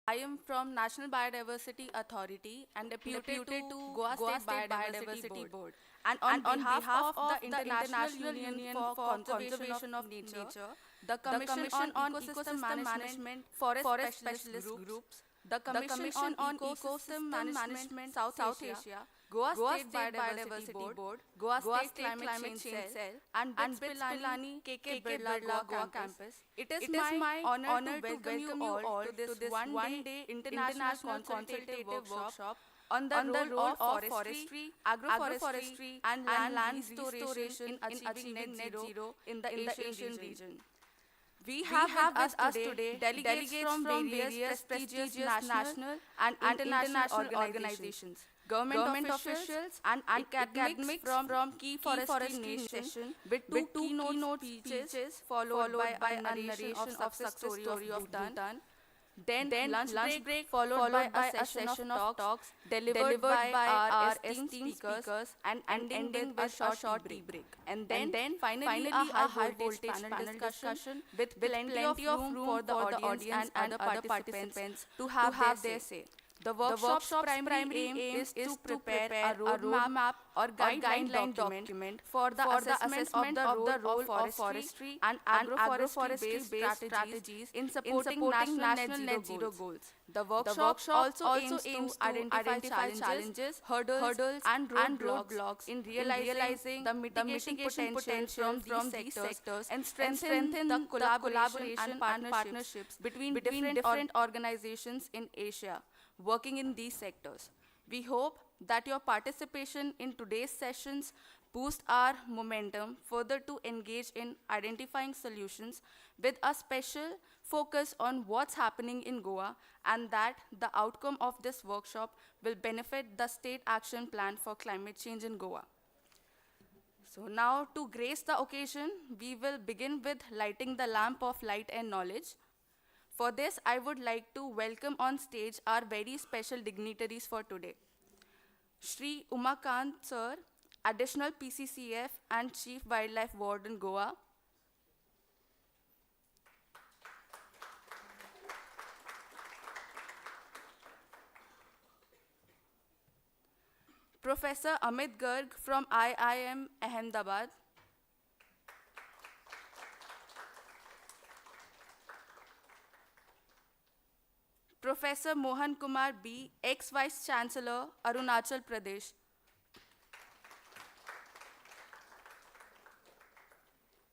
I am from National Biodiversity Authority and deputed to Goa State Biodiversity Board. And on behalf of the International Union for Conservation of Nature, the Commission on Ecosystem Management, Forest Specialist Groups, the Commission on Ecosystem Management South Asia, Goa State Biodiversity Board, Goa State Climate Change Cell, and BITS Pilani KK Birla Goa Campus. It is my honor to welcome you all to this one-day international consultative workshop on the role of forestry, agroforestry, and land restoration in achieving net zero in the Asian region. We have with us today delegates from various prestigious national and international organizations, government officials, and academics from key forestry nations with two keynote speeches followed by a narration of success story of Bhutan. Then lunch break followed by a session of talks delivered by our esteemed speakers and ending with a short tea break. And then finally a high voltage panel discussion with plenty of room for the audience and other participants to have their say. The workshop's primary aim is to prepare a roadmap or guideline document for the assessment of the role of forestry and agroforestry-based strategies in supporting national net zero goals. The workshop also aims to identify challenges, hurdles, and roadblocks in realizing the mitigation potential from these sectors and strengthen the collaboration and partnerships between different organizations in Asia working in these sectors. We hope that your participation in today's sessions boost our momentum further to engage in identifying solutions with a special focus on what's happening in Goa, and that the outcome of this workshop will benefit the state action plan for climate change in Goa. So now, to grace the occasion, we will begin with lighting the lamp of light and knowledge. For this, I would like to welcome on stage our very special dignitaries for today. Shri Umakant Sir, Additional PCCF and Chief Wildlife Warden, Goa. Professor Amit Garg from IIM Ahmedabad. Professor Mohan Kumar B, ex-Vice Chancellor, Arunachal Pradesh.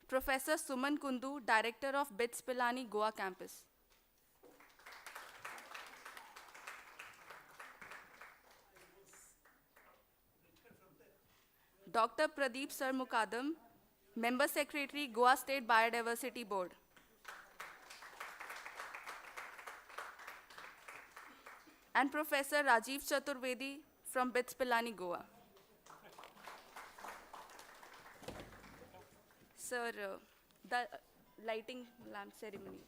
Professor Suman Kundu, Director of BITS Pilani, Goa Campus. Dr. Pradeep Sir Mukadam, Member Secretary, Goa State Biodiversity Board. And Professor Rajiv Chaturvedi from BITS Pilani, Goa. Sir, the lighting lamp ceremony.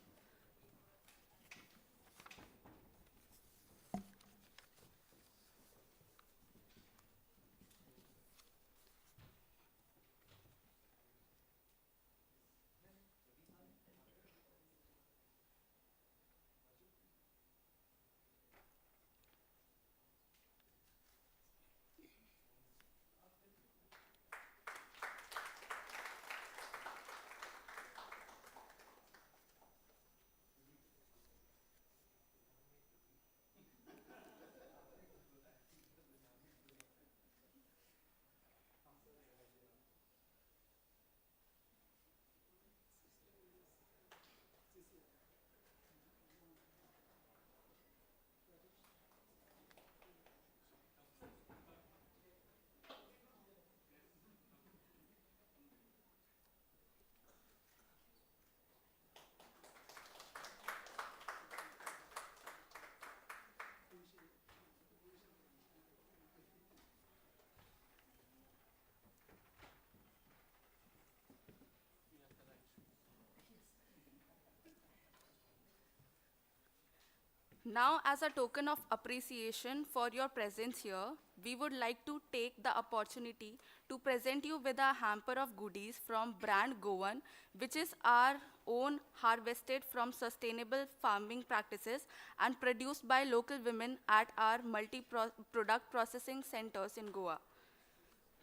Now, as a token of appreciation for your presence here, we would like to take the opportunity to present you with a hamper of goodies from brand Goan, which is our own harvested from sustainable farming practices and produced by local women at our multi-product processing centers in Goa.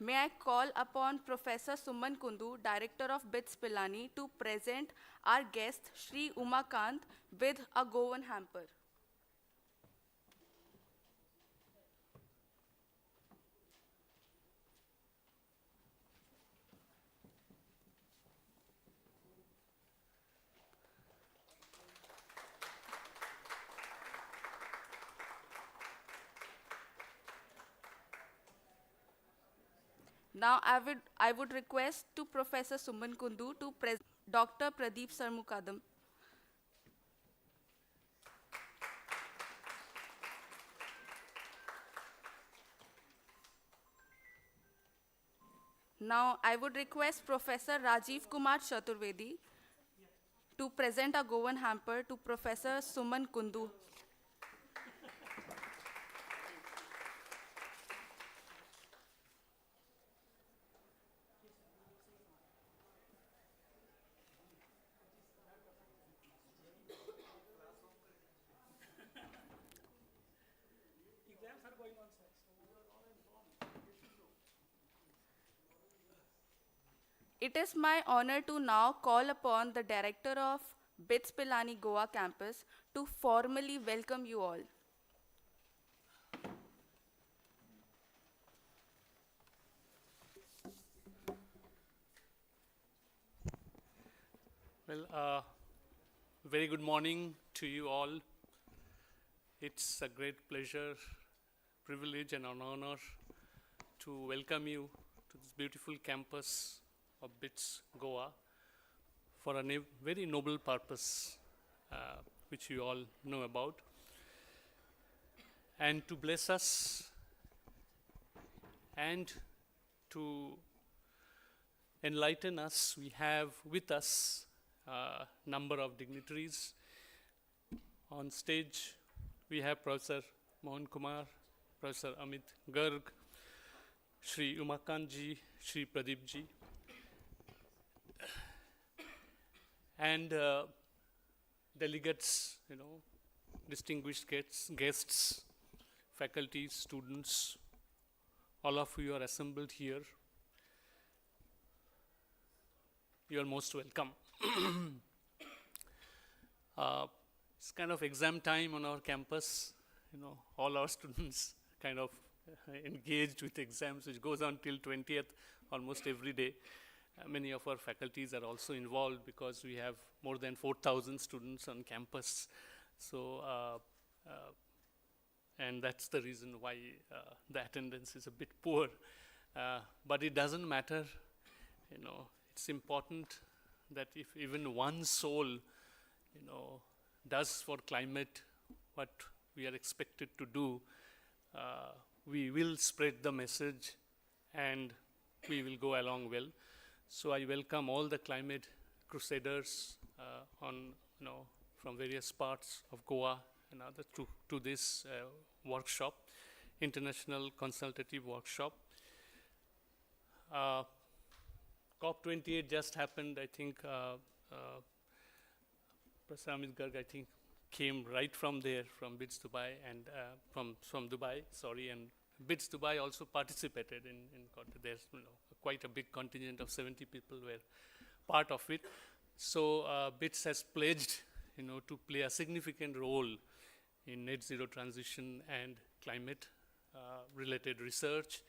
May I call upon Professor Suman Kundu, Director of BITS Pilani, to present our guest Sri Umakant with a Goan hamper. Now, I would request to Professor Suman Kundu to present Dr. Pradeep Sarmukadam. Now, I would request Professor Rajiv Kumar Chaturvedi to present a Goan hamper to Professor Suman Kundu. It is my honor to now call upon the Director of BITS Pilani Goa campus to formally welcome you all. Well, very good morning to you all. It's a great pleasure, privilege and an honor to welcome you to this beautiful campus of BITS Goa for a very noble purpose, which you all know about, and to bless us and to enlighten us. We have with us a number of dignitaries. On stage, we have Professor Mohan Kumar, Professor Amit Garg, Shri Umakant ji, Shri Pradeep ji, and delegates, distinguished guests, faculty, students, all of you are assembled here. You are most welcome. It's kind of exam time on our campus. All our students kind of engaged with exams, which goes on till 20th almost every day. Many of our faculties are also involved because we have more than 4,000 students on campus. So, and that's the reason why the attendance is a bit poor. But it doesn't matter. It's important that if even one soul, does for climate what we are expected to do, we will spread the message and we will go along well. So I welcome all the climate crusaders from various parts of Goa and others to this workshop, International Consultative Workshop. COP28 just happened. I think Professor Amit Garg, I think, came right from there, from BITS Dubai, and from Dubai, sorry, and BITS Dubai also participated in there's quite a big contingent of 70 people were part of it. So BITS has pledged, to play a significant role in net zero transition and climate related research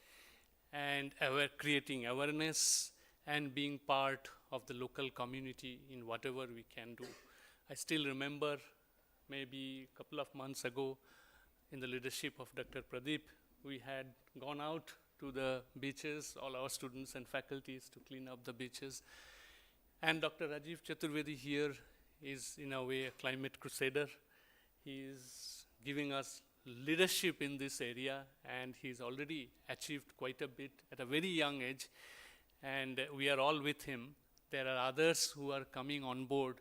and creating awareness and being part of the local community in whatever we can do. I still remember maybe a couple of months ago, in the leadership of Dr. Pradeep, we had gone out to the beaches, all our students and faculties, to clean up the beaches. And Dr. Rajiv Chaturvedi here is in a way a climate crusader. He is giving us leadership in this area, and he's already achieved quite a bit at a very young age, and we are all with him. There are others who are coming on board,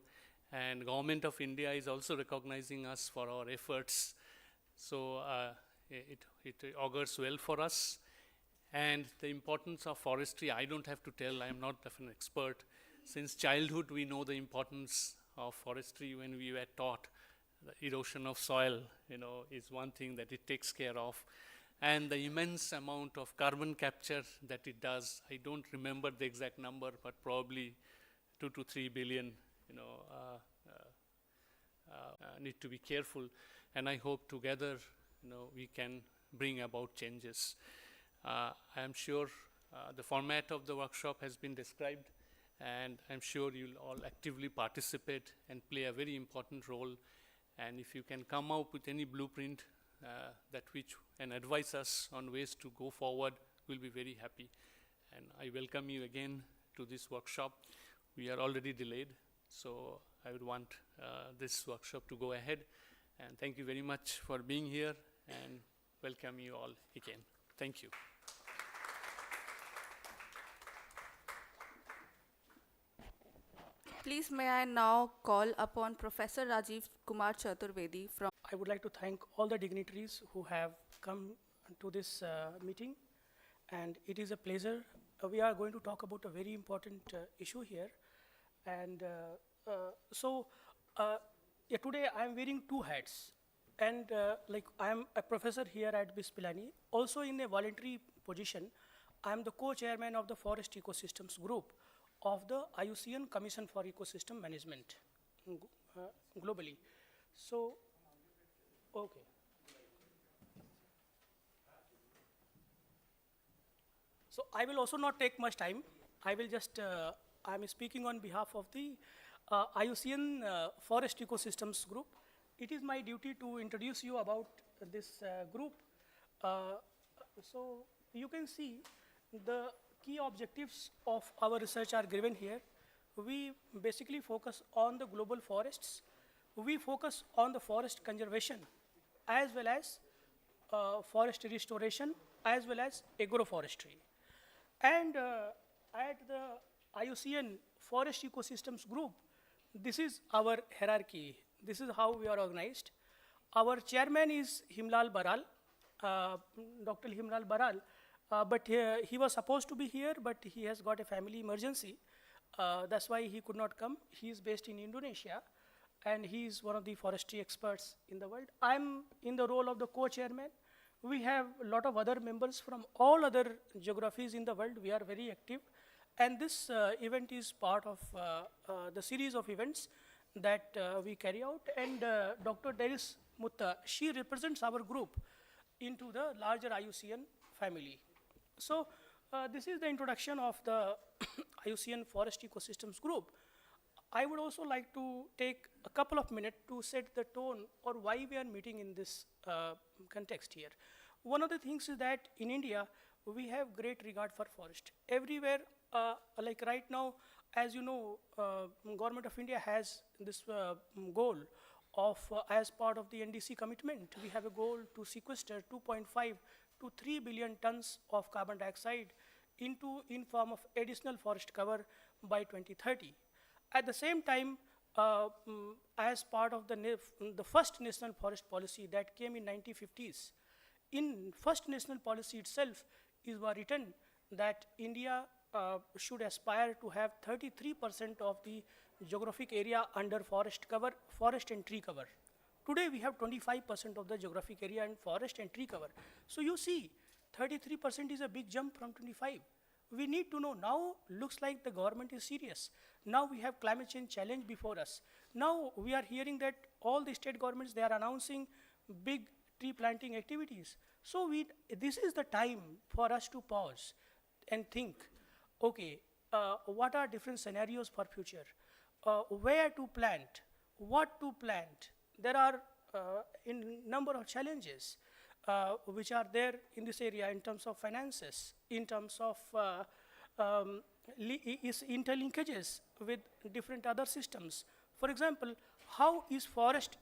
and Government of India is also recognizing us for our efforts. So it augurs well for us. And the importance of forestry, I don't have to tell, I am not an expert. Since childhood, we know the importance of forestry when we were taught. The erosion of soil, is one thing that it takes care of. And the immense amount of carbon capture that it does, I don't remember the exact number, but probably 2 to 3 billion, need to be careful. And I hope together, we can bring about changes. I am sure the format of the workshop has been described, and I'm sure you'll all actively participate and play a very important role. And if you can come up with any blueprint and advise us on ways to go forward, we'll be very happy. And I welcome you again to this workshop. We are already delayed, so I would want this workshop to go ahead. And thank you very much for being here, and welcome you all again. Thank you. Please may I now call upon Professor Rajiv Kumar Chaturvedi from. I would like to thank all the dignitaries who have come to this meeting, and it is a pleasure. We are going to talk about a very important issue here, and today I am wearing two hats, and I am a professor here at BIS Pilani. Also in a voluntary position, I am the co-chairman of the Forest Ecosystems Group of the IUCN Commission for Ecosystem Management globally. So, okay. So I will also not take much time. I will just, I'm speaking on behalf of the IUCN Forest Ecosystems Group. It is my duty to introduce you about this group. So you can see the key objectives of our research are given here. We basically focus on the global forests. We focus on the forest conservation as well as forest restoration as well as agroforestry. And at the IUCN Forest Ecosystems Group, this is our hierarchy. This is how we are organized. Our chairman is Himlal Baral, Dr. Himlal Baral, but he was supposed to be here, but he has got a family emergency. That's why he could not come. He is based in Indonesia, and he is one of the forestry experts in the world. I'm in the role of the co-chairman. We have a lot of other members from all other geographies in the world. We are very active. And this event is part of the series of events that we carry out. And Dr. Deris Mutta, she represents our group into the larger IUCN family. So this is the introduction of the IUCN Forest Ecosystems Group. I would also like to take a couple of minutes to set the tone or why we are meeting in this context here. One of the things is that in India, we have great regard for forest. Everywhere, like right now, as you know, Government of India has this goal of, as part of the NDC commitment, we have a goal to sequester 2.5 to 3 billion tons of carbon dioxide in form of additional forest cover by 2030. At the same time, as part of the first national forest policy that came in 1950s, in first national policy itself is written that India should aspire to have 33% of the geographic area under forest cover, forest and tree cover. Today we have 25% of the geographic area in forest and tree cover. So you see, 33% is a big jump from 25. We need to know now, looks like the government is serious. Now we have climate change challenge before us. Now we are hearing that all the state governments, they are announcing big tree planting activities. So this is the time for us to pause and think, okay, what are different scenarios for future? Where to plant? What to plant? There are a number of challenges which are there in this area in terms of finances, in terms of interlinkages with different other systems. For example, how is forest,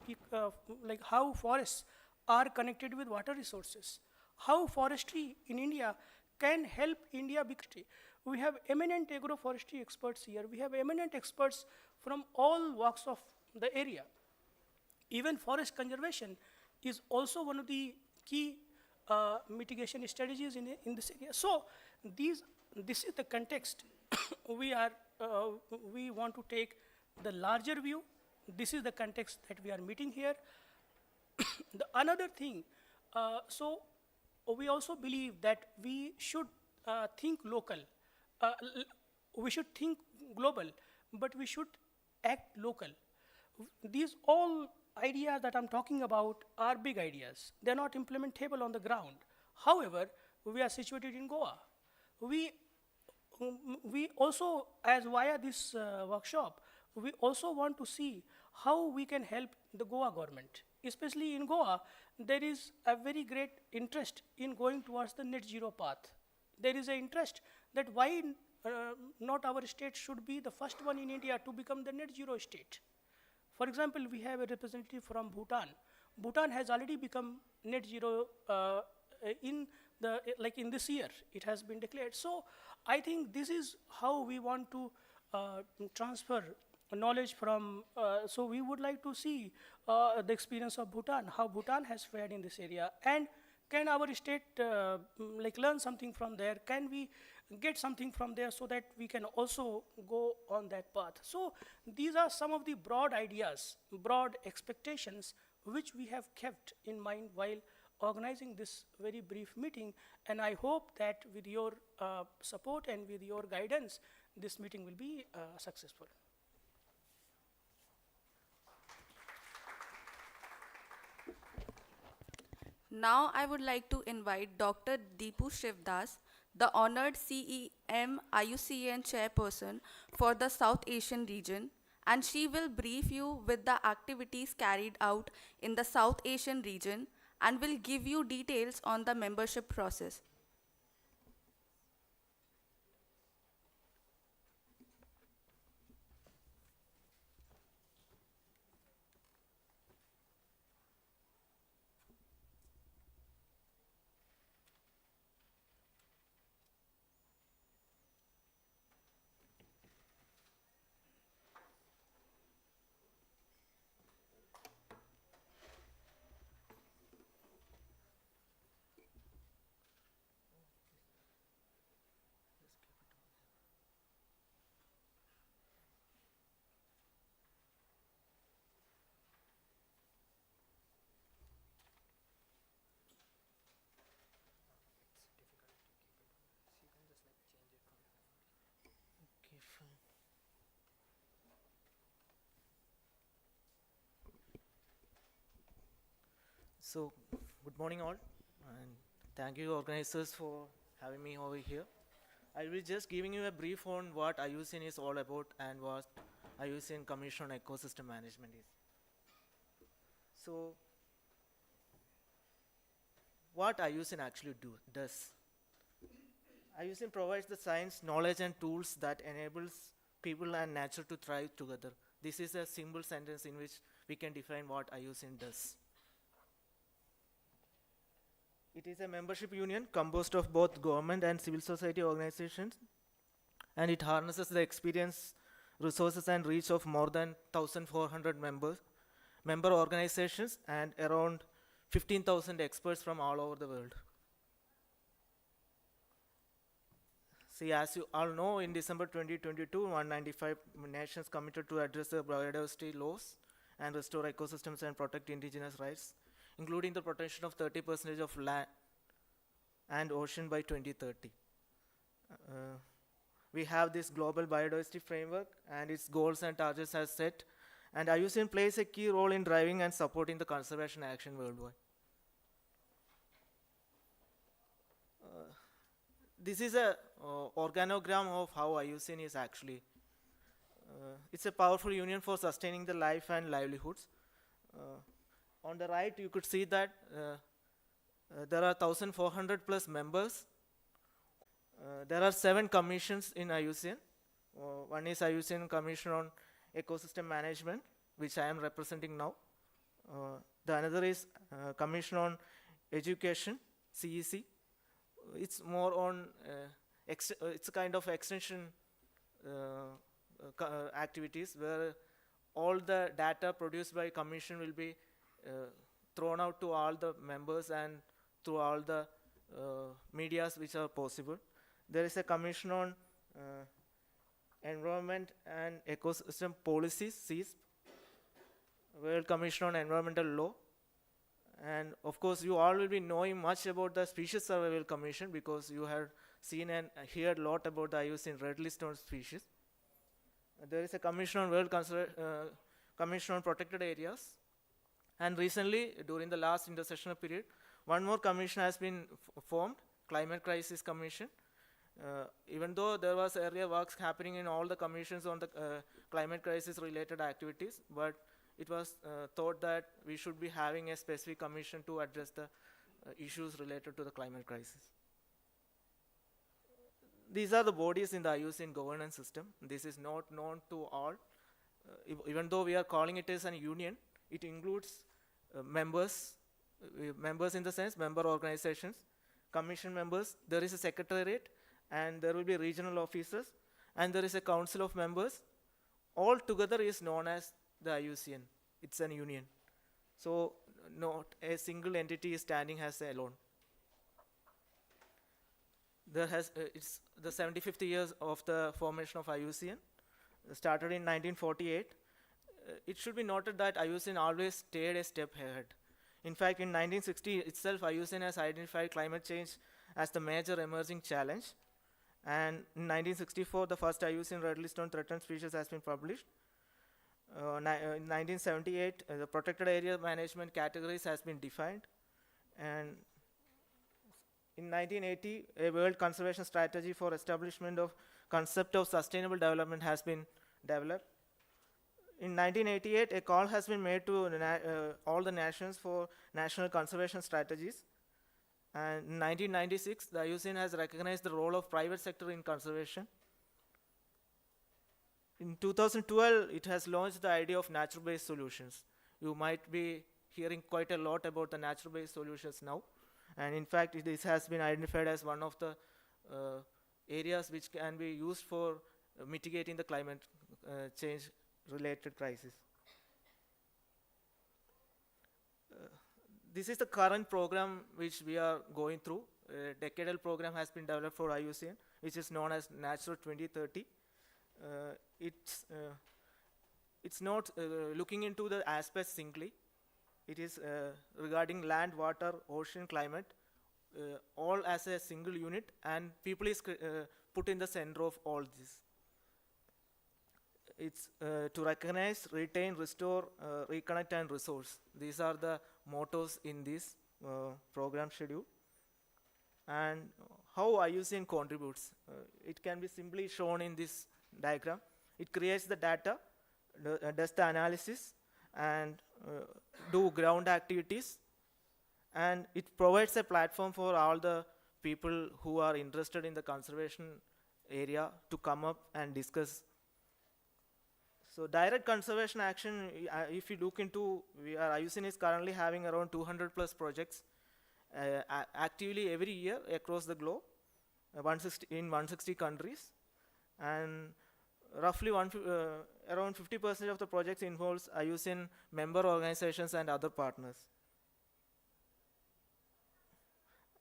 how forests are connected with water resources? How forestry in India can help India become. We have eminent agroforestry experts here. We have eminent experts from all walks of the area. Even forest conservation is also one of the key mitigation strategies in this area. So this is the context we want to take the larger view. This is the context that we are meeting here. The another thing, so we also believe that we should think local. We should think global, but we should act local. These all ideas that I'm talking about are big ideas. They're not implementable on the ground. However, we are situated in Goa. We also, as via this workshop, we also want to see how we can help the Goa government. Especially in Goa, there is a very great interest in going towards the net zero path. There is an interest that why not our state should be the first one in India to become the net zero state. For example, we have a representative from Bhutan. Bhutan has already become net zero in this year. It has been declared. So I think this is how we want to transfer knowledge from, so we would like to see the experience of Bhutan, how Bhutan has fared in this area, and can our state learn something from there? Can we get something from there so that we can also go on that path? So these are some of the broad ideas, broad expectations, which we have kept in mind while organizing this very brief meeting, and I hope that with your support and with your guidance, this meeting will be successful. Now I would like to invite Dr. Deepu Shivdas, the honored CEM IUCN chairperson for the South Asian region, and she will brief you with the activities carried out in the South Asian region and will give you details on the membership process. Okay, fine. So, good morning all, and thank you organizers for having me over here. I will just giving you a brief on what IUCN is all about and what IUCN Commission on Ecosystem Management is. So, what IUCN actually does. IUCN provides the science, knowledge and tools that enables people and nature to thrive together. This is a simple sentence in which we can define what IUCN does. It is a membership union composed of both government and civil society organizations, and it harnesses the experience, resources and reach of more than 1,400 member organizations and around 15,000 experts from all over the world. See, as you all know, in December 2022, 195 nations committed to address the biodiversity loss and restore ecosystems and protect indigenous rights, including the protection of 30% of land and ocean by 2030. We have this global biodiversity framework and its goals and targets as set, and IUCN plays a key role in driving and supporting the conservation action worldwide. This is a organogram of how IUCN is actually. It's a powerful union for sustaining the life and livelihoods. On the right, you could see that there are 1,400 plus members. There are 7 commissions in IUCN. One is IUCN Commission on Ecosystem Management, which I am representing now. The another is Commission on Education, CEC. It's more on, it's a kind of extension activities where all the data produced by commission will be thrown out to all the members and through all the medias which are possible. There is a commission on environment and ecosystem policies, CESP, World Commission on Environmental Law. And of course, you all will be knowing much about the Species Survival Commission because you have seen and heard a lot about the IUCN Red List on species. There is a commission on Commission on Protected Areas. And recently, during the last intersessional period, one more commission has been formed, Climate Crisis Commission. Even though there was earlier works happening in all the commissions on the climate crisis related activities, but it was thought that we should be having a specific commission to address the issues related to the climate crisis. These are the bodies in the IUCN governance system. This is not known to all. Even though we are calling it as a union, it includes members in the sense, member organizations, commission members, there is a secretariat, and there will be regional officers, and there is a council of members. All together is known as the IUCN. It's an union. So not a single entity is standing as alone. It's the 75th years of the formation of IUCN, started in 1948. It should be noted that IUCN always stayed a step ahead. In fact, in 1960 itself, IUCN has identified climate change as the major emerging challenge. And in 1964, the first IUCN Red List on Threatened Species has been published. In 1978, the protected area management categories has been defined. And in 1980, a World Conservation Strategy for establishment of concept of sustainable development has been developed. In 1988, a call has been made to all the nations for national conservation strategies. And in 1996, the IUCN has recognized the role of private sector in conservation. In 2012, it has launched the idea of nature-based solutions. You might be hearing quite a lot about the nature-based solutions now. And in fact, this has been identified as one of the areas which can be used for mitigating the climate change related crisis. This is the current program which we are going through. A decadal program has been developed for IUCN, which is known as Nature 2030. It's not looking into the aspects singly. It is regarding land, water, ocean, climate, all as a single unit, and people is put in the center of all this. It's to recognize, retain, restore, reconnect, and resource. These are the mottos in this program schedule. And how IUCN contributes. It can be simply shown in this diagram. It creates the data, does the analysis, and do ground activities. And it provides a platform for all the people who are interested in the conservation area to come up and discuss. So direct conservation action, if you look into, IUCN is currently having around 200 plus projects actively every year across the globe, in 160 countries. And roughly around 50% of the projects involves IUCN member organizations and other partners.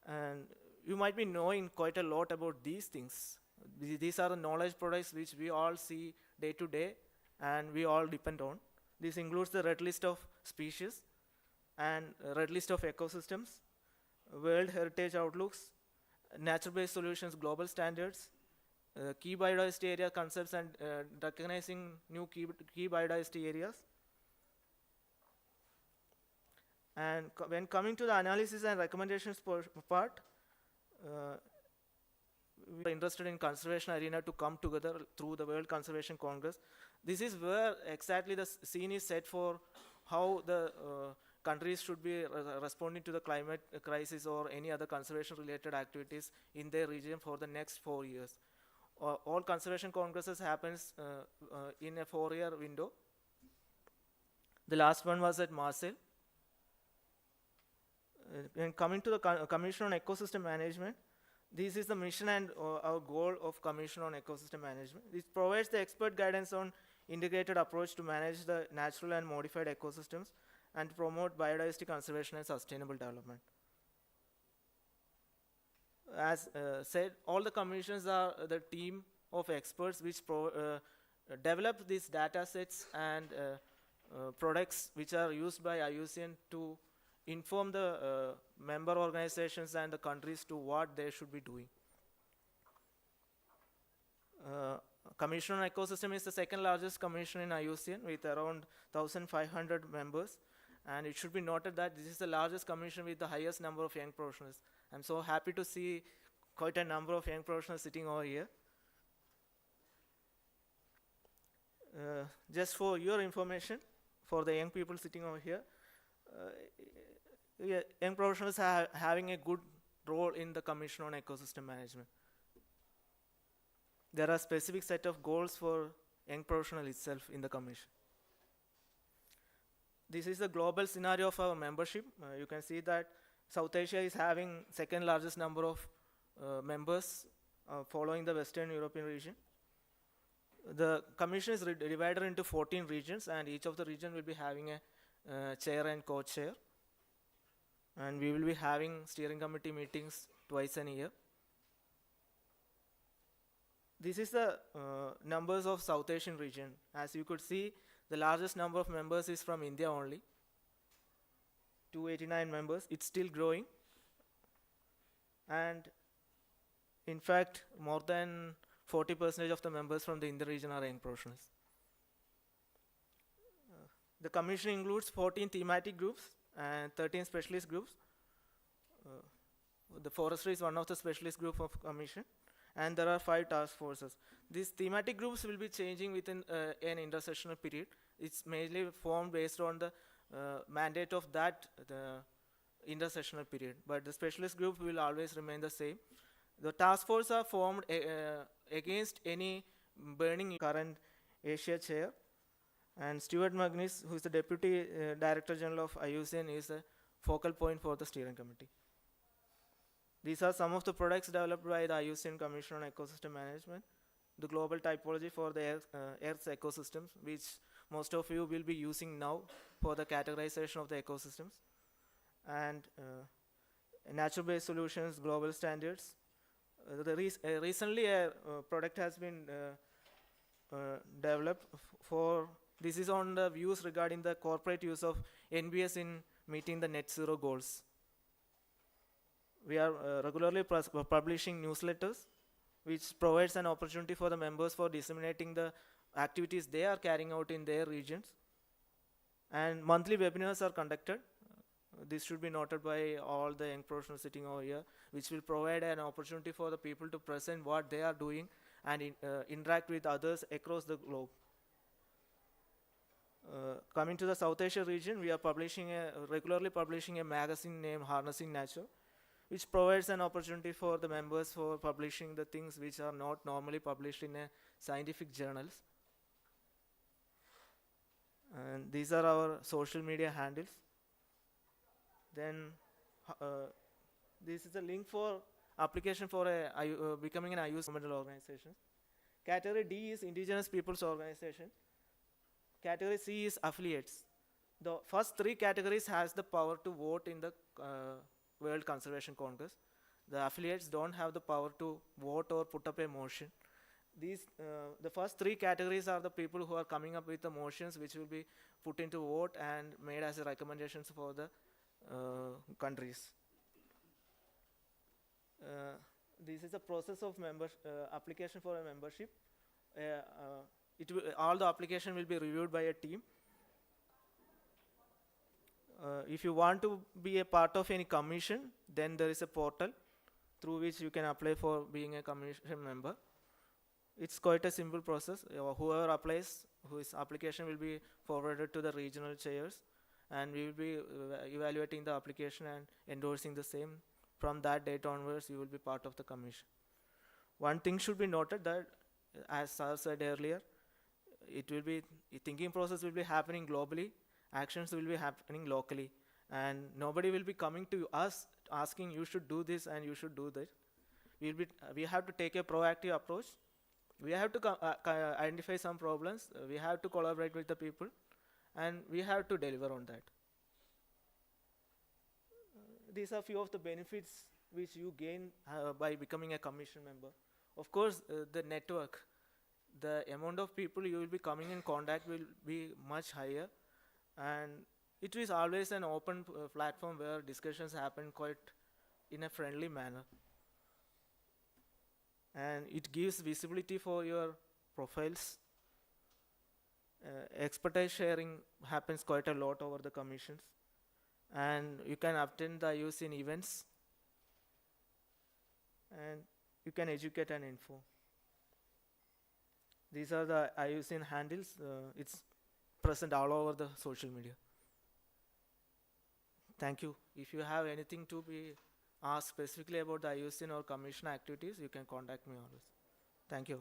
And you might be knowing quite a lot about these things. These are the knowledge products which we all see day to day and we all depend on. This includes the red list of species and red list of ecosystems, World Heritage Outlooks, nature-based solutions, global standards, key biodiversity area concepts, and recognizing new key biodiversity areas. And when coming to the analysis and recommendations part, we are interested in conservation arena to come together through the World Conservation Congress. This is where exactly the scene is set for how the countries should be responding to the climate crisis or any other conservation related activities in their region for the next 4 years. All conservation congresses happens in a 4-year window. The last one was at Marseille. And coming to the Commission on Ecosystem Management, this is the mission and our goal of Commission on Ecosystem Management. It provides the expert guidance on integrated approach to manage the natural and modified ecosystems and promote biodiversity conservation and sustainable development. As said, all the commissions are the team of experts which develop these data sets and products which are used by IUCN to inform the member organizations and the countries to what they should be doing. Commission on Ecosystem is the second largest commission in IUCN with around 1,500 members, and it should be noted that this is the largest commission with the highest number of young professionals. I'm so happy to see quite a number of young professionals sitting over here. Just for your information, for the young people sitting over here, young professionals are having a good role in the Commission on Ecosystem Management. There are specific set of goals for young professional itself in the Commission. This is the global scenario of our membership. You can see that South Asia is having second largest number of members following the Western European region. The Commission is divided into 14 regions, and each of the region will be having a chair and co-chair. And we will be having steering committee meetings twice a year. This is the numbers of South Asian region. As you could see, the largest number of members is from India only. 289 members. It's still growing. And in fact, more than 40% of the members from the Indian region are young professionals. The commission includes 14 thematic groups and 13 specialist groups. The Forestry is one of the specialist group of commission, and there are 5 task forces. These thematic groups will be changing within an intersessional period. It's mainly formed based on the mandate of that intersessional period, but the specialist group will always remain the same. The task force are formed against any burning current Asia chair, and Stuart Magnus, who is the Deputy Director General of IUCN, is a focal point for the steering committee. These are some of the products developed by the IUCN Commission on Ecosystem Management. The global typology for the Earth's ecosystems, which most of you will be using now for the categorization of the ecosystems. And natural-based solutions, global standards. Recently a product has been developed for, this is on the views regarding the corporate use of NBS in meeting the net zero goals. We are regularly publishing newsletters, which provides an opportunity for the members for disseminating the activities they are carrying out in their regions. And monthly webinars are conducted. This should be noted by all the young professionals sitting over here, which will provide an opportunity for the people to present what they are doing and interact with others across the globe. Coming to the South Asia region, we are regularly publishing a magazine named Harnessing Nature, which provides an opportunity for the members for publishing the things which are not normally published in scientific journals. And these are our social media handles. Then this is a link for application for becoming an IUCN governmental organization. Category D is Indigenous Peoples Organization. Category C is affiliates. The first 3 categories has the power to vote in the World Conservation Congress. The affiliates don't have the power to vote or put up a motion. The first 3 categories are the people who are coming up with the motions which will be put into vote and made as recommendations for the countries. This is a process of application for a membership. All the application will be reviewed by a team. If you want to be a part of any commission, then there is a portal through which you can apply for being a commission member. It's quite a simple process. Whoever applies, whose application will be forwarded to the regional chairs, and we will be evaluating the application and endorsing the same. From that date onwards, you will be part of the commission. One thing should be noted that, as Sir said earlier, thinking process will be happening globally, actions will be happening locally, and nobody will be coming to us asking you should do this and you should do that. We have to take a proactive approach We have to identify some problems, we have to collaborate with the people, and we have to deliver on that. These are few of the benefits which you gain by becoming a commission member. Of course, the network, the amount of people you will be coming in contact will be much higher, and it is always an open platform where discussions happen quite in a friendly manner, and it gives visibility for your profiles. Expertise sharing happens quite a lot over the commissions, and you can attend the IUCN events, and you can educate and inform. These are the IUCN handles. It's present all over the social media. Thank you. If you have anything to be asked specifically about the IUCN or commission activities, you can contact me always. Thank you.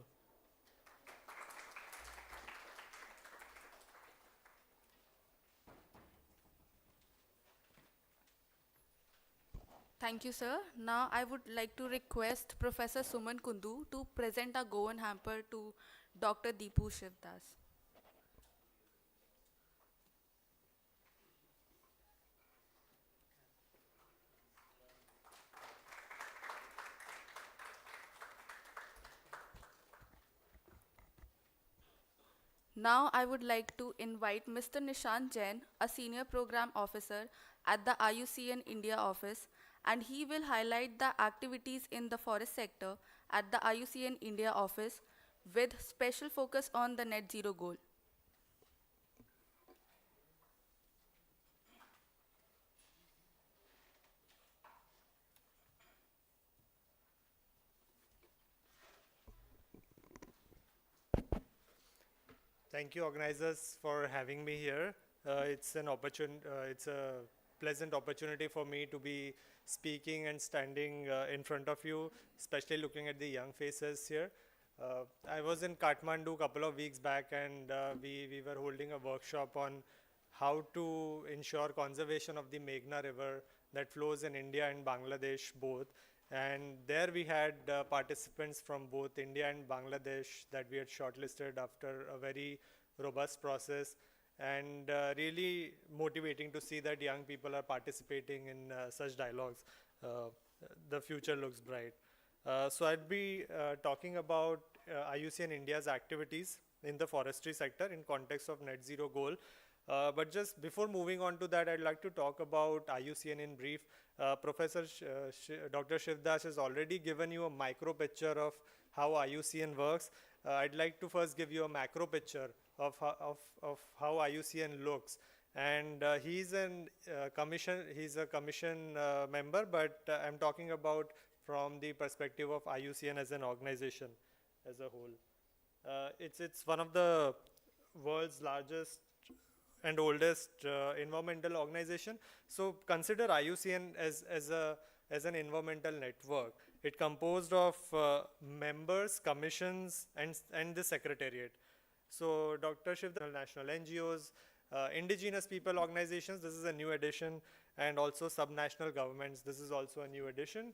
Thank you, sir. Now I would like to request Professor Suman Kundu to present a Goan hamper to Dr. Deepu Shivdas. Now I would like to invite Mr. Nishant Jain, a senior program officer at the IUCN India office, and he will highlight the activities in the forest sector at the IUCN India office with special focus on the net zero goal. Thank you, organizers, for having me here. It's a pleasant opportunity for me to be speaking and standing in front of you, especially looking at the young faces here. I was in Kathmandu a couple of weeks back, and we were holding a workshop on how to ensure conservation of the Meghna River that flows in India and Bangladesh both. And there we had participants from both India and Bangladesh that we had shortlisted after a very robust process, and really motivating to see that young people are participating in such dialogues. The future looks bright. So I'd be talking about IUCN India's activities in the forestry sector in context of net zero goal. But just before moving on to that, I'd like to talk about IUCN in brief. Professor Dr. Shivdas has already given you a micro picture of how IUCN works. I'd like to first give you a macro picture of how IUCN looks. And he's a commission member, but I'm talking about from the perspective of IUCN as an organization as a whole. It's one of the world's largest and oldest environmental organization. So consider IUCN as an environmental network. It composed of members, commissions, and the secretariat. So Dr. Shiv, the national NGOs, indigenous people organizations, this is a new addition, and also subnational governments, this is also a new addition.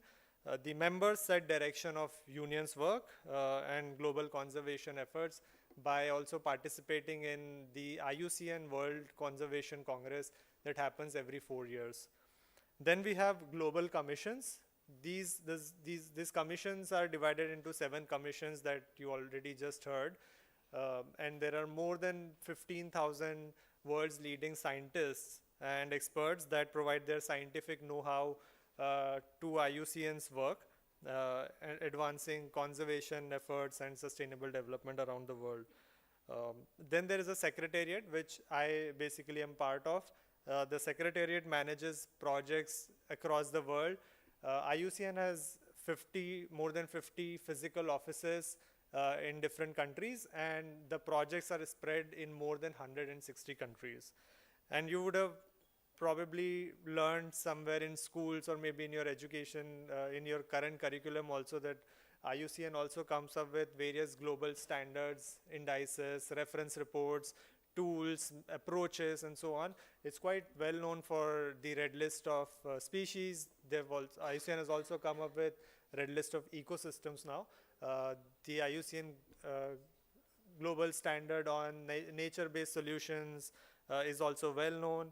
The members set direction of union's work and global conservation efforts by also participating in the IUCN World Conservation Congress that happens every 4 years. Then we have global commissions. These commissions are divided into 7 commissions that you already just heard. And there are more than 15,000 world's leading scientists and experts that provide their scientific know-how to IUCN's work, and advancing conservation efforts and sustainable development around the world. Then there is a secretariat, which I basically am part of. The secretariat manages projects across the world. IUCN has more than 50 physical offices in different countries, and the projects are spread in more than 160 countries. And you would have probably learned somewhere in schools or maybe in your education, in your current curriculum also, that IUCN also comes up with various global standards, indices, reference reports, tools, approaches, and so on. It's quite well known for the red list of species. IUCN has also come up with red list of ecosystems now. The IUCN global standard on nature-based solutions is also well known.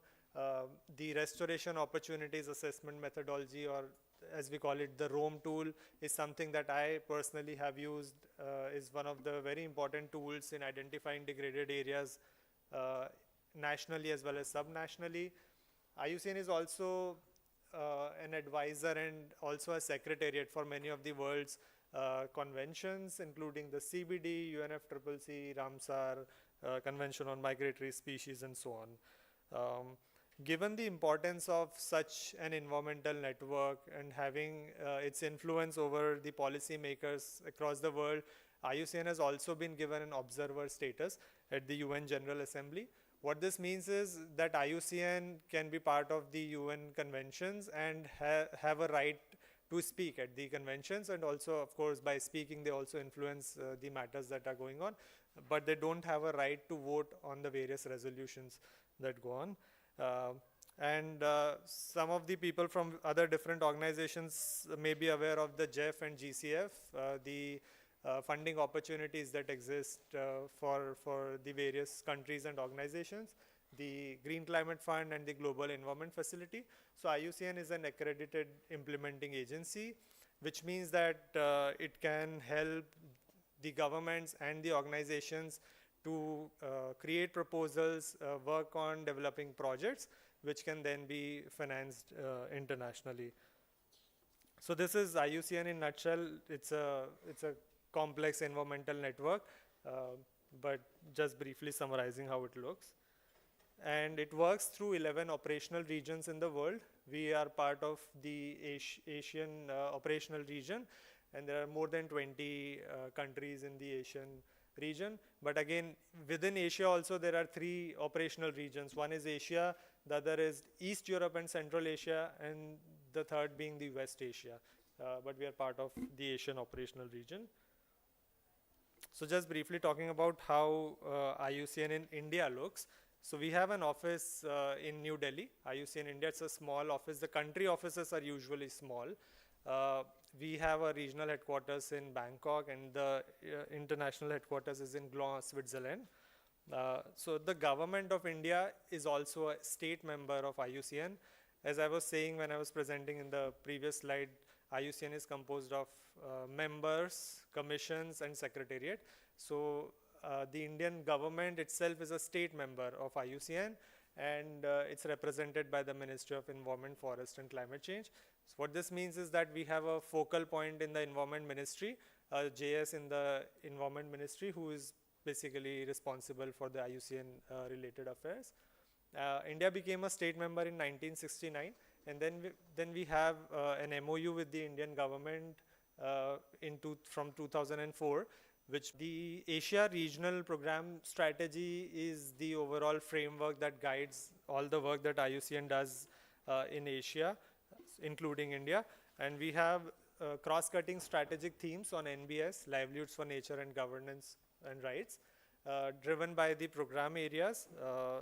The restoration opportunities assessment methodology, or as we call it, the ROAM tool, is something that I personally have used, is one of the very important tools in identifying degraded areas nationally as well as subnationally. IUCN is also an advisor and also a secretariat for many of the world's conventions, including the CBD, UNFCCC, Ramsar, Convention on Migratory Species, and so on. Given the importance of such an environmental network and having its influence over the policymakers across the world, IUCN has also been given an observer status at the UN General Assembly. What this means is that IUCN can be part of the UN conventions and have a right to speak at the conventions, and also, of course, by speaking they also influence the matters that are going on, but they don't have a right to vote on the various resolutions that go on. Some of the people from other different organizations may be aware of the JEF and GCF, the funding opportunities that exist for the various countries and organizations, the Green Climate Fund and the Global Environment Facility. So IUCN is an accredited implementing agency, which means that it can help the governments and the organizations to create proposals, work on developing projects, which can then be financed internationally. So this is IUCN in a nutshell. It's a complex environmental network, but just briefly summarizing how it looks. And it works through 11 operational regions in the world. We are part of the Asian operational region, and there are more than 20 countries in the Asian region. But again, within Asia also there are 3 operational regions. One is Asia, the other is East Europe and Central Asia, and the third being the West Asia. But we are part of the Asian operational region. So just briefly talking about how IUCN in India looks. So we have an office in New Delhi, IUCN India. It's a small office. The country offices are usually small. We have a regional headquarters in Bangkok, and the international headquarters is in Gland, Switzerland. So the government of India is also a state member of IUCN. As I was saying when I was presenting in the previous slide, IUCN is composed of members, commissions, and secretariat. So the Indian government itself is a state member of IUCN, and it's represented by the Ministry of Environment, Forest, and Climate Change. So what this means is that we have a focal point in the Environment Ministry, JS in the Environment Ministry, who is basically responsible for the IUCN related affairs. India became a state member in 1969, and then we have an MOU with the Indian government from 2004, which the Asia Regional Program Strategy is the overall framework that guides all the work that IUCN does in Asia, including India. And we have cross-cutting strategic themes on NBS, Livelihoods for Nature and Governance and Rights, driven by the program areas,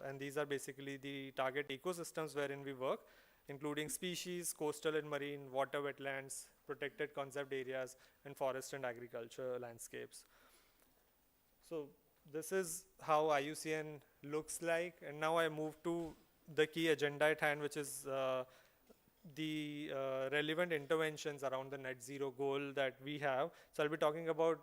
and these are basically the target ecosystems wherein we work, including species, coastal and marine, water wetlands, protected conserved areas, and forest and agriculture landscapes. So this is how IUCN looks like, and now I move to the key agenda at hand, which is the relevant interventions around the net zero goal that we have. So I'll be talking about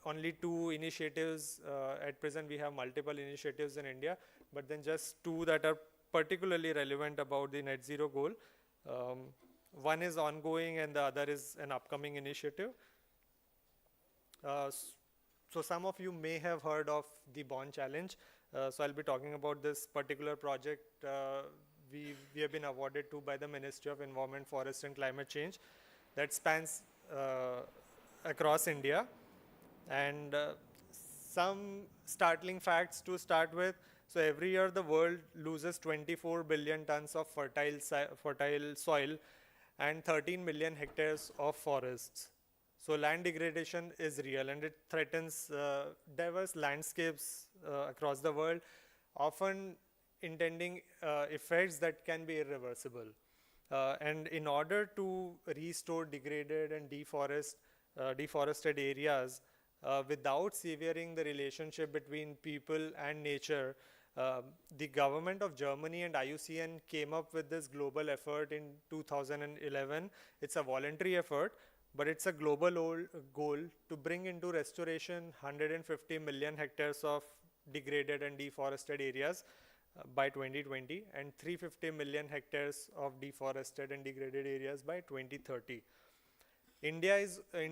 only 2 initiatives. At present we have multiple initiatives in India, but then just 2 that are particularly relevant about the net zero goal. One is ongoing and the other is an upcoming initiative. So some of you may have heard of the Bond Challenge. So I'll be talking about this particular project we have been awarded to by the Ministry of Environment, Forest, and Climate Change that spans across India. And some startling facts to start with. So every year the world loses 24 billion tons of fertile soil and 13 million hectares of forests. So land degradation is real, and it threatens diverse landscapes across the world, often intending effects that can be irreversible. And in order to restore degraded and deforested areas, without severing the relationship between people and nature. The government of Germany and IUCN came up with this global effort in 2011. It's a voluntary effort, but it's a global goal to bring into restoration 150 million hectares of degraded and deforested areas by 2020 and 350 million hectares of deforested and degraded areas by 2030. India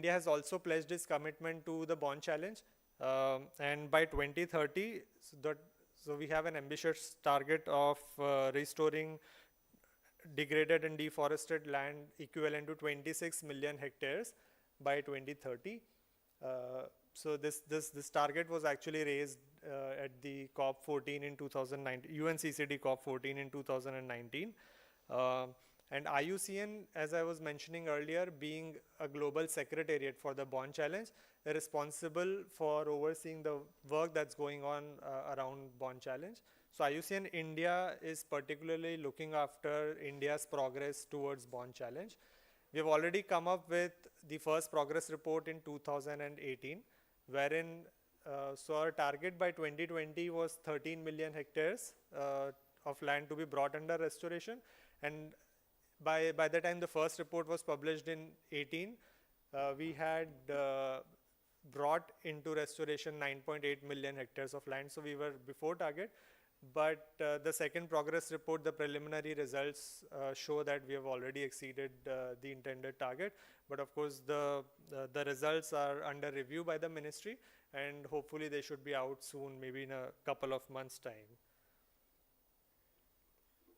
has also pledged its commitment to the Bond Challenge, and by 2030, so we have an ambitious target of restoring degraded and deforested land equivalent to 26 million hectares by 2030. So this target was actually raised at the COP14 in 2019, UNCCD COP14 in 2019. And IUCN, as I was mentioning earlier, being a global secretariat for the Bond Challenge, they're responsible for overseeing the work that's going on around Bond Challenge. So IUCN India is particularly looking after India's progress towards Bond Challenge. We have already come up with the first progress report in 2018, wherein so our target by 2020 was 13 million hectares of land to be brought under restoration, and by the time the first report was published in 18, we had brought into restoration 9.8 million hectares of land, so we were before target. But the second progress report, the preliminary results show that we have already exceeded the intended target. But of course, the results are under review by the ministry, and hopefully they should be out soon, maybe in a couple of months' time.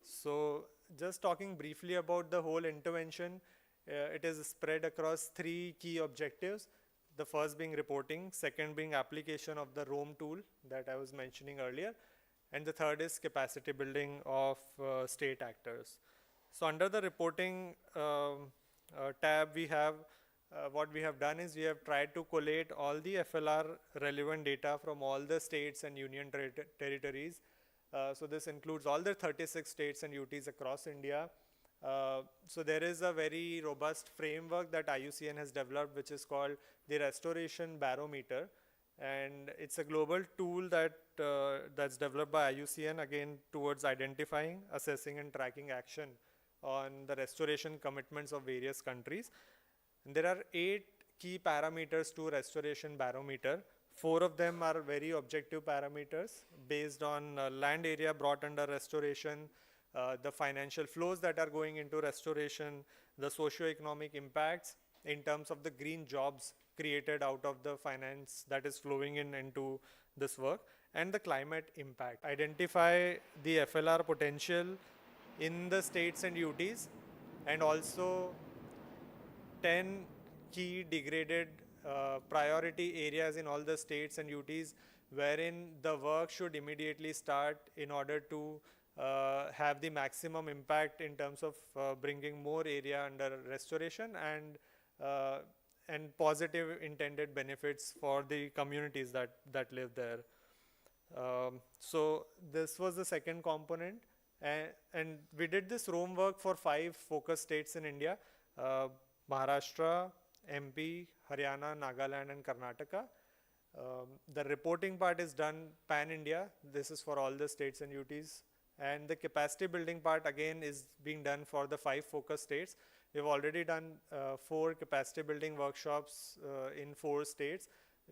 So just talking briefly about the whole intervention, it is spread across 3 key objectives. The first being reporting, second being application of the Rome tool that I was mentioning earlier, and the third is capacity building of state actors. So under the reporting tab, we have what we have done is we have tried to collate all the FLR relevant data from all the states and union territories. So this includes all the 36 states and UTs across India. So there is a very robust framework that IUCN has developed, which is called the Restoration Barometer. And it's a global tool that's developed by IUCN, again, towards identifying, assessing, and tracking action on the restoration commitments of various countries. And there are 8 key parameters to Restoration Barometer. 4 of them are very objective parameters based on land area brought under restoration, the financial flows that are going into restoration, the socio-economic impacts in terms of the green jobs created out of the finance that is flowing into this work, and the climate impact. Identify the FLR potential in the states and UTs, and also 10 key degraded priority areas in all the states and UTs wherein the work should immediately start in order to have the maximum impact in terms of bringing more area under restoration and positive intended benefits for the communities that live there. So this was the second component, and we did this Rome work for 5 focus states in India: Maharashtra, MP, Haryana, Nagaland, and Karnataka. The reporting part is done pan-India. This is for all the states and UTs. And the capacity building part again is being done for the 5 focus states. We've already done 4 capacity building workshops in 4 states.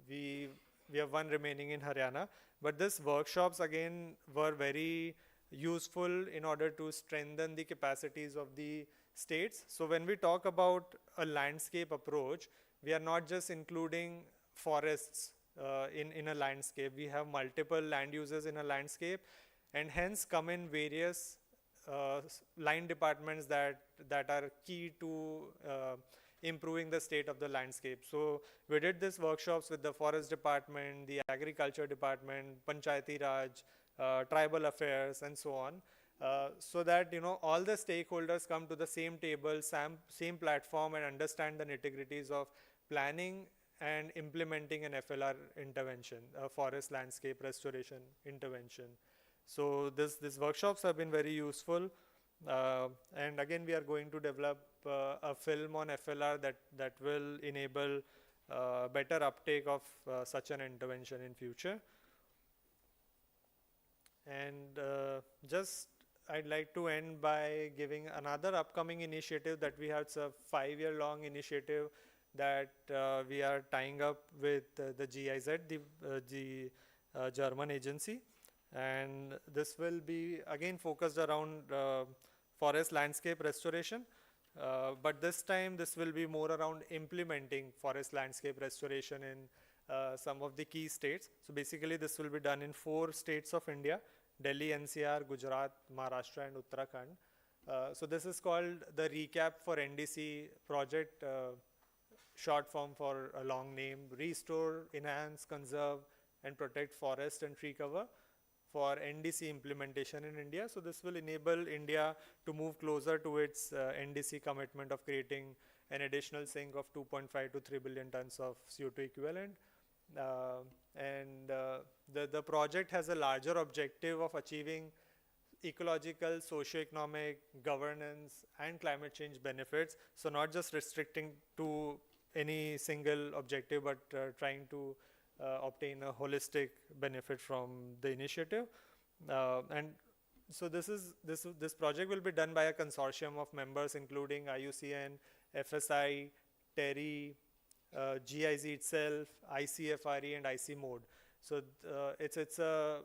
We have 1 remaining in Haryana. But these workshops again were very useful in order to strengthen the capacities of the states. So when we talk about a landscape approach, we are not just including forests in a landscape. We have multiple land uses in a landscape, and hence come in various line departments that are key to improving the state of the landscape. So we did these workshops with the forest department, the agriculture department, Panchayati Raj, tribal affairs, and so on. So that all the stakeholders come to the same table, same platform, and understand the nitty-gritties of planning and implementing an FLR intervention, a forest landscape restoration intervention. So these workshops have been very useful, and again we are going to develop a film on FLR that will enable better uptake of such an intervention in future. And just I'd like to end by giving another upcoming initiative that we have. It's a 5-year-long initiative that we are tying up with the GIZ, the German agency, and this will be again focused around forest landscape restoration, but this time this will be more around implementing forest landscape restoration in some of the key states. So basically this will be done in 4 states of India: Delhi, NCR, Gujarat, Maharashtra and Uttarakhand. So this is called the Recap for NDC project, short form for a long name: Restore, Enhance, Conserve and Protect Forest and Tree Cover for NDC implementation in India. So this will enable India to move closer to its NDC commitment of creating an additional sink of 2.5 to 3 billion tons of CO2 equivalent. The project has a larger objective of achieving ecological, socio-economic, governance and climate change benefits. So not just restricting to any single objective, but trying to obtain a holistic benefit from the initiative. And so this project will be done by a consortium of members including IUCN, FSI, TERI, GIZ itself, ICFRE and IC Mode. So it's a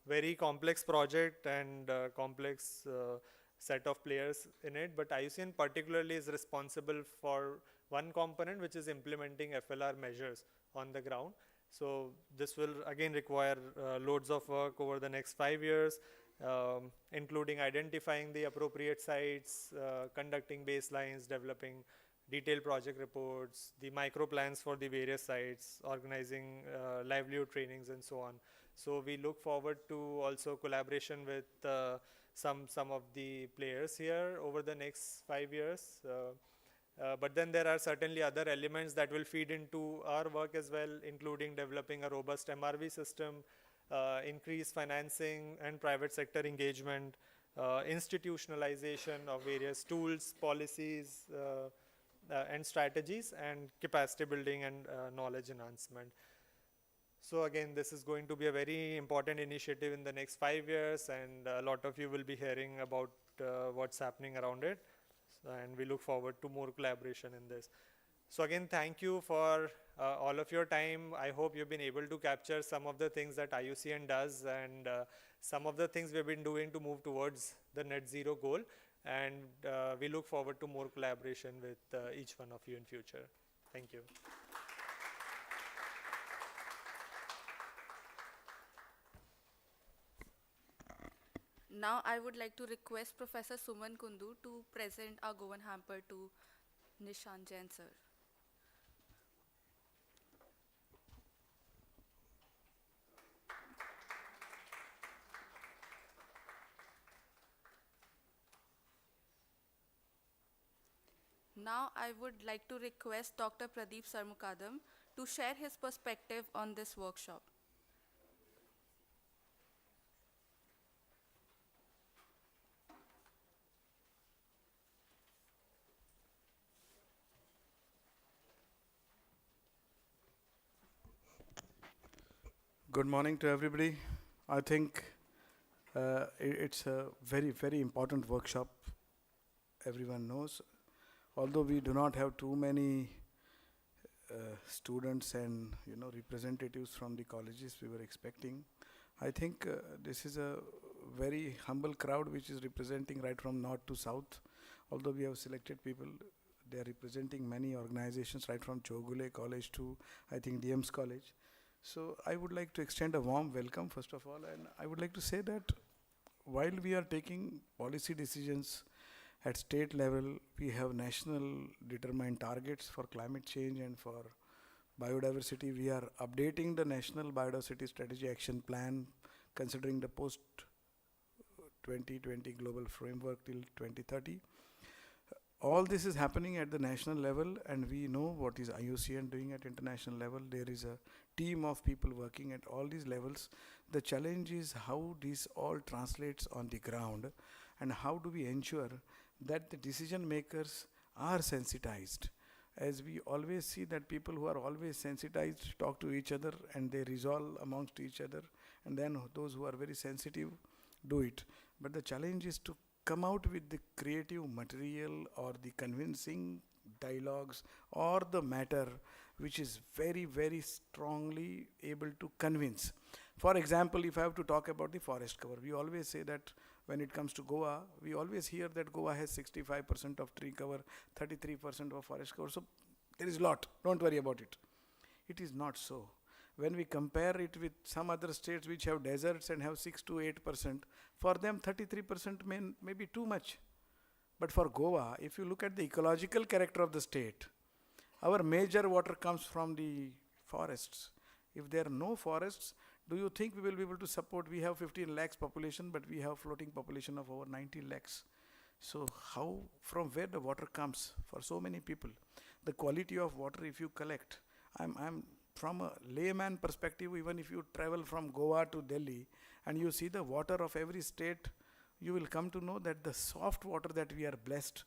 very complex project and complex set of players in it, but IUCN particularly is responsible for one component, which is implementing FLR measures on the ground. So this will again require loads of work over the next 5 years, including identifying the appropriate sites, conducting baselines, developing detailed project reports, the micro plans for the various sites, organizing livelihood trainings and so on. So we look forward to also collaboration with some of the players here over the next 5 years. But then there are certainly other elements that will feed into our work as well, including developing a robust MRV system, increased financing and private sector engagement, institutionalization of various tools, policies, and strategies, and capacity building and knowledge enhancement. So again, this is going to be a very important initiative in the next 5 years, and a lot of you will be hearing about what's happening around it. And we look forward to more collaboration in this. So again, thank you for all of your time. I hope you've been able to capture some of the things that IUCN does and some of the things we've been doing to move towards the net zero goal. And we look forward to more collaboration with each one of you in future. Thank you. Now I would like to request Professor Suman Kundu to present our Goan hamper to Nishan Jain sir. Now I would like to request Dr. Pradeep Sarmukadam to share his perspective on this workshop. Good morning to everybody. I think it's a very, very important workshop, everyone knows. Although we do not have too many students and representatives from the colleges we were expecting, I think this is a very humble crowd which is representing right from north to south. Although we have selected people, they are representing many organizations right from Chogule College to I think DM's College. So I would like to extend a warm welcome first of all, and I would like to say that while we are taking policy decisions at state level, we have national determined targets for climate change and for biodiversity. We are updating the National Biodiversity Strategy Action Plan considering the post 2020 global framework till 2030. All this is happening at the national level, and we know what is IUCN doing at international level. There is a team of people working at all these levels. The challenge is how this all translates on the ground, and how do we ensure that the decision makers are sensitized as we always see that people who are always sensitized talk to each other and they resolve amongst each other, and then those who are very sensitive do it. But the challenge is to come out with the creative material or the convincing dialogues or the matter which is very, very strongly able to convince. For example, if I have to talk about the forest cover, we always say that when it comes to Goa, we always hear that Goa has 65% of tree cover, 33% of forest cover. So there is a lot, don't worry about it. It is not so. When we compare it with some other states which have deserts and have 6 to 8%, for them 33% may be too much. But for Goa, if you look at the ecological character of the state, our major water comes from the forests. If there are no forests, do you think we will be able to support? We have 15 lakhs population, but we have floating population of over 90 lakhs. So how, from where the water comes for so many people? The quality of water, if you collect, I'm from a layman perspective, even if you travel from Goa to Delhi and you see the water of every state, you will come to know that the soft water that we are blessed,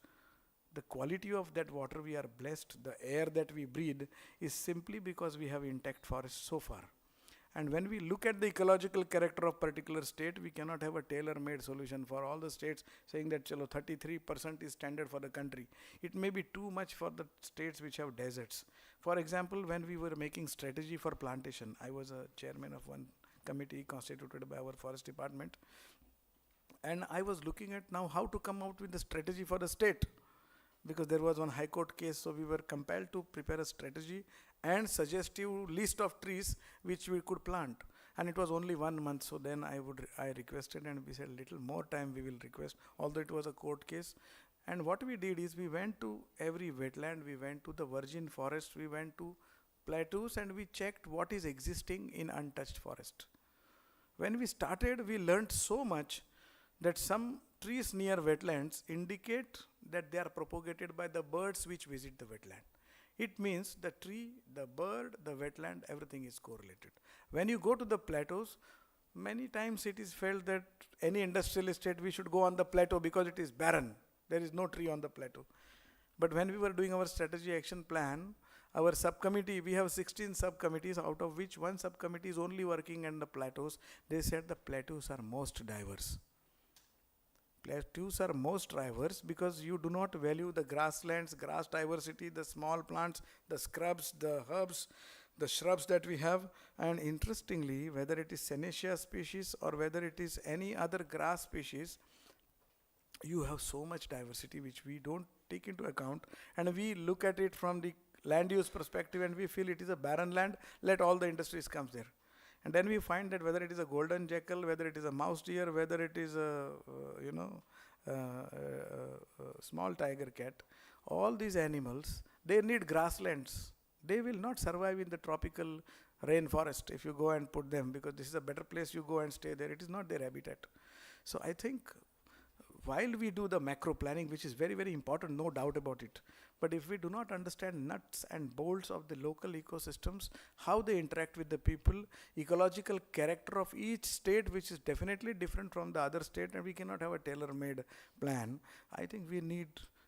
the quality of that water we are blessed, the air that we breathe is simply because we have intact forests so far. And when we look at the ecological character of particular state, we cannot have a tailor-made solution for all the states saying that 33% is standard for the country. It may be too much for the states which have deserts. For example, when we were making strategy for plantation, I was a chairman of one committee constituted by our forest department. And I was looking at now how to come out with the strategy for the state. Because there was one high court case, so we were compelled to prepare a strategy and suggestive list of trees which we could plant. And it was only 1 month, so then I requested, and we said little more time we will request, although it was a court case. And what we did is we went to every wetland, we went to the virgin forest, we went to plateaus, and we checked what is existing in untouched forest. When we started, we learned so much that some trees near wetlands indicate that they are propagated by the birds which visit the wetland. It means the tree, the bird, the wetland, everything is correlated. When you go to the plateaus, many times it is felt that any industrial estate we should go on the plateau because it is barren. There is no tree on the plateau. But when we were doing our strategy action plan, our subcommittee, we have 16 subcommittees, out of which one subcommittee is only working on the plateaus. They said the plateaus are most diverse. Plateaus are most diverse because you do not value the grasslands, grass diversity, the small plants, the scrubs, the herbs, the shrubs that we have. And interestingly, whether it is Senecia species or whether it is any other grass species, you have so much diversity which we don't take into account. And we look at it from the land use perspective and we feel it is a barren land, let all the industries come there. And then we find that whether it is a golden jackal, whether it is a mouse deer, whether it is a, small tiger cat, all these animals, they need grasslands. They will not survive in the tropical rainforest if you go and put them, because this is a better place you go and stay there. It is not their habitat. So I think while we do the macro planning, which is very, very important, no doubt about it, but if we do not understand nuts and bolts of the local ecosystems, how they interact with the people, ecological character of each state, which is definitely different from the other state, and we cannot have a tailor-made plan, I think we need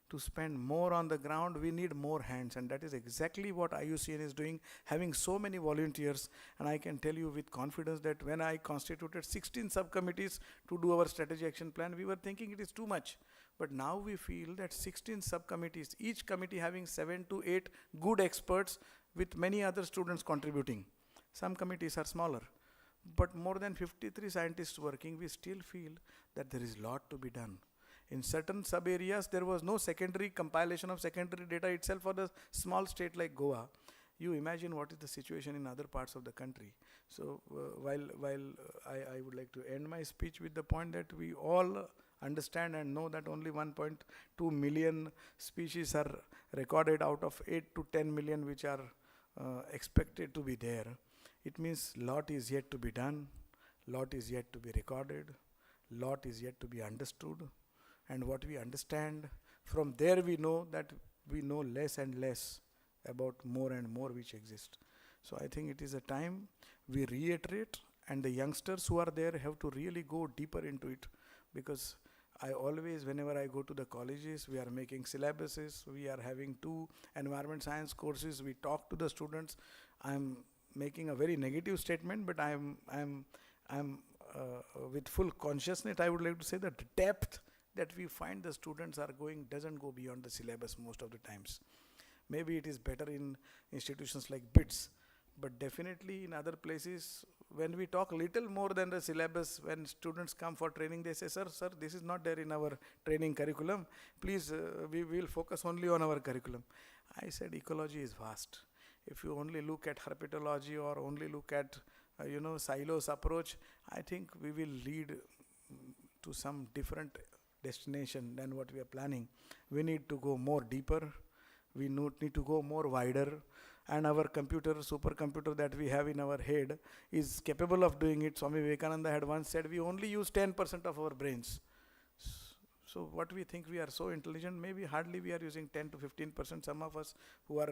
to spend more on the ground. We need more hands, and that is exactly what IUCN is doing, having so many volunteers. And I can tell you with confidence that when I constituted 16 subcommittees to do our strategy action plan, we were thinking it is too much. But now we feel that 16 subcommittees, each committee having 7 to 8 good experts with many other students contributing. Some committees are smaller, but more than 53 scientists working, we still feel that there is a lot to be done. In certain sub-areas, there was no secondary compilation of secondary data itself for the small state like Goa. You imagine what is the situation in other parts of the country. So while I would like to end my speech with the point that we all understand and know that only 1.2 million species are recorded out of 8 to 10 million which are expected to be there. It means lot is yet to be done, lot is yet to be recorded, lot is yet to be understood. And what we understand, from there we know that we know less and less about more and more which exist. So I think it is a time we reiterate, and the youngsters who are there have to really go deeper into it, because I always, whenever I go to the colleges, we are making syllabuses, we are having 2 environment science courses, we talk to the students. I'm making a very negative statement, but I'm with full consciousness, I would like to say that the depth that we find the students are going doesn't go beyond the syllabus most of the times. Maybe it is better in institutions like BITS, but definitely in other places, when we talk little more than the syllabus, when students come for training, they say, sir, this is not there in our training curriculum. Please, we will focus only on our curriculum. I said, ecology is vast. If you only look at herpetology or only look at, silos approach, I think we will lead to some different destination than what we are planning. We need to go more deeper. We need to go more wider. And our supercomputer that we have in our head is capable of doing it. Swami Vivekananda had once said, we only use 10% of our brains. So what we think we are so intelligent, maybe hardly we are using 10 to 15%. Some of us who are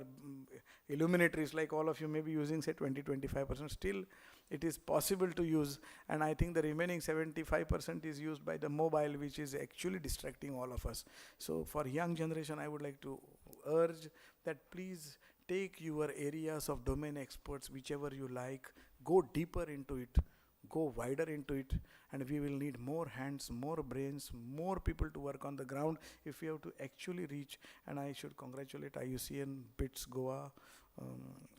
illuminatories like all of you may be using say 20-25%. Still it is possible to use, and I think the remaining 75% is used by the mobile, which is actually distracting all of us. So for young generation, I would like to urge that please take your areas of domain experts, whichever you like, go deeper into it, go wider into it, and we will need more hands, more brains, more people to work on the ground if we have to actually reach. And I should congratulate IUCN, BITS, Goa,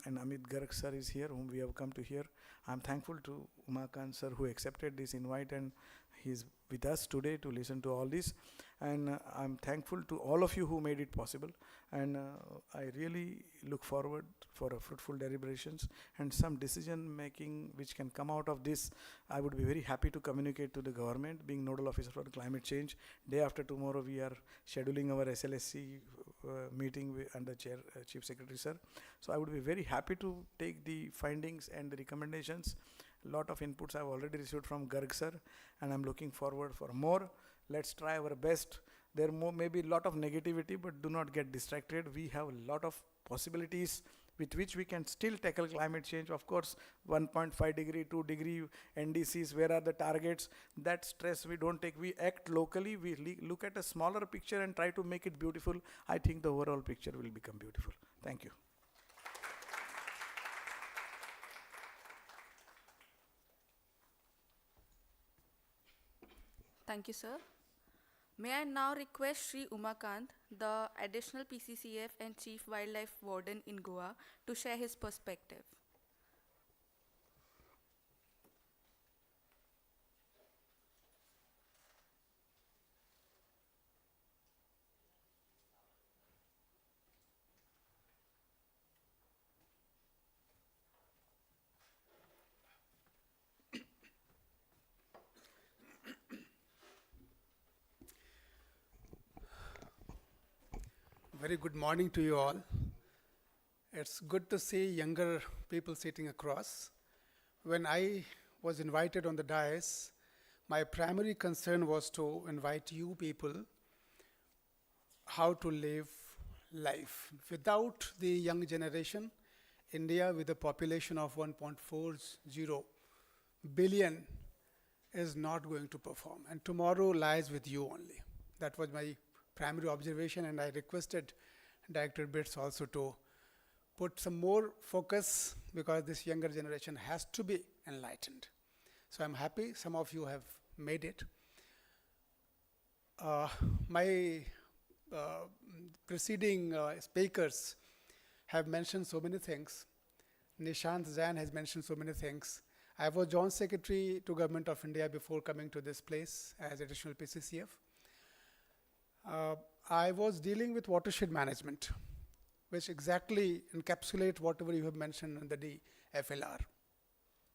and Amit Garg sir is here, whom we have come to hear. I'm thankful to Umakant sir who accepted this invite, and he's with us today to listen to all this. And I'm thankful to all of you who made it possible. And I really look forward for a fruitful deliberations and some decision making which can come out of this. I would be very happy to communicate to the government, being nodal officer for climate change. Day after tomorrow, we are scheduling our SLSC meeting under chair, Chief Secretary sir. So I would be very happy to take the findings and the recommendations. Lot of inputs I've already received from Garg sir, and I'm looking forward for more. Let's try our best. There may be a lot of negativity, but do not get distracted. We have a lot of possibilities with which we can still tackle climate change. Of course, 1.5 degree, 2 degree NDCs, where are the targets? That stress we don't take. We act locally. We look at a smaller picture and try to make it beautiful. I think the overall picture will become beautiful. Thank you. Thank you, sir. May I now request Sri Umakant, the additional PCCF and Chief Wildlife Warden in Goa, to share his perspective. Very good morning to you all. It's good to see younger people sitting across. When I was invited on the dais, my primary concern was to invite you people how to live life. Without the young generation, India with a population of 1.40 billion is not going to perform. And tomorrow lies with you only. That was my primary observation, and I requested Director BITS also to put some more focus, because this younger generation has to be enlightened. So I'm happy some of you have made it. My preceding speakers have mentioned so many things. Nishant Zain has mentioned so many things. I was Joint Secretary to Government of India before coming to this place as additional PCCF. I was dealing with watershed management, which exactly encapsulate whatever you have mentioned in the DFLR.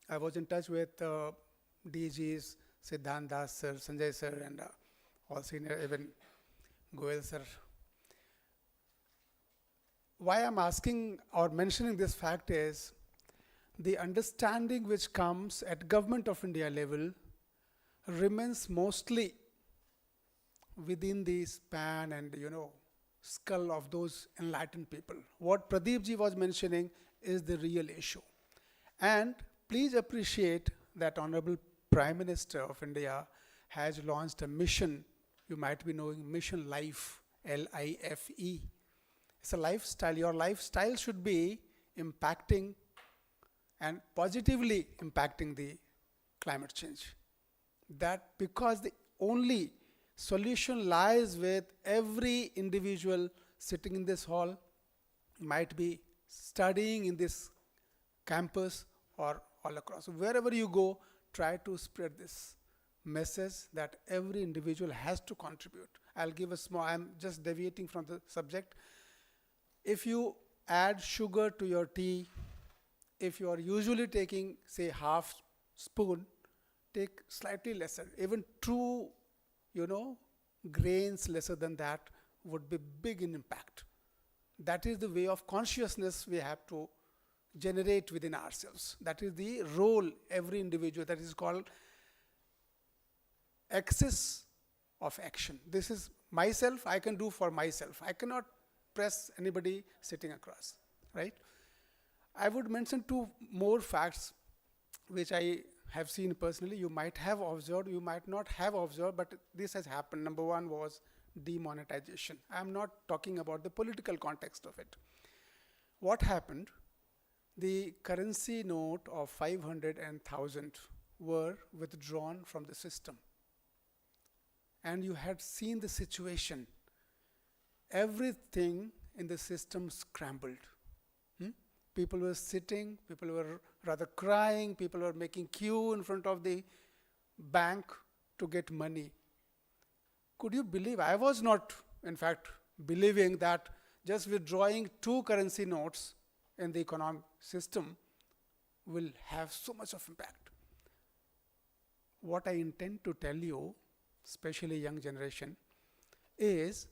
I was in touch with DGs, Siddhant Das sir, Sanjay sir, and all senior, even Goel sir. Why I'm asking or mentioning this fact is the understanding which comes at Government of India level remains mostly within the span and skull of those enlightened people. What Pradeep ji was mentioning is the real issue. And please appreciate that Honorable Prime Minister of India has launched a mission, You might be knowing Mission Life, Life. It's a lifestyle. Your lifestyle should be impacting and positively impacting the climate change. That because the only solution lies with every individual sitting in this hall, might be studying in this campus or all across. Wherever you go, try to spread this message that every individual has to contribute. I'll give a small, I'm just deviating from the subject. If you add sugar to your tea, if you are usually taking, say, half spoon, take slightly lesser. Even 2, grains lesser than that would be big in impact. That is the way of consciousness we have to generate within ourselves. That is the role every individual, that is called axis of action. This is myself, I can do for myself. I cannot press anybody sitting across, right? I would mention 2 more facts which I have seen personally. You might have observed, you might not have observed, but this has happened. Number 1 was demonetization. I am not talking about the political context of it. What happened? The currency note of 500 and 1000 were withdrawn from the system. And you had seen the situation. Everything in the system scrambled. People were sitting, people were rather crying, people were making queue in front of the bank to get money. Could you believe? I was not, in fact, believing that just withdrawing 2 currency notes in the economic system will have so much of impact. What I intend to tell you, especially young generation, is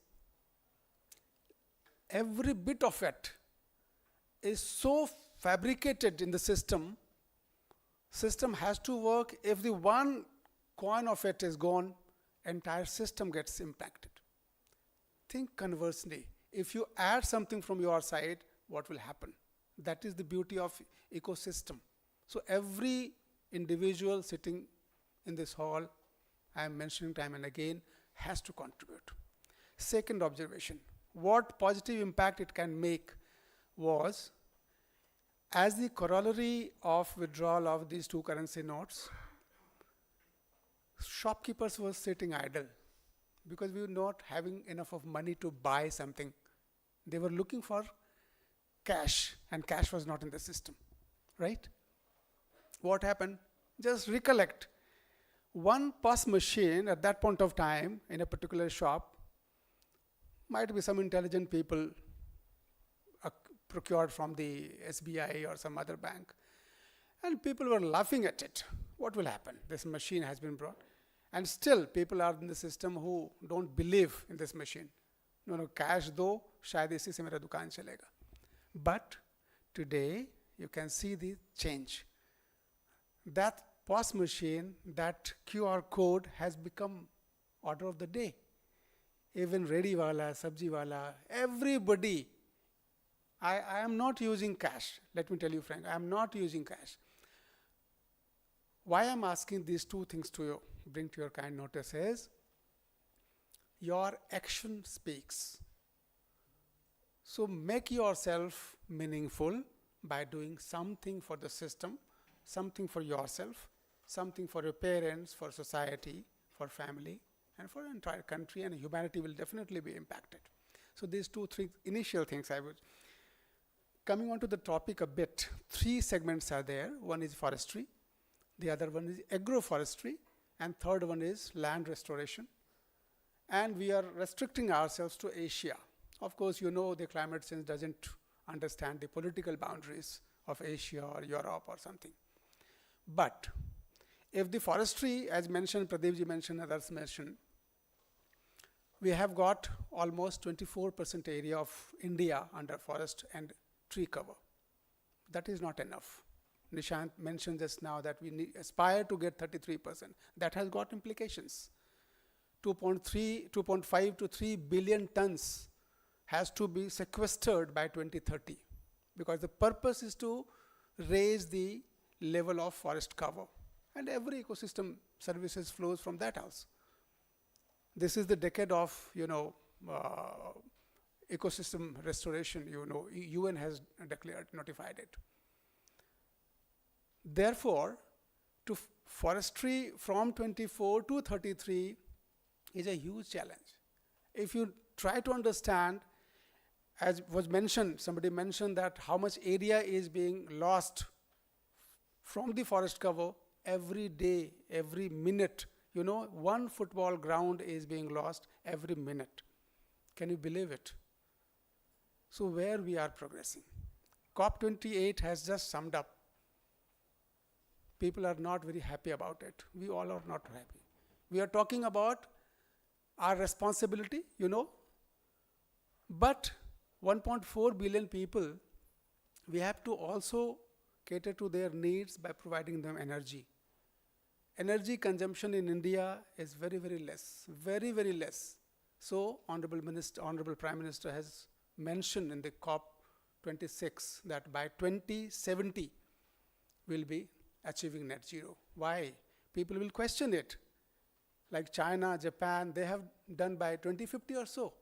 every bit of it is so fabricated in the system. System has to work. If the 1 coin of it is gone, entire system gets impacted. Think conversely. If you add something from your side, what will happen? That is the beauty of ecosystem. So every individual sitting in this hall, I am mentioning time and again, has to contribute. Second observation, what positive impact it can make was, as the corollary of withdrawal of these 2 currency notes, shopkeepers were sitting idle because we were not having enough of money to buy something. They were looking for cash, and cash was not in the system, right? What happened? Just recollect. 1 POS machine at that point of time in a particular shop, might be some intelligent people procured from the SBI or some other bank, and people were laughing at it. What will happen? This machine has been brought, and still people are in the system who don't believe in this machine. No, cash do, shayad isi se mera dukaan chalega. But today you can see the change. That POS machine, that QR code has become order of the day. Even ready wala, sabji wala, everybody. I am not using cash. Let me tell you frank, I am not using cash. Why I am asking these 2 things to you, bring to your kind notice, is your action speaks. So make yourself meaningful by doing something for the system, something for yourself, something for your parents, for society, for family, and for the entire country, and humanity will definitely be impacted. So these 2, 3 initial things I would. Coming on to the topic a bit, 3 segments are there. One is forestry, the other one is agroforestry, and third one is land restoration. And we are restricting ourselves to Asia. Of course, the climate change doesn't understand the political boundaries of Asia or Europe or something. But if the forestry, as mentioned, Pradeepji mentioned, others mentioned, we have got almost 24% area of India under forest and tree cover. That is not enough. Nishant mentioned just now that we aspire to get 33%. That has got implications. 2.5 to 3 billion tons has to be sequestered by 2030, because the purpose is to raise the level of forest cover, and every ecosystem services flows from that house. This is the decade of, ecosystem restoration, UN has declared, notified it. Therefore, forestry from 24 to 33 is a huge challenge. If you try to understand, as was mentioned, somebody mentioned that how much area is being lost from the forest cover every day, every minute. 1 football ground is being lost every minute. Can you believe it? So where we are progressing? COP28 has just summed up. People are not very happy about it. We all are not happy. We are talking about our responsibility, but 1.4 billion people, we have to also cater to their needs by providing them energy. Energy consumption in India is very, very less, very, very less. So, Honorable Prime Minister has mentioned in the COP26 that by 2070, we'll be achieving net zero. Why? People will question it. Like China, Japan, they have done by 2050 or so.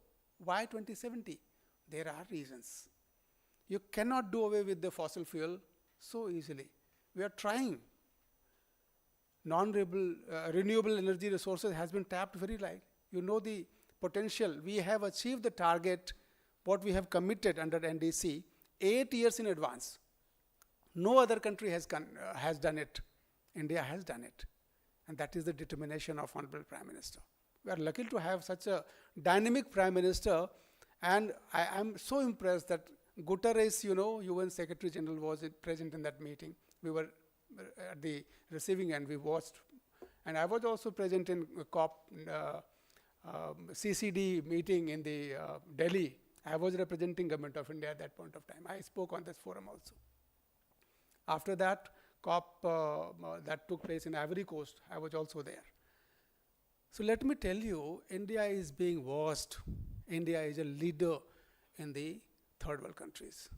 Why 2070? There are reasons. You cannot do away with the fossil fuel so easily. We are trying. Renewable energy resources has been tapped very light. The potential. We have achieved the target, what we have committed under NDC, 8 years in advance. No other country has done it. India has done it. And that is the determination of Honorable Prime Minister. We are lucky to have such a dynamic Prime Minister. And I am so impressed that Guterres, UN Secretary General, was present in that meeting. We were at the receiving end, we watched. And I was also present in COP CCD meeting in the Delhi. I was representing Government of India at that point of time. I spoke on this forum also. After that, COP that took place in Ivory Coast, I was also there. So let me tell you, India is being watched. India is a leader in the third world countries.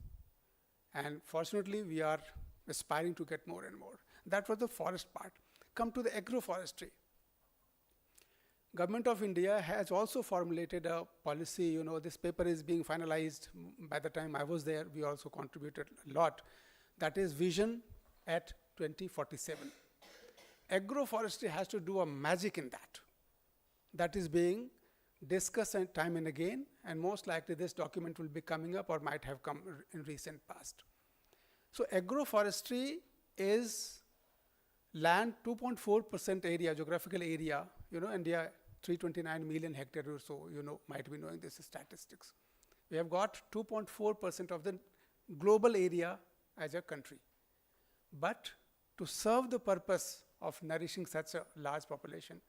And fortunately, we are aspiring to get more and more. That was the forest part. Come to the agroforestry. Government of India has also formulated a policy. This paper is being finalized. By the time I was there, we also contributed a lot. That is vision at 2047. Agroforestry has to do a magic in that. That is being discussed time and again, and most likely this document will be coming up or might have come in recent past. So agroforestry is land 2.4% area, geographical area. India 329 million hectares or so, might be knowing this statistics. We have got 2.4% of the global area as a country. But to serve the purpose of nourishing such a large population,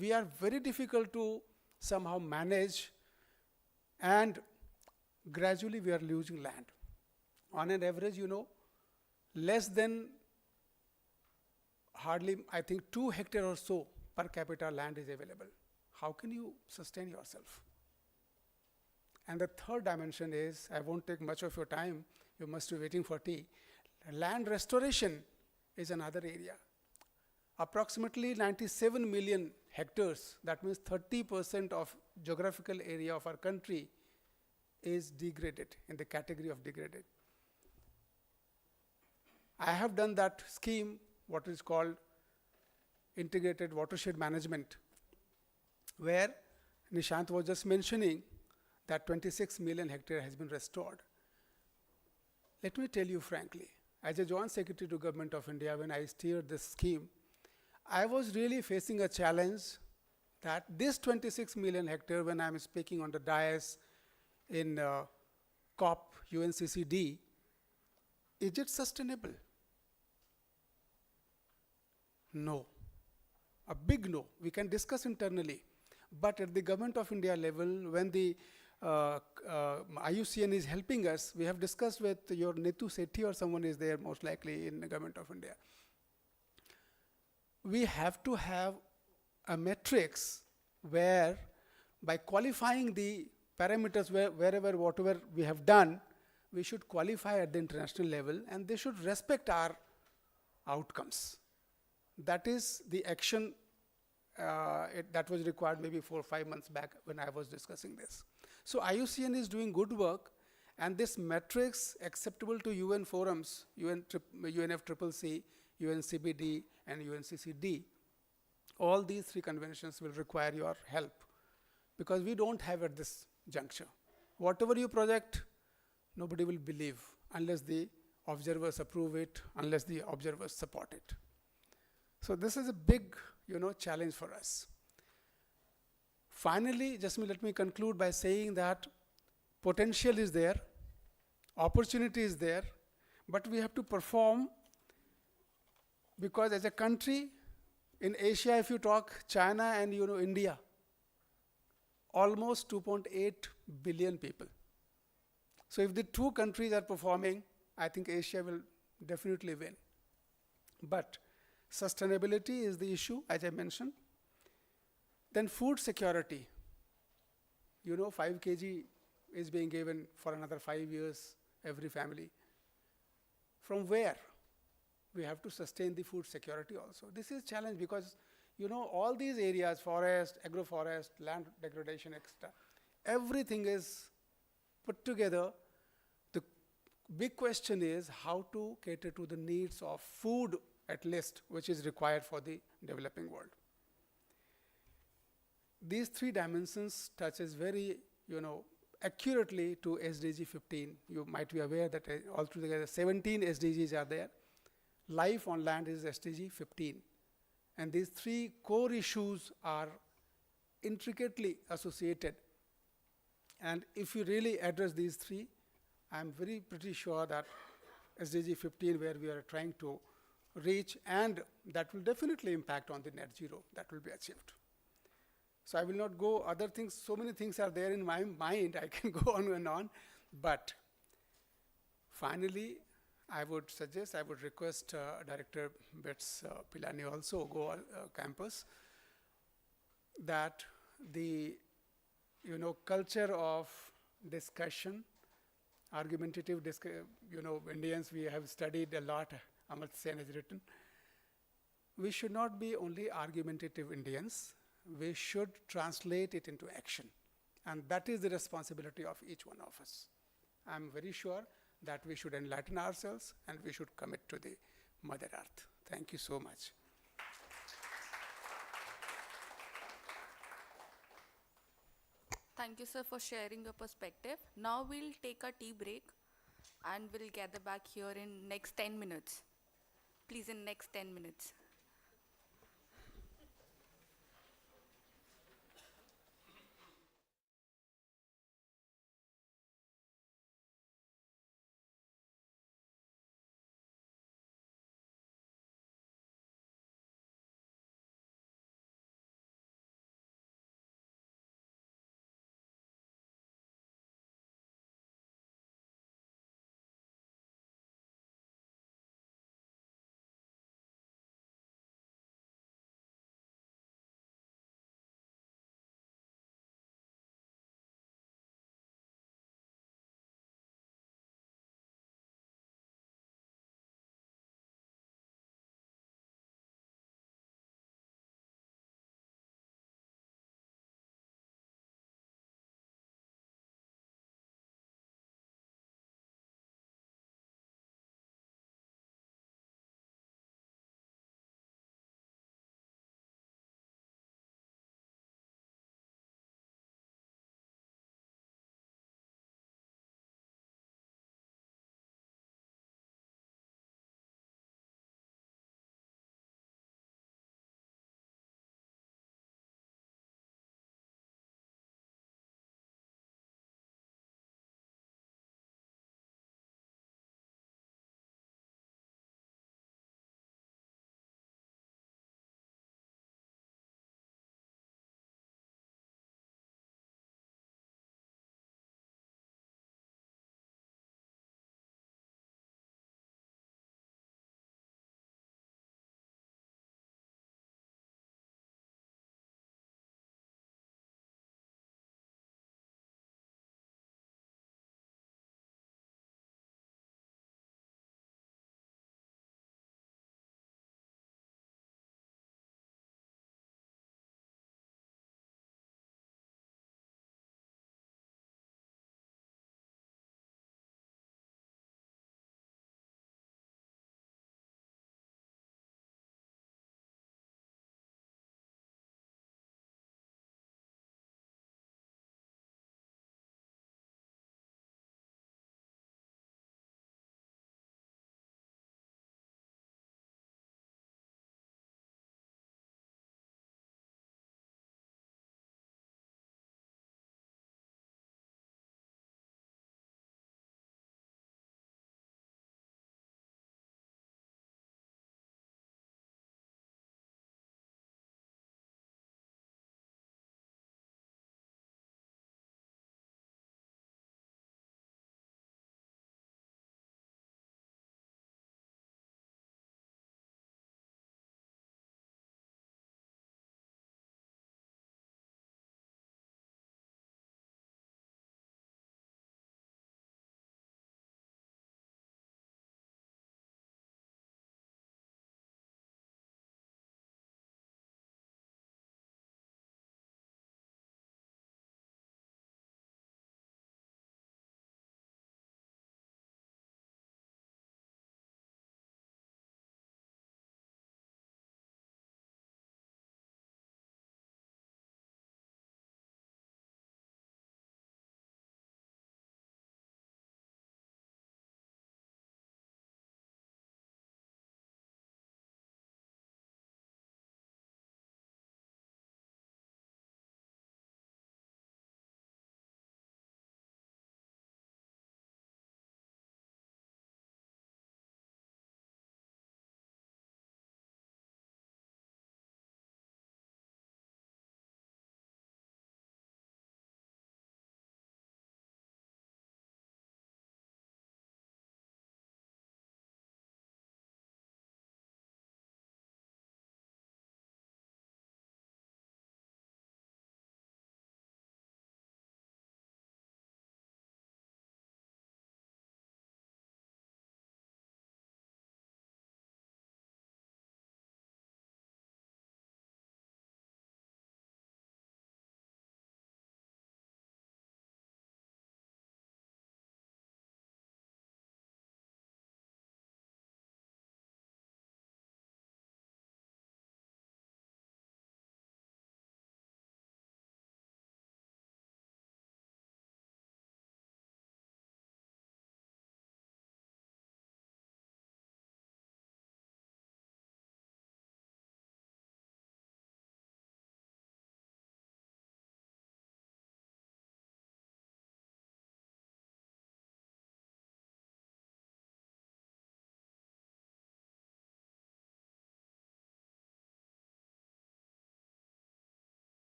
we are very difficult to somehow manage, and gradually we are losing land. On an average, less than hardly, I think, 2 hectares or so per capita land is available. How can you sustain yourself? And the third dimension is, I won't take much of your time, you must be waiting for tea. Land restoration is another area. Approximately 97 million hectares, that means 30% of geographical area of our country is degraded, in the category of degraded. I have done that scheme, what is called integrated watershed management, where Nishant was just mentioning that 26 million hectares has been restored. Let me tell you frankly, as a Joint Secretary to Government of India, when I steered this scheme, I was really facing a challenge that this 26 million hectare, when I'm speaking on the dais in COP UNCCD, is it sustainable? No. A big no. We can discuss internally. But at the Government of India level, when the IUCN is helping us, we have discussed with your Netu Sethi or someone is there most likely in the Government of India. We have to have a matrix where by qualifying the parameters wherever, whatever we have done, we should qualify at the international level and they should respect our outcomes. That is the action that was required maybe 4 or 5 months back when I was discussing this. So IUCN is doing good work, and this metrics acceptable to UN forums, UNFCCC, UNCBD, and UNCCD, all these 3 conventions will require your help, because we don't have at this juncture. Whatever you project, nobody will believe unless the observers approve it, unless the observers support it. So this is a big, challenge for us. Finally, let me conclude by saying that potential is there, opportunity is there, but we have to perform, because as a country, in Asia, if you talk China and India, almost 2.8 billion people. So if the 2 countries are performing, I think Asia will definitely win. But sustainability is the issue, as I mentioned. Then food security. 5 kg is being given for another 5 years, every family. From where? We have to sustain the food security also. This is a challenge because, all these areas, forest, agroforest, land degradation, etc., everything is put together. The big question is how to cater to the needs of food, at least, which is required for the developing world. These 3 dimensions touches very, accurately to SDG 15. You might be aware that altogether 17 SDGs are there. Life on land is SDG 15. And these 3 core issues are intricately associated. And if you really address these 3, I'm pretty sure that SDG 15, where we are trying to reach, and that will definitely impact on the net zero that will be achieved. So I will not go other things. So many things are there in my mind. I can go on and on. But finally, I would request Director Betts Pilani also go campus, that the culture of discussion, argumentative Indians, we have studied a lot, Amartya Sen has written. We should not be only argumentative Indians. We should translate it into action. And that is the responsibility of each one of us. I'm very sure that we should enlighten ourselves and we should commit to the Mother Earth. Thank you so much. Thank you, sir, for sharing your perspective. Now we'll take a tea break and we'll gather back here in next 10 minutes. Please, in next 10 minutes.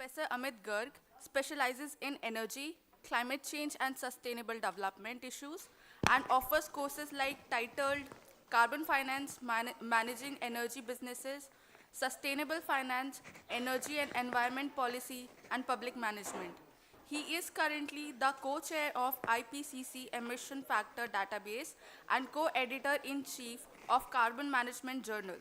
Professor Amit Garg specializes in energy, climate change and sustainable development issues and offers courses like titled Carbon Finance, Managing Energy Businesses, Sustainable Finance, Energy and Environment Policy and Public Management. He is currently the co-chair of IPCC Emission Factor Database and co-editor-in-chief of Carbon Management Journal.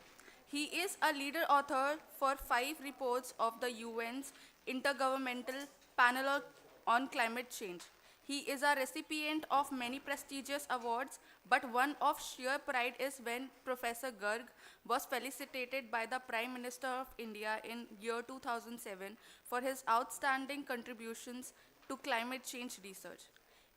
He is a leader author for 5 reports of the UN's Intergovernmental Panel on Climate Change. He is a recipient of many prestigious awards, but one of sheer pride is when Professor Garg was felicitated by the Prime Minister of India in year 2007 for his outstanding contributions to climate change research.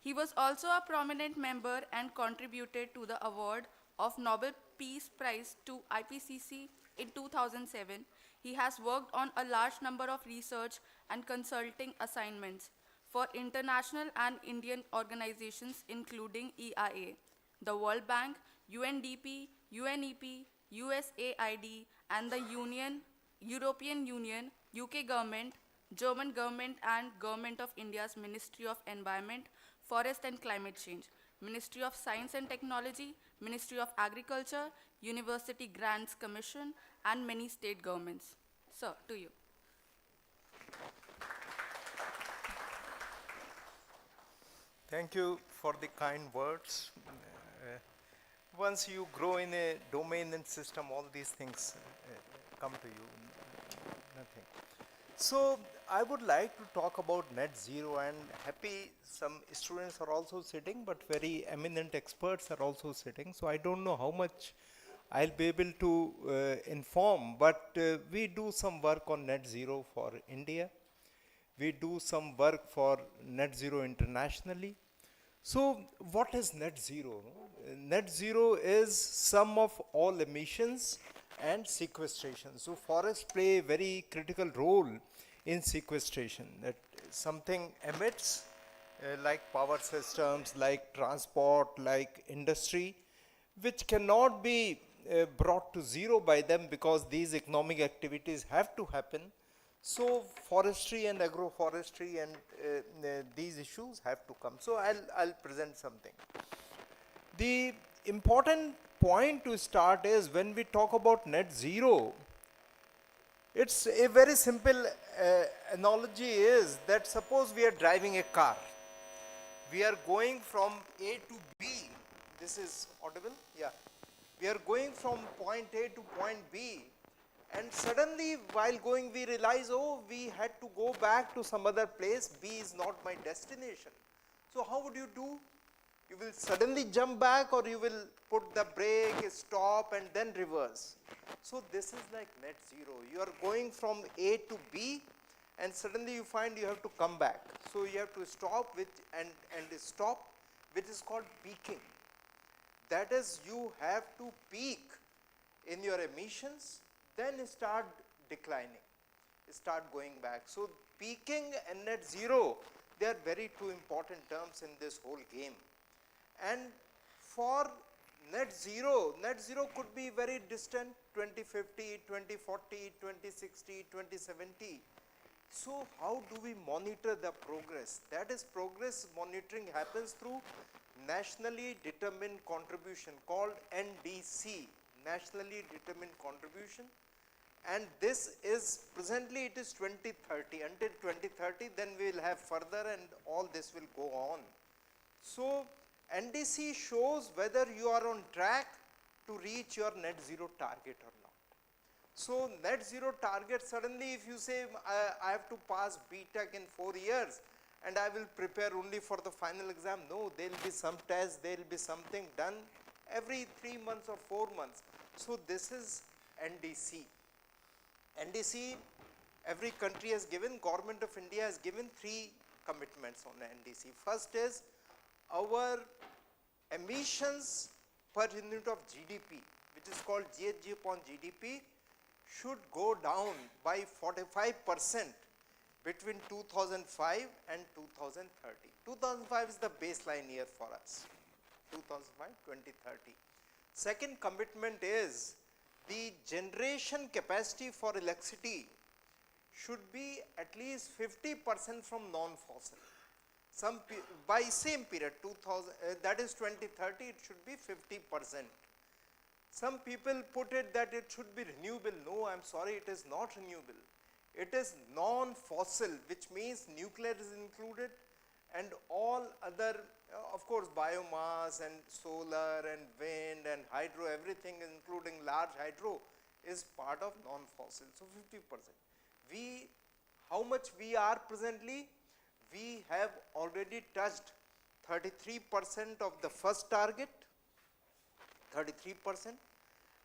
He was also a prominent member and contributed to the award of Nobel Peace Prize to IPCC in 2007. He has worked on a large number of research and consulting assignments for international and Indian organizations including EIA, the World Bank, UNDP, UNEP, USAID, and the European Union, UK government, German government and Government of India's Ministry of Environment, Forest and Climate Change, Ministry of Science and Technology, Ministry of Agriculture, University Grants Commission, and many state governments. Sir, to you. Thank you for the kind words. Once you grow in a domain and system, all these things come to you. Nothing. So I would like to talk about net zero, and happy some students are also sitting, but very eminent experts are also sitting. So I don't know how much I'll be able to inform, but we do some work on net zero for India. We do some work for net zero internationally. So what is net zero? Net zero is sum of all emissions and sequestration. So forests play a very critical role in sequestration. That something emits like power systems, like transport, like industry, which cannot be brought to zero by them because these economic activities have to happen. So forestry and agroforestry and these issues have to come. So I'll present something. The important point to start is when we talk about net zero, it's a very simple analogy is that suppose we are driving a car. We are going from A to B. This is audible? Yeah. We are going from point A to point B. And suddenly, while going, we realize, oh, we had to go back to some other place. B is not my destination. So how would you do? You will suddenly jump back, or you will put the brake, stop, and then reverse. So this is like net zero. You are going from A to B, and suddenly you find you have to come back. So you have to stop and stop, which is called peaking. That is, you have to peak in your emissions, then start declining, start going back. So peaking and net zero, they are very two important terms in this whole game. And for net zero could be very distant, 2050, 2040, 2060, 2070. So how do we monitor the progress? That is, progress monitoring happens through nationally determined contribution called NDC, nationally determined contribution. And this is, presently it is 2030. Until 2030, then we will have further and all this will go on. So NDC shows whether you are on track to reach your net zero target or not. So net zero target, suddenly if you say I have to pass BTech in 4 years and I will prepare only for the final exam, no, there will be some tests, there will be something done every 3 months or 4 months. So this is NDC. NDC, every country has given, Government of India has given 3 commitments on NDC. First is our emissions per unit of GDP, which is called GHG upon GDP, should go down by 45% between 2005 and 2030. 2005 is the baseline year for us, 2005, 2030. Second commitment is the generation capacity for electricity should be at least 50% from non-fossil. By same period, 2000, that is 2030, it should be 50%. Some people put it that it should be renewable. No, I'm sorry, it is not renewable. It is non-fossil, which means nuclear is included and all other, of course, biomass and solar and wind and hydro, everything including large hydro is part of non-fossil. So 50%. How much we are presently? We have already touched 33% of the first target, 33%,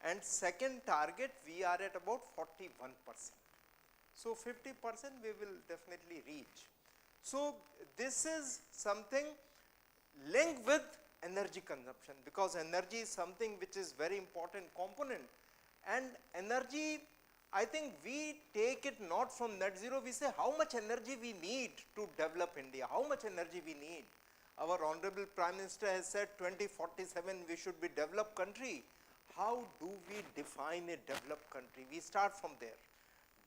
and second target we are at about 41%. So 50% we will definitely reach. So this is something linked with energy consumption, because energy is something which is very important component, and energy, I think we take it not from net zero, we say how much energy we need to develop India, how much energy we need. Our Honorable Prime Minister has said 2047 we should be developed country. How do we define a developed country? We start from there.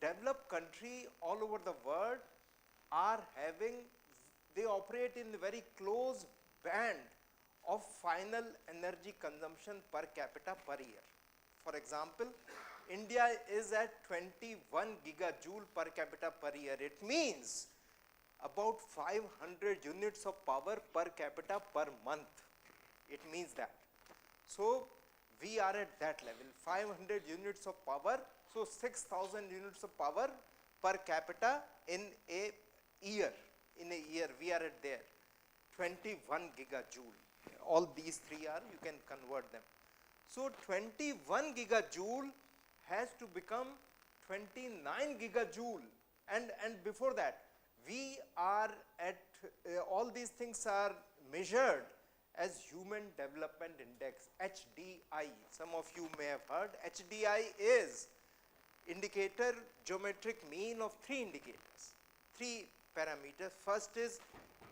Developed country all over the world are having, they operate in a very close band of final energy consumption per capita per year. For example, India is at 21 gigajoule per capita per year. It means about 500 units of power per capita per month. It means that. So we are at that level, 500 units of power, so 6,000 units of power per capita in a year. In a year, we are at there, 21 gigajoule. All these three are, you can convert them. So 21 gigajoule has to become 29 gigajoule, and before that, we are at, all these things are measured as Human Development Index, HDI. Some of you may have heard. HDI is indicator geometric mean of three indicators, three parameters. First is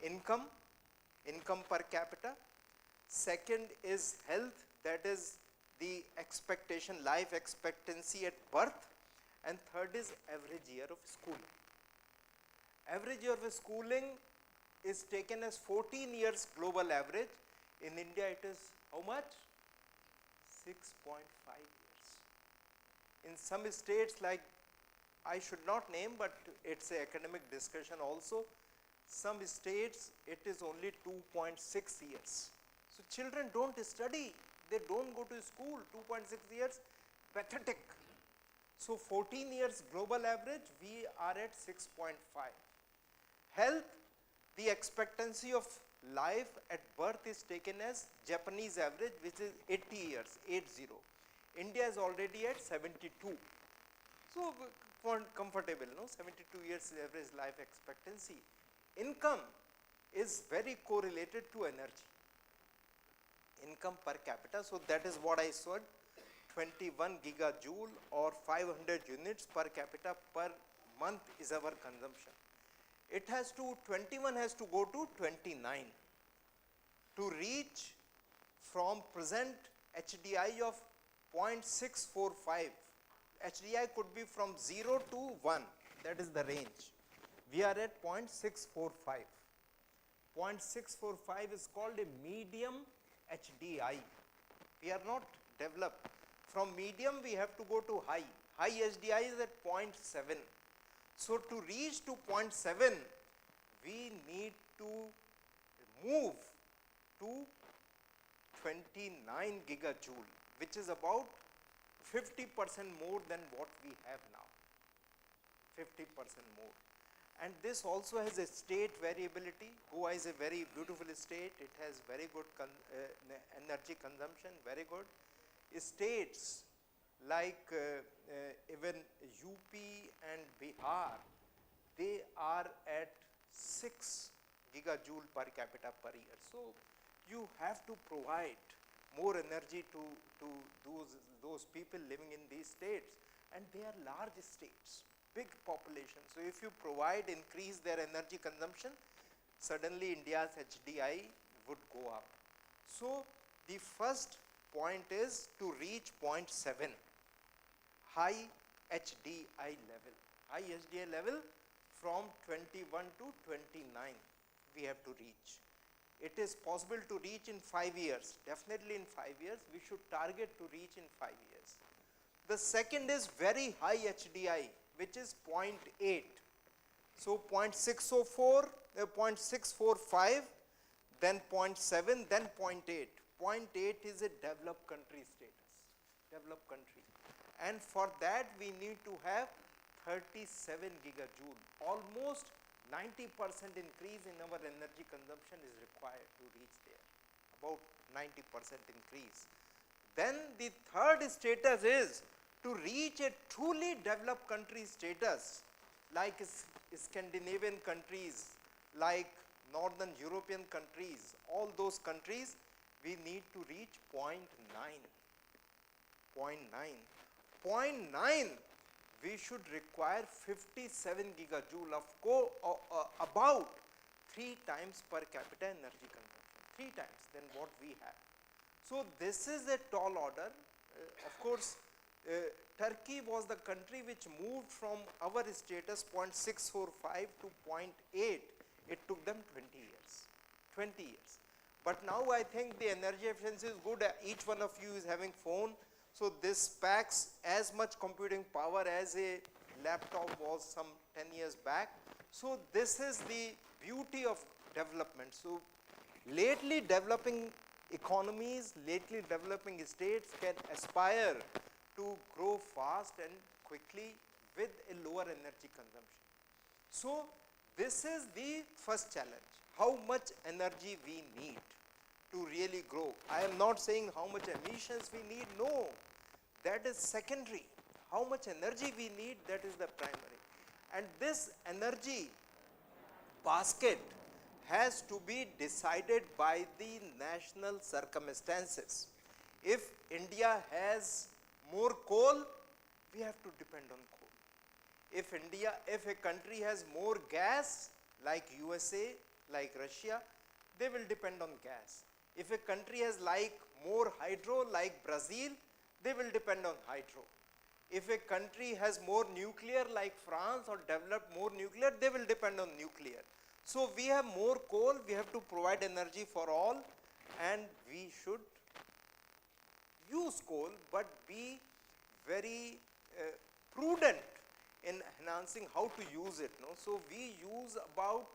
income per capita. Second is health, that is the expectation, life expectancy at birth. And third is average year of schooling. Average year of schooling is taken as 14 years global average. In India it is how much? 6.5 years. In some states, like, I should not name, but it's an academic discussion also, some states it is only 2.6 years. So children don't study, they don't go to school, 2.6 years, pathetic. So 14 years global average, we are at 6.5. Health, the expectancy of life at birth is taken as Japanese average, which is 80 years, 80. India is already at 72. So comfortable, no? 72 years average life expectancy. Income is very correlated to energy. Income per capita, so that is what I said, 21 gigajoule or 500 units per capita per month is our consumption. It has to, 21 has to go to 29 to reach from present HDI of 0.645. HDI could be from 0 to 1, that is the range. We are at 0.645. 0.645 is called a medium HDI. We are not developed. From medium we have to go to high. High HDI is at 0.7. So to reach to 0.7, we need to move to 29 gigajoule, which is about 50% more than what we have now. 50% more. And this also has a state variability. Goa is a very beautiful state. It has very good energy consumption, very good. States like even UP and Bihar, they are at 6 gigajoule per capita per year. So you have to provide more energy to those people living in these states, and they are large states, big population. So if you provide, increase their energy consumption, suddenly India's HDI would go up. So the first point is to reach 0.7, high HDI level. high HDI level from 21 to 29 we have to reach. It is possible to reach in 5 years. Definitely in 5 years, we should target to reach in 5 years. The second is very high HDI, which is 0.8. So 0.604, 0.645, then 0.7, then 0.8. 0.8 is a developed country status, developed country. And for that we need to have 37 gigajoule, almost 90% increase in our energy consumption is required to reach there, about 90% increase. Then the third status is to reach a truly developed country status, like Scandinavian countries, like Northern European countries, all those countries, we need to reach 0.9. 0.9, we should require 57 gigajoule of about 3 times per capita energy consumption, 3 times than what we have. So this is a tall order. Of course, Turkey was the country which moved from our status 0.645 to 0.8. It took them 20 years, 20 years. But now I think the energy efficiency is good. Each one of you is having phone. So this packs as much computing power as a laptop was some 10 years back. So this is the beauty of development. So lately developing economies, lately developing states can aspire to grow fast and quickly with a lower energy consumption. So this is the first challenge, how much energy we need to really grow. I am not saying how much emissions we need, no, that is secondary. How much energy we need, that is the primary. And this energy basket has to be decided by the national circumstances. If India has more coal, we have to depend on coal. If a country has more gas, like USA, like Russia, they will depend on gas. If a country has like more hydro, like Brazil, they will depend on hydro. If a country has more nuclear, like France, or developed more nuclear, they will depend on nuclear. So we have more coal, we have to provide energy for all, and we should use coal, but be very prudent in enhancing how to use it. No? So we use about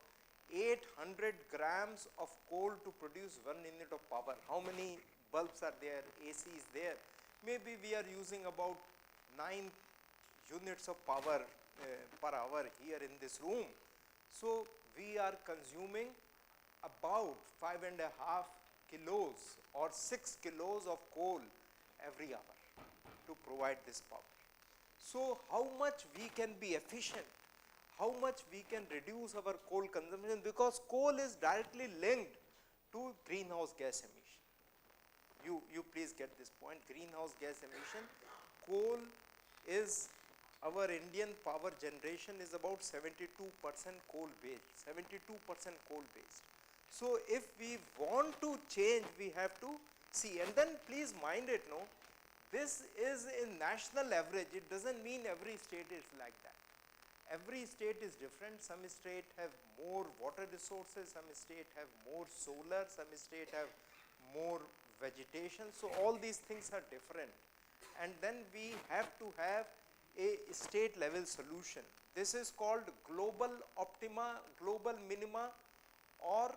800 grams of coal to produce 1 unit of power. How many bulbs are there, AC is there? Maybe we are using about 9 units of power per hour here in this room. So we are consuming about 5.5 kilos or 6 kilos of coal every hour to provide this power. So how much we can be efficient, how much we can reduce our coal consumption, because coal is directly linked to greenhouse gas emission. You please get this point, greenhouse gas emission. Coal is, our Indian power generation is about 72% coal based, 72% coal based. So if we want to change, we have to see, and then please mind it, no, this is a national average. It doesn't mean every state is like that. Every state is different. Some state have more water resources, some state have more solar, some state have more vegetation. So all these things are different. And then we have to have a state level solution. This is called global optima, global minima, or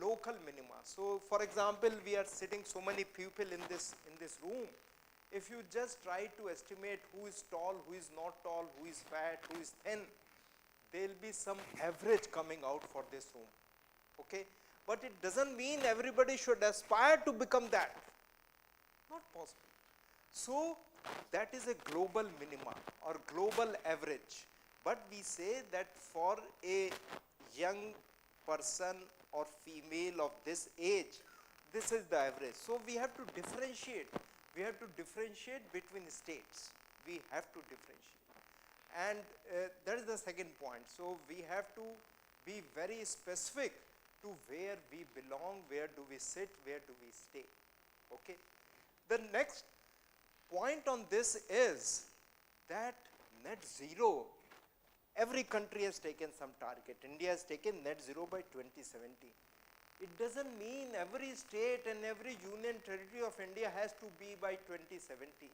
local minima. So for example, we are sitting so many people in this room. If you just try to estimate who is tall, who is not tall, who is fat, who is thin, there will be some average coming out for this room. Okay? But it doesn't mean everybody should aspire to become that. Not possible. So that is a global minima or global average. But we say that for a young person or female of this age, this is the average. So we have to differentiate. We have to differentiate between states. We have to differentiate. And that is the second point. So we have to be very specific to where we belong, where do we sit, where do we stay. Okay. The next point on this is that net zero, every country has taken some target. India has taken net zero by 2070. It doesn't mean every state and every union territory of India has to be by 2070.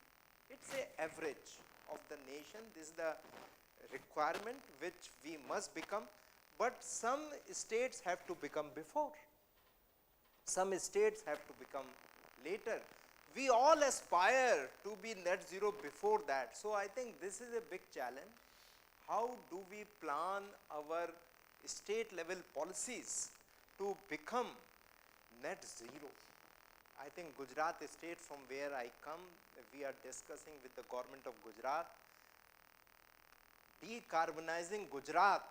It's an average of the nation. This is the requirement which we must become, but some states have to become before. Some states have to become later. We all aspire to be net zero before that. So I think this is a big challenge. How do we plan our state level policies to become net zero? I think Gujarat state, from where I come, we are discussing with the government of Gujarat, decarbonizing Gujarat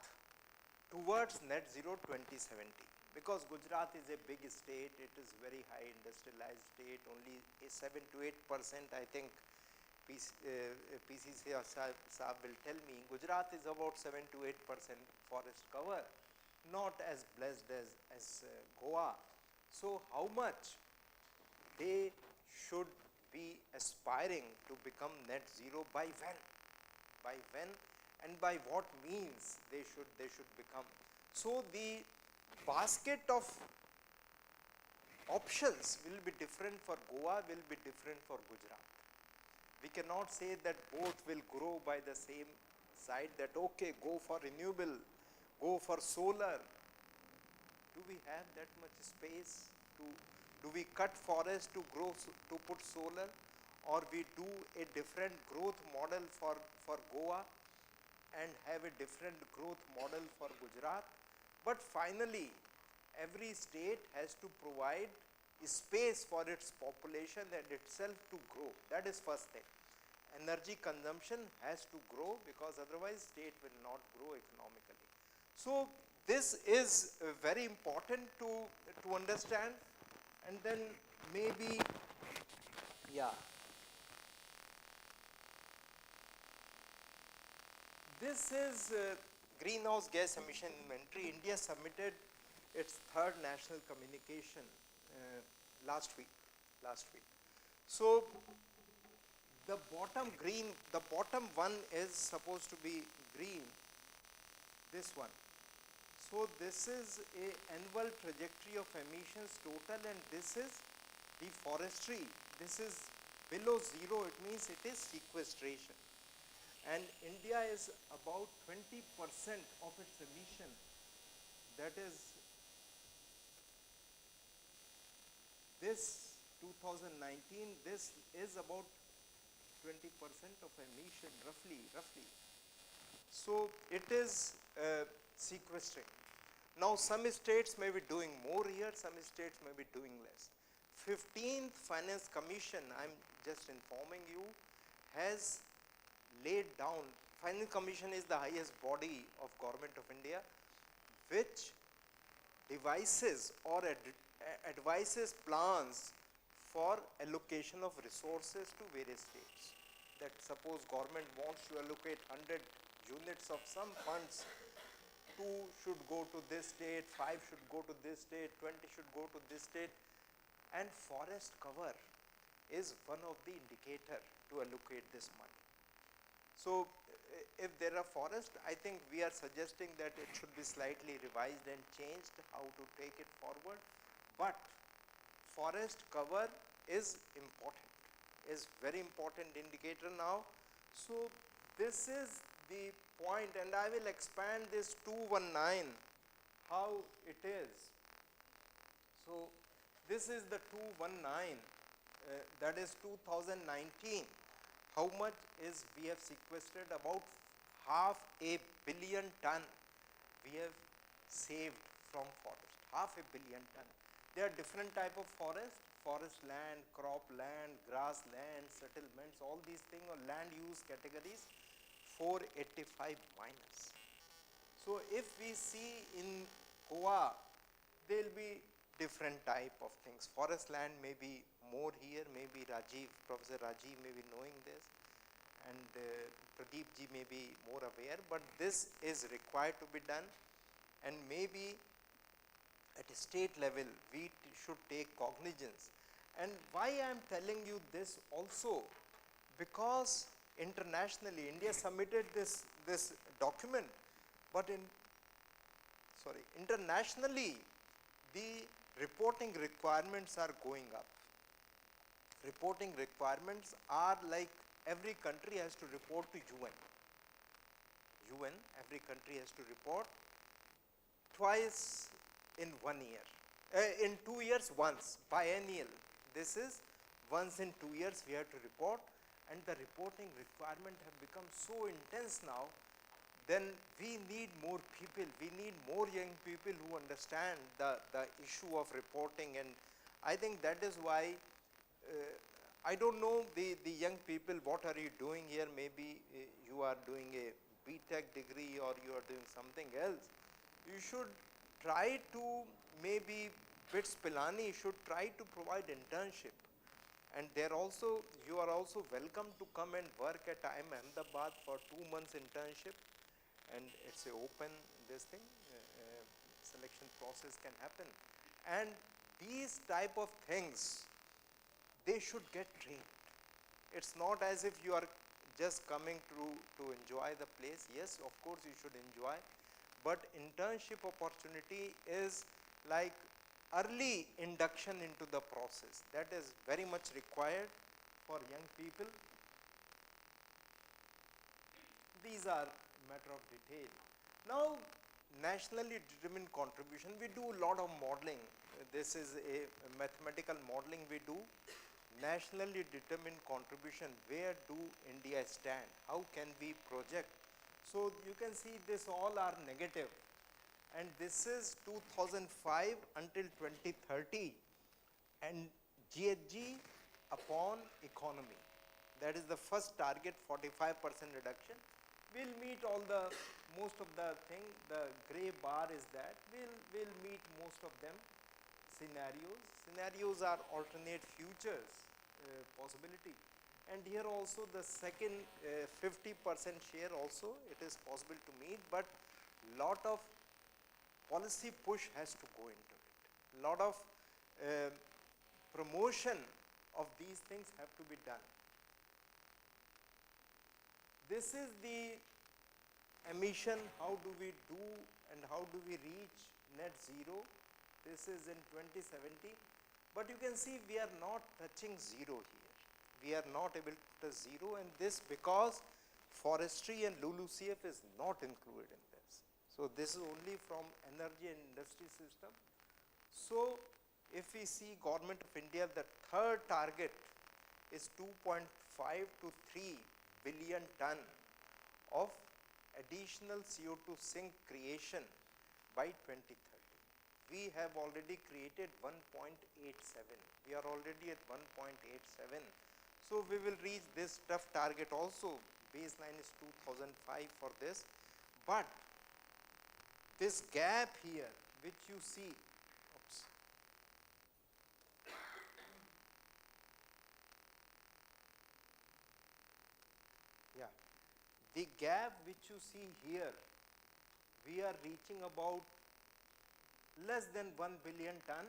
towards net zero 2070. Because Gujarat is a big state, it is very high industrialized state, only 7 to 8%, I think PCC Saab will tell me, Gujarat is about 7 to 8% forest cover, not as blessed as Goa. So how much they should be aspiring to become net zero, by when? By when and by what means they should become. So the basket of options will be different for Goa, will be different for Gujarat. We cannot say that both will grow by the same side, that okay, go for renewable, go for solar. Do we have that much space to, do we cut forest to grow, to put solar, or we do a different growth model for Goa and have a different growth model for Gujarat? But finally, every state has to provide space for its population and itself to grow. That is first thing. Energy consumption has to grow, because otherwise state will not grow economically. So this is very important to understand. And then maybe, yeah, this is greenhouse gas emission inventory. India submitted its third national communication last week. So the bottom green, the bottom one is supposed to be green, this one. So this is a annual trajectory of emissions total, and this is the forestry. This is below zero, it means it is sequestration. And India is about 20% of its emission. That is, this 2019, this is about 20% of emission, roughly. So it is sequestering. Now some states may be doing more here, some states may be doing less. 15th Finance Commission, I'm just informing you, has laid down, Finance Commission is the highest body of Government of India, which devises or advises plans for allocation of resources to various states. That suppose government wants to allocate 100 units of some funds, 2 should go to this state, 5 should go to this state, 20 should go to this state, and forest cover is one of the indicator to allocate this money. So if there are forests, I think we are suggesting that it should be slightly revised and changed how to take it forward. But forest cover is important, is very important indicator now. So this is the point, and I will expand this 219, how it is. So this is the 219, that is 2019. How much is we have sequestered? About 500 million ton we have saved from forest, 500 million ton. There are different type of forest land, crop land, grass land, settlements, all these things are land use categories, 485 minus. So if we see in Goa, there will be different type of things. Forest land may be more here, maybe Professor Rajiv may be knowing this, and Pradeep ji may be more aware, but this is required to be done, and maybe at a state level we should take cognizance. And why I am telling you this also, because internationally, India submitted this document, but internationally, the reporting requirements are going up. Reporting requirements are like every country has to report to UN. UN, every country has to report twice in 1 year. In 2 years once, biennial. This is once in 2 years we have to report, and the reporting requirement have become so intense now. Then we need more people, we need more young people who understand the issue of reporting, and I think that is why I don't know the young people, what are you doing here? Maybe you are doing a BTech degree or you are doing something else. You should try to, maybe BITS Pilani should try to provide internship. And there also, you are also welcome to come and work at IIM Ahmedabad for 2 months internship. And it's a open, this thing, selection process can happen. And these type of things, they should get trained. It's not as if you are just coming to enjoy the place. Yes, of course you should enjoy, but internship opportunity is like early induction into the process. That is very much required for young people. These are matter of detail. Now, nationally determined contribution, we do a lot of modeling. This is a mathematical modeling we do. Nationally determined contribution, where do India stand? How can we project? So you can see this all are negative, and this is 2005 until 2030, and GHG upon economy. That is the first target, 45% reduction. We'll meet all the, most of the thing, the gray bar is that, we'll meet most of them. Scenarios are alternate futures possibility, and here also the second 50% share also it is possible to meet, but lot of policy push has to go into it. Lot of promotion of these things have to be done. This is the emission, how do we do and how do we reach net zero. This is in 2070, but you can see we are not touching zero here. We are not able to touch zero, and this because forestry and LULUCF is not included in this. So this is only from energy and industry system. So if we see Government of India, the third target is 2.5 to 3 billion ton of additional CO2 sink creation by 2030. We have already created 1.87. We are already at 1.87. So we will reach this tough target also. Baseline is 2005 for this. But this gap here, which you see, oops. Yeah, the gap which you see here, we are reaching about less than 1 billion ton,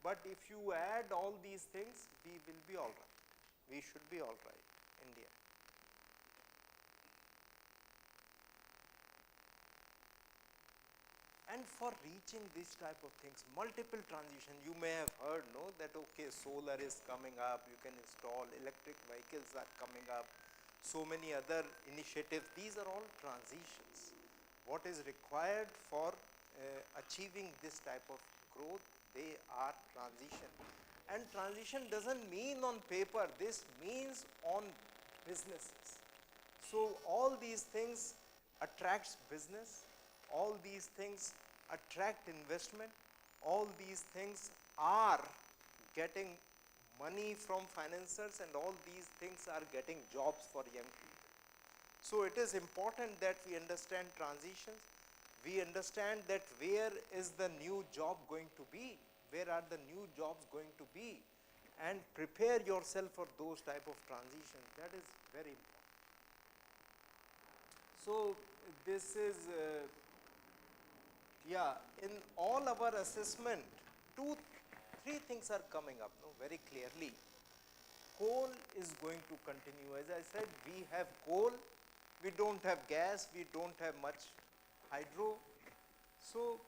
but if you add all these things, we will be all right. We should be all right, India. And for reaching these type of things, multiple transition, you may have heard, no, that okay, solar is coming up, you can install, electric vehicles are coming up, so many other initiatives. These are all transitions. What is required for achieving this type of growth, they are transition. And transition doesn't mean on paper, this means on businesses. So all these things attracts business, all these things attract investment, all these things are getting money from financiers, and all these things are getting jobs for young people. So it is important that we understand transitions. We understand that where is the new job going to be, where are the new jobs going to be, and prepare yourself for those type of transitions. That is very important. So this is, yeah, in all our assessment, three things are coming up, no, very clearly. coal is going to continue. As I said, we have coal, we don't have gas, we don't have much hydro. So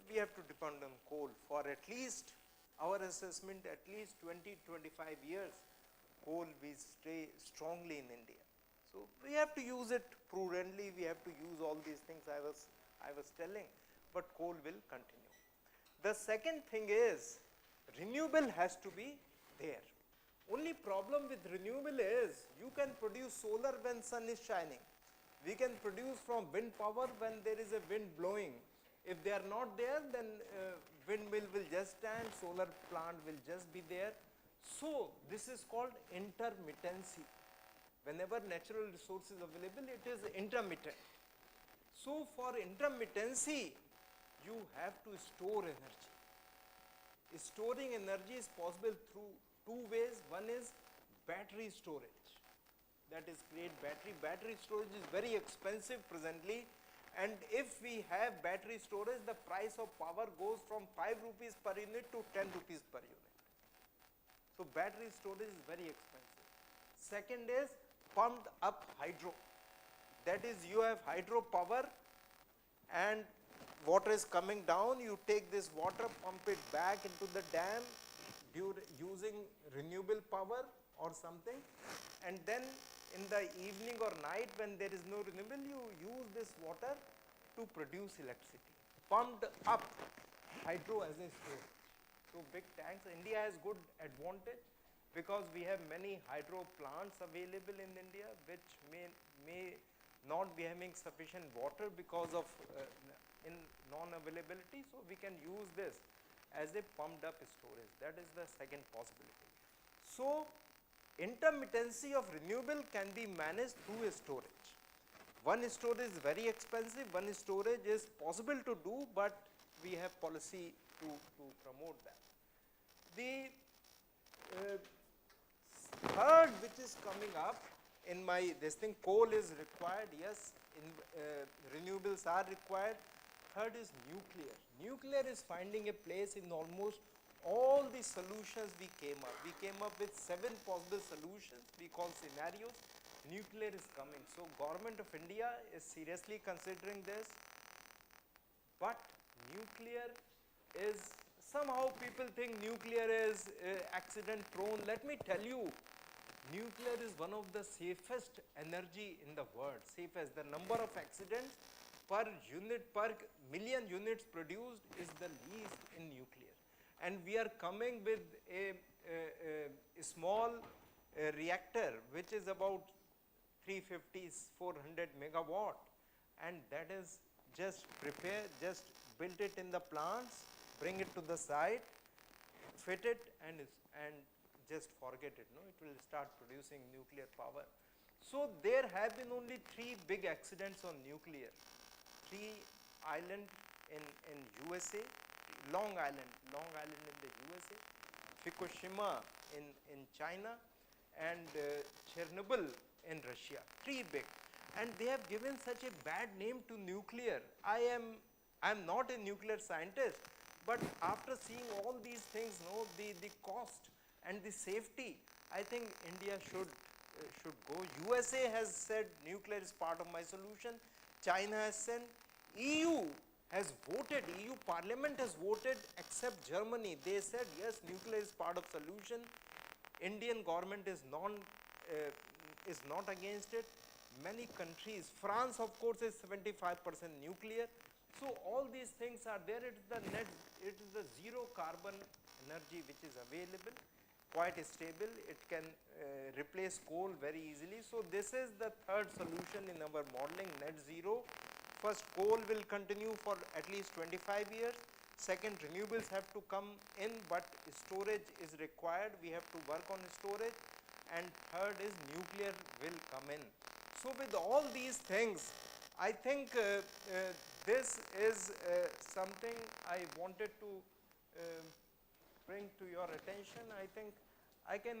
we have to depend on coal for at least, our assessment, at least 20-25 years, coal will stay strongly in India. So we have to use it prudently, we have to use all these things I was telling, but coal will continue. The second thing is, renewable has to be there. Only problem with renewable is, you can produce solar when sun is shining. We can produce from wind power when there is a wind blowing. If they are not there, then windmill will just stand, solar plant will just be there. So this is called intermittency. Whenever natural resource is available, it is intermittent. So for intermittency, you have to store energy. Storing energy is possible through two ways. One is battery storage. That is, create battery. Battery storage is very expensive presently, and if we have battery storage, the price of power goes from 5 rupees per unit to 10 rupees per unit. So battery storage is very expensive. Second is pumped up hydro. That is, you have hydro power and water is coming down, you take this water, pump it back into the dam using renewable power or something, and then in the evening or night when there is no renewable, you use this water to produce electricity. Pumped up hydro as a storage. So big tanks. India has good advantage because we have many hydro plants available in India, which may not be having sufficient water because of in non-availability. So we can use this as a pumped up storage. That is the second possibility. So intermittency of renewable can be managed through a storage. One storage is very expensive, one storage is possible to do, but we have policy to promote that. The third which is coming up in my this thing, coal is required, yes, renewables are required. Third is nuclear. Nuclear is finding a place in almost all the solutions we came up. We came up with 7 possible solutions we call scenarios. Nuclear is coming. So government of India is seriously considering this. But nuclear is, somehow people think nuclear is accident prone. Let me tell you, nuclear is one of the safest energy in the world. Safest. The number of accidents per unit, per million units produced is the least in nuclear. And we are coming with a small reactor which is about 350, 400 megawatt, and that is just prepare, just build it in the plants, bring it to the site, fit it, and just forget it. No, it will start producing nuclear power. So there have been only 3 big accidents on nuclear. 3 island in USA, Long Island in the USA, Fukushima in China, and Chernobyl in Russia. 3 big, and they have given such a bad name to nuclear. I am not a nuclear scientist, but after seeing all these things, no, the cost and the safety, I think India should go. USA has said nuclear is part of my solution. China has said. EU has voted, EU Parliament has voted except Germany. They said yes, nuclear is part of solution. Indian government is not against it. Many countries, France of course is 75% nuclear. So all these things are there. It is the zero carbon energy which is available, quite stable. It can replace coal very easily. So this is the third solution in our modeling, net zero. First, coal will continue for at least 25 years. Second, renewables have to come in, but storage is required. We have to work on storage. And third is nuclear will come in. So with all these things, I think this is something I wanted to bring to your attention. I think I can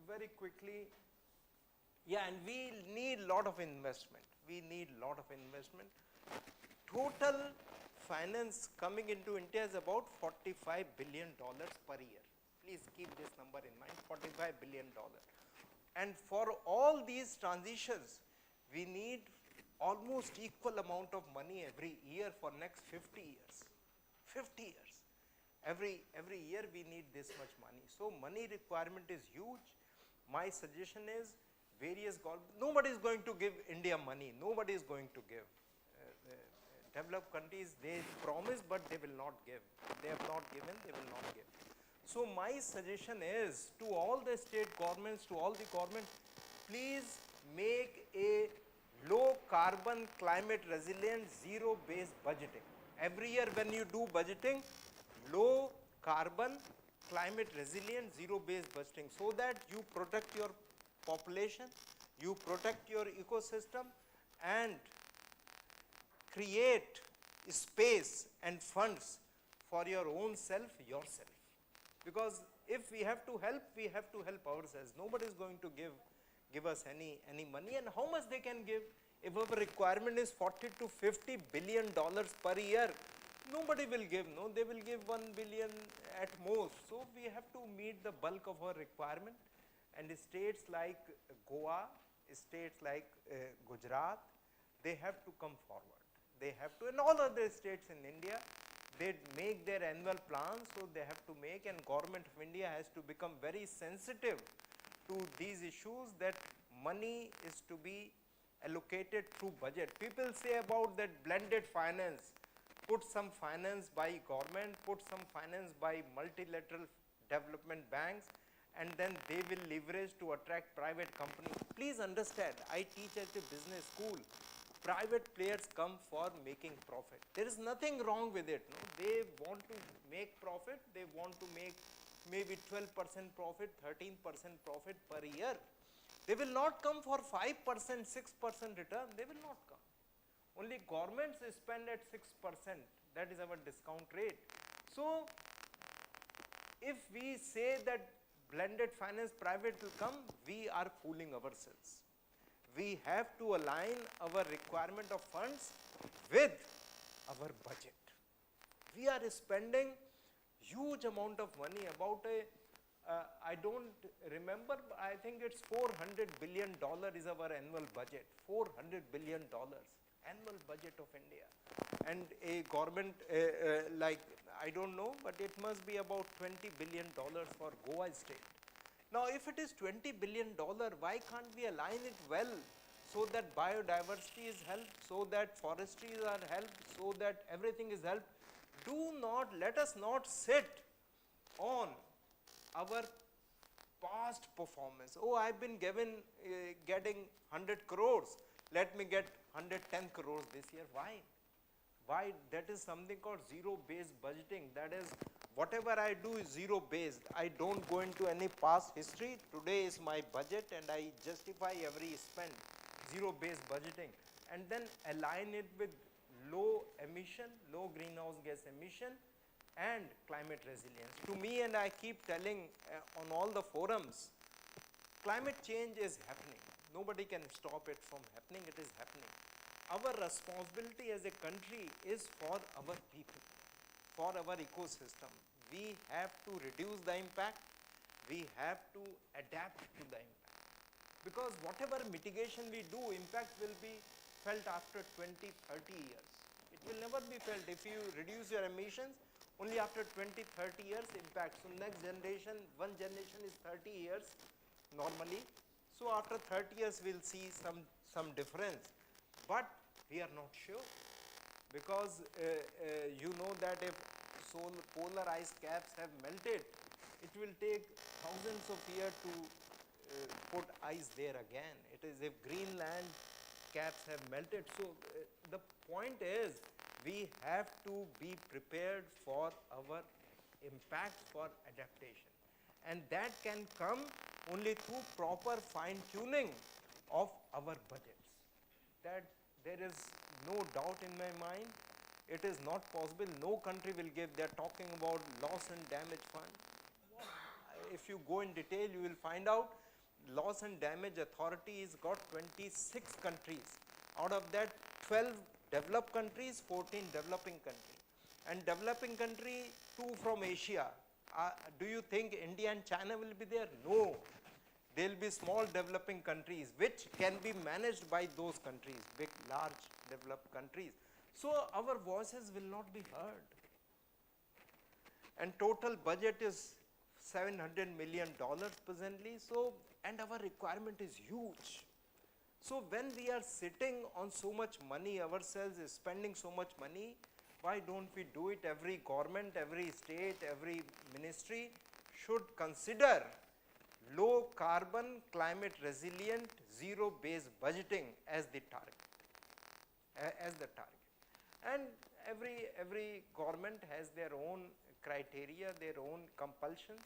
very quickly, yeah, and we need lot of investment. We need lot of investment. Total finance coming into India is about $45 billion per year. Please keep this number in mind, $45 billion. And for all these transitions, we need almost equal amount of money every year for next 50 years. 50 years. Every year we need this much money. So money requirement is huge. My suggestion is various nobody is going to give India money. Nobody is going to give. Developed countries, they promise but they will not give. They have not given, they will not give. So my suggestion is to all the state governments, to all the governments, please make a low carbon, climate resilient, zero based budgeting. Every year when you do budgeting, low carbon, climate resilient, zero based budgeting, so that you protect your population, you protect your ecosystem, and create space and funds for your own self, yourself. Because if we have to help ourselves. Nobody is going to give us any money. And how much they can give? If our requirement is 40 to 50 billion dollars per year, nobody will give. No, they will give 1 billion at most. So we have to meet the bulk of our requirement. And states like Goa, states like Gujarat, they have to come forward. They have to, and all other states in India, they make their annual plans, so they have to make, and government of India has to become very sensitive to these issues, that money is to be allocated through budget. People say about that blended finance, put some finance by government, put some finance by multilateral development banks, and then they will leverage to attract private companies. Please understand, I teach at a business school. Private players come for making profit. There is nothing wrong with it. No? They want to make profit. They want to make maybe 12% profit, 13% profit per year. They will not come for 5%, 6% return. They will not come. Only governments spend at 6%. That is our discount rate. So if we say that blended finance private will come, we are fooling ourselves. We have to align our requirement of funds with our budget. We are spending huge amount of money, about I don't remember, I think it's $400 billion is our annual budget. $400 billion annual budget of India. And a government like, I don't know, but it must be about $20 billion for Goa state. Now, if it is $20 billion, why can't we align it well, so that biodiversity is helped, so that forestry are helped, so that everything is helped? Let us not sit on our past performance. Oh, I've been getting 100 crores. Let me get 110 crores this year. Why? Why? That is something called zero-based budgeting. That is, whatever I do is zero-based. I don't go into any past history. Today is my budget and I justify every spend. Zero-based budgeting. And then align it with low emission, low greenhouse gas emission, and climate resilience. To me, and I keep telling on all the forums, climate change is happening. Nobody can stop it from happening. It is happening. Our responsibility as a country is for our people, for our ecosystem. We have to reduce the impact. We have to adapt to the impact. Because whatever mitigation we do, impact will be felt after 20, 30 years. It will never be felt. If you reduce your emissions, only after 20, 30 years impact. So next generation, one generation is 30 years normally. So after 30 years, we'll see some difference. But we are not sure, because you know that if polar ice caps have melted, it will take thousands of years to put ice there again. It is if Greenland caps have melted. So the point is, we have to be prepared for our impact, for adaptation. And that can come only through proper fine-tuning of our budgets. That there is no doubt in my mind. It is not possible. No country will give. They are talking about loss and damage fund. If you go in detail, you will find out loss and damage authority has got 26 countries. Out of that, 12 developed countries, 14 developing countries. And developing country, 2 from Asia, Do you think India and China will be there? No. There will be small developing countries which can be managed by those countries, big, large developed countries. So our voices will not be heard. And total budget is $700 million presently, so, and our requirement is huge. So when we are sitting on so much money, ourselves is spending so much money, why don't we do it? Every government, every state, every ministry should consider low carbon, climate resilient, zero based budgeting as the target. And every government has their own criteria, their own compulsions.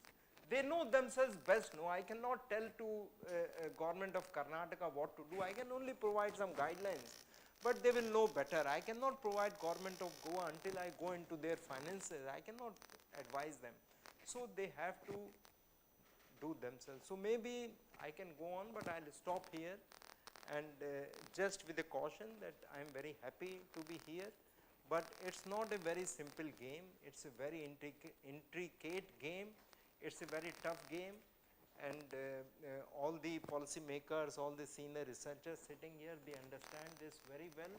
They know themselves best. No, I cannot tell to government of Karnataka what to do. I can only provide some guidelines, but they will know better. I cannot provide government of Goa until I go into their finances. I cannot advise them. So they have to do themselves. So maybe I can go on, but I'll stop here, and just with a caution that I'm very happy to be here, but it's not a very simple game. It's a very intricate game. It's a very tough game, and all the policy makers, all the senior researchers sitting here, they understand this very well,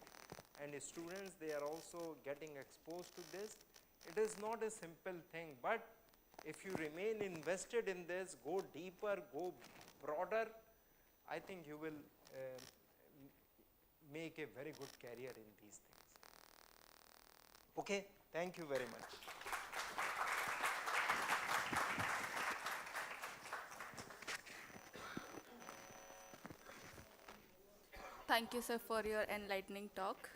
and the students, they are also getting exposed to this. It is not a simple thing, but if you remain invested in this, go deeper, go broader, I think you will make a very good career in these things. Okay, thank you very much. Thank you, sir, for your enlightening talk.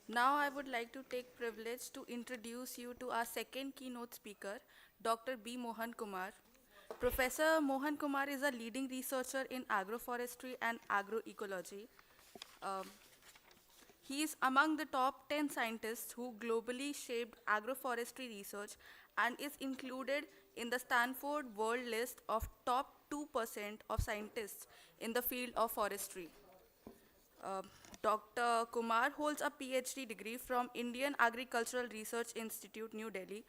Now I would like to take privilege to introduce you to our second keynote speaker, Dr. B. Mohan Kumar. Professor Mohan Kumar is a leading researcher in agroforestry and agroecology. He is among the top 10 scientists who globally shaped agroforestry research and is included in the Stanford World List of top 2% of scientists in the field of forestry. Dr. Kumar holds a PhD degree from Indian Agricultural Research Institute, New Delhi.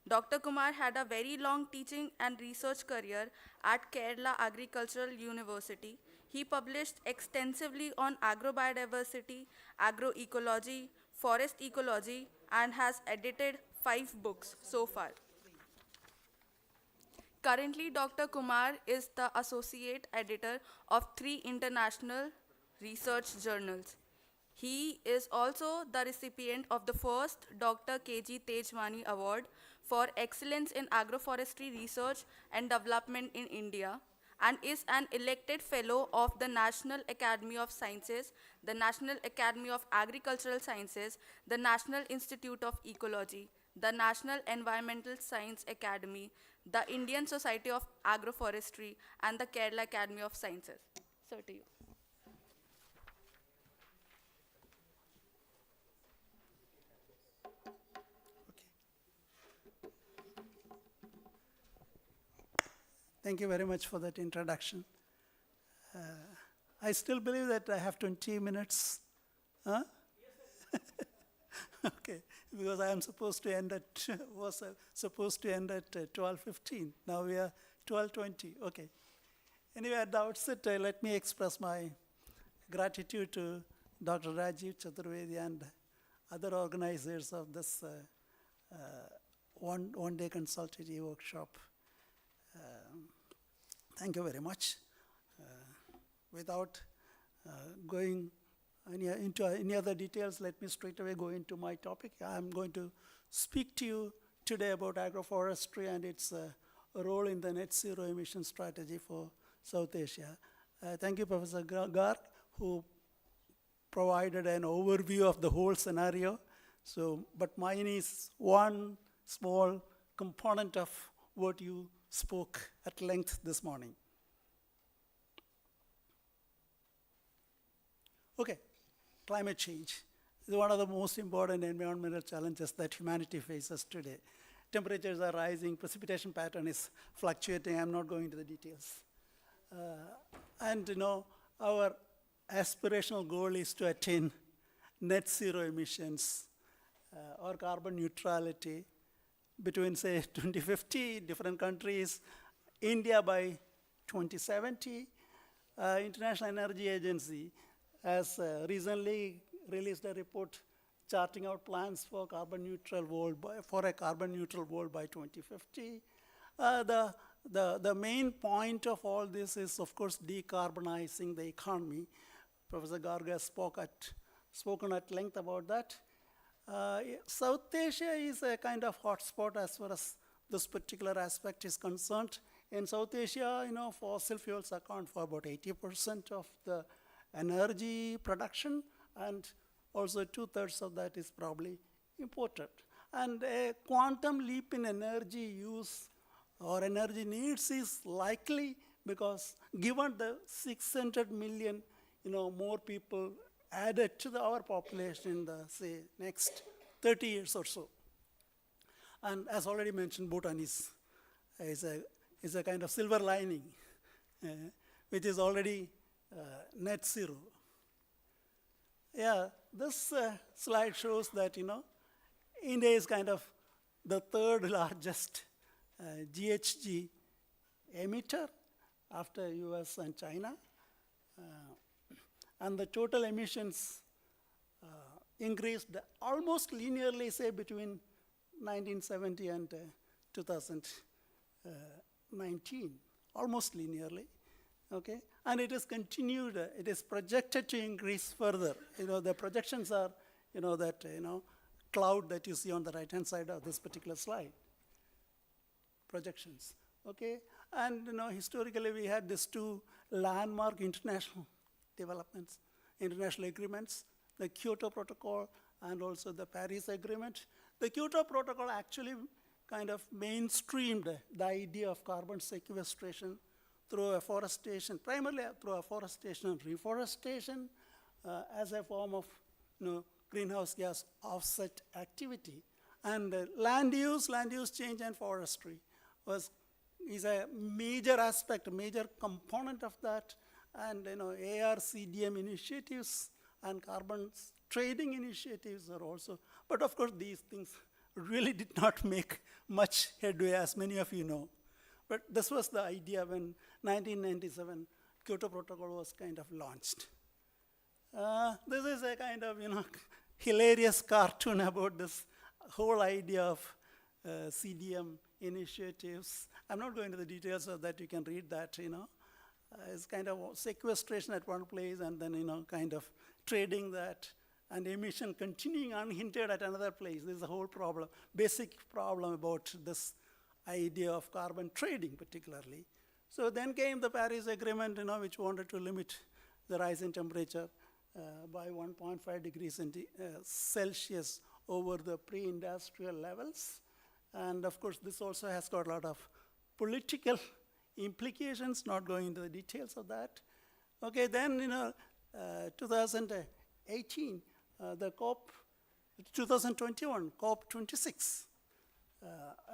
Dr. Kumar had a very long teaching and research career at Kerala Agricultural University. He published extensively on agrobiodiversity, agroecology, forest ecology, and has edited 5 books so far. Currently, Dr. Kumar is the associate editor of 3 international research journals. He is also the recipient of the first Dr. K.G. Tejwani Award for Excellence in Agroforestry Research and Development in India, and is an elected fellow of the National Academy of Sciences, the National Academy of Agricultural Sciences, the National Institute of Ecology, the National Environmental Science Academy, the Indian Society of Agroforestry, and the Kerala Academy of Sciences. Sir, to you. Thank you very much for that introduction. I still believe that I have 20 minutes. Huh? Okay, because I am supposed to end at was supposed to end at 12:15. Now we are 12:20. Okay. Anyway, at the outset, let me express my gratitude to Dr. Rajiv Chaturvedi and other organizers of this one-day consultative workshop. Thank you very much. Without going into any other details, let me straight away go into my topic. I'm going to speak to you today about agroforestry and its role in the net zero emission strategy for South Asia. Thank you, Professor Garg, who provided an overview of the whole scenario. So, but mine is one small component of what you spoke at length this morning. Okay, climate change is one of the most important environmental challenges that humanity faces today. Temperatures are rising, precipitation pattern is fluctuating. I'm not going into the details. And you know, our aspirational goal is to attain net zero emissions or carbon neutrality between, say, 2050, different countries, India by 2070. International Energy Agency has recently released a report charting out plans for for a carbon neutral world by 2050. The main point of all this is, of course, decarbonizing the economy. Professor Garg has spoken at length about that. South Asia is a kind of hotspot as far as this particular aspect is concerned. In South Asia, fossil fuels account for about 80% of the energy production, and also 2/3 of that is probably imported. And a quantum leap in energy use or energy needs is likely because given the 600 million more people added to our population in the, say, next 30 years or so. And as already mentioned, Bhutan is a kind of silver lining, which is already net zero. Yeah, this slide shows that, India is kind of the third largest GHG emitter after US and China. And the total emissions increased almost linearly, say, between 1970 and 2019, almost linearly, okay? And it has continued, it is projected to increase further. The projections are, that, cloud that you see on the right-hand side of this particular slide. Projections, okay? And, historically, we had these two landmark international developments, international agreements, the Kyoto Protocol and also the Paris Agreement. The Kyoto Protocol actually kind of mainstreamed the idea of carbon sequestration through afforestation, primarily through afforestation and reforestation as a form of greenhouse gas offset activity. And land use change and forestry is a major aspect, a major component of that. And AR-CDM initiatives and carbon trading initiatives are also, but of course these things really did not make much headway, as many of you know. But this was the idea when 1997 Kyoto Protocol was kind of launched. This is a kind of hilarious cartoon about this whole idea of CDM initiatives. I'm not going into the details of that. You can read that. It's kind of sequestration at one place and then kind of trading that, and emission continuing unhindered at another place. This is the whole problem, basic problem about this idea of carbon trading particularly. So then came the Paris Agreement, which wanted to limit the rise in temperature by 1.5 degrees Celsius over the pre-industrial levels. And of course, this also has got a lot of political implications, not going into the details of that. Okay, then 2018, the 2021, COP26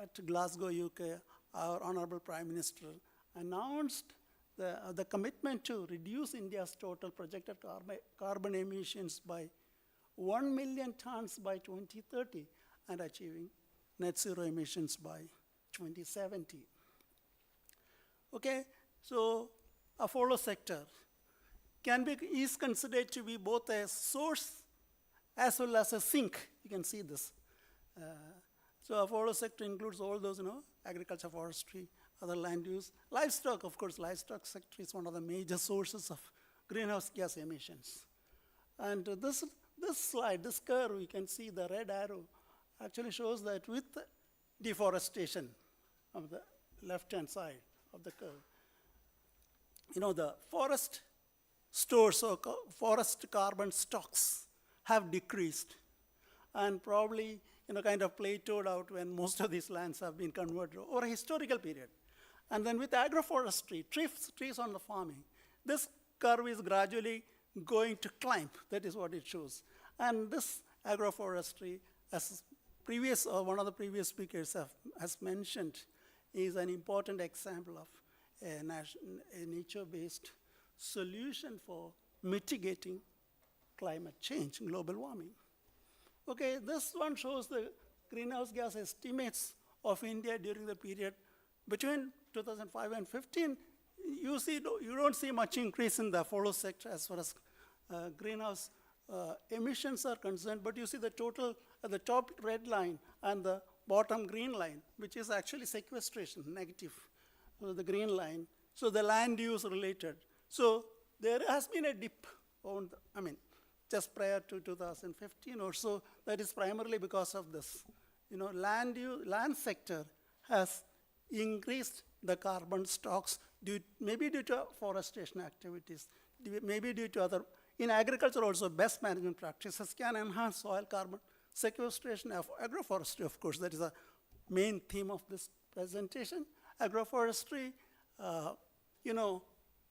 at Glasgow, UK, our Honorable Prime Minister announced the commitment to reduce India's total projected carbon emissions by 1 million tons by 2030 and achieving net zero emissions by 2070. Okay, so a follow sector is considered to be both a source as well as a sink. You can see this. So a follow sector includes all those, agriculture, forestry, other land use. Livestock, of course, livestock sector is one of the major sources of greenhouse gas emissions. And this slide, this curve, you can see the red arrow actually shows that with deforestation of the left-hand side of the curve, the forest stores or forest carbon stocks have decreased and probably kind of plateaued out when most of these lands have been converted over a historical period. And then with agroforestry, trees on the farming, this curve is gradually going to climb. That is what it shows. And this agroforestry, as one of the previous speakers has mentioned, is an important example of a nature-based solution for mitigating climate change, global warming. Okay, this one shows the greenhouse gas estimates of India during the period between 2005 and 15, you don't see much increase in the follow sector as far as greenhouse emissions are concerned, but you see the total at the top red line and the bottom green line, which is actually sequestration, negative, the green line. So the land use related. So there has been a dip on, just prior to 2015 or so. That is primarily because of this. Land sector has increased the carbon stocks, maybe due to forestation activities, maybe due to other. In agriculture also, best management practices can enhance soil carbon sequestration of agroforestry, of course. That is a main theme of this presentation. Agroforestry,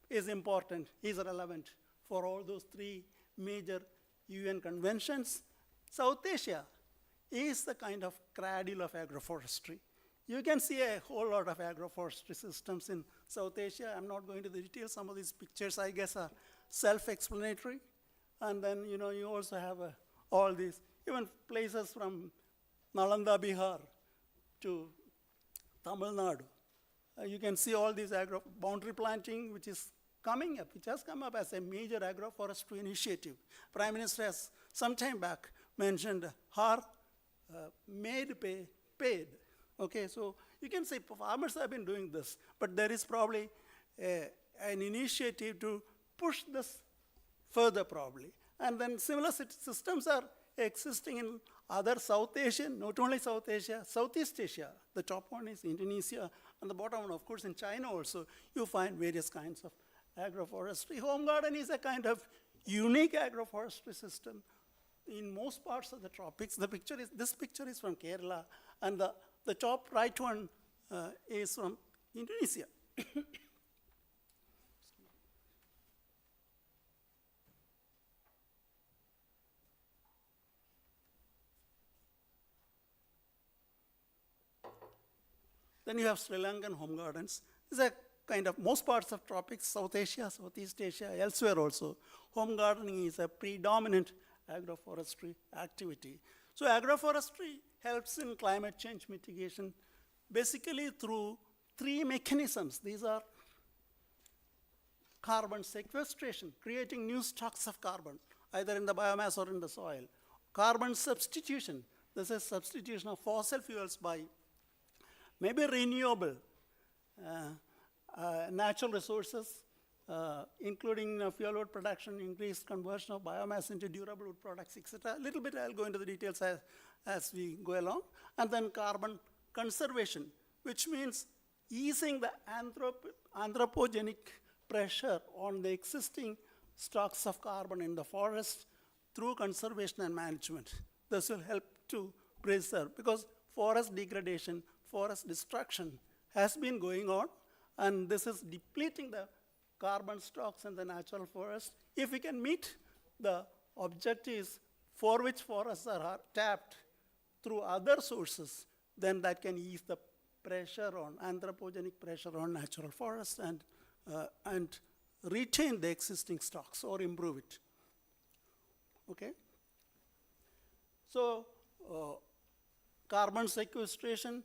is important, is relevant for all those three major UN conventions. South Asia is the kind of cradle of agroforestry. You can see a whole lot of agroforestry systems in South Asia. I'm not going to the details. Some of these pictures, I guess, are self-explanatory. And then, you also have all these, even places from Nalanda, Bihar to Tamil Nadu. You can see all these boundary planting, which is coming up, which has come up as a major agroforestry initiative. Prime Minister has some time back mentioned HAR, made, paid. Okay, so you can say farmers have been doing this, but there is probably an initiative to push this further probably. And then similar systems are existing in other South Asian, not only South Asia, Southeast Asia. The top one is Indonesia, and the bottom one, of course, in China also, you find various kinds of agroforestry. Home garden is a kind of unique agroforestry system in most parts of the tropics. This picture is from Kerala, and the top right one is from Indonesia. Then you have Sri Lankan home gardens. These are kind of most parts of tropics, South Asia, Southeast Asia, elsewhere also. Home gardening is a predominant agroforestry activity. So agroforestry helps in climate change mitigation basically through three mechanisms. These are carbon sequestration, creating new stocks of carbon, either in the biomass or in the soil. Carbon substitution, this is substitution of fossil fuels by maybe renewable natural resources, including fuel wood production, increased conversion of biomass into durable wood products, etc. A little bit I'll go into the details as we go along. And then carbon conservation, which means easing the anthropogenic pressure on the existing stocks of carbon in the forest through conservation and management. This will help to preserve, because forest degradation, forest destruction has been going on, and this is depleting the carbon stocks in the natural forest. If we can meet the objectives for which forests are tapped through other sources, then that can ease the pressure on, anthropogenic pressure on natural forests and retain the existing stocks or improve it. Okay? So, carbon sequestration,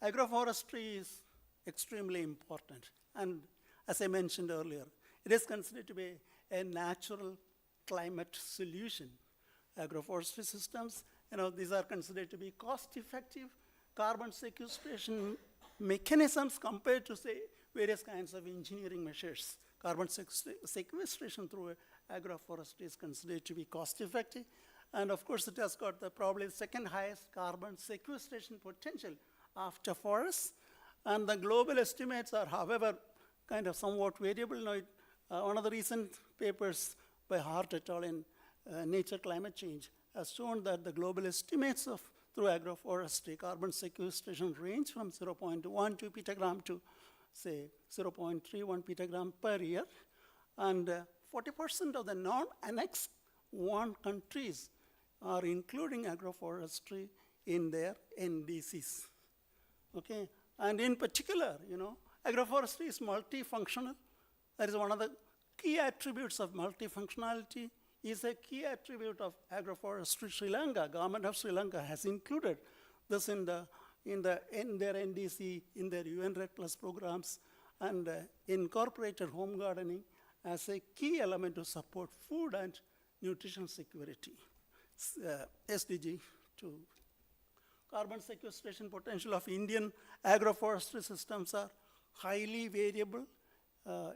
agroforestry is extremely important. And as I mentioned earlier, it is considered to be a natural climate solution. Agroforestry systems, these are considered to be cost-effective carbon sequestration mechanisms compared to, say, various kinds of engineering measures. Carbon sequestration through agroforestry is considered to be cost-effective. And of course, it has got probably the second highest carbon sequestration potential after forests. And the global estimates are, however, kind of somewhat variable. One of the recent papers by Hart et al. In Nature Climate Change has shown that the global estimates of through agroforestry carbon sequestration range from 0.12 petagram to, say, 0.31 petagram per year. And 40% of the non-Annex 1 countries are including agroforestry in their NDCs. Okay? And in particular, agroforestry is multifunctional. That is one of the key attributes of multifunctionality, is a key attribute of agroforestry. Sri Lanka, government of Sri Lanka has included this in the in their NDC, in their UN Red Plus programs, and incorporated home gardening as a key element to support food and nutrition security. SDG 2. Carbon sequestration potential of Indian agroforestry systems are highly variable.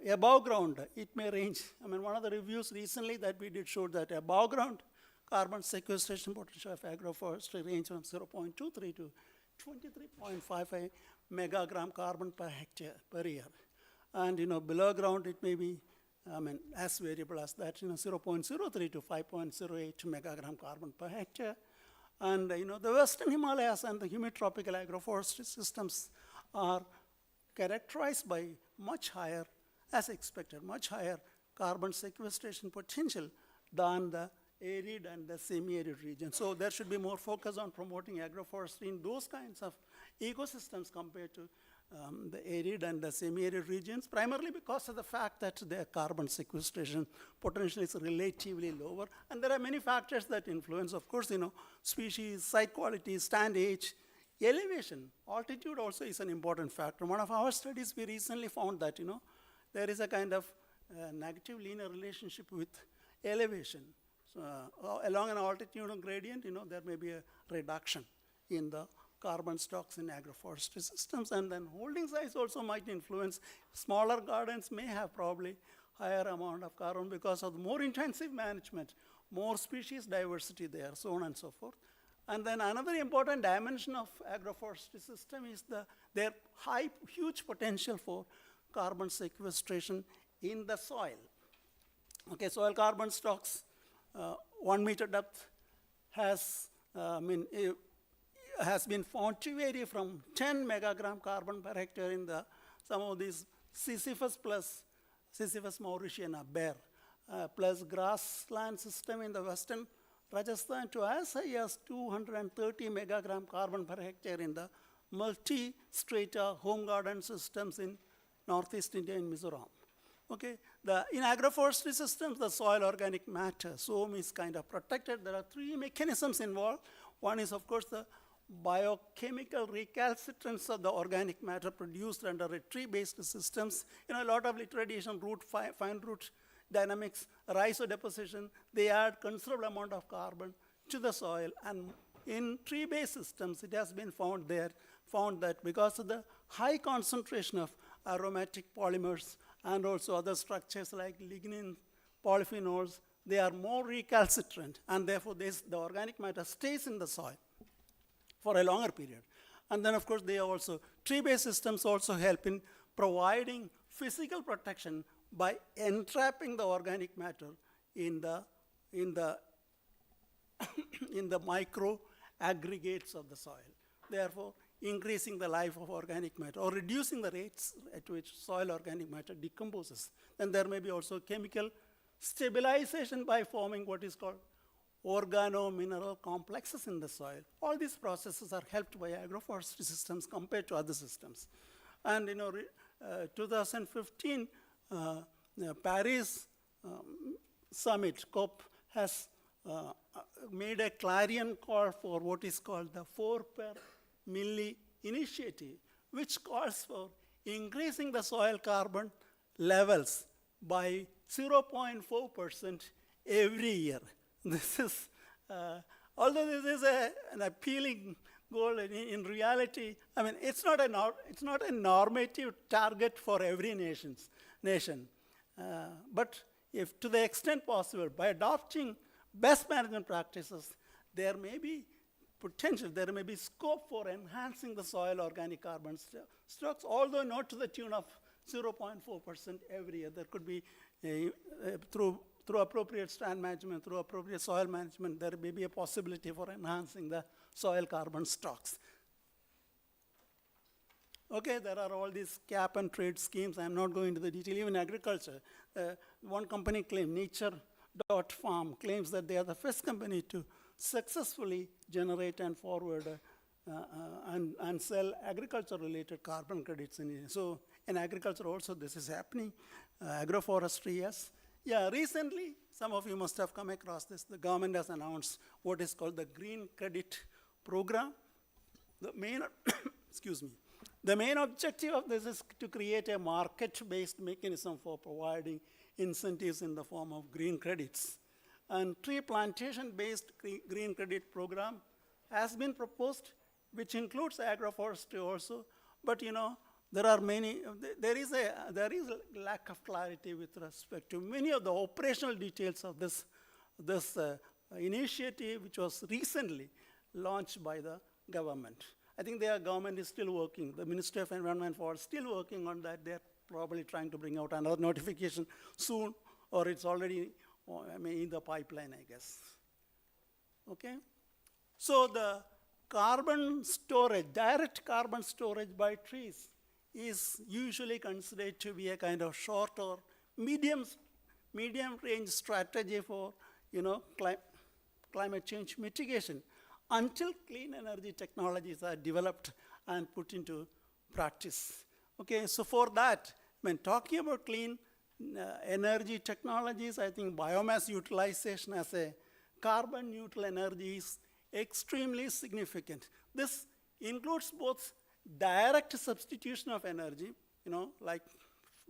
Above ground, it may range. I mean, one of the reviews recently that we did showed that above ground carbon sequestration potential of agroforestry range from 0.23 to 23.55 megagram carbon per hectare per year. And below ground it may be, as variable as that, 0.03 to 5.08 megagram carbon per hectare. And the Western Himalayas and the humid tropical agroforestry systems are characterized by much higher, as expected, much higher carbon sequestration potential than the arid and the semi-arid region. So there should be more focus on promoting agroforestry in those kinds of ecosystems compared to the arid and the semi-arid regions, primarily because of the fact that their carbon sequestration potential is relatively lower. And there are many factors that influence, of course, species, site quality, stand age, elevation. Altitude also is an important factor. One of our studies, we recently found that, there is a kind of negative linear relationship with elevation. So, along an altitudinal gradient, there may be a reduction in the carbon stocks in agroforestry systems, and then holding size also might influence. Smaller gardens may have probably higher amount of carbon because of the more intensive management, more species diversity there, so on and so forth. And then another important dimension of agroforestry system is their huge potential for carbon sequestration in the soil. Okay, soil carbon stocks, 1 meter depth has been found to vary from 10 megagram carbon per hectare in some of these Sisyphus plus Sisyphus mauritiana bare plus grassland system in the western Rajasthan to as high as 230 megagram carbon per hectare in the multi-strata home garden systems in Northeast India and Mizoram. Okay, in agroforestry systems, the soil organic matter, soil is kind of protected. There are 3 mechanisms involved. One is, of course, the biochemical recalcitrance of the organic matter produced under tree-based systems. A lot of literature on fine root dynamics, rhizodeposition, they add considerable amount of carbon to the soil. And in tree-based systems, it has been found that because of the high concentration of aromatic polymers and also other structures like lignin, polyphenols, they are more recalcitrant, and therefore the organic matter stays in the soil for a longer period. And then, of course, tree-based systems also help in providing physical protection by entrapping the organic matter in the micro aggregates of the soil, therefore increasing the life of organic matter or reducing the rates at which soil organic matter decomposes. Then there may be also chemical stabilization by forming what is called organo-mineral complexes in the soil. All these processes are helped by agroforestry systems compared to other systems. And 2015 Paris summit, COP, has made a clarion call for what is called the 4 per milli initiative, which calls for increasing the soil carbon levels by 0.4% every year. This is, although this is an appealing goal, in reality, it's not a normative target for every nation. But if to the extent possible, by adopting best management practices, there may be potential, there may be scope for enhancing the soil organic carbon stocks, although not to the tune of 0.4% every year. There could be, through appropriate stand management, through appropriate soil management, there may be a possibility for enhancing the soil carbon stocks. Okay, there are all these cap and trade schemes. I'm not going into the detail. Even agriculture, one company claimed, Nature.farm, claims that they are the first company to successfully generate and forward and sell agriculture-related carbon credits in India. So in agriculture also this is happening. Agroforestry, yes. Yeah, recently, some of you must have come across this. The government has announced what is called the Green Credit Program. the main, excuse me, the main objective of this is to create a market-based mechanism for providing incentives in the form of green credits. And tree plantation-based green credit program has been proposed, which includes agroforestry also. But there are many. There is a lack of clarity with respect to many of the operational details of this initiative, which was recently launched by the government. I think their government is still working. The Ministry of Environment and Forest is still working on that. They're probably trying to bring out another notification soon, or it's already in the pipeline, I guess. Okay? So the carbon storage, direct carbon storage by trees is usually considered to be a kind of short or medium range strategy for climate change mitigation until clean energy technologies are developed and put into practice. Okay, so for that, when talking about clean energy technologies, I think biomass utilization as a carbon neutral energy is extremely significant. This includes both direct substitution of energy, like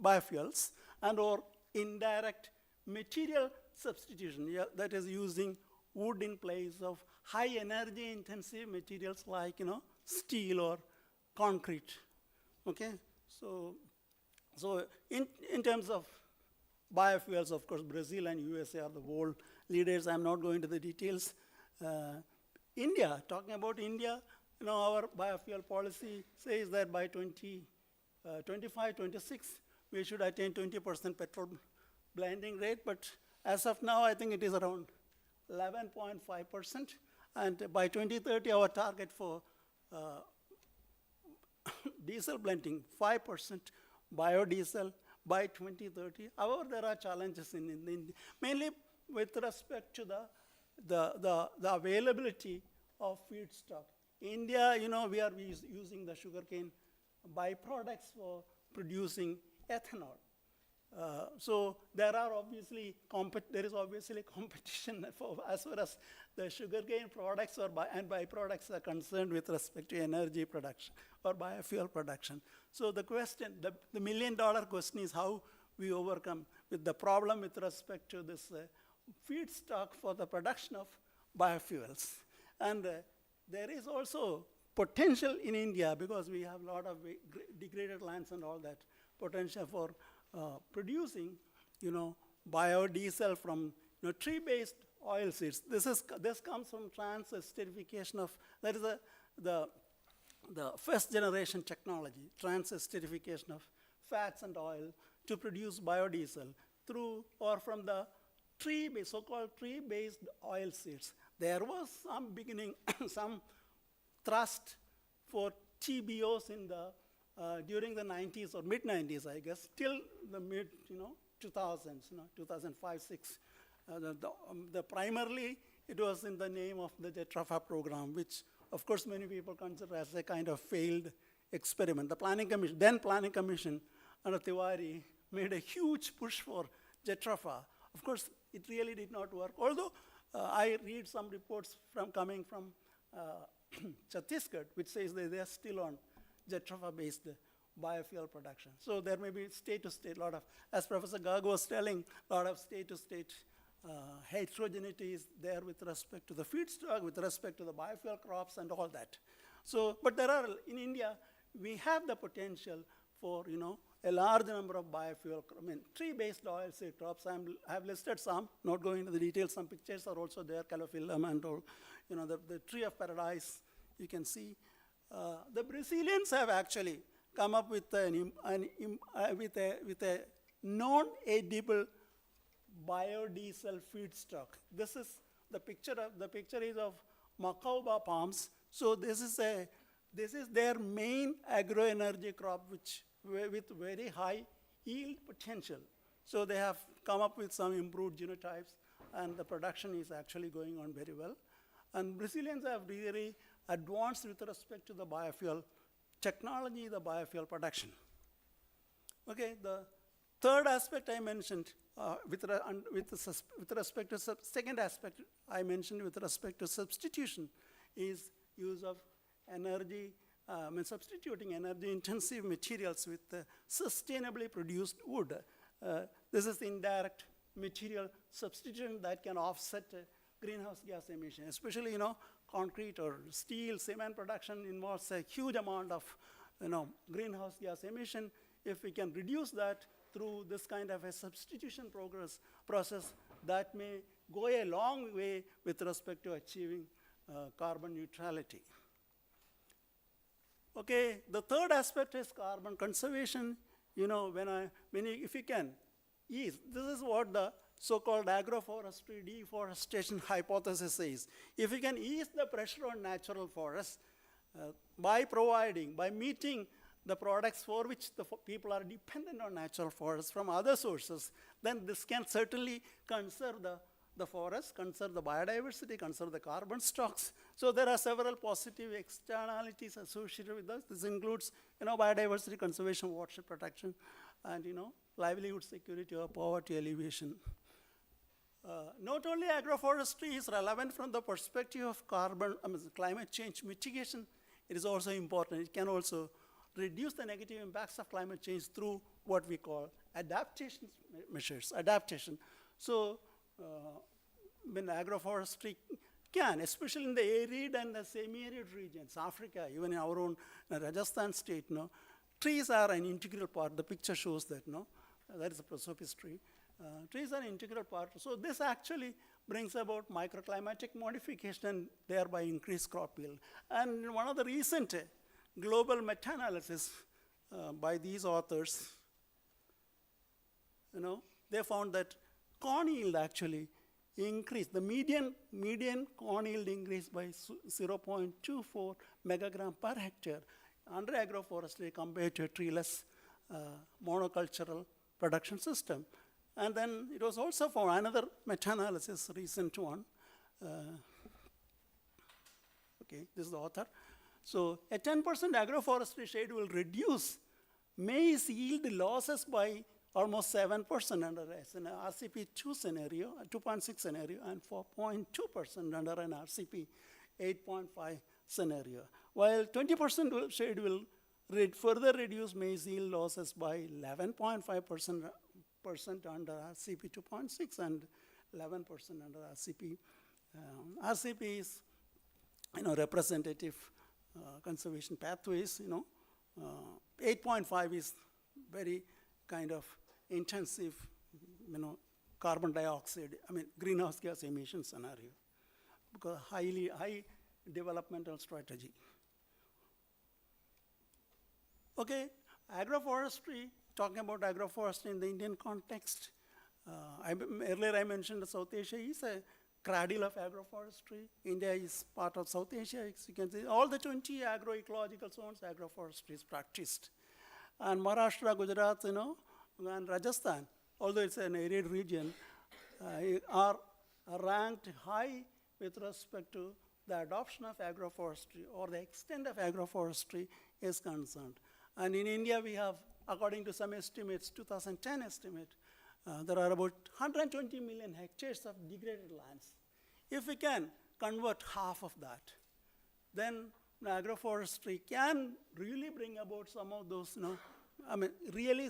biofuels, and or indirect material substitution, that is using wood in place of high energy intensive materials like steel or concrete. Okay, so in terms of biofuels, of course, Brazil and USA are the world leaders. I'm not going to the details. India, talking about India, our biofuel policy says that by 2025, 26, we should attain 20% petrol blending rate, but as of now, I think it is around 11.5%. And by 2030, our target for diesel blending, 5% biodiesel by 2030. However, there are challenges in India, mainly with respect to the availability of feedstock. India, we are using the sugarcane byproducts for producing ethanol. So there is obviously competition as far as the sugarcane products and byproducts are concerned with respect to energy production or biofuel production. So the question, the million-dollar question is how we overcome with the problem with respect to this feedstock for the production of biofuels. And there is also potential in India because we have a lot of degraded lands and all that potential for producing, biodiesel from tree-based oil seeds. This comes from trans-esterification of, that is the first generation technology, trans-esterification of fats and oil to produce biodiesel through or from the tree-based, so-called tree-based oil seeds. There was some beginning, some thrust for TBOs in the during the 90s or mid-90s, I guess, till the mid-2000s, 2005, 6. The primarily, it was in the name of the JETRAFA program, which, of course, many people consider as a kind of failed experiment. The then Planning Commission under Tiwari made a huge push for JETRAFA. Of course, it really did not work. Although I read some reports coming from Chhattisgarh, which says that they are still on JETRAFA-based biofuel production. So there may be state-to-state, as Professor Garg was telling, a lot of state-to-state heterogeneity is there with respect to the feedstock, with respect to the biofuel crops and all that. So, but in India, we have the potential for, a large number of biofuel, tree-based oilseed crops. I have listed some, not going into the details. Some pictures are also there, calophyllum and all, the tree of paradise, you can see. The Brazilians have actually come up with a non-edible biodiesel feedstock. This is the picture is of Macauba palms. So this is their main agro-energy crop, with very high yield potential. So they have come up with some improved genotypes, and the production is actually going on very well. And Brazilians have really advanced with respect to the biofuel technology, the biofuel production. Okay, the third aspect I mentioned with respect to second aspect I mentioned with respect to substitution is use of energy, substituting energy-intensive materials with sustainably produced wood. This is indirect material substitution that can offset greenhouse gas emission, especially, concrete or steel, cement production involves a huge amount of, greenhouse gas emission. If we can reduce that through this kind of a substitution process, that may go a long way with respect to achieving carbon neutrality. Okay, the third aspect is carbon conservation. If you can ease, this is what the so-called agroforestry deforestation hypothesis says. If you can ease the pressure on natural forests by meeting the products for which the people are dependent on natural forests from other sources, then this can certainly conserve the forest, conserve the biodiversity, conserve the carbon stocks. So there are several positive externalities associated with this. This includes, biodiversity conservation, watershed protection, and, livelihood security or poverty alleviation. Not only agroforestry is relevant from the perspective of climate change mitigation, it is also important. It can also reduce the negative impacts of climate change through what we call adaptation measures. So, when agroforestry can, especially in the arid and the semi-arid regions, Africa, even in our own Rajasthan state, trees are an integral part. The picture shows that, that is a prosopis tree. Trees are an integral part. So this actually brings about microclimatic modification and thereby increased crop yield. And in one of the recent global meta-analysis by these authors, they found that corn yield actually increased. The median corn yield increased by 0.24 megagram per hectare under agroforestry compared to a treeless monocultural production system. And then it was also for another meta-analysis, recent one. Okay, this is the author. So a 10% agroforestry shade will reduce maize yield losses by almost 7% under an RCP 2.6 scenario, and 4.2% under an RCP 8.5 scenario. While 20% shade will further reduce maize yield losses by 11.5% under RCP 2.6 and 11% under RCP. RCP is, representative conservation pathways. 8.5 is very kind of intensive, carbon dioxide, greenhouse gas emission scenario, because high developmental strategy. Okay, agroforestry, talking about agroforestry in the Indian context, earlier I mentioned that South Asia is a cradle of agroforestry. India is part of South Asia. As you can see, all the 20 agroecological zones, agroforestry is practiced. And Maharashtra, Gujarat, and Rajasthan, although it's an arid region, are ranked high with respect to the adoption of agroforestry or the extent of agroforestry is concerned. And in India, we have, according to some estimates, 2010 estimate, there are about 120 million hectares of degraded lands. If we can convert half of that, then agroforestry can really bring about some of those, really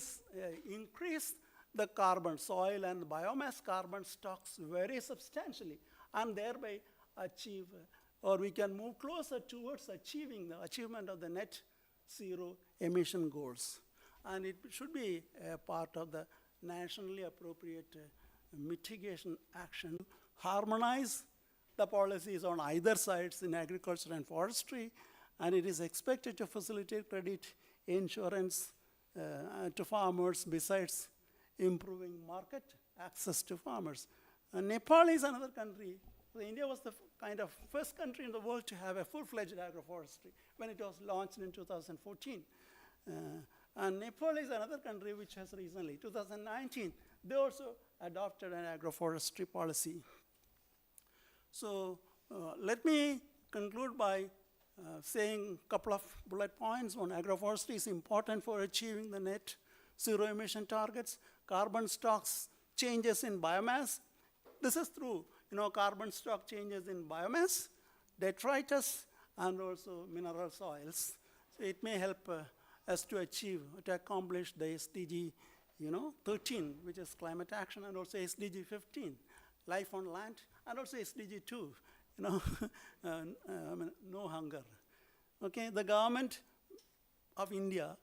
increase the carbon, soil and biomass carbon stocks very substantially, and thereby achieve, or we can move closer towards achieving the achievement of the net zero emission goals. And it should be a part of the nationally appropriate mitigation action, harmonize the policies on either sides in agriculture and forestry, and it is expected to facilitate credit insurance to farmers besides improving market access to farmers. Nepal is another country. So India was the kind of first country in the world to have a full-fledged agroforestry when it was launched in 2014. And Nepal is another country which has recently, 2019, they also adopted an agroforestry policy. So let me conclude by saying a couple of bullet points on agroforestry is important for achieving the net zero emission targets. Carbon stocks changes in biomass. This is through, carbon stock changes in biomass, detritus, and also mineral soils. So it may help us to accomplish the SDG, 13, which is climate action, and also SDG 15, life on land, and also SDG 2, no hunger. Okay, the government of India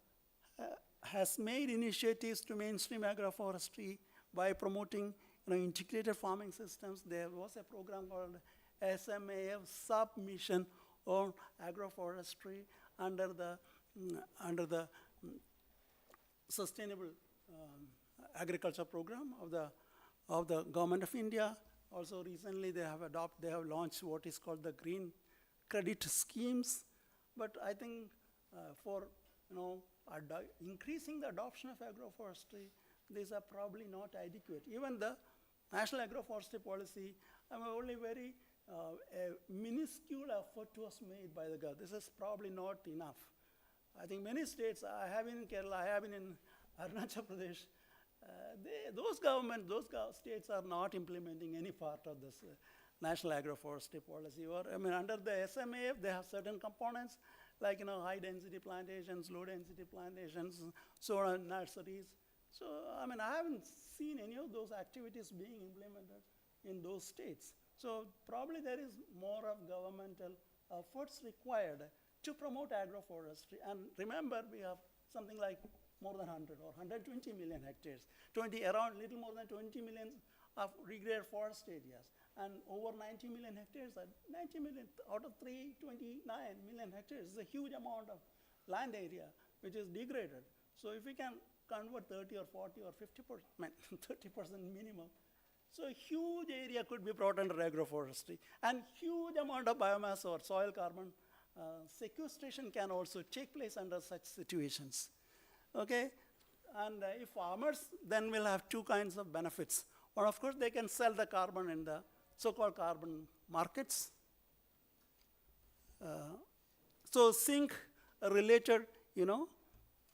has made initiatives to mainstream agroforestry by promoting integrated farming systems. There was a program called SMAF Submission on Agroforestry under the Sustainable Agriculture Program of the Government of India. Also recently they have launched what is called the green credit schemes. But I think for increasing the adoption of agroforestry, these are probably not adequate. Even the National Agroforestry Policy, only very a minuscule effort was made by the government. This is probably not enough. I think many states, I have been in Kerala, I have been in Arunachal Pradesh, those states are not implementing any part of this National Agroforestry Policy. Or, under the SMAF, they have certain components, like, high density plantations, low density plantations, so on, nurseries. So, I haven't seen any of those activities being implemented in those states. So, probably there is more of governmental efforts required to promote agroforestry. And remember, we have something like more than 100 or 120 million hectares, around little more than 20 million of regraded forest areas, and over 90 million hectares, 90 million out of 329 million hectares is a huge amount of land area which is degraded. So if we can convert 30 or 40 or 50%, 30% minimum, so a huge area could be brought under agroforestry, and huge amount of biomass or soil carbon sequestration can also take place under such situations. Okay, and if farmers then will have two kinds of benefits. One, of course, they can sell the carbon in the so-called carbon markets. So zinc related,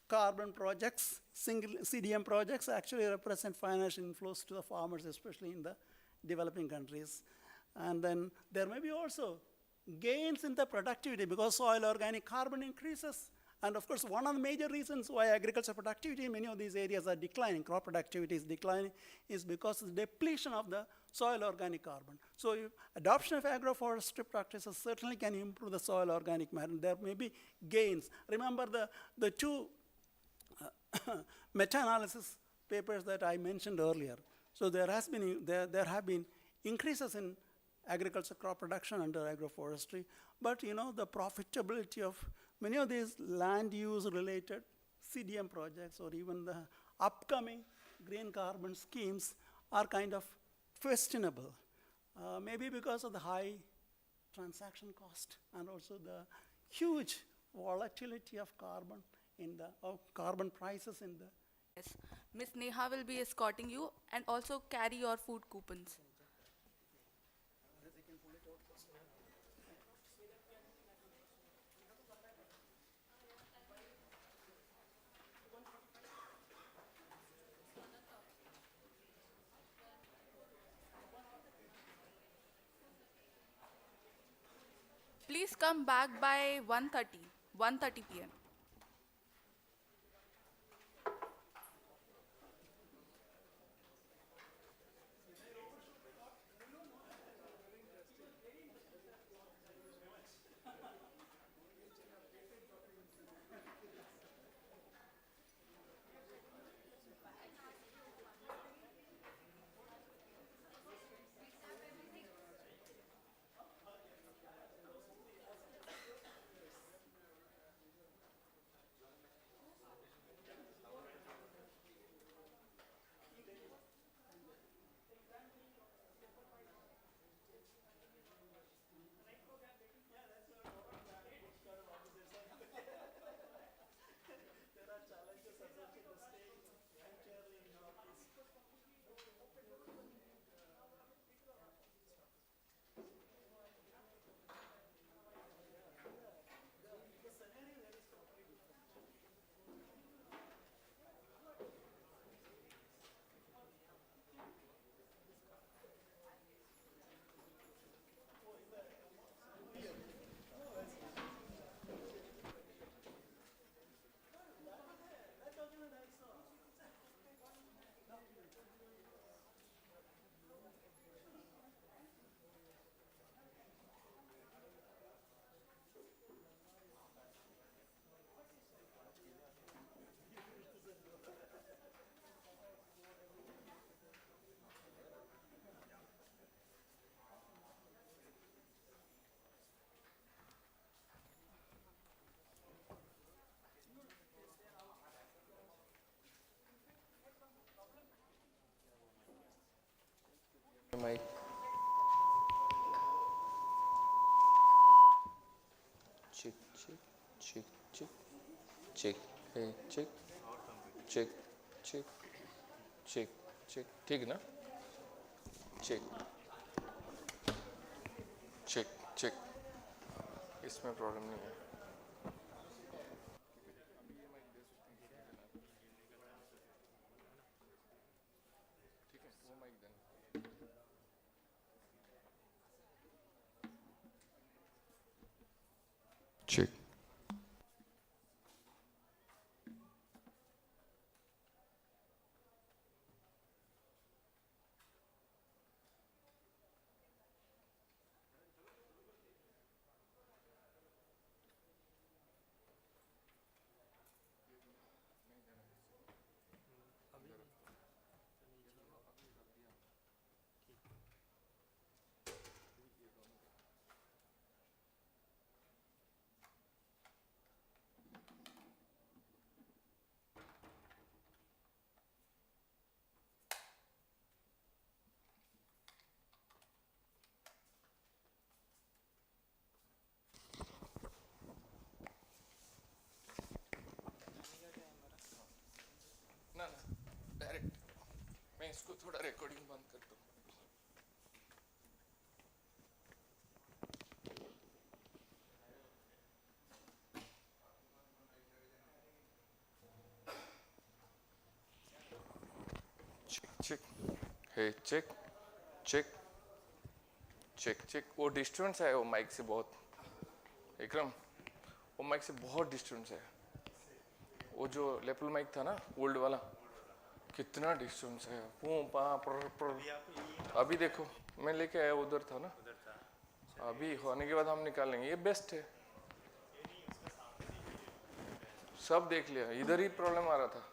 carbon projects, CDM projects actually represent financial inflows to the farmers, especially in the developing countries. And then there may be also gains in the productivity because soil organic carbon increases. And of course, one of the major reasons why agriculture productivity in many of these areas are declining, crop productivity is declining, is because of the depletion of the soil organic carbon. So adoption of agroforestry practices certainly can improve the soil organic matter. There may be gains. Remember the two meta-analysis papers that I mentioned earlier. So there have been increases in agriculture crop production under agroforestry, but the profitability of many of these land use related CDM projects or even the upcoming green carbon schemes are kind of questionable. Maybe because of the high transaction cost and also the huge volatility of carbon carbon prices in the. Yes. Miss Neha will be escorting you and also carry your food coupons. Please come back by 1:30 p.m. Mic. Check, check, check, check, check, hey, check, check, check, check, check. ठीक है ना? Check, check, check. इसमें problem नहीं है. Check. ना ना direct मैं इसको थोड़ा रिकॉर्डिंग बंद कर दूँ. चेक चेक हे चेक चेक चेक चेक. वो डिस्टेंस है वो माइक से बहुत. विक्रम वो माइक से बहुत डिस्टेंस है. वो जो लेपल माइक था ना ओल्ड वाला कितना डिस्टेंस है. अभी देखो मैं लेके आया उधर था ना. अभी होने के बाद हम निकालेंगे. ये बेस्ट है. सब देख लिया. इधर ही प्रॉब्लम आ रहा था.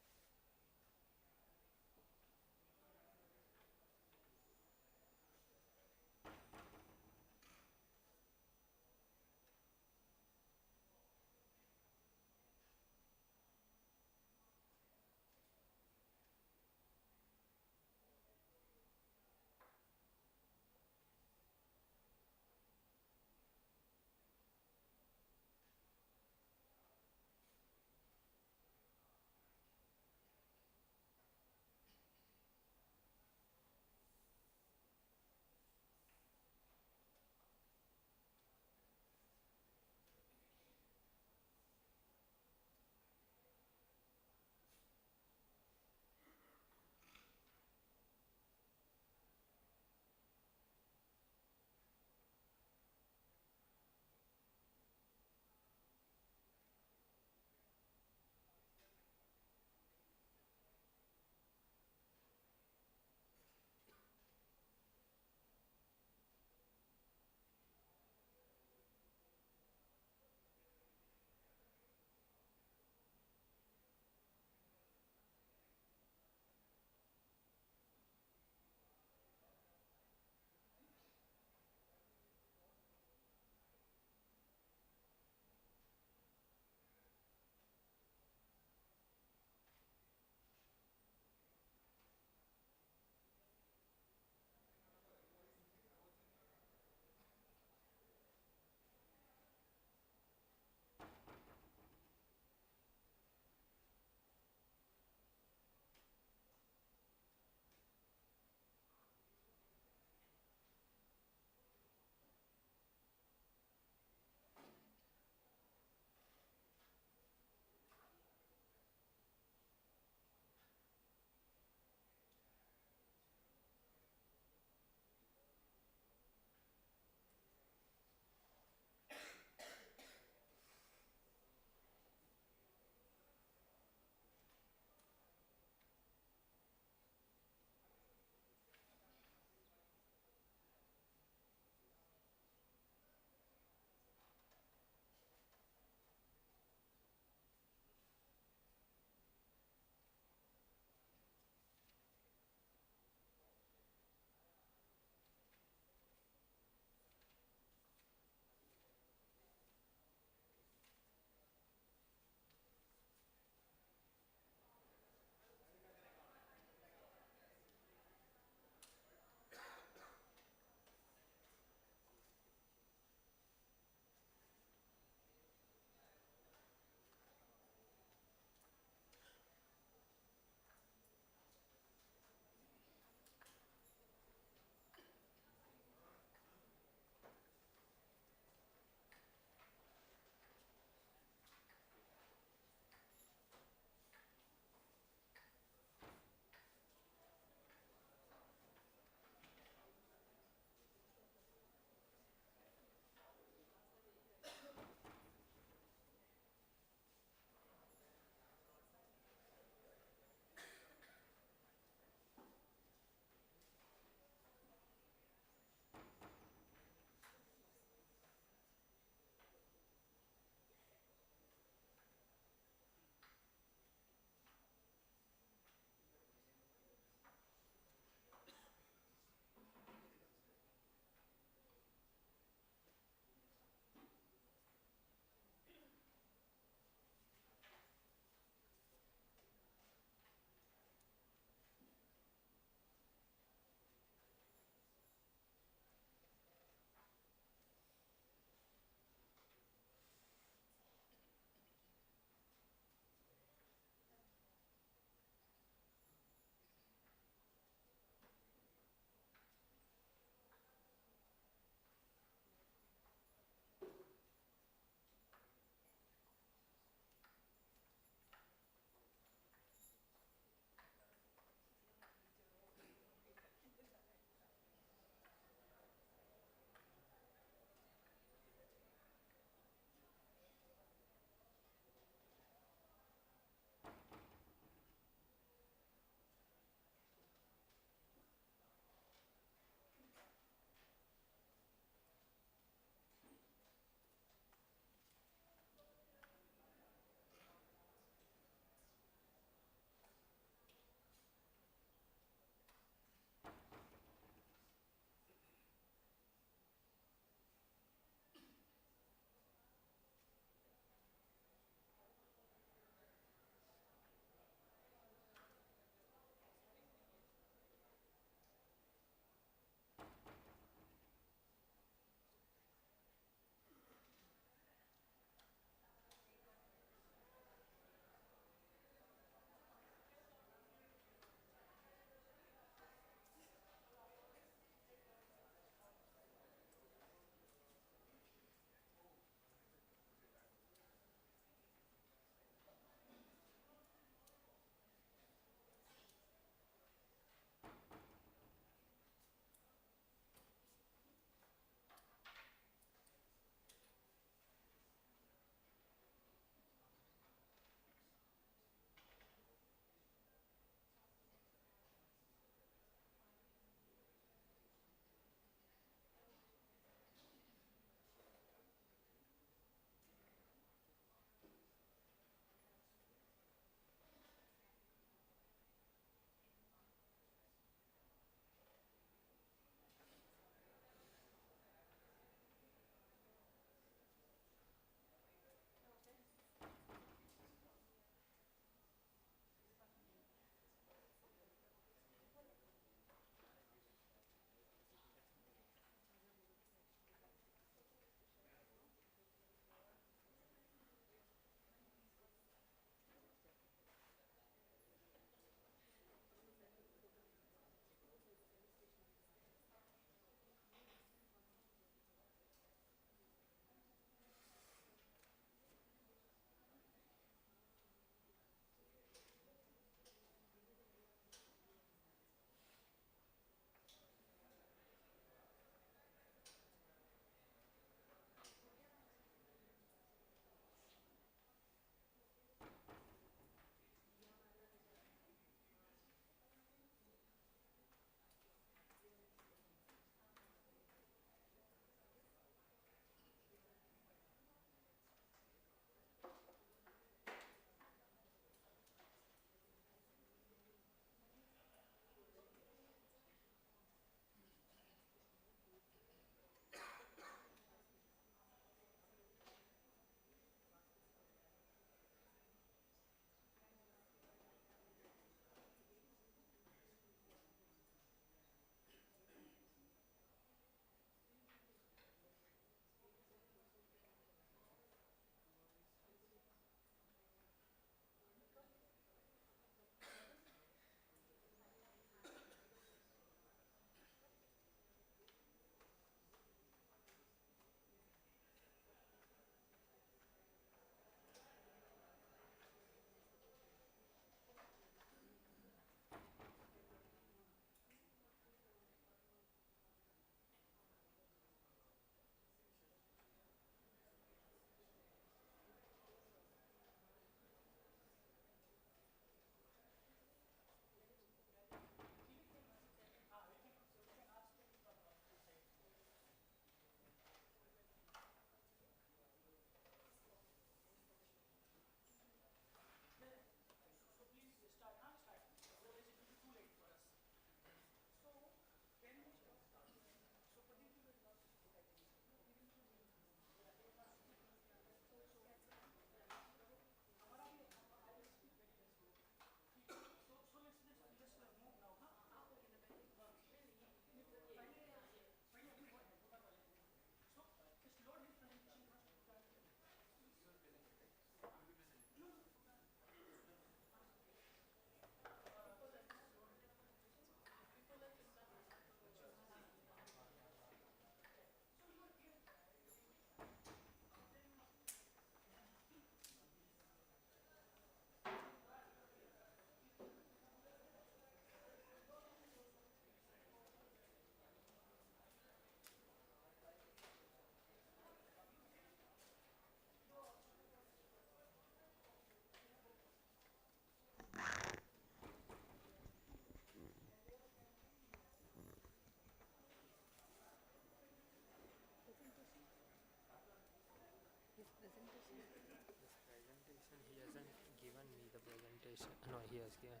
presentation. No, here's here.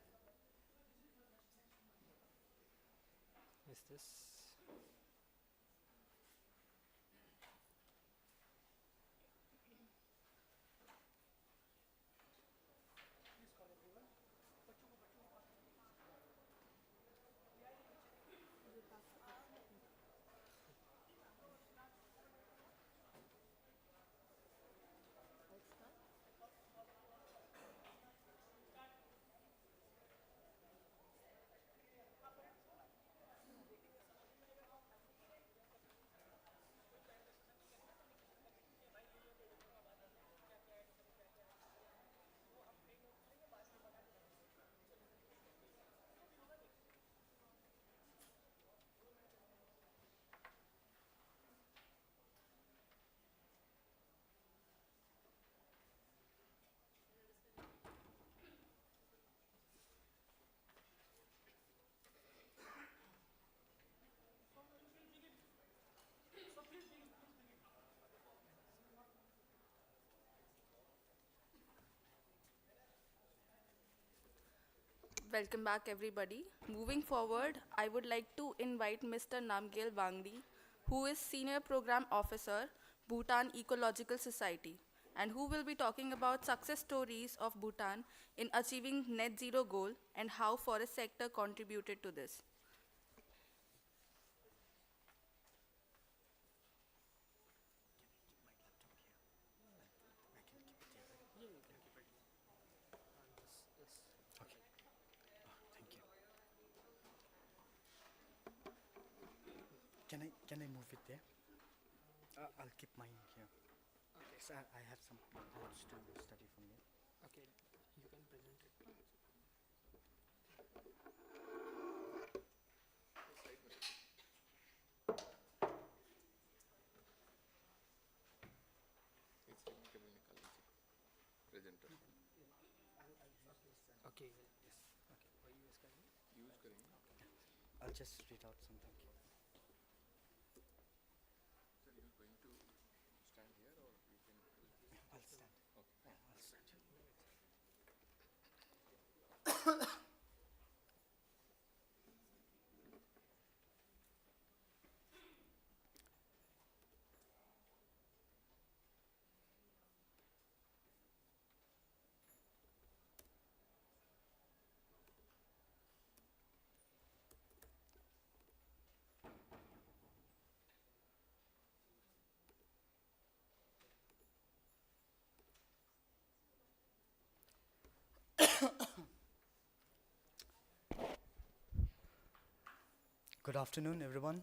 Is this? Welcome back, everybody. Moving forward, I would like to invite Mr. Namgyal Wangdi, who is Senior Program Officer, Bhutan Ecological Society, and who will be talking about success stories of Bhutan in achieving net zero goal and how forest sector contributed to this. Can I move it there? I'll keep mine here. Okay. So I have some notes to study from there. Okay, you can present it. Okay, yes. Okay. Why you is coming? I'll just read out something. I'll stand. Okay. I'll stand. Good afternoon, everyone.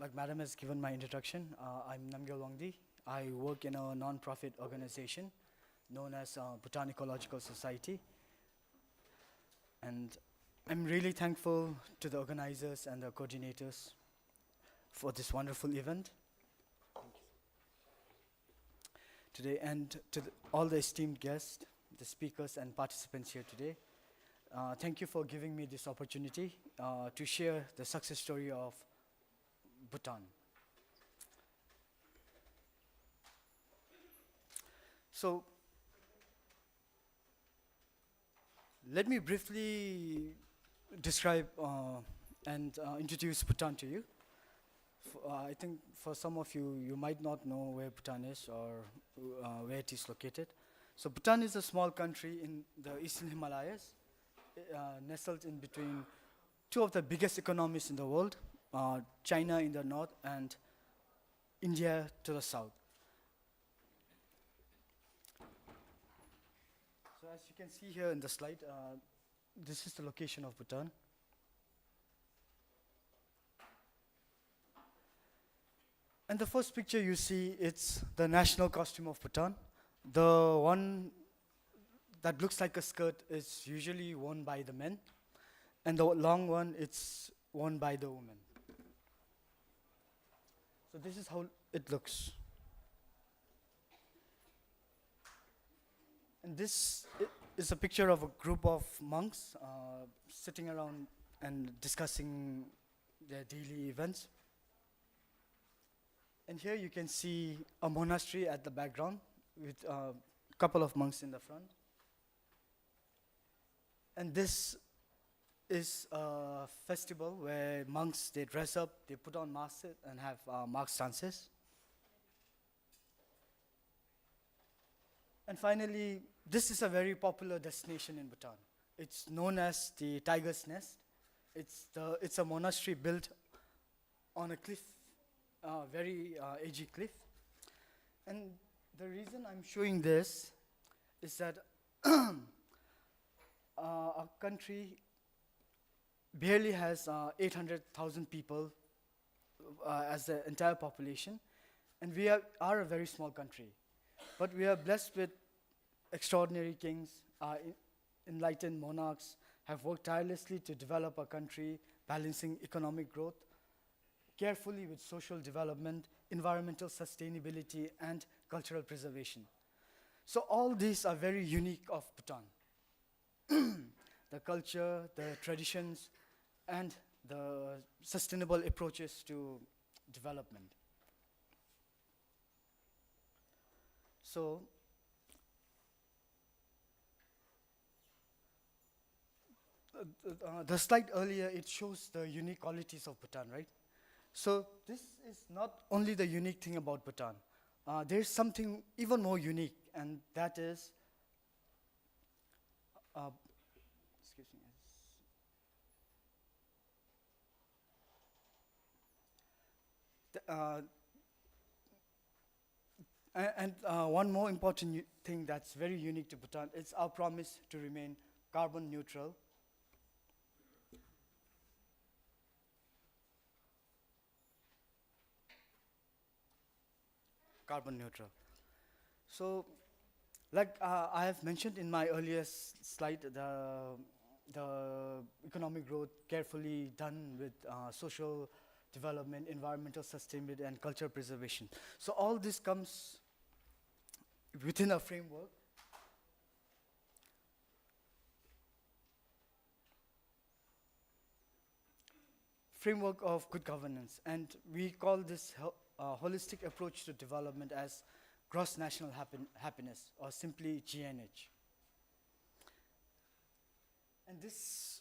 Like Madam has given my introduction, I'm Namgyal Wangdi. I work in a non-profit organization known as Bhutan Ecological Society. And I'm really thankful to the organizers and the coordinators for this wonderful event today, and to all the esteemed guests, the speakers and participants here today. Thank you for giving me this opportunity to share the success story of Bhutan. So, let me briefly describe and introduce Bhutan to you. I think for some of you, you might not know where Bhutan is or where it is located. So Bhutan is a small country in the Eastern Himalayas, nestled in between two of the biggest economies in the world, China in the north and India to the south. So as you can see here in the slide, this is the location of Bhutan. And the first picture you see, it's the national costume of Bhutan. The one that looks like a skirt is usually worn by the men, and the long one, it's worn by the women. So this is how it looks. And this is a picture of a group of monks sitting around and discussing their daily events. And here you can see a monastery at the background with couple of monks in the front. And this is a festival where monks, they dress up, they put on masks and have mask dances. And finally, this is a very popular destination in Bhutan. It's known as the Tiger's Nest. It's a monastery built on a cliff, very edgy cliff. And the reason I'm showing this is that our country barely has 800,000 people as the entire population, and we are a very small country. But we are blessed with extraordinary kings, enlightened monarchs, have worked tirelessly to develop our country, balancing economic growth, carefully with social development, environmental sustainability, and cultural preservation. So all these are very unique of Bhutan. The culture, the traditions, and the sustainable approaches to development. So, the slide earlier, it shows the unique qualities of Bhutan, right? So this is not only the unique thing about Bhutan. There's something even more unique, and that is, excuse me. One more important thing that's very unique to Bhutan is our promise to remain carbon neutral. Carbon neutral. So, like I have mentioned in my earlier slide, the economic growth carefully done with social development, environmental sustainability, and cultural preservation. So all this comes within a framework. Framework of good governance, and we call this holistic approach to development as gross national happiness, or simply GNH. And this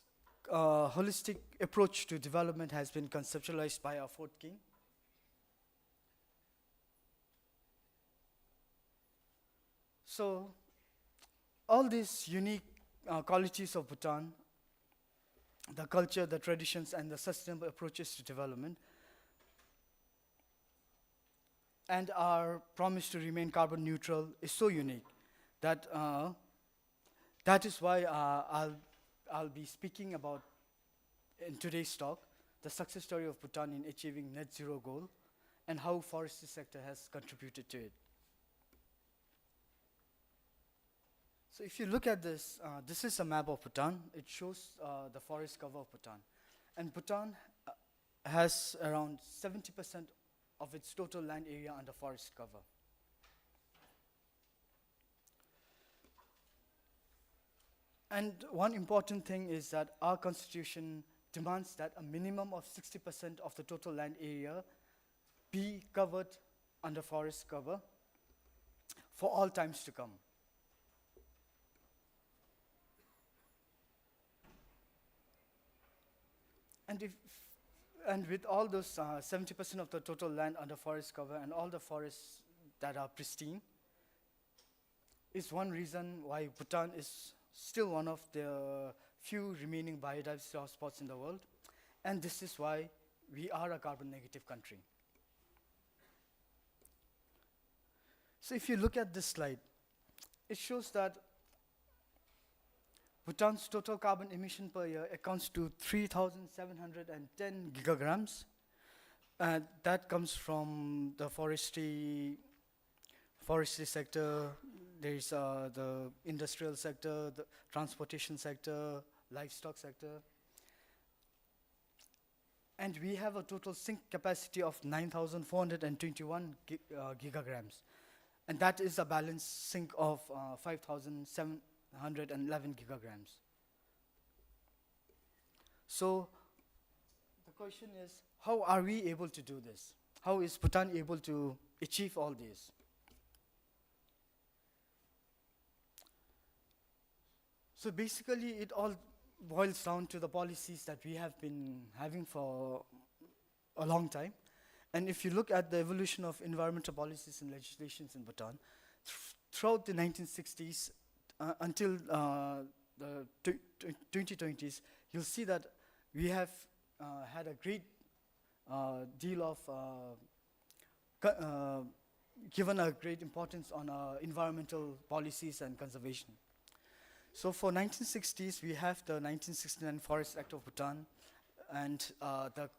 holistic approach to development has been conceptualized by our fourth king. So, all these unique qualities of Bhutan, the culture, the traditions, and the sustainable approaches to development, and our promise to remain carbon neutral is so unique that that is why I'll be speaking about in today's talk the success story of Bhutan in achieving net zero goal and how forestry sector has contributed to it. So if you look at this, this is a map of Bhutan. It shows the forest cover of Bhutan. And Bhutan has around 70% of its total land area under forest cover. And one important thing is that our constitution demands that a minimum of 60% of the total land area be covered under forest cover for all times to come. And with all those 70% of the total land under forest cover and all the forests that are pristine, is one reason why Bhutan is still one of the few remaining biodiversity hotspots in the world. And this is why we are a carbon negative country. So if you look at this slide, it shows that Bhutan's total carbon emission per year accounts to 3,710 gigagrams. That comes from the forestry sector. There is the industrial sector, the transportation sector, livestock sector. And we have a total sink capacity of 9,421 gigagrams. And that is a balanced sink of 5,711 gigagrams. So the question is, how are we able to do this? How is Bhutan able to achieve all this? So basically, it all boils down to the policies that we have been having for a long time. And if you look at the evolution of environmental policies and legislations in Bhutan, throughout the 1960s until the 2020s, you'll see that we have had a great deal of given a great importance on environmental policies and conservation. So for 1960s, we have the 1969 Forest Act of Bhutan and the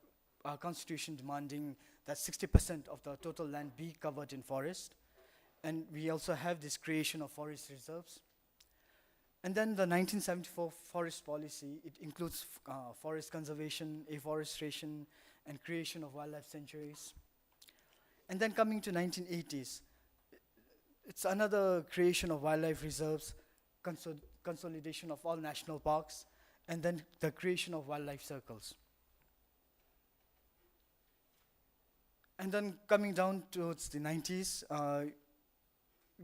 constitution demanding that 60% of the total land be covered in forest. And we also have this creation of forest reserves. And then the 1974 forest policy, it includes forest conservation, afforestation, and creation of wildlife sanctuaries. And then coming to 1980s, it's another creation of wildlife reserves, consolidation of all national parks, and then the creation of wildlife circles. And then coming down towards the 90s,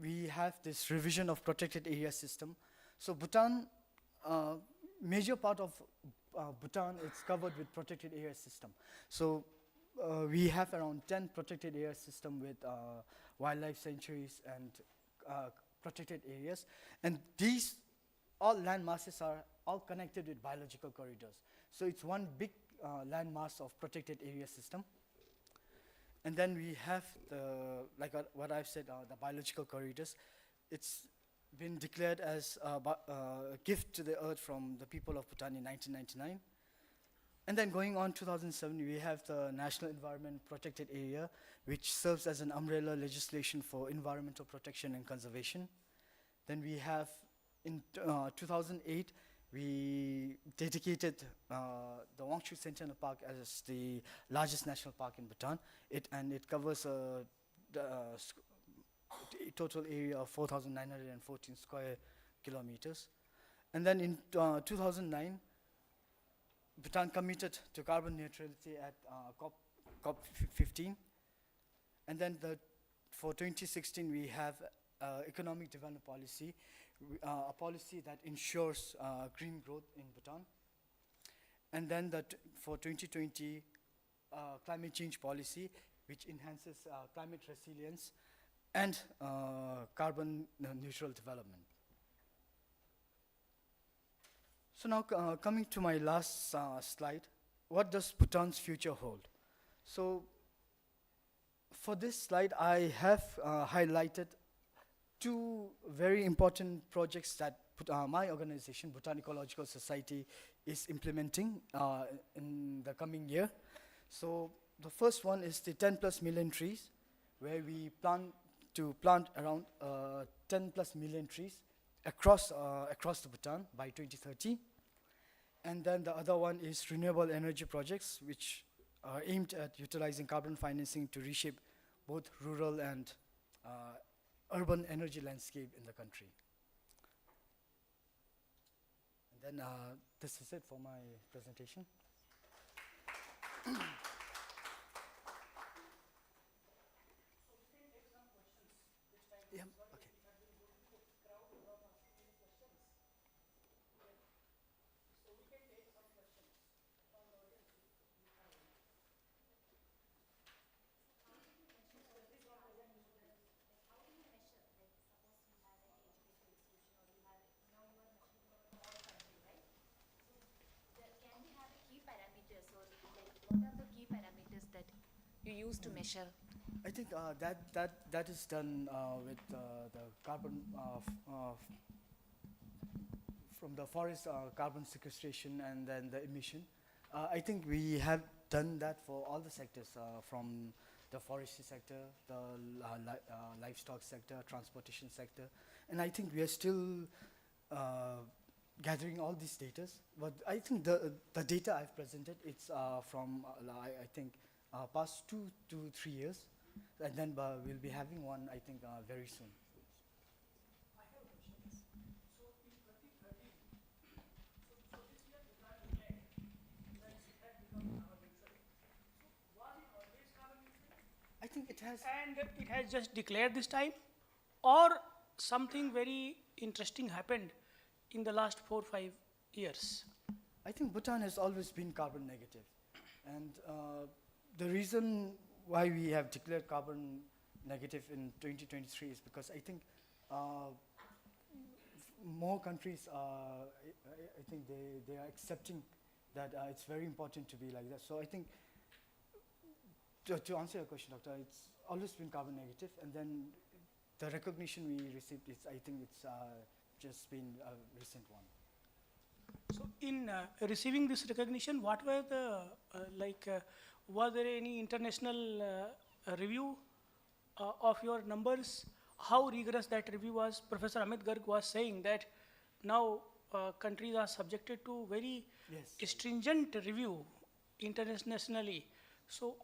we have this revision of protected area system. So Bhutan, major part of Bhutan is covered with protected area system. So we have around 10 protected area system with wildlife sanctuaries and protected areas. And these all land masses are all connected with biological corridors. So it's one big land mass of protected area system. And then we have the, like what I've said, the biological corridors. It's been declared as a gift to the earth from the people of Bhutan in 1999. And then going on 2007, we have the National Environment Protected Area, which serves as an umbrella legislation for environmental protection and conservation. Then we have, in 2008, we dedicated the Wangshu Centennial Park as the largest national park in Bhutan. It covers the total area of 4,914 square kilometers. And then in 2009, Bhutan committed to carbon neutrality at COP15. And then for 2016, we have economic development policy, a policy that ensures green growth in Bhutan. And then for 2020, climate change policy, which enhances climate resilience and carbon neutral development. So now coming to my last slide, what does Bhutan's future hold? So for this slide, I have highlighted two very important projects that my organization, Bhutan Ecological Society, is implementing in the coming year. So the first one is the 10+ million trees, where we plan to plant around 10+ million trees across the Bhutan by 2030. And then the other one is renewable energy projects, which are aimed at utilizing carbon financing to reshape both rural and urban energy landscape in the country. And then this is it for my presentation. Yeah, okay. You use to measure? I think that is done with the carbon from the forest carbon sequestration and then the emission. I think we have done that for all the sectors, from the forestry sector, the livestock sector, transportation sector, and I think we are still gathering all these data. But I think the data I've presented, it's from I think past 2 to 3 years, and then we'll be having one, I think, very soon. I have a question. So in 2013, so this year Bhutan declared that it had become carbon neutral. So was it always carbon neutral? I think it has. And it has just declared this time, or something very interesting happened in the last 4-5 years? I think Bhutan has always been carbon negative. And the reason why we have declared carbon negative in 2023 is because I think more countries, I think they are accepting that it's very important to be like that. So I think, to answer your question, Doctor, it's always been carbon negative, and then the recognition we received is, I think it's just been a recent one. So in receiving this recognition, what were the, was there any international review of your numbers? How rigorous that review was? Professor Amit Garg was saying that now countries are subjected to very stringent review internationally. So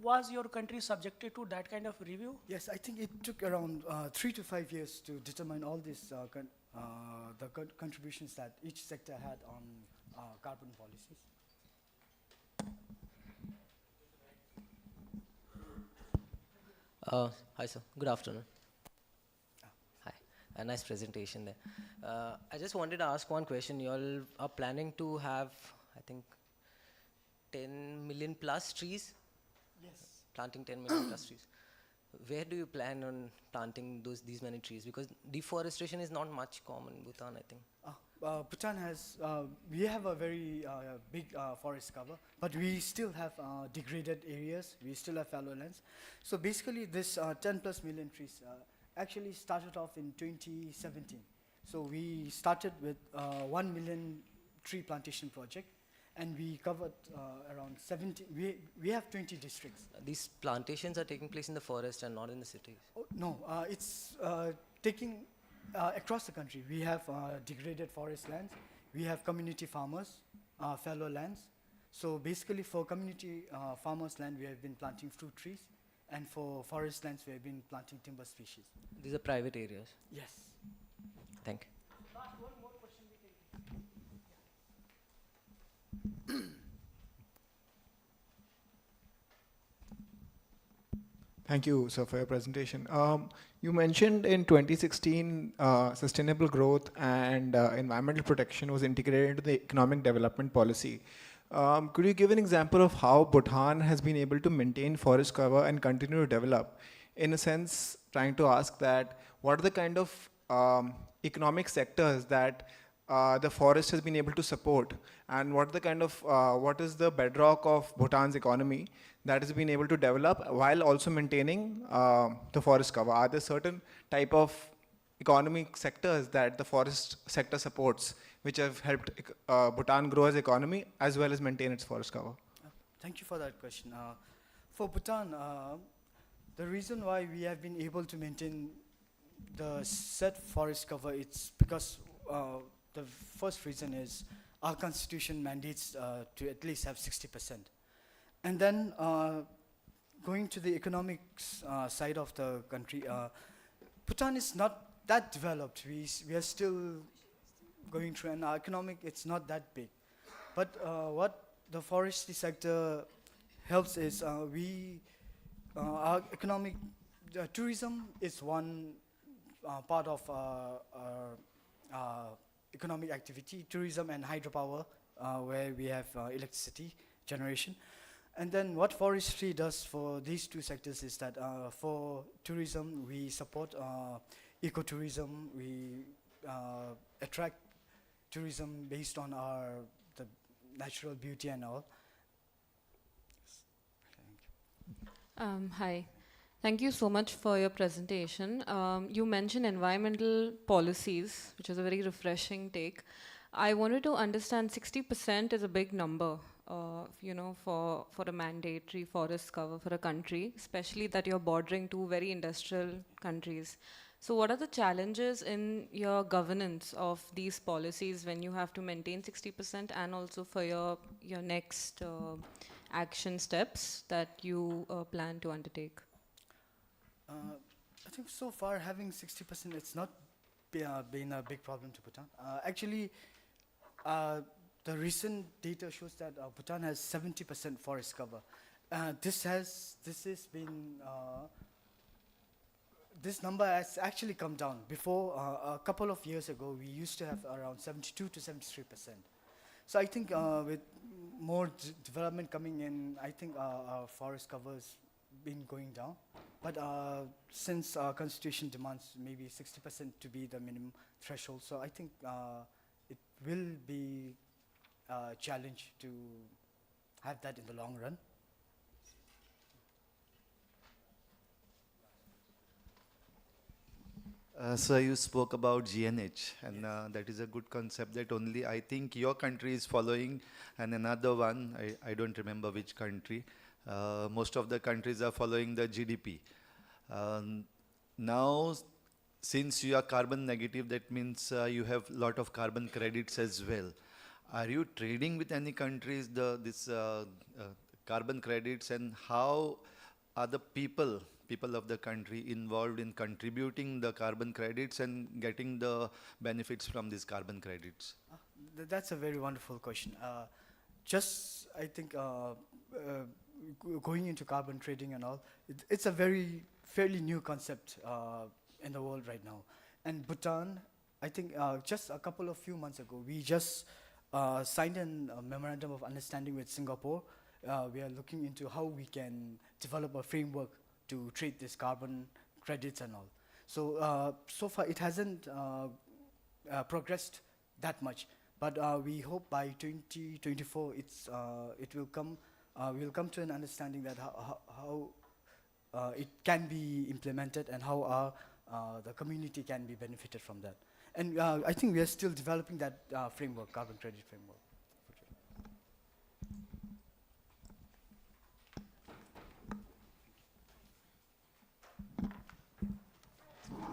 was your country subjected to that kind of review? Yes, I think it took around 3 to 5 years to determine all these contributions that each sector had on carbon policies. Hi, sir. Good afternoon. Hi. A nice presentation there. I just wanted to ask one question. You all are planning to have, I think, 10 million plus trees? Yes. Planting 10 million plus trees. Where do you plan on planting these many trees? Because deforestation is not much common in Bhutan, I think. Bhutan has, we have a very big forest cover, but we still have degraded areas, we still have fallow lands. So basically this 10 plus million trees actually started off in 2017. So we started with 1 million tree plantation project, and we covered around 70, we have 20 districts. These plantations are taking place in the forest and not in the cities. Oh, no, it's taking across the country. We have degraded forest lands, we have community farmers, fallow lands. So basically for community farmers land, we have been planting fruit trees, and for forest lands, we have been planting timber species. These are private areas. Yes. Thank you. Thank you, sir, for your presentation. You mentioned in 2016 sustainable growth and environmental protection was integrated into the economic development policy. Could you give an example of how Bhutan has been able to maintain forest cover and continue to develop? In a sense, trying to ask that, what are the kind of economic sectors that the forest has been able to support, and what the kind of what is the bedrock of Bhutan's economy that has been able to develop while also maintaining the forest cover? Are there certain type of economic sectors that the forest sector supports which have helped Bhutan grow as economy as well as maintain its forest cover? Thank you for that question. For Bhutan, the reason why we have been able to maintain the set forest cover, it's because the first reason is our constitution mandates to at least have 60%. And then going to the economics side of the country, Bhutan is not that developed. We are still going through, and our economic, it's not that big. But what the forestry sector helps is our economic, tourism is one part of economic activity, tourism and hydropower, where we have electricity generation. And then what forestry does for these two sectors is that for tourism, we support ecotourism, we attract tourism based on the natural beauty and all. Hi. Thank you so much for your presentation. You mentioned environmental policies, which is a very refreshing take. I wanted to understand 60% is a big number, for a mandatory forest cover for a country, especially that you're bordering two very industrial countries. So what are the challenges in your governance of these policies when you have to maintain 60% and also for your next action steps that you plan to undertake? I think so far having 60%, it's not been a big problem to Bhutan. Actually, the recent data shows that Bhutan has 70% forest cover. This has been this number has actually come down. Before, a couple of years ago, we used to have around 72 to 73%. So I think with more development coming in, I think our forest cover has been going down. But since our constitution demands maybe 60% to be the minimum threshold, so I think it will be a challenge to have that in the long run. So you spoke about GNH, and that is a good concept that only I think your country is following, and another one, I don't remember which country. Most of the countries are following the GDP. Now, since you are carbon negative, that means you have lot of carbon credits as well. Are you trading with any countries this carbon credits, and how are the people of the country involved in contributing the carbon credits and getting the benefits from these carbon credits? That's a very wonderful question. Just, I think, going into carbon trading and all, it's a fairly new concept in the world right now. And Bhutan, I think just a few months ago, we just signed a memorandum of understanding with Singapore. We are looking into how we can develop a framework to trade this carbon credits and all. So, so far it hasn't progressed that much, but we hope by 2024 it will come. We will come to an understanding that how it can be implemented and how the community can be benefited from that. And I think we are still developing that framework, carbon credit framework.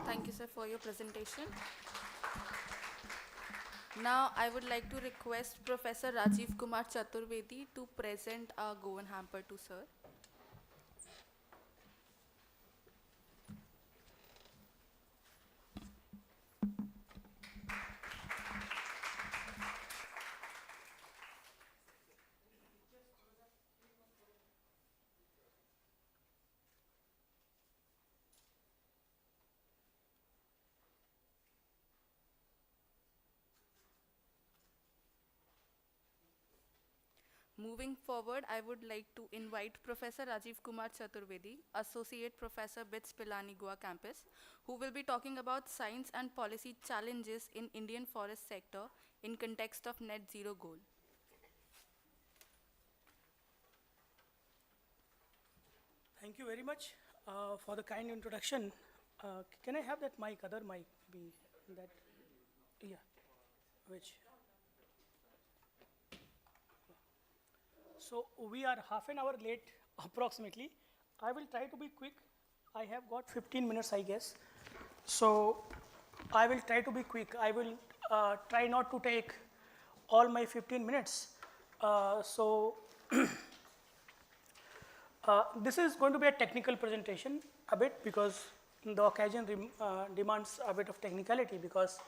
Thank you, sir, for your presentation. Now, I would like to request Professor Rajiv Kumar Chaturvedi to present our Goan hamper to sir. Moving forward, I would like to invite Professor Rajiv Kumar Chaturvedi, Associate Professor, BITS Pilani, Goa campus, who will be talking about science and policy challenges in Indian forest sector in context of net zero goal. Thank you very much for the kind introduction. Can I have that mic, other mic, be that, yeah, which? So we are half an hour late approximately. I will try to be quick. I have got 15 minutes, I guess. So I will try to be quick. I will try not to take all my 15 minutes. This is going to be a technical presentation a bit because the occasion demands a bit of technicality because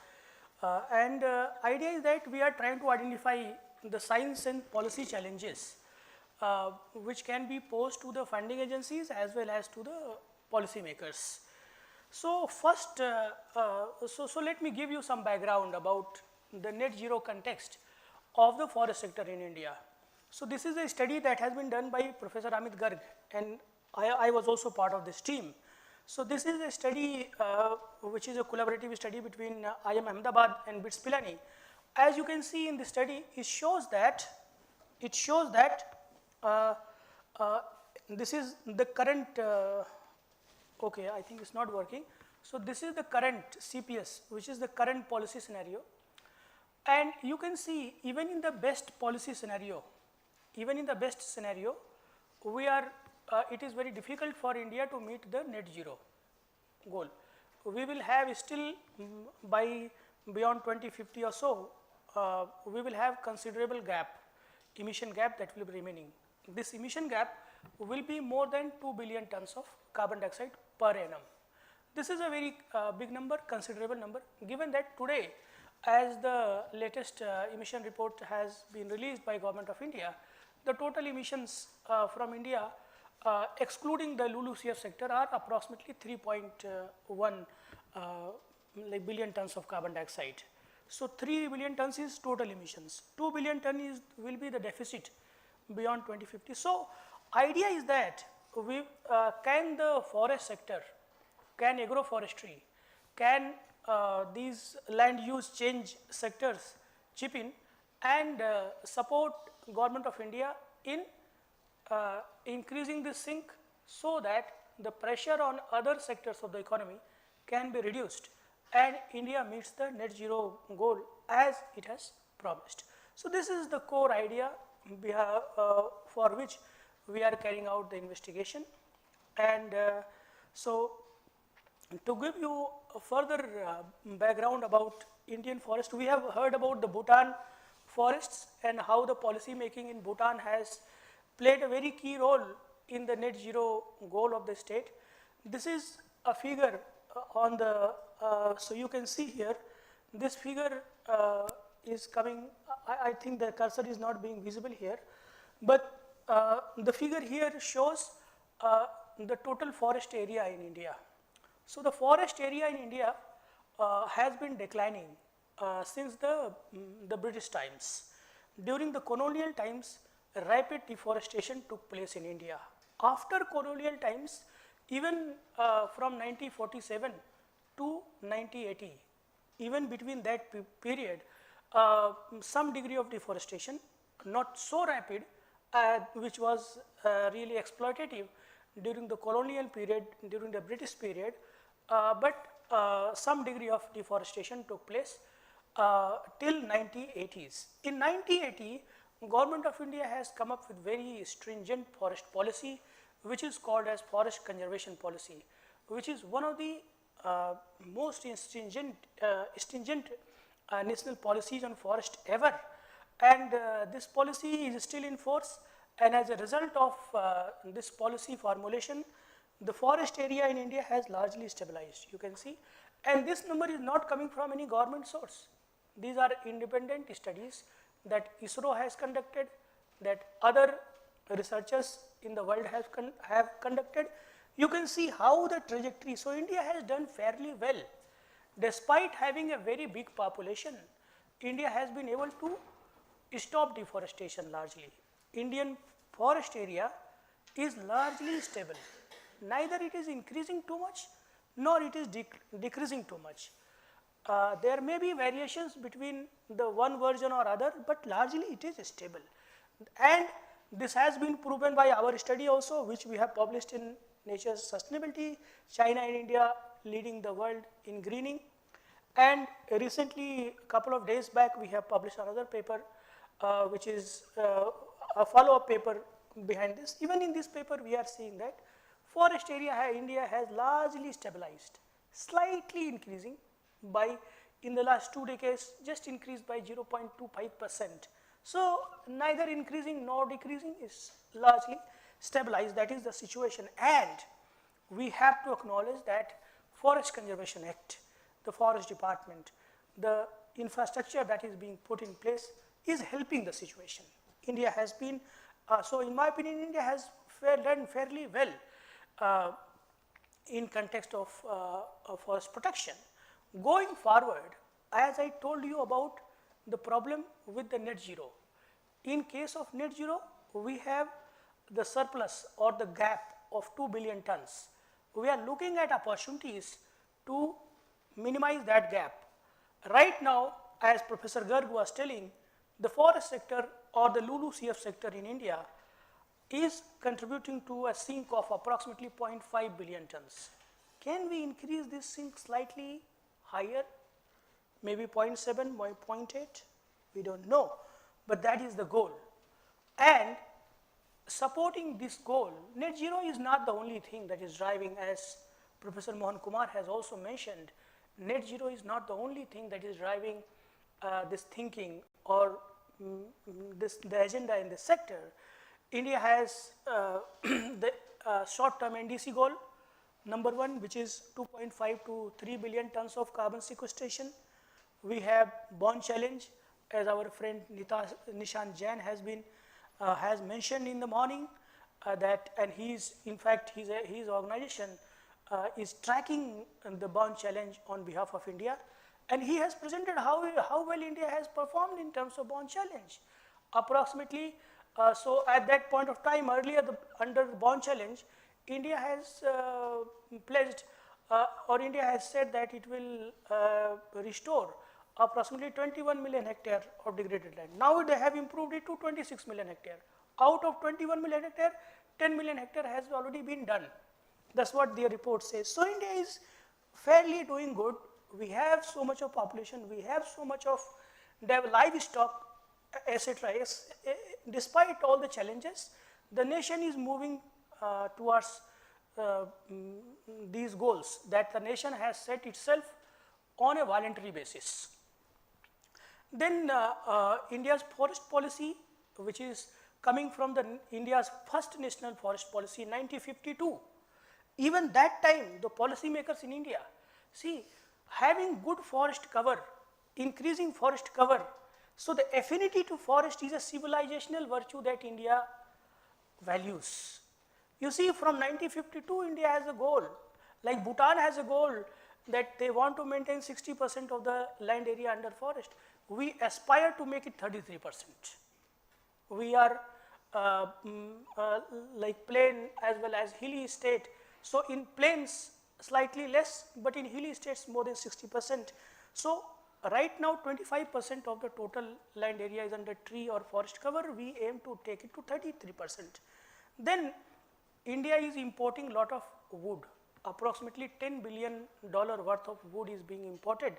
idea is that we are trying to identify the science and policy challenges which can be posed to the funding agencies as well as to the policy makers. So first, so let me give you some background about the net zero context of the forest sector in India. So this is a study that has been done by Professor Amit Garg, and I was also part of this team. So this is a study which is a collaborative study between IIM Ahmedabad and BITS Pilani. As you can see in the study, it shows that this is the current, okay, I think it's not working. So this is the current CPS, which is the current policy scenario. And you can see even in the best policy scenario, we are, it is very difficult for India to meet the net zero goal. We will have still by beyond 2050 or so, we will have considerable gap, emission gap that will be remaining. This emission gap will be more than 2 billion tons of carbon dioxide per annum. This is a very big number, considerable number, given that today, as the latest emission report has been released by Government of India, the total emissions from India excluding the LULUCF sector, are approximately 3.1 billion tons of carbon dioxide. So 3 billion tons is total emissions. 2 billion ton will be the deficit beyond 2050. So idea is that can the forest sector, can agroforestry, can these land use change sectors chip in and support Government of India in increasing this sink so that the pressure on other sectors of the economy can be reduced and India meets the net zero goal as it has promised. So this is the core idea for which we are carrying out the investigation. And so to give you a further background about Indian forest, we have heard about the Bhutan forests and how the policy making in Bhutan has played a very key role in the net zero goal of the state. This is a figure on the, so you can see here, this figure is coming, I think the cursor is not being visible here, but the figure here shows the total forest area in India. So the forest area in India has been declining since the British times. During the colonial times, rapid deforestation took place in India. After colonial times, even from 1947 to 1980, even between that period, some degree of deforestation, not so rapid, which was really exploitative during the colonial period, during the British period, but some degree of deforestation took place till 1980s. In 1980, Government of India has come up with very stringent forest policy, which is called as forest conservation policy, which is one of the most stringent national policies on forest ever. And this policy is still in force, and as a result of this policy formulation, the forest area in India has largely stabilized, you can see. And this number is not coming from any government source. These are independent studies that ISRO has conducted, that other researchers in the world have conducted. You can see how the trajectory, so India has done fairly well. Despite having a very big population, India has been able to stop deforestation largely. Indian forest area is largely stable. Neither it is increasing too much, nor it is decreasing too much. There may be variations between the one version or other, but largely it is stable. And this has been proven by our study also, which we have published in Nature's Sustainability, China and India leading the world in greening. And recently, a couple of days back, we have published another paper, which is a follow-up paper behind this. Even in this paper, we are seeing that forest area India has largely stabilized, slightly increasing by, in the last 2 decades, just increased by 0.25%. So neither increasing nor decreasing, is largely stabilized. That is the situation. And we have to acknowledge that Forest Conservation Act, the Forest Department, the infrastructure that is being put in place is helping the situation. India has been, so in my opinion, India has done fairly well in context of forest protection. Going forward, as I told you about the problem with the net zero, in case of net zero, we have the surplus or the gap of 2 billion tons. We are looking at opportunities to minimize that gap. Right now, as Professor Garg was telling, the forest sector or the LULUCF sector in India is contributing to a sink of approximately 0.5 billion tons. Can we increase this sink slightly higher? Maybe 0.7, 0.8? We don't know, but that is the goal. And supporting this goal, net zero is not the only thing that is driving, as Professor Mohan Kumar has also mentioned, net zero is not the only thing that is driving this thinking or the agenda in this sector. India has the short-term NDC goal, number 1, which is 2.5 to 3 billion tons of carbon sequestration. We have Bond Challenge, as our friend Nishant Jain has mentioned in the morning, and in fact, his organization is tracking the bond challenge on behalf of India, and he has presented how well India has performed in terms of bond challenge. Approximately, so at that point of time, earlier under the bond challenge, India has pledged or India has said that it will restore approximately 21 million hectare of degraded land. Now they have improved it to 26 million hectare. Out of 21 million hectare, 10 million hectare has already been done. That's what their report says. So India is fairly doing good. We have so much of population, we have so much of livestock, etc. Despite all the challenges, the nation is moving towards these goals that the nation has set itself on a voluntary basis. Then India's forest policy, which is coming from India's first national forest policy in 1952. Even that time, the policymakers in India, see, having good forest cover, increasing forest cover, so the affinity to forest is a civilizational virtue that India values. You see, from 1952, India has a goal, like Bhutan has a goal that they want to maintain 60% of the land area under forest. We aspire to make it 33%. We are like plain as well as hilly state. So in plains slightly less, but in hilly states more than 60%. So right now 25% of the total land area is under tree or forest cover. We aim to take it to 33%. Then India is importing a lot of wood. Approximately $10 billion worth of wood is being imported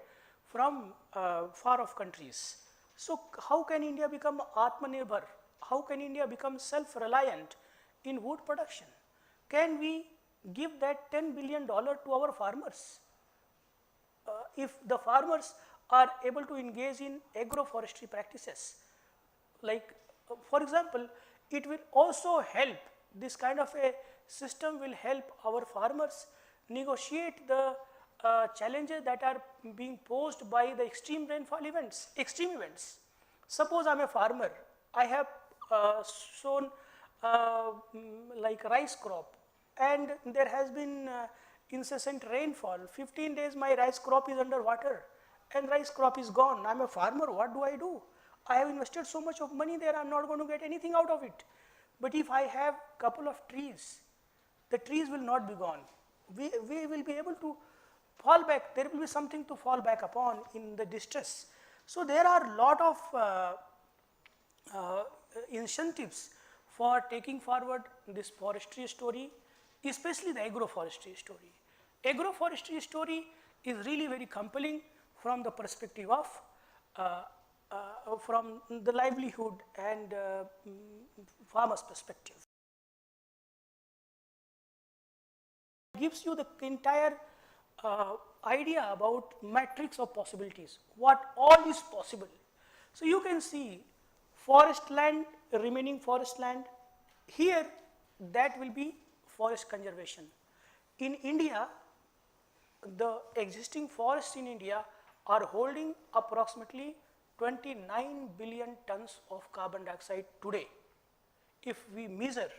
from far off countries. So how can India become Atmanirbhar? How can India become self-reliant in wood production? Can we give that $10 billion to our farmers? If the farmers are able to engage in agroforestry practices, like for example, it will also help, this kind of a system will help our farmers negotiate the challenges that are being posed by the extreme rainfall events, extreme events. Suppose I am a farmer, I have sown like rice crop, and there has been incessant rainfall. 15 days my rice crop is under water and rice crop is gone. I am a farmer, what do I do? I have invested so much of money there, I am not going to get anything out of it. But if I have couple of trees, the trees will not be gone. We will be able to fall back, there will be something to fall back upon in the distress. So there are a lot of incentives for taking forward this forestry story, especially the agroforestry story. Agroforestry story is really very compelling from the perspective of from the livelihood and farmers' perspective. It gives you the entire idea about matrix of possibilities, what all is possible. So you can see forest land, remaining forest land, here that will be forest conservation. In India, the existing forests in India are holding approximately 29 billion tons of carbon dioxide today. If we measure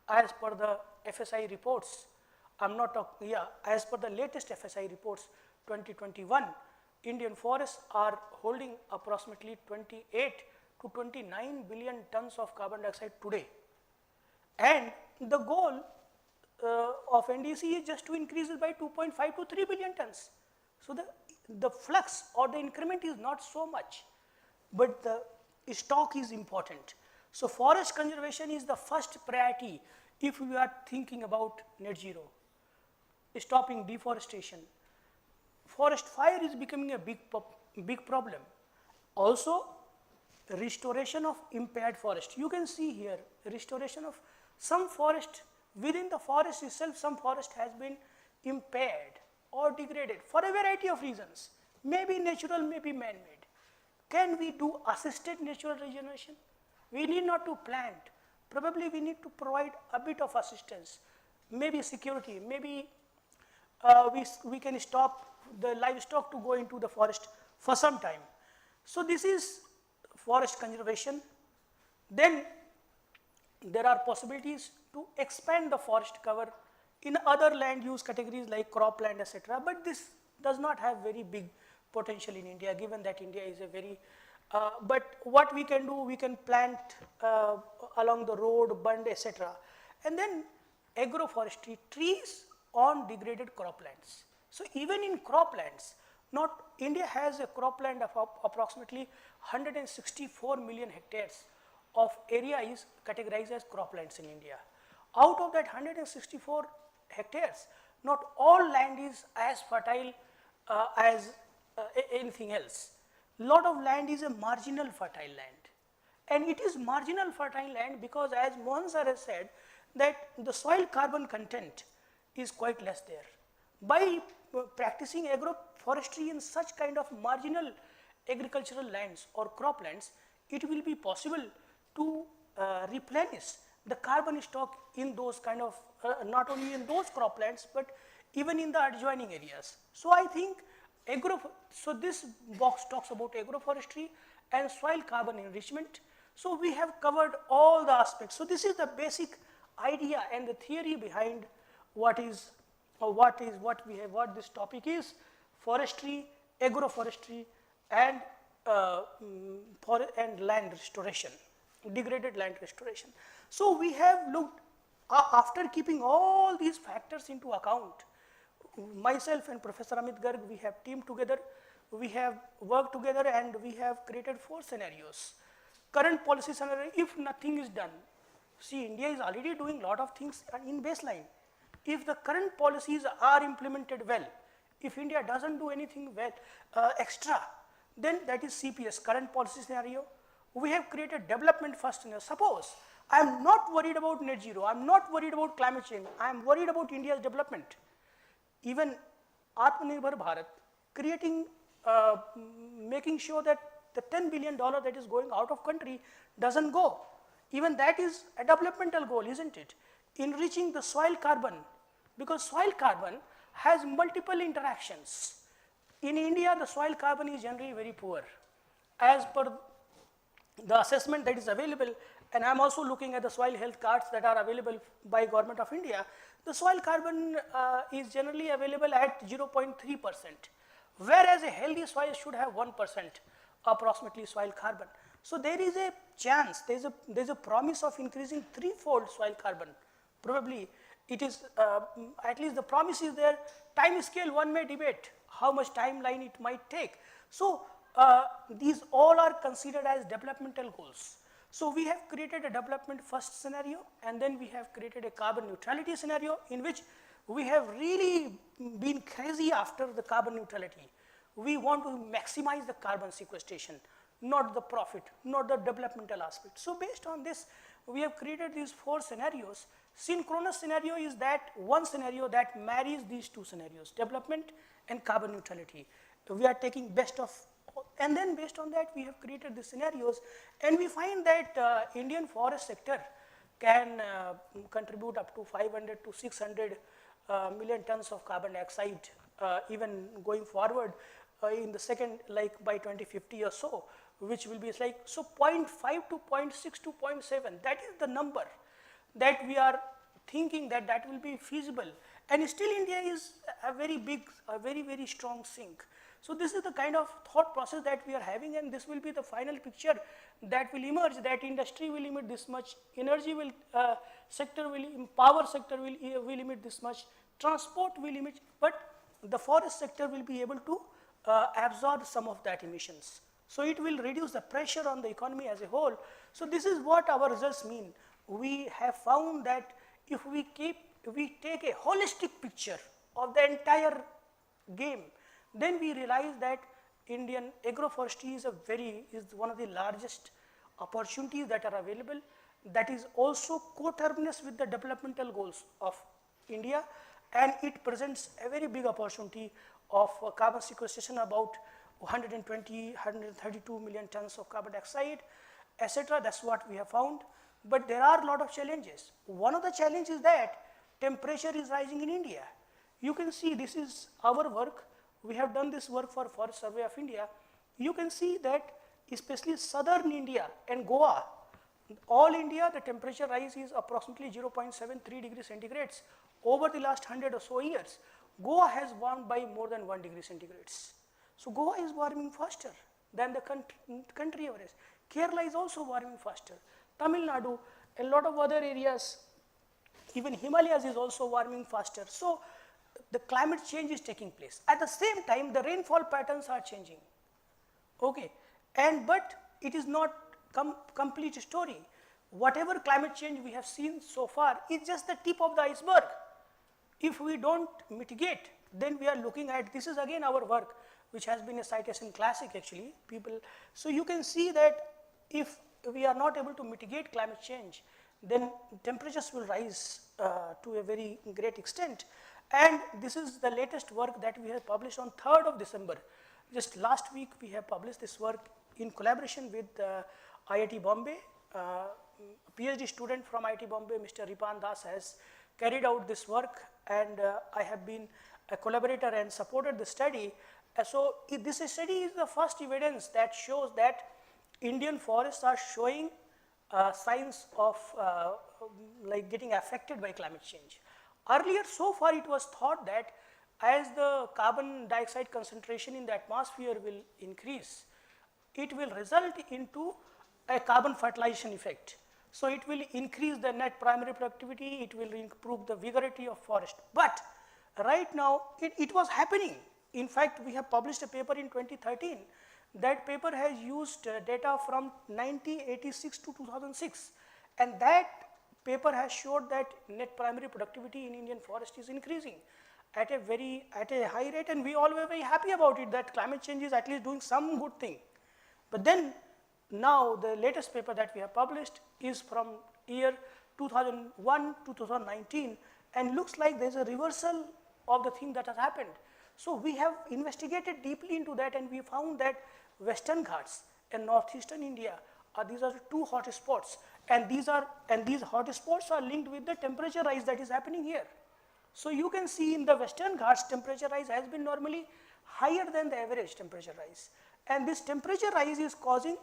as per the FSI reports, as per the latest FSI reports 2021, Indian forests are holding approximately 28 to 29 billion tons of carbon dioxide today. And the goal of NDC is just to increase it by 2.5 to 3 billion tons. So the flux or the increment is not so much, but the stock is important. So forest conservation is the first priority if we are thinking about net zero. Stopping deforestation. Forest fire is becoming a big problem. Also, restoration of impaired forest. You can see here restoration of some forest. Within the forest itself, some forest has been impaired or degraded for a variety of reasons. Maybe natural, maybe man-made. Can we do assisted natural regeneration? We need not to plant. Probably we need to provide a bit of assistance. Maybe security, maybe we can stop the livestock to go into the forest for some time. So this is forest conservation. Then there are possibilities to expand the forest cover in other land use categories like cropland, etc. But this does not have very big potential in India, given that India is a very, but what we can do, we can plant along the road, bund, etc. And then agroforestry, trees on degraded croplands. So even in croplands, not India has a cropland of approximately 164 million hectares of area is categorized as croplands in India. Out of that 164 hectares, not all land is as fertile as anything else. Lot of land is a marginal fertile land, and it is marginal fertile land because, as Mohan sir has said, that the soil carbon content is quite less there. By practicing agroforestry in such kind of marginal agricultural lands or croplands, it will be possible to replenish the carbon stock in those kind of, not only in those croplands, but even in the adjoining areas. So I think so this box talks about agroforestry and soil carbon enrichment. So we have covered all the aspects. So this is the basic idea and the theory behind what this topic is: forestry, agroforestry, and land restoration, degraded land restoration. So we have looked, after keeping all these factors into account, myself and Professor Amit Garg, we have teamed together, we have worked together, and we have created 4 scenarios. Current policy scenario, if nothing is done, see, India is already doing lot of things in baseline. If the current policies are implemented well, if India doesn't do anything well extra, then that is CPS, current policy scenario. We have created development first scenario. Suppose I am not worried about net zero, I am not worried about climate change, I am worried about India's development. Even Atmanirbhar Bharat, creating, making sure that the $10 billion that is going out of country doesn't go. Even that is a developmental goal, isn't it? Enriching the soil carbon, because soil carbon has multiple interactions. In India, the soil carbon is generally very poor. As per the assessment that is available, and I am also looking at the soil health cards that are available by Government of India, the soil carbon is generally available at 0.3%, whereas a healthy soil should have 1% approximately soil carbon. So there is a chance, there is a promise of increasing 3-fold soil carbon. Probably it is, at least the promise is there. Time scale, one may debate how much timeline it might take. So these all are considered as developmental goals. So we have created a development first scenario, and then we have created a carbon neutrality scenario, in which we have really been crazy after the carbon neutrality. We want to maximize the carbon sequestration, not the profit, not the developmental aspect. So based on this, we have created these 4 scenarios. Synchronous scenario is that one scenario that marries these 2 scenarios, development and carbon neutrality. We are taking best of, and then based on that we have created the scenarios, and we find that Indian forest sector can contribute up to 500 to 600 million tons of carbon dioxide even going forward in the second, like by 2050 or so, which will be like, so 0.5 to 0.6 to 0.7, that is the number that we are thinking that will be feasible. And still India is a very big, a very, very strong sink. So this is the kind of thought process that we are having, and this will be the final picture that will emerge, that industry will emit this much, energy will, sector will, power sector will emit this much, transport will emit, but the forest sector will be able to absorb some of that emissions. So it will reduce the pressure on the economy as a whole. So this is what our results mean. We have found that if we take a holistic picture of the entire game, then we realize that Indian agroforestry is one of the largest opportunities that are available, that is also coterminous with the developmental goals of India, and it presents a very big opportunity of carbon sequestration, about 120, 132 million tons of carbon dioxide, etc. That's what we have found. But there are a lot of challenges. One of the challenges is that temperature is rising in India. You can see this is our work. We have done this work for Forest Survey of India. You can see that especially southern India and Goa, all India, the temperature rise is approximately 0.73 degrees centigrades over the last 100 or so years. Goa has warmed by more than 1 degree centigrades. So Goa is warming faster than the country average. Kerala is also warming faster. Tamil Nadu, a lot of other areas, even Himalayas is also warming faster. So the climate change is taking place. At the same time, the rainfall patterns are changing. Okay, but it is not complete story. Whatever climate change we have seen so far is just the tip of the iceberg. If we don't mitigate, then we are looking at, this is again our work, which has been a citation classic actually, people. So you can see that if we are not able to mitigate climate change, then temperatures will rise to a very great extent. And this is the latest work that we have published on 3rd of December. Just last week we have published this work in collaboration with IIT Bombay. PhD student from IIT Bombay, Mr. Ripan Das, has carried out this work, and I have been a collaborator and supported the study. So this study is the first evidence that shows that Indian forests are showing signs of like getting affected by climate change. Earlier, so far it was thought that as the carbon dioxide concentration in the atmosphere will increase, it will result into a carbon fertilization effect. So it will increase the net primary productivity, it will improve the vigority of forest. But right now it was happening. In fact, we have published a paper in 2013. That paper has used data from 1986 to 2006, and that paper has showed that net primary productivity in Indian forest is increasing at a high rate, and we all were very happy about it, that climate change is at least doing some good thing. But then now the latest paper that we have published is from year 2001 to 2019, and looks like there is a reversal of the thing that has happened. So we have investigated deeply into that, and we found that Western Ghats and northeastern India these are the two hot spots, and these hot spots are linked with the temperature rise that is happening here. So you can see in the Western Ghats, temperature rise has been normally higher than the average temperature rise, and this temperature rise is causing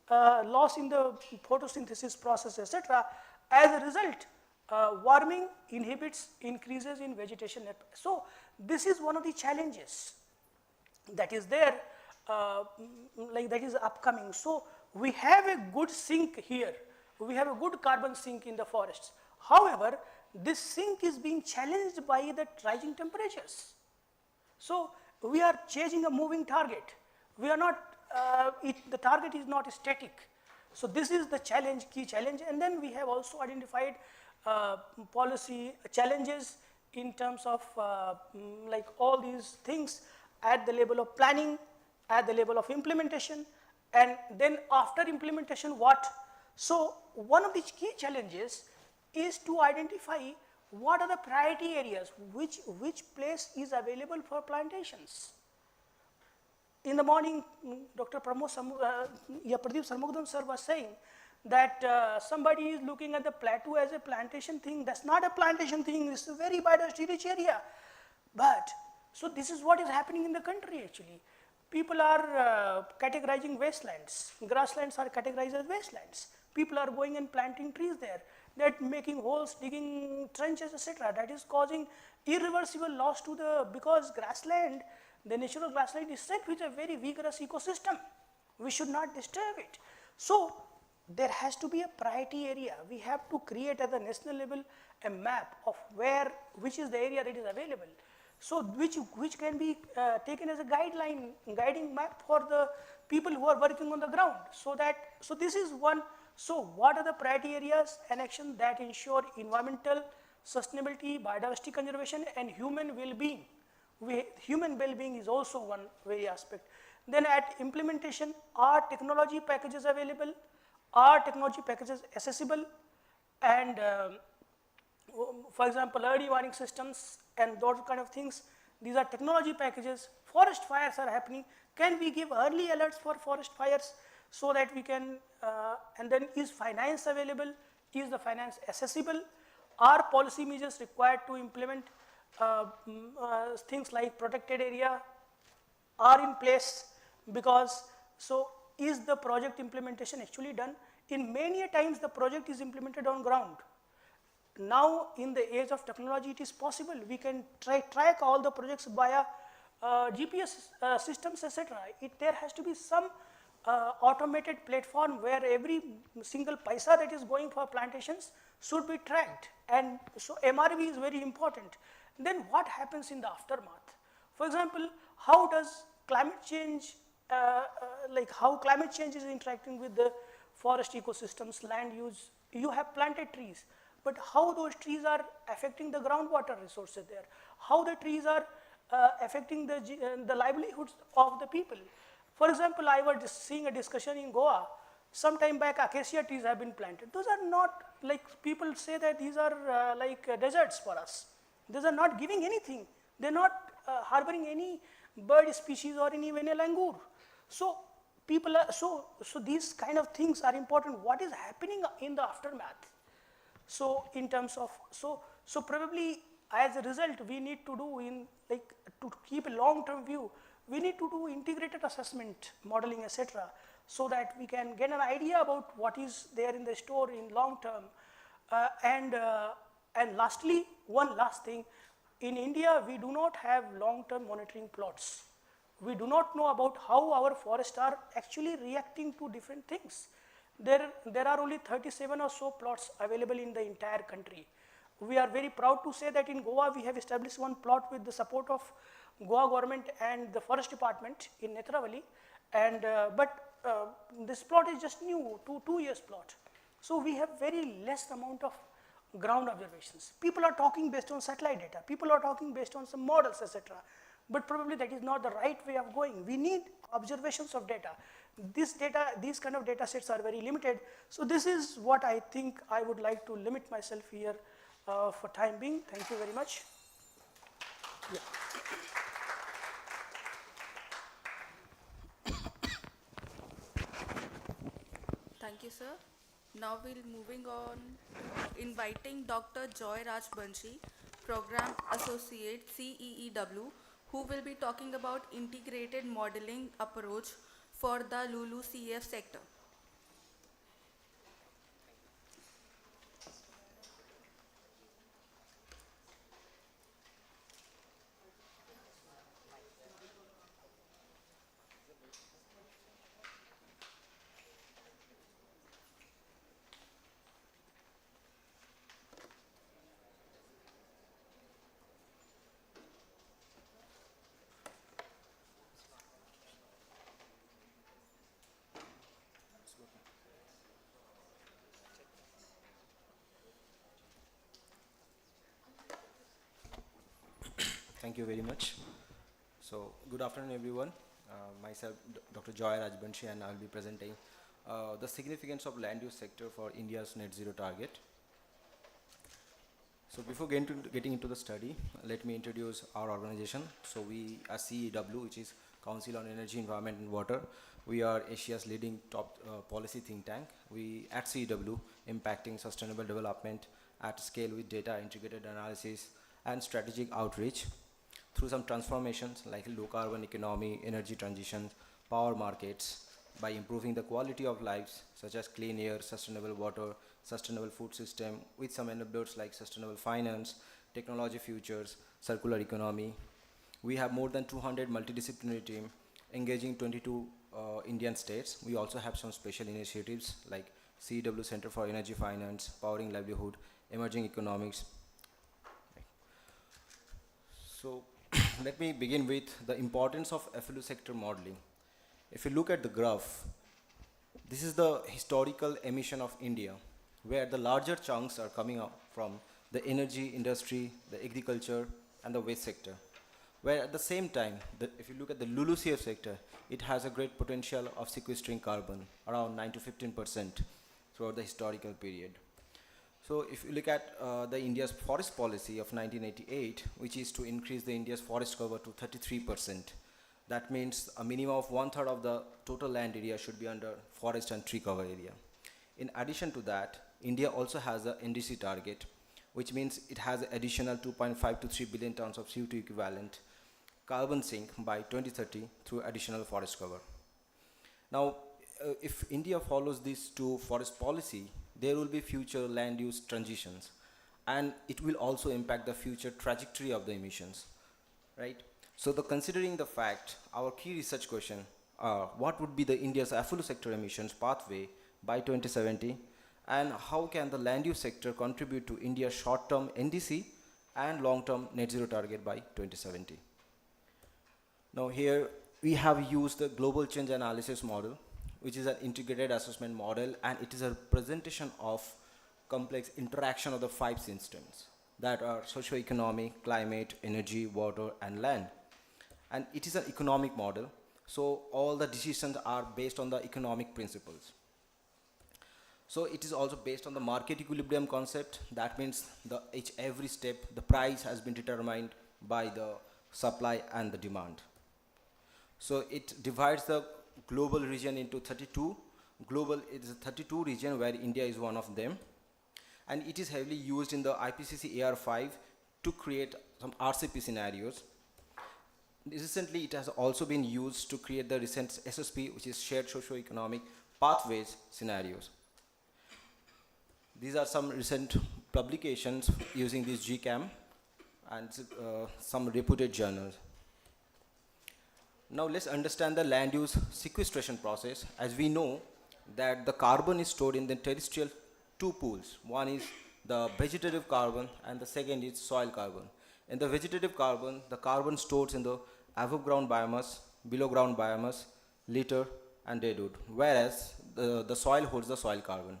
loss in the photosynthesis process, etc. As a result, warming inhibits increases in vegetation. So this is one of the challenges that is there, like that is upcoming. So we have a good sink here. We have a good carbon sink in the forests. However, this sink is being challenged by the rising temperatures. So we are chasing a moving target. We are not, the target is not static. So this is the challenge, key challenge. And then we have also identified policy challenges in terms of like all these things at the level of planning, at the level of implementation, and then after implementation what? So one of the key challenges is to identify what are the priority areas, which place is available for plantations. In the morning, Dr. Pradeep Sarmugdam sir was saying that somebody is looking at the plateau as a plantation thing. That's not a plantation thing, it's a very biodiversity rich area. But, so this is what is happening in the country actually. People are categorizing wastelands, grasslands are categorized as wastelands. People are going and planting trees there, that making holes, digging trenches, etc. That is causing irreversible loss to the, because grassland, the natural grassland is set with a very vigorous ecosystem. We should not disturb it. So there has to be a priority area. We have to create at the national level a map of which is the area that is available. So which can be taken as a guiding map for the people who are working on the ground. So this is one. So what are the priority areas and action that ensure environmental sustainability, biodiversity conservation, and human well-being? Human well-being is also one very aspect. Then at implementation, are technology packages available? Are technology packages accessible? And for example, early warning systems and those kind of things, these are technology packages. Forest fires are happening. Can we give early alerts for forest fires so that we can, and then is finance available? Is the finance accessible? Are policy measures required to implement things like protected area are in place? Because, so is the project implementation actually done? In many a times the project is implemented on ground. Now in the age of technology it is possible. We can track all the projects via GPS systems, etc. There has to be some automated platform where every single paisa that is going for plantations should be tracked, and so MRV is very important. Then what happens in the aftermath? For example, how does climate change, how climate change is interacting with the forest ecosystems, land use? You have planted trees, but how those trees are affecting the groundwater resources there, how the trees are affecting the livelihoods of the people. For example, I was just seeing a discussion in Goa. Some time back, acacia trees have been planted. Those are not, like people say that these are deserts for us. These are not giving anything. They're not harboring any bird species or even a langur. So people are, so these kind of things are important. What is happening in the aftermath? So in terms of, so probably as a result, we need to do to keep a long-term view, we need to do integrated assessment, modeling, etc., so that we can get an idea about what is there in the store in long term. And lastly, one last thing, in India, we do not have long-term monitoring plots. We do not know about how our forests are actually reacting to different things. There are only 37 or so plots available in the entire country. We are very proud to say that in Goa, we have established one plot with the support of Goa government and the forest department in Netravali. And, this plot is just new, two years plot. So we have very less amount of ground observations. People are talking based on satellite data. People are talking based on some models, etc. But probably that is not the right way of going. We need observations of data. These kind of data sets are very limited. So this is what I think I would like to limit myself here for time being. Thank you very much. Yeah. Thank you, sir. Now we'll moving on to inviting Dr. Joy Rajbanshi, Program Associate, CEEW, who will be talking about integrated modeling approach for the LULU-CF sector. Thank you very much. So, good afternoon, everyone. Myself, Dr. Joy Rajbanshi, and I will be presenting the significance of land use sector for India's net zero target. So, before getting into the study, let me introduce our organization. So, we are CEW, which is Council on Energy, Environment and Water. We are Asia's leading top policy think tank. We at CEW impacting sustainable development at scale with data integrated analysis and strategic outreach through some transformations like low carbon economy, energy transition, power markets, by improving the quality of lives such as clean air, sustainable water, sustainable food system, with some enablers like sustainable finance, technology futures, circular economy. We have more than 200 multidisciplinary team engaging 22 Indian states. We also have some special initiatives like CEW Center for Energy Finance, Powering Livelihood, Emerging Economics. So let me begin with the importance of FLU sector modeling. If you look at the graph, this is the historical emission of India, where the larger chunks are coming up from the energy industry, the agriculture, and the waste sector. Where at the same time, if you look at the LULU-CF sector, it has a great potential of sequestering carbon, around 9 to 15% throughout the historical period. So if you look at the India's forest policy of 1988, which is to increase the India's forest cover to 33%, that means a minimum of 1/3 of the total land area should be under forest and tree cover area. In addition to that, India also has a NDC target, which means it has an additional 2.5 to 3 billion tons of CO2 equivalent carbon sink by 2030 through additional forest cover. Now, if India follows these two forest policy, there will be future land use transitions, and it will also impact the future trajectory of the emissions, right? So considering the fact, our key research question, what would be the India's FLU sector emissions pathway by 2070, and how can the land use sector contribute to India's short-term NDC and long-term net zero target by 2070? Now here we have used the global change analysis model, which is an integrated assessment model, and it is a representation of complex interaction of the 5 systems that are socio-economic, climate, energy, water, and land. And it is an economic model, so all the decisions are based on the economic principles. So it is also based on the market equilibrium concept. That means every step, the price has been determined by the supply and the demand. So it divides the global region into 32. Global is a 32 region where India is one of them. And it is heavily used in the IPCC AR5 to create some RCP scenarios. Recently, it has also been used to create the recent SSP, which is Shared Socio-Economic Pathways scenarios. These are some recent publications using this GCAM and some reputed journals. Now let's understand the land use sequestration process. As we know that the carbon is stored in the terrestrial 2 pools. One is the vegetative carbon and the second is soil carbon. In the vegetative carbon, the carbon stored in the above ground biomass, below ground biomass, litter and deadwood, whereas the soil holds the soil carbon.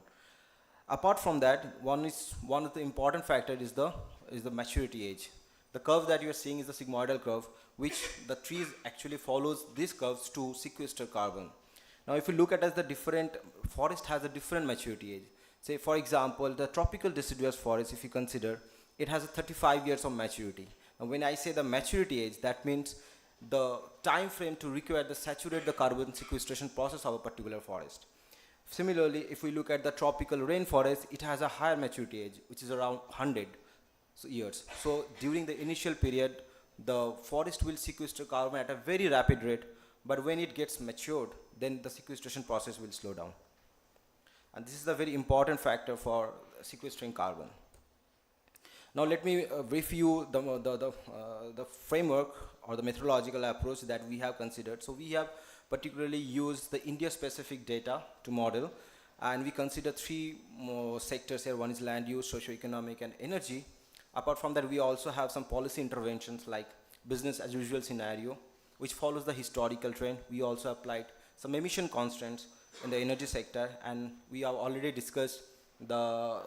Apart from that, one of the important factors is the maturity age. The curve that you are seeing is the sigmoidal curve, which the trees actually follows these curves to sequester carbon. Now if you look at the different forest has a different maturity age. Say for example, the tropical deciduous forest, if you consider, it has a 35 years of maturity. Now when I say the maturity age, that means the time frame to require to saturate the carbon sequestration process of a particular forest. Similarly, if we look at the tropical rainforest, it has a higher maturity age, which is around 100 years. So during the initial period, the forest will sequester carbon at a very rapid rate, but when it gets matured, then the sequestration process will slow down. And this is a very important factor for sequestering carbon. Now let me brief you the framework or the methodological approach that we have considered. So we have particularly used the India-specific data to model, and we consider 3 more sectors here. One is land use, socio-economic, and energy. Apart from that, we also have some policy interventions like business as usual scenario, which follows the historical trend. We also applied some emission constraints in the energy sector, and we have already discussed the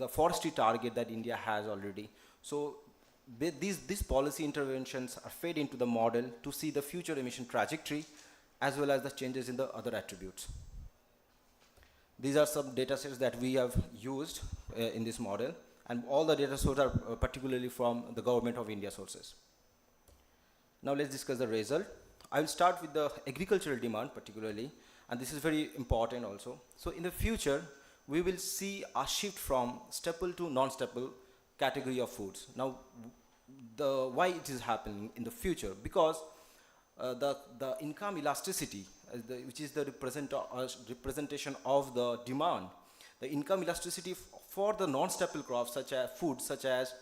forestry target that India has already. So these policy interventions are fed into the model to see the future emission trajectory as well as the changes in the other attributes. These are some data sets that we have used in this model, and all the data sources are particularly from the Government of India sources. Now let's discuss the result. I will start with the agricultural demand particularly, and this is very important also. So in the future, we will see a shift from staple to non-staple category of foods. Now, why it is happening in the future? Because the income elasticity, which is the representation of the demand, the income elasticity for the non-staple crops such as food, such as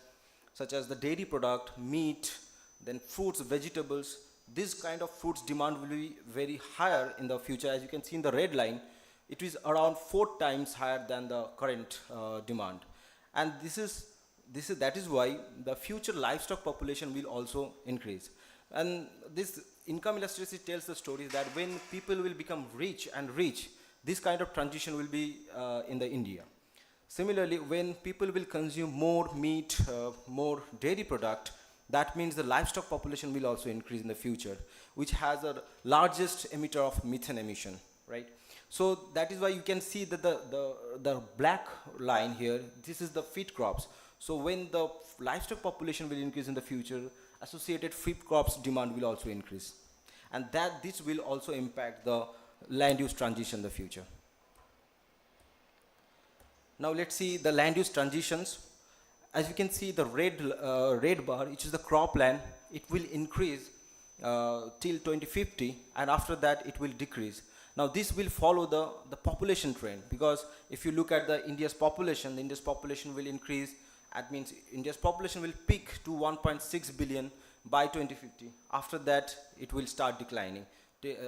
the dairy product, meat, then fruits, vegetables, this kind of foods demand will be very higher in the future. As you can see in the red line, it is around 4 times higher than the current demand. And that is why the future livestock population will also increase. And this income elasticity tells the story that when people will become rich, this kind of transition will be in the India. Similarly, when people will consume more meat, more dairy product, that means the livestock population will also increase in the future, which has the largest emitter of methane emission, right? So that is why you can see that the black line here, this is the feed crops. So when the livestock population will increase in the future, associated feed crops demand will also increase. And this will also impact the land use transition in the future. Now let's see the land use transitions. As you can see, the red bar, which is the cropland, it will increase till 2050, and after that it will decrease. Now this will follow the population trend, because if you look at the India's population will increase. That means India's population will peak to 1.6 billion by 2050. After that, it will start declining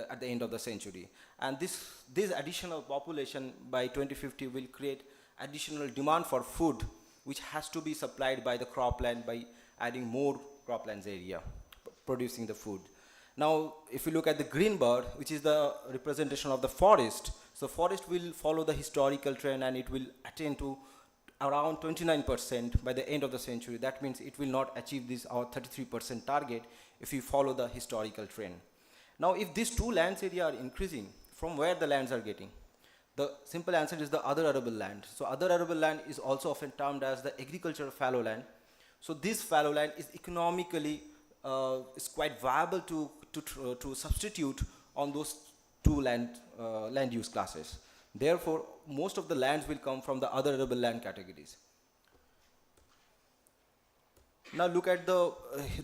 at the end of the century. And this additional population by 2050 will create additional demand for food, which has to be supplied by the cropland by adding more croplands area, producing the food. Now, if you look at the green bar, which is the representation of the forest, so forest will follow the historical trend and it will attain to around 29% by the end of the century. That means it will not achieve this our 33% target if we follow the historical trend. Now, if these two lands area are increasing, from where the lands are getting? The simple answer is the other arable land. So other arable land is also often termed as the agricultural fallow land. So this fallow land is economically is quite viable to substitute on those two land use classes. Therefore, most of the lands will come from the other arable land categories. Now look at the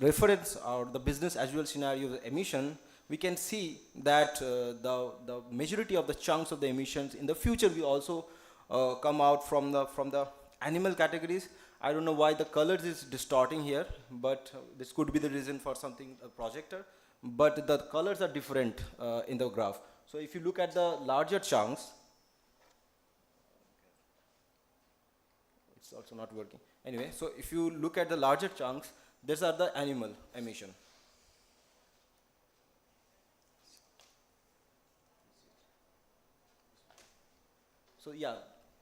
reference or the business as usual scenario of the emission. We can see that the majority of the chunks of the emissions in the future will also come out from the animal categories. I don't know why the colors is distorting here, but this could be the reason for something, a projector. But the colors are different in the graph. So if you look at the larger chunks, it's also not working. Anyway, so if you look at the larger chunks, these are the animal emission. So yeah,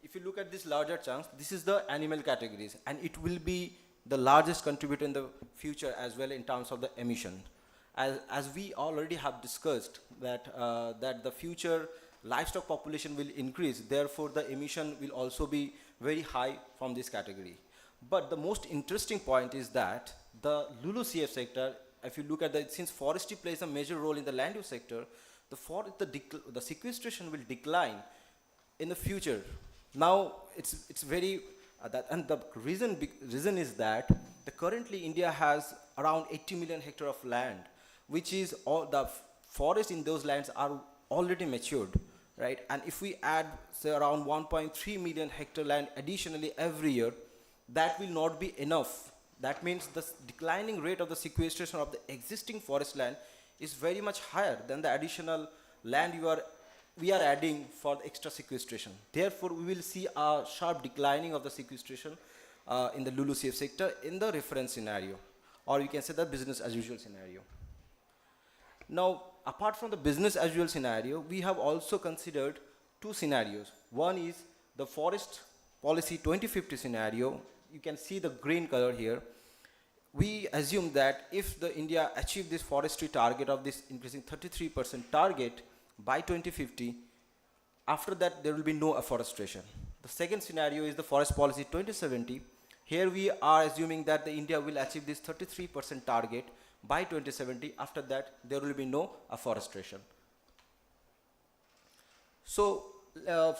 if you look at these larger chunks, this is the animal categories, and it will be the largest contributor in the future as well in terms of the emission. As we already have discussed that that the future livestock population will increase, therefore the emission will also be very high from this category. But the most interesting point is that the LULUCF sector, if you look at the, since forestry plays a major role in the land use sector, the sequestration will decline in the future. Now it's very and the reason is that currently India has around 80 million hectare of land, which is all the forests in those lands are already matured, right? And if we add say around 1.3 million hectare land additionally every year, that will not be enough. That means the declining rate of the sequestration of the existing forest land is very much higher than the additional land we are adding for the extra sequestration. Therefore, we will see a sharp declining of the sequestration in the LULUCF sector in the reference scenario, or you can say the business as usual scenario. Now, apart from the business as usual scenario, we have also considered two scenarios. One is the forest policy 2050 scenario. You can see the green color here. We assume that if the India achieve this forestry target of this increasing 33% target by 2050, after that there will be no afforestation. The second scenario is the forest policy 2070. Here we are assuming that the India will achieve this 33% target by 2070. After that there will be no afforestation. So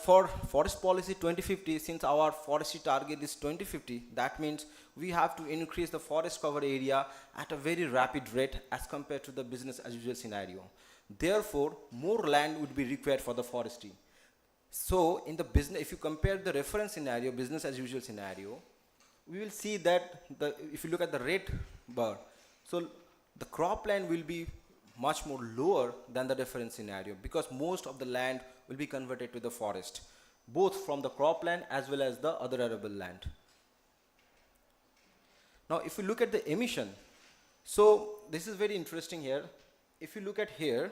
for forest policy 2050, since our forestry target is 2050, that means we have to increase the forest cover area at a very rapid rate as compared to the business as usual scenario. Therefore, more land would be required for the forestry. So in the business, if you compare the reference scenario, business as usual scenario, we will see that if you look at the red bar, so the cropland will be much more lower than the reference scenario, because most of the land will be converted to the forest, both from the cropland as well as the other arable land. Now, if you look at the emission, so this is very interesting here. If you look at here,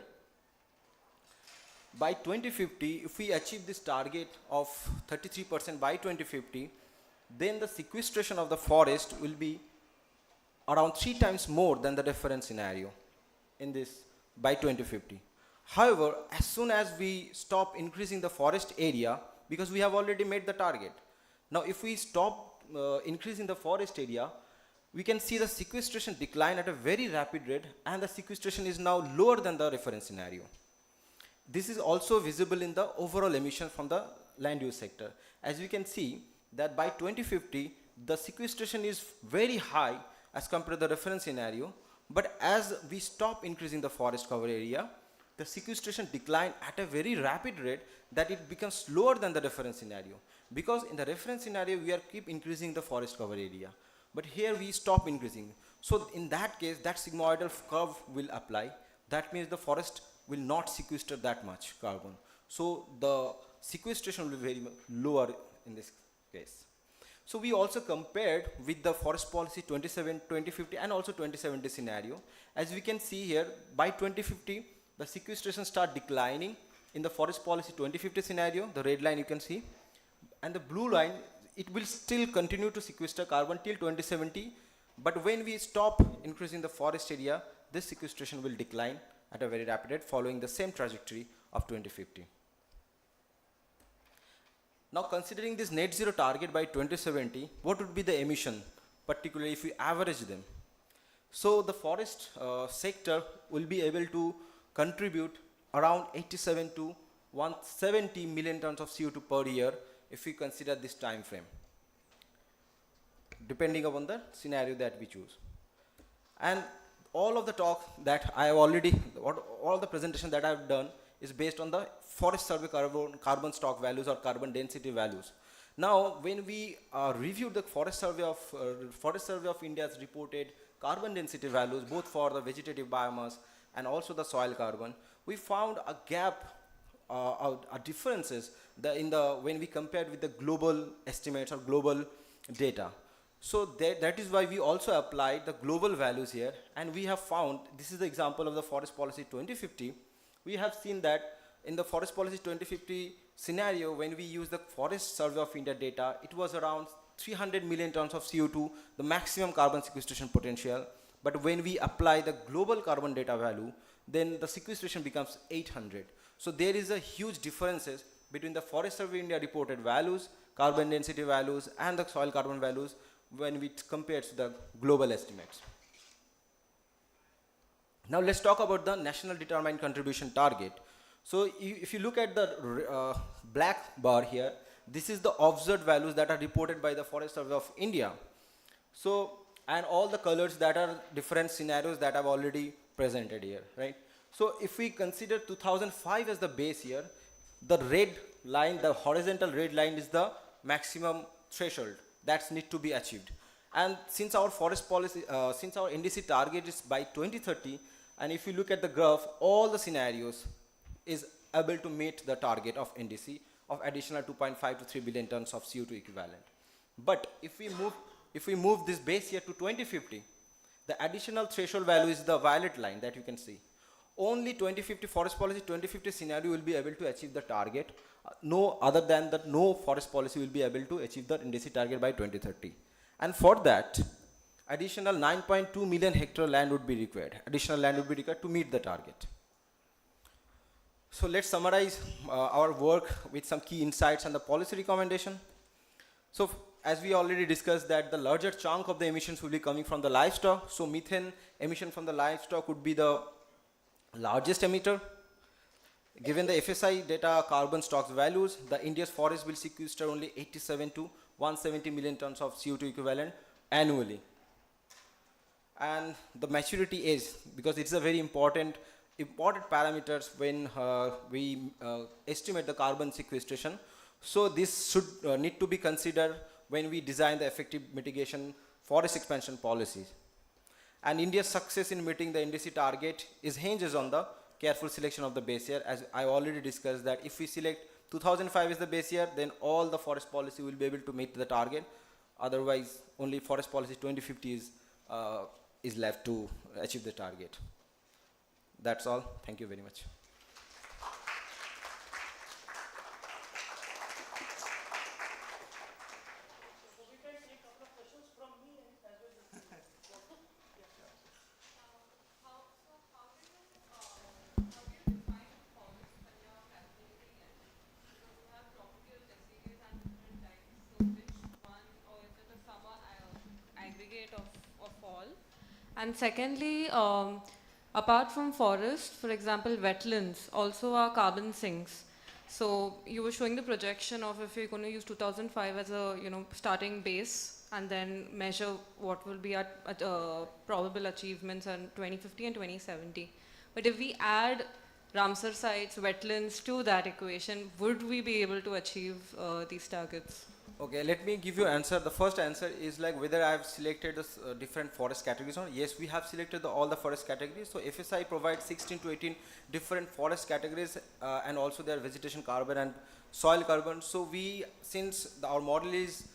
by 2050, if we achieve this target of 33% by 2050, then the sequestration of the forest will be around 3 times more than the reference scenario in this by 2050. However, as soon as we stop increasing the forest area, because we have already made the target, now if we stop increasing the forest area, we can see the sequestration decline at a very rapid rate, and the sequestration is now lower than the reference scenario. This is also visible in the overall emission from the land use sector. As you can see that by 2050, the sequestration is very high as compared to the reference scenario, but as we stop increasing the forest cover area, the sequestration decline at a very rapid rate that it becomes lower than the reference scenario. Because in the reference scenario, we are keep increasing the forest cover area. But here we stop increasing. So in that case, that sigmoidal curve will apply. That means the forest will not sequester that much carbon. So the sequestration will be very lower in this case. So we also compared with the forest policy 2050 and also 2070 scenario. As we can see here, by 2050, the sequestration start declining in the forest policy 2050 scenario, the red line you can see, and the blue line, it will still continue to sequester carbon till 2070, but when we stop increasing the forest area, this sequestration will decline at a very rapid rate following the same trajectory of 2050. Now considering this net zero target by 2070, what would be the emission, particularly if we average them? So the forest sector will be able to contribute around 87 to 170 million tons of CO2 per year if we consider this time frame, depending upon the scenario that we choose. And all of the talk that I have already, all the presentation that I have done is based on the forest survey carbon stock values or carbon density values. Now, when we reviewed the Forest Survey of India's reported carbon density values, both for the vegetative biomass and also the soil carbon, we found a gap, differences when we compared with the global estimates or global data. So that is why we also applied the global values here, and we have found, this is the example of the Forest Policy 2050, we have seen that in the Forest Policy 2050 scenario, when we use the Forest Survey of India data, it was around 300 million tons of CO2, the maximum carbon sequestration potential. But when we apply the global carbon data value, then the sequestration becomes 800. So there is a huge differences between the Forest Survey India reported values, carbon density values, and the soil carbon values when we compare to the global estimates. Now let's talk about the national determined contribution target. So if you look at the black bar here, this is the observed values that are reported by the Forest Survey of India. So, and all the colors that are different scenarios that I've already presented here, right? So if we consider 2005 as the base year, the red line, the horizontal red line is the maximum threshold that needs to be achieved. And since our forest policy, since our NDC target is by 2030, and if you look at the graph, all the scenarios is able to meet the target of NDC of additional 2.5 to 3 billion tons of CO2 equivalent. But if we move this base year to 2050, the additional threshold value is the violet line that you can see. Only 2050 forest policy 2050 scenario will be able to achieve the target. No other than that, no forest policy will be able to achieve the NDC target by 2030. And for that, additional 9.2 million hectare land would be required. Additional land would be required to meet the target. So let's summarize our work with some key insights and the policy recommendation. So as we already discussed that the larger chunk of the emissions will be coming from the livestock. So methane emission from the livestock would be the largest emitter. Given the FSI data carbon stocks values, the India's forest will sequester only 87 to 170 million tons of CO2 equivalent annually. And the maturity age, because it's a very important parameters when we estimate the carbon sequestration. So this should need to be considered when we design the effective mitigation forest expansion policies. And India's success in meeting the NDC target hinges on the careful selection of the base year. As I already discussed that if we select 2005 as the base year, then all the forest policy will be able to meet the target. Otherwise, only forest policy 2050 is left to achieve the target. That's all. Thank you very much. And secondly, apart from forest, for example, wetlands also are carbon sinks. So you were showing the projection of if you're going to use 2005 as a starting base and then measure what will be at probable achievements in 2050 and 2070. But if we add Ramsar sites, wetlands to that equation, would we be able to achieve these targets? Okay, let me give you answer. The first answer is like whether I have selected the different forest categories or not. Yes, we have selected all the forest categories. So FSI provides 16 to 18 different forest categories and also their vegetation carbon and soil carbon. So we, since our model is,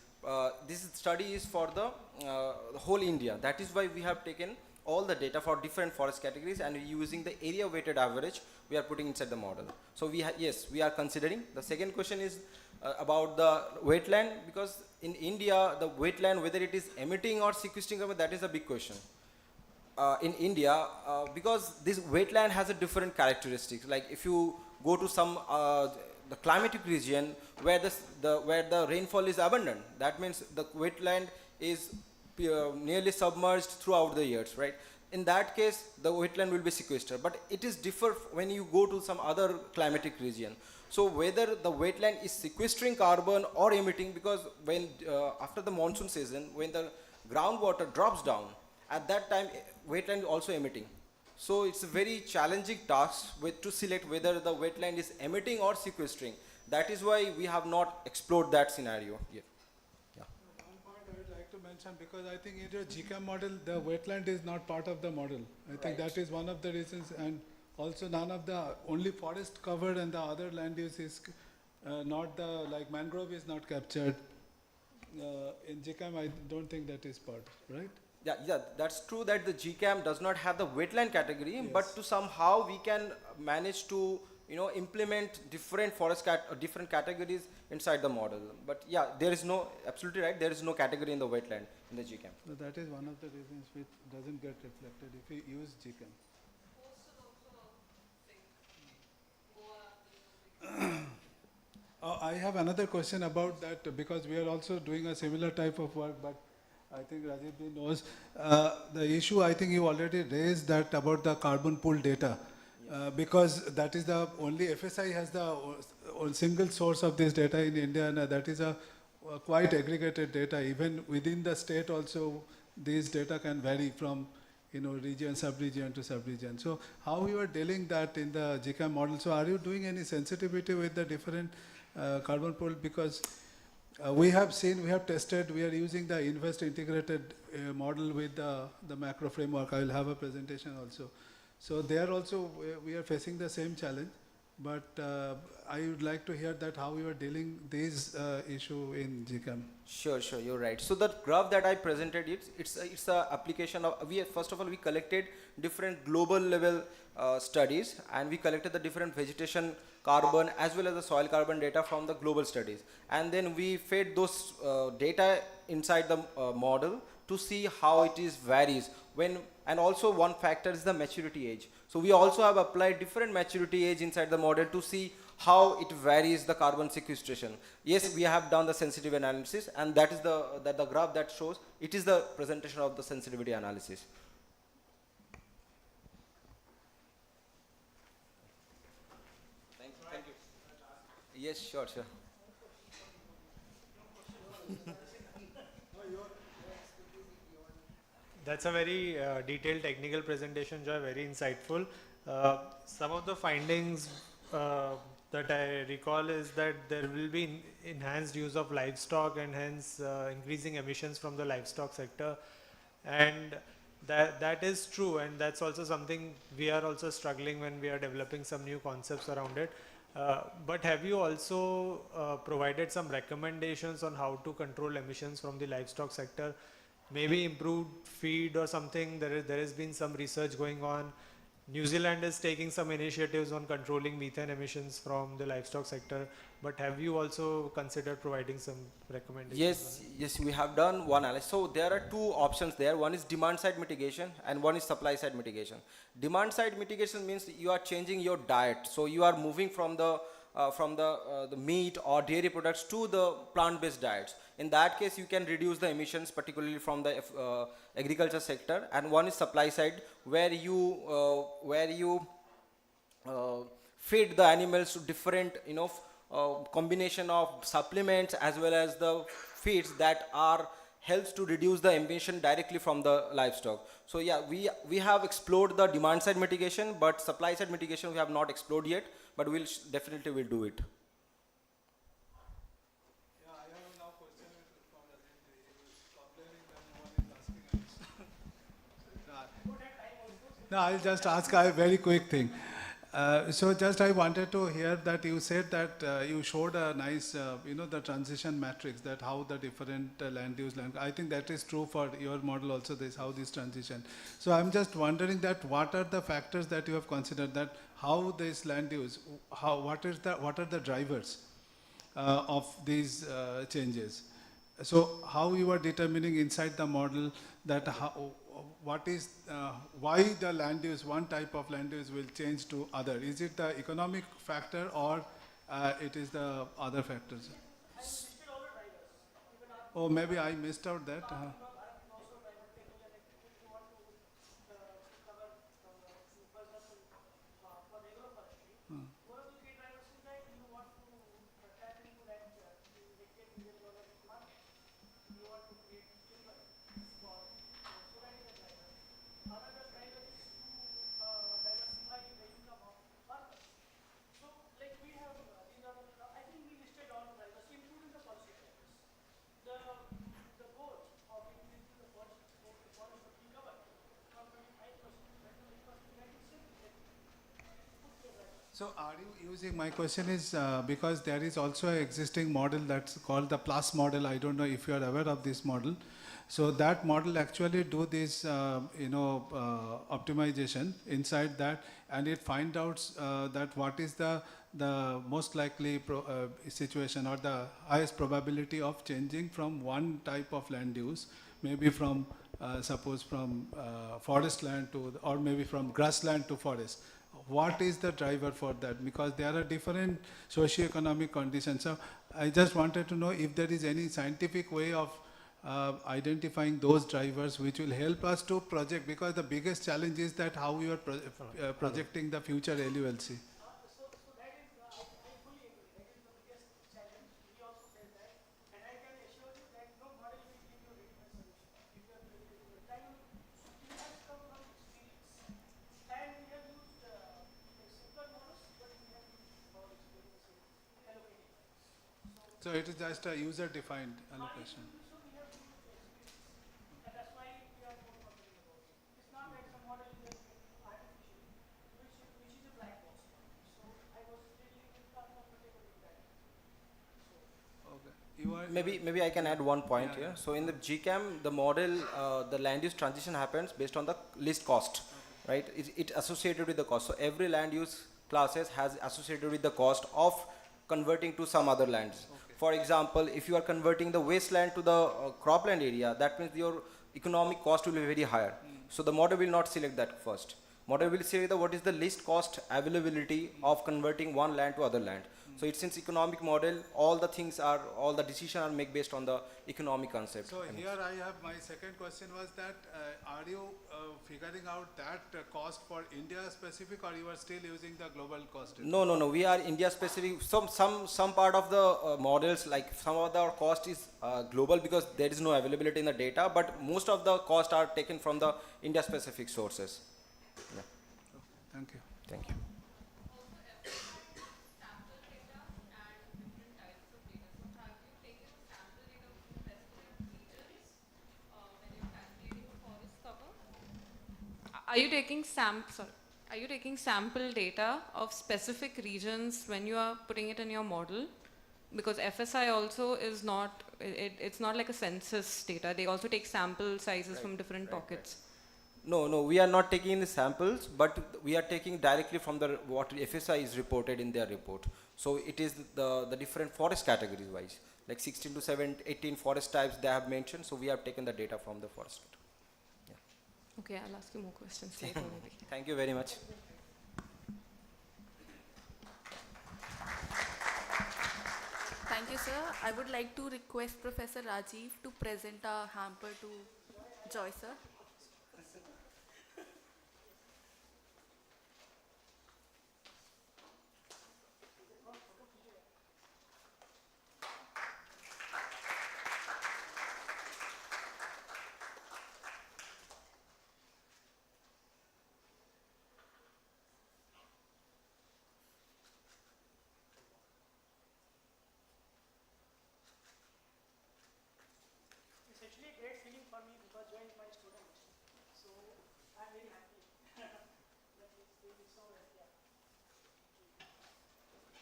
this study is for the whole India. That is why we have taken all the data for different forest categories and using the area weighted average we are putting inside the model. So yes, we are considering. The second question is about the wetland, because in India the wetland, whether it is emitting or sequestering carbon, that is a big question. In India, because this wetland has a different characteristics. Like if you go to some the climatic region where the rainfall is abundant, that means the wetland is nearly submerged throughout the years, right? In that case, the wetland will be sequestered, but it is different when you go to some other climatic region. So whether the wetland is sequestering carbon or emitting, because when after the monsoon season, when the groundwater drops down, at that time wetland is also emitting. So it's a very challenging task to select whether the wetland is emitting or sequestering. That is why we have not explored that scenario yet. One point I would like to mention, because I think in your GCAM model, the wetland is not part of the model. I think that is one of the reasons, and also none of the, only forest covered and the other land use is not the, like mangrove is not captured. In GCAM, I don't think that is part, right? Yeah, that's true that the GCAM does not have the wetland category, yes. But to somehow we can manage to implement different different categories inside the model. But yeah, there is no, absolutely right, there is no category in the wetland in the GCAM. So that is one of the reasons which doesn't get reflected if we use GCAM. I have another question about that, because we are also doing a similar type of work, but I think Rajiv knows. The issue I think you already raised that about the carbon pool data, because that is the only, FSI has the single source of this data in India, and that is a quite aggregated data. Even within the state also, these data can vary from region, sub-region to sub-region. So how you are dealing that in the GCAM model? So are you doing any sensitivity with the different carbon pool? Because we have seen, we have tested, we are using the Invest integrated model with the macro framework. I will have a presentation also. So there also we are facing the same challenge, but I would like to hear that how you are dealing this issue in GCAM. Sure, you're right. So the graph that I presented, it's a application of, first of all, we collected different global level studies, and we collected the different vegetation carbon as well as the soil carbon data from the global studies. And then we fed those data inside the model to see how it is varies. And also one factor is the maturity age. So we also have applied different maturity age inside the model to see how it varies the carbon sequestration. Yes, we have done the sensitivity analysis, and that is the graph that shows, it is the presentation of the sensitivity analysis. Thank you. Yes, sure. That's a very detailed technical presentation, Joy, very insightful. Some of the findings that I recall is that there will be enhanced use of livestock and hence increasing emissions from the livestock sector. And that is true, and that's also something we are also struggling when we are developing some new concepts around it. But have you also provided some recommendations on how to control emissions from the livestock sector? Maybe improved feed or something. There has been some research going on. New Zealand is taking some initiatives on controlling methane emissions from the livestock sector. But have you also considered providing some recommendations? Yes, we have done one analysis. So there are two options there. One is demand side mitigation and one is supply side mitigation. Demand side mitigation means you are changing your diet. So you are moving from the meat or dairy products to the plant-based diets. In that case, you can reduce the emissions, particularly from the agriculture sector. And one is supply side, where you feed the animals to different, combination of supplements as well as the feeds that are helps to reduce the emission directly from the livestock. So yeah, we have explored the demand side mitigation, but supply side mitigation we have not explored yet, but we'll definitely will do it. No, I'll just ask a very quick thing. So just I wanted to hear that you said that you showed a nice, the transition matrix, that how the different land use, I think that is true for your model also, this how this transition. So I'm just wondering that what are the factors that you have considered, that how this land use, what are the drivers of these changes? So how you are determining inside the model that what is, why the land use, one type of land use will change to other? Is it the economic factor or it is the other factors? Oh, maybe I missed out that. So are you using, my question is because there is also an existing model that's called the plus model. I don't know if you are aware of this model. So that model actually do this, optimization inside that, and it finds out that what is the most likely situation or the highest probability of changing from one type of land use, maybe from suppose from forest land to, or maybe from grassland to forest. What is the driver for that? Because there are different socio-economic conditions. So I just wanted to know if there is any scientific way of identifying those drivers which will help us to project, because the biggest challenge is that how we are projecting the future LULC. So it is just a user-defined allocation. Maybe I can add one point here. So in the GCAM, the model, the land use transition happens based on the least cost, right? It associated with the cost. So every land use classes has associated with the cost of converting to some other lands. For example, if you are converting the wasteland to the cropland area, that means your economic cost will be very higher. So the model will not select that first. Model will say what is the least cost availability of converting one land to other land. So it's since economic model, all the decisions are made based on the economic concept. So here I have my second question was that are you figuring out that cost for India specific, or you are still using the global cost? No. We are India specific. Some part of the models, like some of the cost is global because there is no availability in the data, but most of the costs are taken from the India specific sources. Yeah. Thank you. Thank you. Are you taking sample data of specific regions when you are putting it in your model? Because FSI also is not, it's not like a census data. They also take sample sizes from different pockets. No, we are not taking the samples, but we are taking directly from what FSI is reported in their report. So it is the different forest categories wise, like 16 to 18 forest types they have mentioned. So we have taken the data from the forest. Okay, I'll ask you more questions later maybe. Thank you very much. Thank you, sir. I would like to request Professor Rajiv to present a hamper to Joy, sir.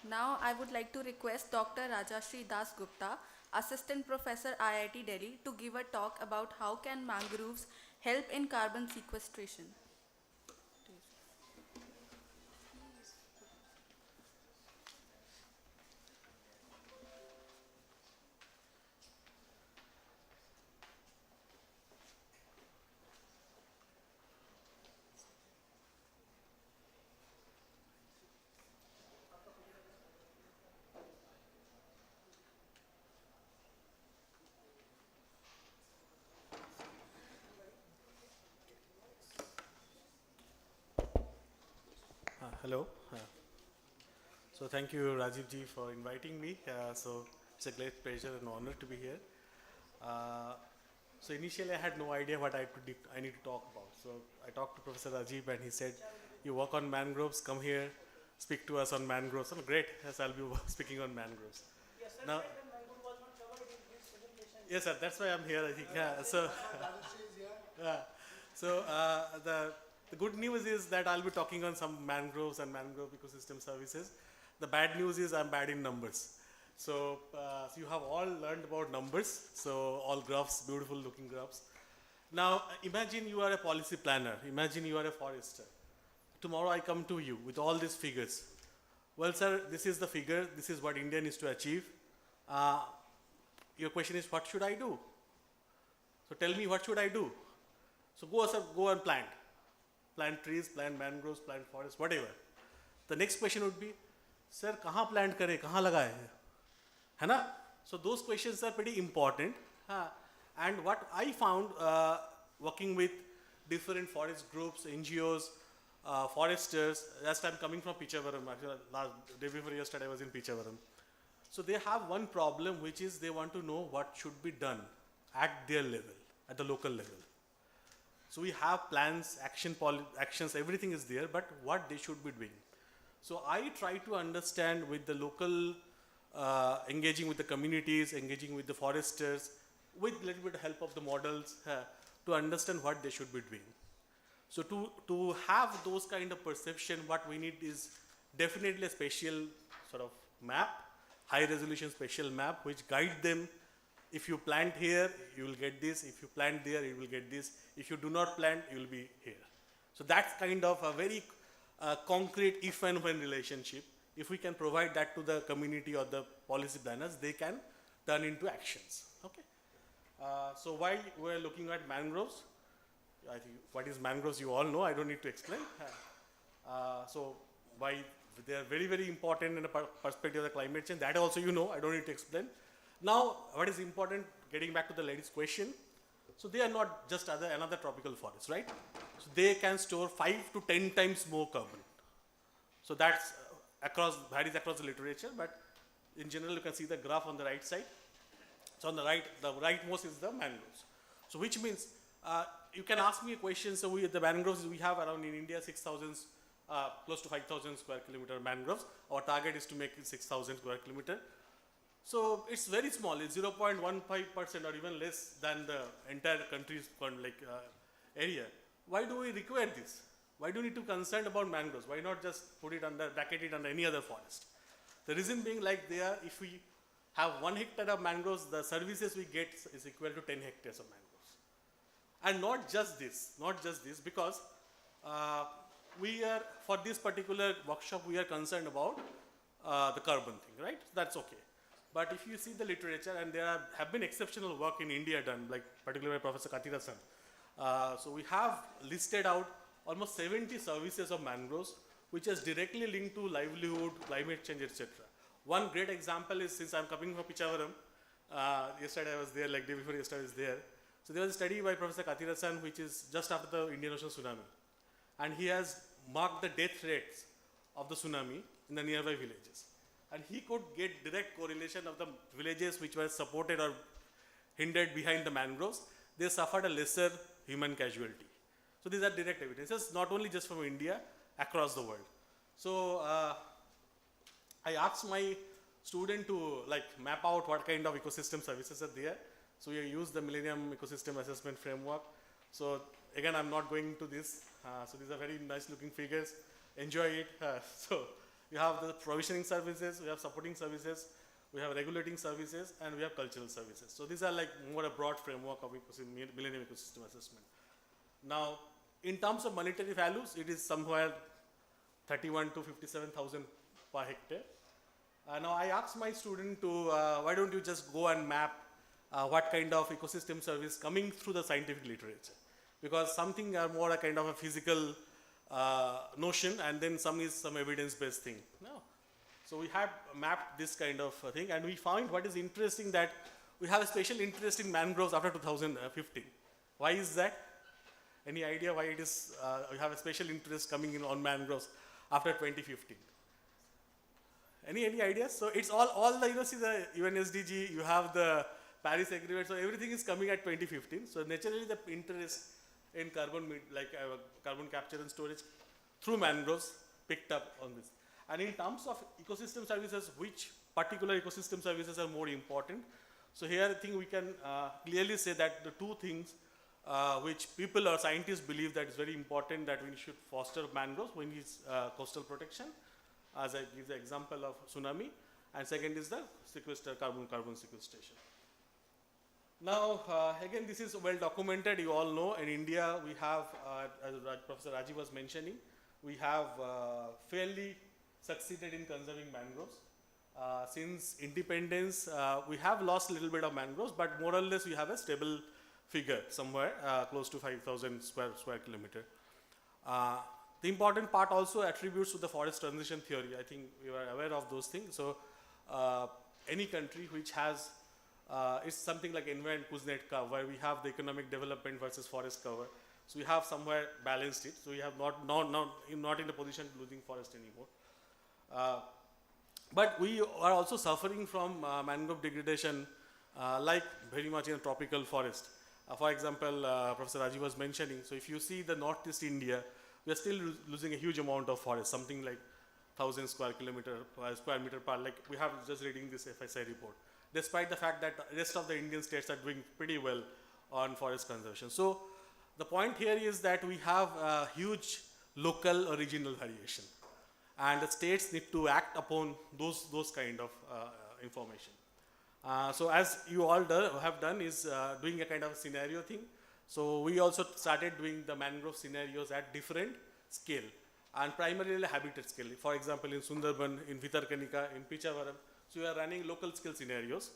Now I would like to request Dr. Rajashri Das Gupta, Assistant Professor IIT Delhi, to give a talk about how can mangroves help in carbon sequestration. Hello. So thank you, Rajiv ji, for inviting me. So it's a great pleasure and honor to be here. So initially I had no idea what I need to talk about. So I talked to Professor Rajiv and he said, you work on mangroves, come here, speak to us on mangroves. Oh, great, yes, I'll be speaking on mangroves. Yes, sir, Now, was not covered in this presentation. yes, sir, that's why I'm here, I think. Yeah, so, the good news is that I'll be talking on some mangroves and mangrove ecosystem services. The bad news is I'm bad in numbers. So you have all learned about numbers. So all graphs, beautiful looking graphs. Now imagine you are a policy planner. Imagine you are a forester. Tomorrow I come to you with all these figures. Well, sir, this is the figure. This is what India needs to achieve. Your question is, what should I do? So tell me, what should I do? So go, sir, go and plant. Plant trees, plant mangroves, plant forests, whatever. The next question would be, sir, kahan plant kare, kahan lagaye? Hai na? So those questions are pretty important. And what I found working with different forest groups, NGOs, foresters, last time coming from Pichavaram, actually day before yesterday I was in Pichavaram. So they have one problem, which is they want to know what should be done at their level, at the local level. So we have plans, actions, everything is there, but what they should be doing. So I try to understand with the local, engaging with the communities, engaging with the foresters, with a little bit of help of the models, to understand what they should be doing. So to have those kind of perception, what we need is definitely a special sort of map, high resolution special map, which guide them. If you plant here, you will get this. If you plant there, you will get this. If you do not plant, you will be here. So that's kind of a very concrete if and when relationship. If we can provide that to the community or the policy planners, they can turn into actions. Okay. So why we're looking at mangroves? I think what is mangroves you all know. I don't need to explain. So why they are very, very important in the perspective of the climate change. That also you know. I don't need to explain. Now, what is important, getting back to the lady's question, so they are not just another tropical forest, right? So they can store 5 to 10 times more carbon. So that's varies across the literature, but in general you can see the graph on the right side. So on the rightmost is the mangroves. So which means, you can ask me a question, so the mangroves we have around in India 6,000, close to 5,000 square kilometer mangroves. Our target is to make it 6,000 square kilometer. So it's very small, it's 0.15% or even less than the entire country's area. Why do we require this? Why do we need to concern about mangroves? Why not just bracket it under any other forest? The reason being if we have 1 hectare of mangroves, the services we get is equal to 10 hectares of mangroves. And not just this, because for this particular workshop, we are concerned about the carbon thing, right? That's okay. But if you see the literature, and there have been exceptional work in India done, like particularly by Professor Kathirasan. So we have listed out almost 70 services of mangroves, which is directly linked to livelihood, climate change, etc. One great example is, since I'm coming from Pichavaram, yesterday I was there, day before yesterday I was there. So there was a study by Professor Kathirasan, which is just after the Indian Ocean tsunami. And he has marked the death rates of the tsunami in the nearby villages. And he could get direct correlation of the villages which were supported or hindered behind the mangroves. They suffered a lesser human casualty. So these are direct evidences, not only just from India, across the world. So I asked my student to map out what kind of ecosystem services are there. So we used the Millennium Ecosystem Assessment Framework. So again, I'm not going to this. So these are very nice looking figures. Enjoy it. We have the provisioning services, we have supporting services, we have regulating services, and we have cultural services. So these are like more a broad framework of Millennium Ecosystem Assessment. Now, in terms of monetary values, it is somewhere 31 to 57,000 per hectare. Now I asked my student to, why don't you just go and map what kind of ecosystem service coming through the scientific literature? Because something are more a kind of a physical notion, and then some is some evidence-based thing. No. So we have mapped this kind of thing, and we found what is interesting, that we have a special interest in mangroves after 2015. Why is that? Any idea why it is, we have a special interest coming in on mangroves after 2015? Any ideas? So it's all the, see the UN SDG, you have the Paris Agreement, so everything is coming at 2015. So naturally the interest in carbon capture and storage through mangroves picked up on this. And in terms of ecosystem services, which particular ecosystem services are more important? So here I think we can clearly say that the two things which people or scientists believe that is very important, that we should foster mangroves. One is coastal protection, as I give the example of tsunami, and second is the carbon sequestration. Now, again, this is well documented. You all know in India we have, as Professor Rajiv was mentioning, we have fairly succeeded in conserving mangroves. Since independence, we have lost a little bit of mangroves, but more or less we have a stable figure somewhere close to 5,000 square kilometer. The important part also attributes to the forest transition theory. I think you are aware of those things. So any country which has, it's something like environment Kuznets curve, where we have the economic development versus forest cover. So we have somewhere balanced it. So we have not in a position of losing forest anymore. But we are also suffering from mangrove degradation, like very much in a tropical forest. For example, Professor Rajiv was mentioning, so if you see the northeast India, we are still losing a huge amount of forest, something like 1,000 square meter per, like we have just reading this FSI report, despite the fact that the rest of the Indian states are doing pretty well on forest conservation. So the point here is that we have a huge local or regional variation, and the states need to act upon those kind of information. So as you all have done is doing a kind of scenario thing. So we also started doing the mangrove scenarios at different scale, and primarily habitat scale. For example, in Sundarban, in Vitarkanika, in Pichavaram. So we are running local scale scenarios,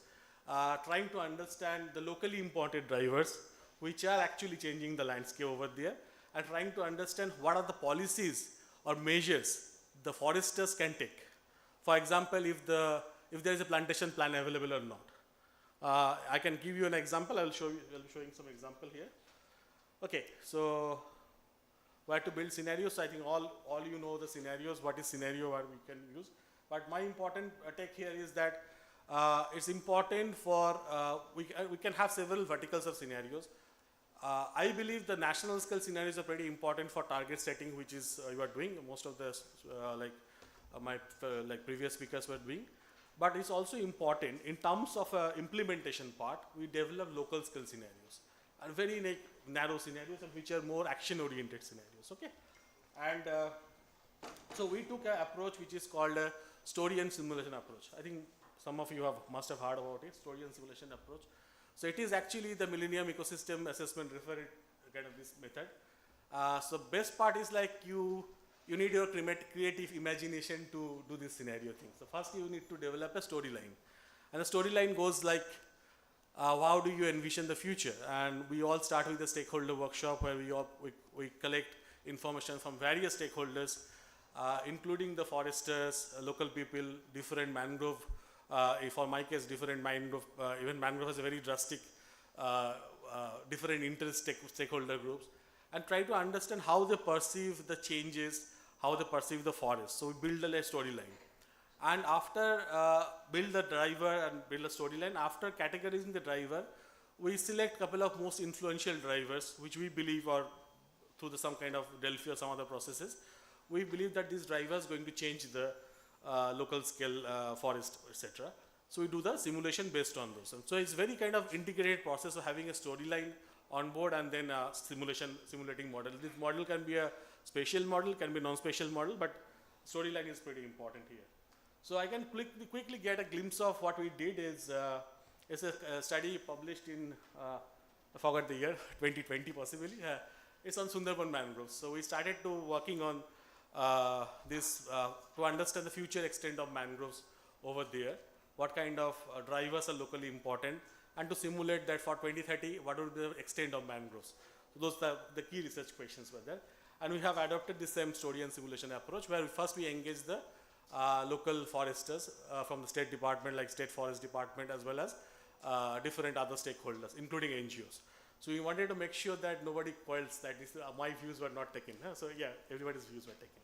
trying to understand the locally important drivers which are actually changing the landscape over there, and trying to understand what are the policies or measures the foresters can take. For example, if there is a plantation plan available or not. I can give you an example. I'll be showing some example here. Okay, so where to build scenarios. So I think all you know the scenarios, what is scenario, what we can use. But my important take here is that it's important for, we can have several verticals of scenarios. I believe the national scale scenarios are pretty important for target setting, which is you are doing. Most of the my previous speakers were doing. But it's also important in terms of implementation part, we develop local scale scenarios, and very narrow scenarios, and which are more action oriented scenarios. Okay, and so we took an approach which is called a story and simulation approach. I think some of you must have heard about it, story and simulation approach. So it is actually the Millennium Ecosystem Assessment referred kind of this method. So best part is like you need your creative imagination to do this scenario thing. So first you need to develop a storyline, and the storyline goes like, how do you envision the future? And we all start with the stakeholder workshop, where we collect information from various stakeholders, including the foresters, local people, different mangrove. For my case, different mangrove, even mangrove has a very drastic, different interest stakeholder groups, and try to understand how they perceive the changes, how they perceive the forest. So we build a storyline. And after build the driver and build a storyline, after categorizing the driver, we select a couple of most influential drivers, which we believe are through some kind of Delphi or some other processes. We believe that these drivers are going to change the local scale forest, etc. So we do the simulation based on those. And so it's very kind of integrated process of having a storyline on board and then simulating model. This model can be a spatial model, can be non-spatial model, but storyline is pretty important here. So I can quickly get a glimpse of what we did is, it's a study published in, I forgot the year, 2020 possibly. It's on Sundarban mangroves. So we started to working on this to understand the future extent of mangroves over there, what kind of drivers are locally important, and to simulate that for 2030, what would be the extent of mangroves. So those are the key research questions were there. And we have adopted the same story and simulation approach, where first we engage the local foresters from the state department, like state forest department, as well as different other stakeholders, including NGOs. So we wanted to make sure that nobody quarrels that this, my views were not taken. So yeah, everybody's views were taken.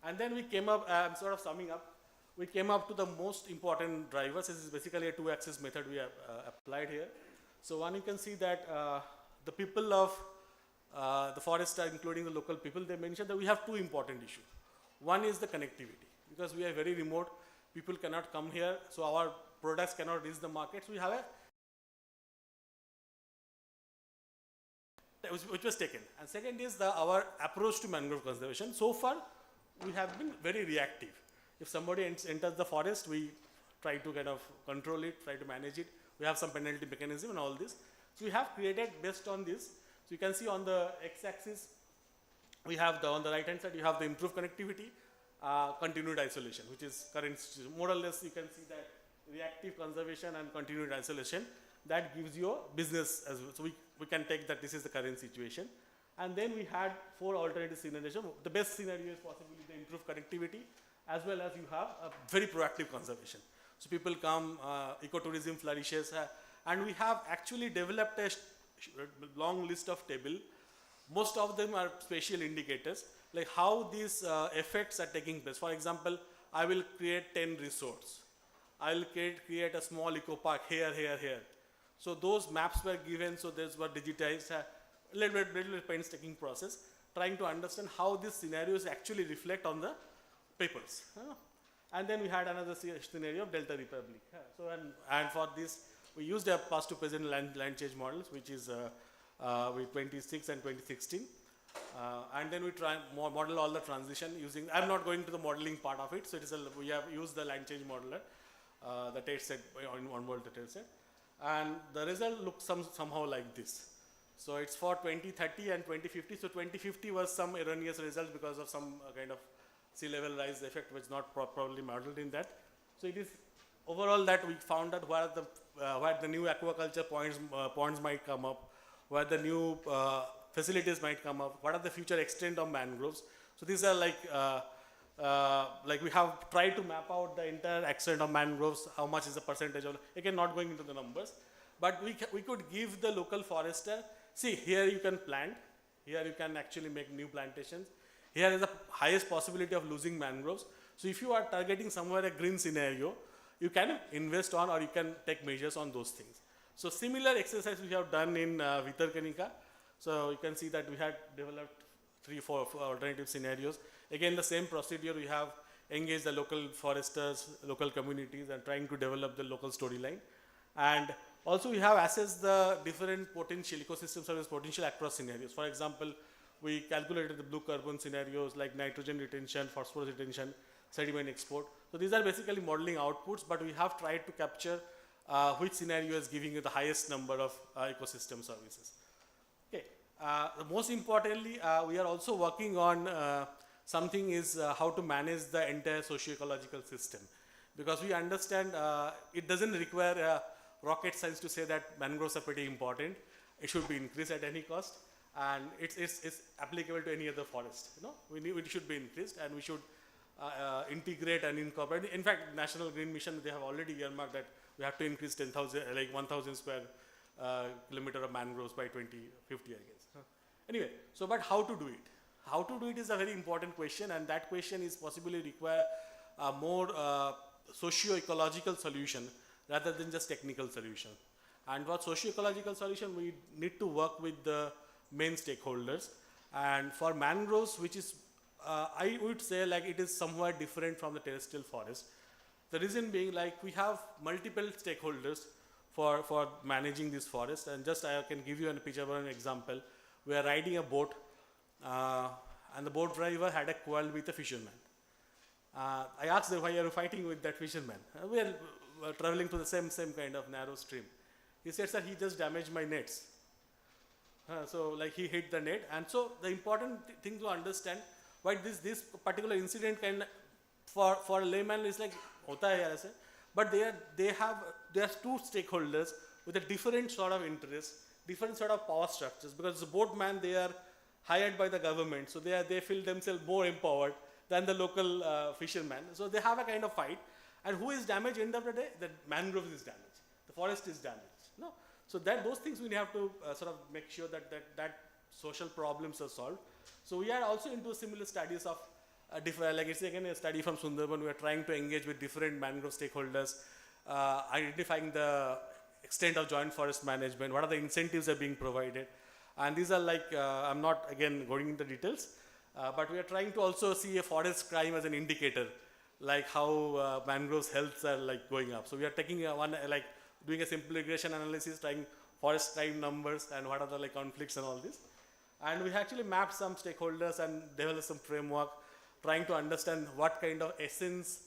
And then we came up, I'm sort of summing up, we came up to the most important drivers. This is basically a two-axis method we have applied here. So one, you can see that the people of the forest, including the local people, they mentioned that we have two important issues. One is the connectivity, because we are very remote, people cannot come here, so our products cannot reach the market. So we have a which was taken. And second is our approach to mangrove conservation. So far, we have been very reactive. If somebody enters the forest, we try to kind of control it, try to manage it. We have some penalty mechanism and all this. So we have created based on this. So you can see on the x-axis, we have on the right hand side, you have the improved connectivity, continued isolation, which is current, more or less you can see that reactive conservation and continued isolation, that gives you a business as well. So we can take that this is the current situation. And then we had 4 alternative scenarios. The best scenario is possibly the improved connectivity, as well as you have a very proactive conservation. So people come, ecotourism flourishes, and we have actually developed a long list of tables. Most of them are spatial indicators, like how these effects are taking place. For example, I will create 10 resorts. I will create a small eco park here, here, here. So those maps were given, so those were digitized, a little bit painstaking process, trying to understand how these scenarios actually reflect on the papers. And then we had another scenario of Delta Republic. So and for this, we used a past to present land change models, which is with 26 and 2016. And then we try model all the transition using, I'm not going to the modeling part of it, so it is we have used the land change modeler, the data set, on world data set. And the result looks somehow like this. So it's for 2030 and 2050. So 2050 was some erroneous result because of some kind of sea level rise effect, which is not properly modeled in that. So it is overall that we found out where the new aquaculture ponds might come up, where the new facilities might come up, what are the future extent of mangroves. So these are like we have tried to map out the entire extent of mangroves, how much is the percentage of, again not going into the numbers, but we could give the local forester, see here you can plant, here you can actually make new plantations, here is the highest possibility of losing mangroves. So if you are targeting somewhere a green scenario, you can invest on or you can take measures on those things. So similar exercise we have done in Vitarkanika. So you can see that we had developed 3-4 alternative scenarios. Again, the same procedure, we have engaged the local foresters, local communities, and trying to develop the local storyline. And also we have assessed the different potential ecosystem service potential across scenarios. For example, we calculated the blue carbon scenarios like nitrogen retention, phosphorus retention, sediment export. So these are basically modeling outputs, but we have tried to capture which scenario is giving you the highest number of ecosystem services. Okay. Most importantly, we are also working on something is how to manage the entire socio-ecological system. Because we understand it doesn't require rocket science to say that mangroves are pretty important. It should be increased at any cost. And it's applicable to any other forest. It should be increased, and we should integrate and incorporate. In fact, National Green Mission, they have already earmarked that we have to increase 1,000 square kilometer of mangroves by 2050, I guess. Anyway, so but how to do it? How to do it is a very important question, and that question is possibly require a more socio-ecological solution rather than just technical solution. And for socio-ecological solution, we need to work with the main stakeholders. And for mangroves, which is, I would say like it is somewhat different from the terrestrial forest. The reason being like we have multiple stakeholders for managing this forest. And just I can give you a picture of an example. We are riding a boat and the boat driver had a quarrel with a fisherman. I asked them, why are you fighting with that fisherman? We are traveling to the same kind of narrow stream. He said, sir, he just damaged my nets. So like he hit the net, and so the important thing to understand why this particular incident can for a layman is like hota hai yaar aise, but they are two stakeholders with a different sort of interest, different sort of power structures, because the boatman, they are hired by the government, so they feel themselves more empowered than the local fisherman. So they have a kind of fight, and who is damaged end of the day? The mangrove is damaged, the forest is damaged. No, so those things we have to sort of make sure that social problems are solved. So we are also into similar studies of like it's again a study from Sundarban. We are trying to engage with different mangrove stakeholders, identifying the extent of joint forest management, what are the incentives that are being provided. And these are like, I'm not again going into details, but we are trying to also see a forest crime as an indicator, like how mangroves healths are like going up. So we are taking like doing a simple regression analysis, trying forest crime numbers and what are the like conflicts and all this. And we actually mapped some stakeholders and developed some framework, trying to understand what kind of essence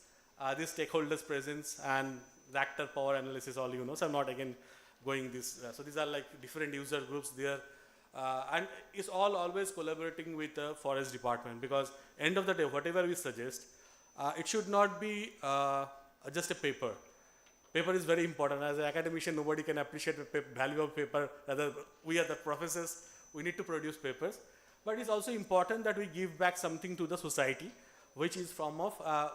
these stakeholders presence and the actor power analysis, all you know. So I'm not again going this. So these are like different user groups there. And it's all always collaborating with the forest department, because end of the day, whatever we suggest, it should not be just a paper. Paper is very important. As an academician, nobody can appreciate the value of paper. Rather, we are the professors, we need to produce papers. But it's also important that we give back something to the society, which is form of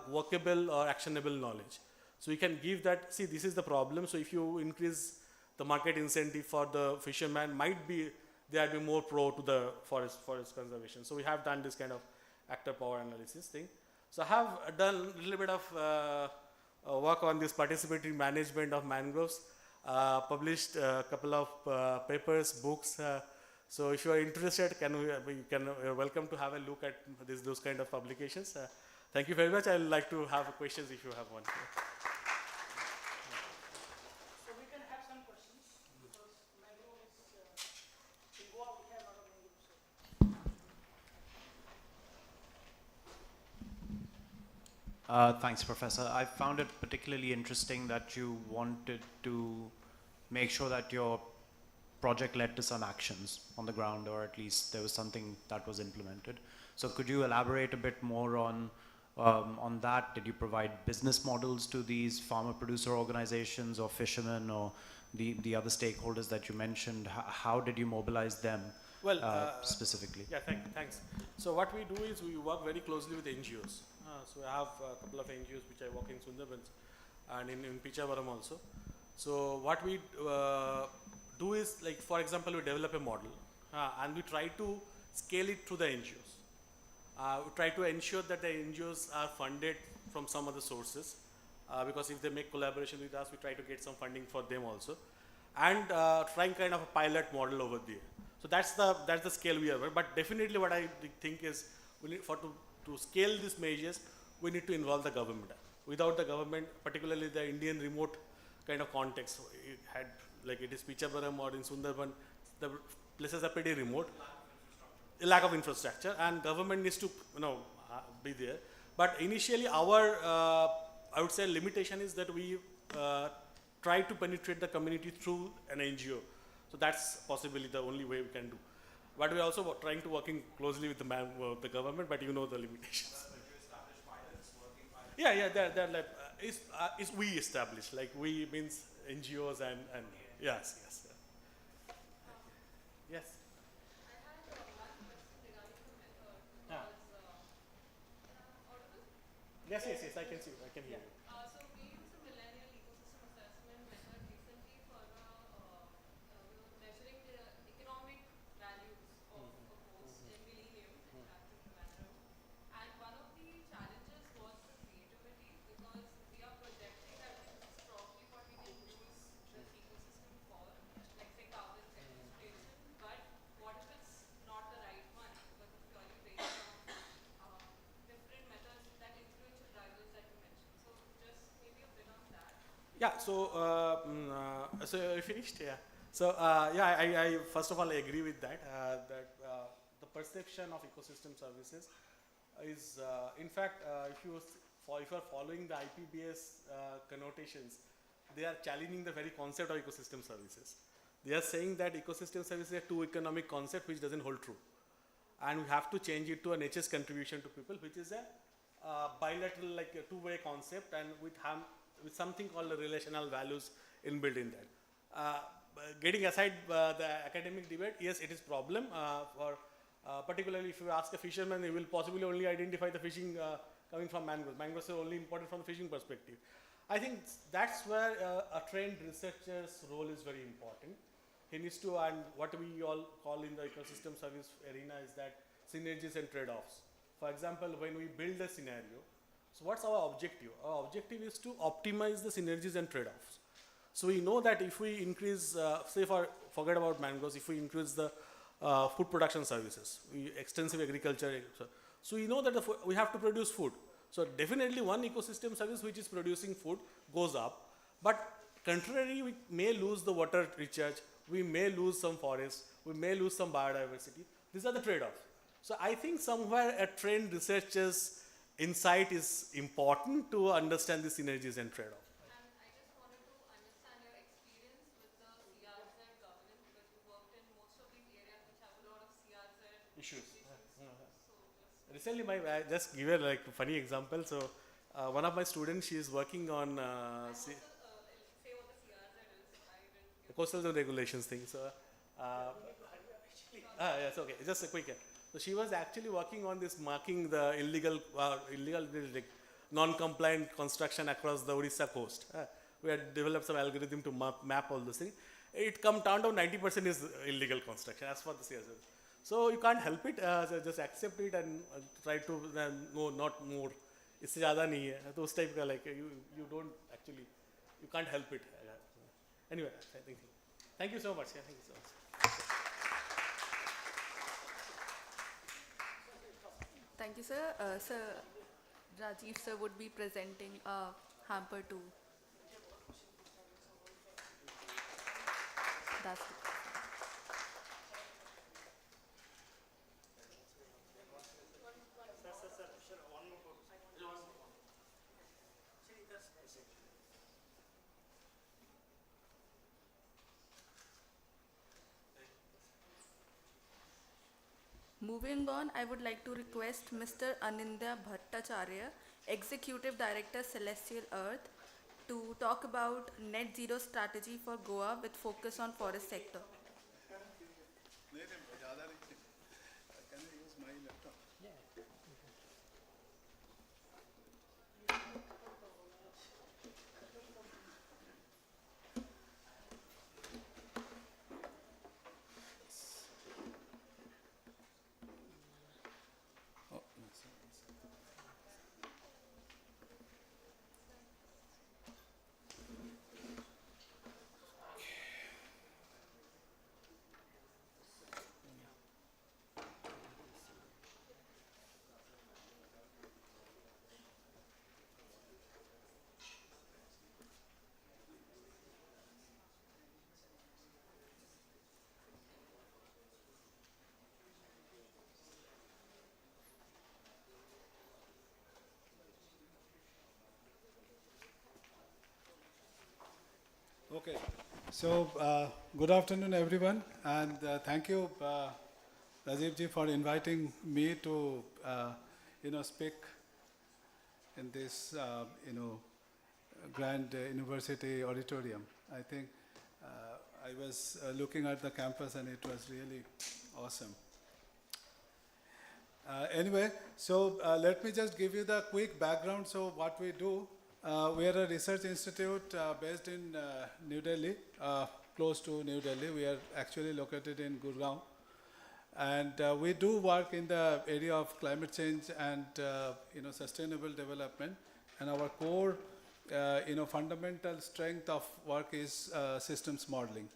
workable or actionable knowledge. So we can give that, see, this is the problem. So if you increase the market incentive for the fisherman, might be they will be more pro to the forest conservation. So we have done this kind of actor power analysis thing. So I have done a little bit of work on this participatory management of mangroves, published a couple of papers, books. So if you are interested, you're welcome to have a look at those kind of publications. Thank you very much. I would like to have questions if you have one. So we can have some questions, because mangrove is, in Goa we have a lot of mangroves. Thanks, Professor. I found it particularly interesting that you wanted to make sure that your project led to some actions on the ground, or at least there was something that was implemented. So could you elaborate a bit more on that? Did you provide business models to these farmer-producer organizations or fishermen or the other stakeholders that you mentioned? How did you mobilize them specifically? Yeah, thanks. So what we do is we work very closely with NGOs. So I have a couple of NGOs which I work in Sundarbans and in Pichavaram also. So what we do is, like, for example, we develop a model and we try to scale it to the NGOs. We try to ensure that the NGOs are funded from some other sources, because if they make collaboration with us, we try to get some funding for them also, and trying kind of a pilot model over there. So that's the scale we are. But definitely, what I think is, we need to scale these measures, we need to involve the government. Without the government, particularly the Indian remote kind of context, it had, like it is Pichavaram or in Sundarban, the places are pretty remote. Lack of infrastructure, and government needs to be there. But initially, our I would say limitation is that we try to penetrate the community through an NGO. So that's possibly the only way we can do. But we're also trying to working closely with the government, but you know the limitations. Yeah, they're like, it's we established, like we means NGOs and yes. Yes. Yes, I can see, I can hear you. So we used the millennial ecosystem assessment method recently for measuring the economic values of a coast in millennium, in fact, in Trivandrum. And one of the challenges was the creativity, because we are projecting that this is probably what we can use this ecosystem for, like say carbon sequestration, but what if it's not the right one, because it's purely based on different methods that influential drivers that you mentioned. So just maybe a bit on that. Yeah, so you finished? Yeah. So I first of all I agree with that, the perception of ecosystem services is in fact if you if you are following the IPBS connotations, they are challenging the very concept of ecosystem services. They are saying that ecosystem services are two economic concept which doesn't hold true. And we have to change it to a nature's contribution to people, which is a bilateral, like a two-way concept, and with something called the relational values inbuilt in that. Getting aside the academic debate, yes, it is problem particularly if you ask a fisherman, he will possibly only identify the fishing coming from mangroves. Mangroves are only important from the fishing perspective. I think that's where a trained researcher's role is very important. He needs to, and what we all call in the ecosystem service arena is that synergies and trade-offs. For example, when we build a scenario, so what's our objective? Our objective is to optimize the synergies and trade-offs. So we know that if we increase, say forget about mangroves, if we increase the food production services, extensive agriculture, so we know that we have to produce food. So definitely one ecosystem service which is producing food goes up, but contrary, we may lose the water recharge, we may lose some forests, we may lose some biodiversity. These are the trade-offs. So I think somewhere a trained researcher's insight is important to understand the synergies and trade-offs. Issues. Recently, I just give a like funny example. So, one of my students, she is working on coastal zone regulations thing. So, yes, okay. Just a quick. So she was actually working on this marking the illegal non-compliant construction across the Odisha coast. We had developed some algorithm to map all those things. It come down to 90% is illegal construction as for the CSS. So you can't help it, just accept it and try to no, not more. इससे ज़्यादा नहीं है तो उस type का like you don't actually you can't help it. Anyway, thank you so much. Yeah, thank you so much. Thank you, sir. Sir Rajiv sir would be presenting a hamper too. That's it. Moving on, I would like to request Mr. Anindya Bhattacharya, Executive Director Celestial Earth, to talk about net zero strategy for Goa with focus on forest sector. Okay, so good afternoon everyone, and thank you Rajiv ji for inviting me to speak in this grand university auditorium. I think I was looking at the campus and it was really awesome. Anyway, so let me just give you the quick background. So what we do, we are a research institute based in New Delhi, close to New Delhi. We are actually located in Gurgaon. And we do work in the area of climate change and sustainable development. And our core fundamental strength of work is systems modeling.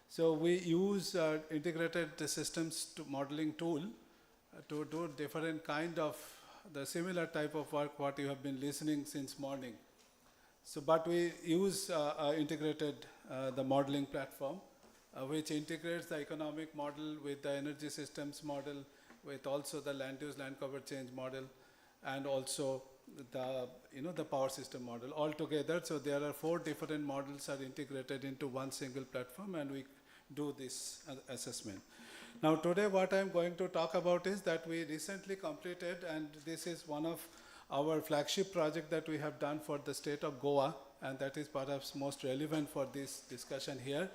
So we use integrated systems modeling tool to do different kind of the similar type of work what you have been listening since morning. So, but we use integrated the modeling platform, which integrates the economic model with the energy systems model, with also the land use, land cover change model, and also the power system model altogether. So there are 4 different models are integrated into one single platform, and we do this assessment. Now today what I'm going to talk about is that we recently completed, and this is one of our flagship project that we have done for the state of Goa, and that is perhaps most relevant for this discussion here,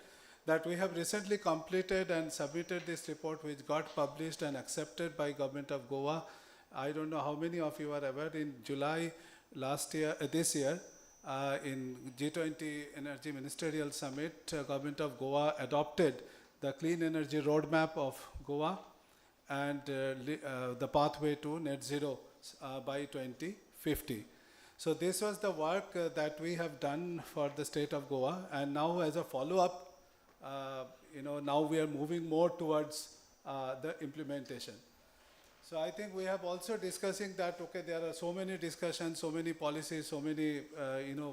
that we have recently completed and submitted this report, which got published and accepted by Government of Goa. I don't know how many of you are aware, in July this year, in G20 Energy Ministerial Summit, Government of Goa adopted the Clean Energy Roadmap of Goa and the pathway to net zero by 2050. So this was the work that we have done for the state of Goa, and now as a follow-up, now we are moving more towards the implementation. So I think we have also discussing that, okay, there are so many discussions, so many policies, so many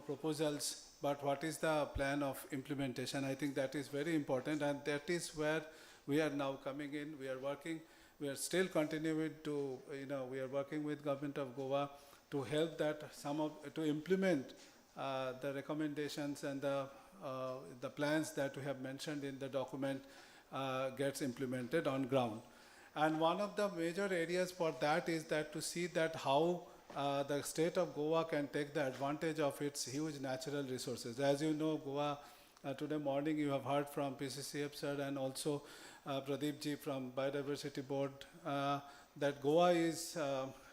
proposals, but what is the plan of implementation? I think that is very important, and that is where we are now coming in. We are working, we are still continuing to, we are working with Government of Goa to help that to implement the recommendations and the plans that we have mentioned in the document gets implemented on ground. And one of the major areas for that is that to see that how the state of Goa can take the advantage of its huge natural resources. As you know, Goa, today morning you have heard from PCCF sir and also Pradeep ji from Biodiversity Board that Goa is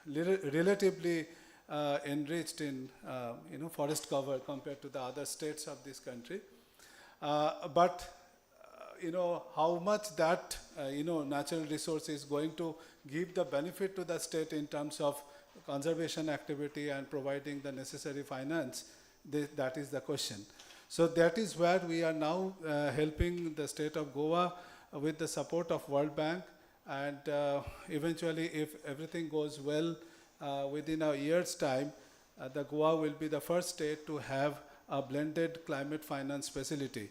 relatively enriched in forest cover compared to the other states of this country. But how much that natural resource is going to give the benefit to the state in terms of conservation activity and providing the necessary finance, that is the question. So that is where we are now helping the state of Goa with the support of World Bank, and eventually if everything goes well within a year's time, the Goa will be the first state to have a blended climate finance facility,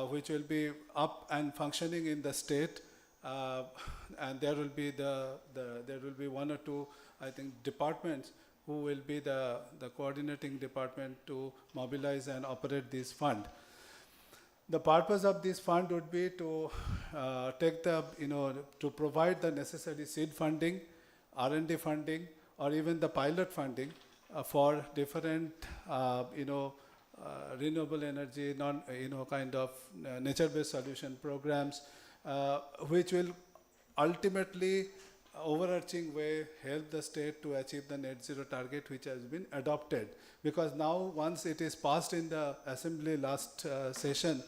which will be up and functioning in the state, and there will be there will be 1 or 2, I think, departments who will be the coordinating department to mobilize and operate this fund. The purpose of this fund would be to take the to provide the necessary seed funding, R&D funding, or even the pilot funding for different renewable energy, kind of nature-based solution programs, which will ultimately, overarching way, help the state to achieve the net zero target which has been adopted. Because now, once it is passed in the assembly last session,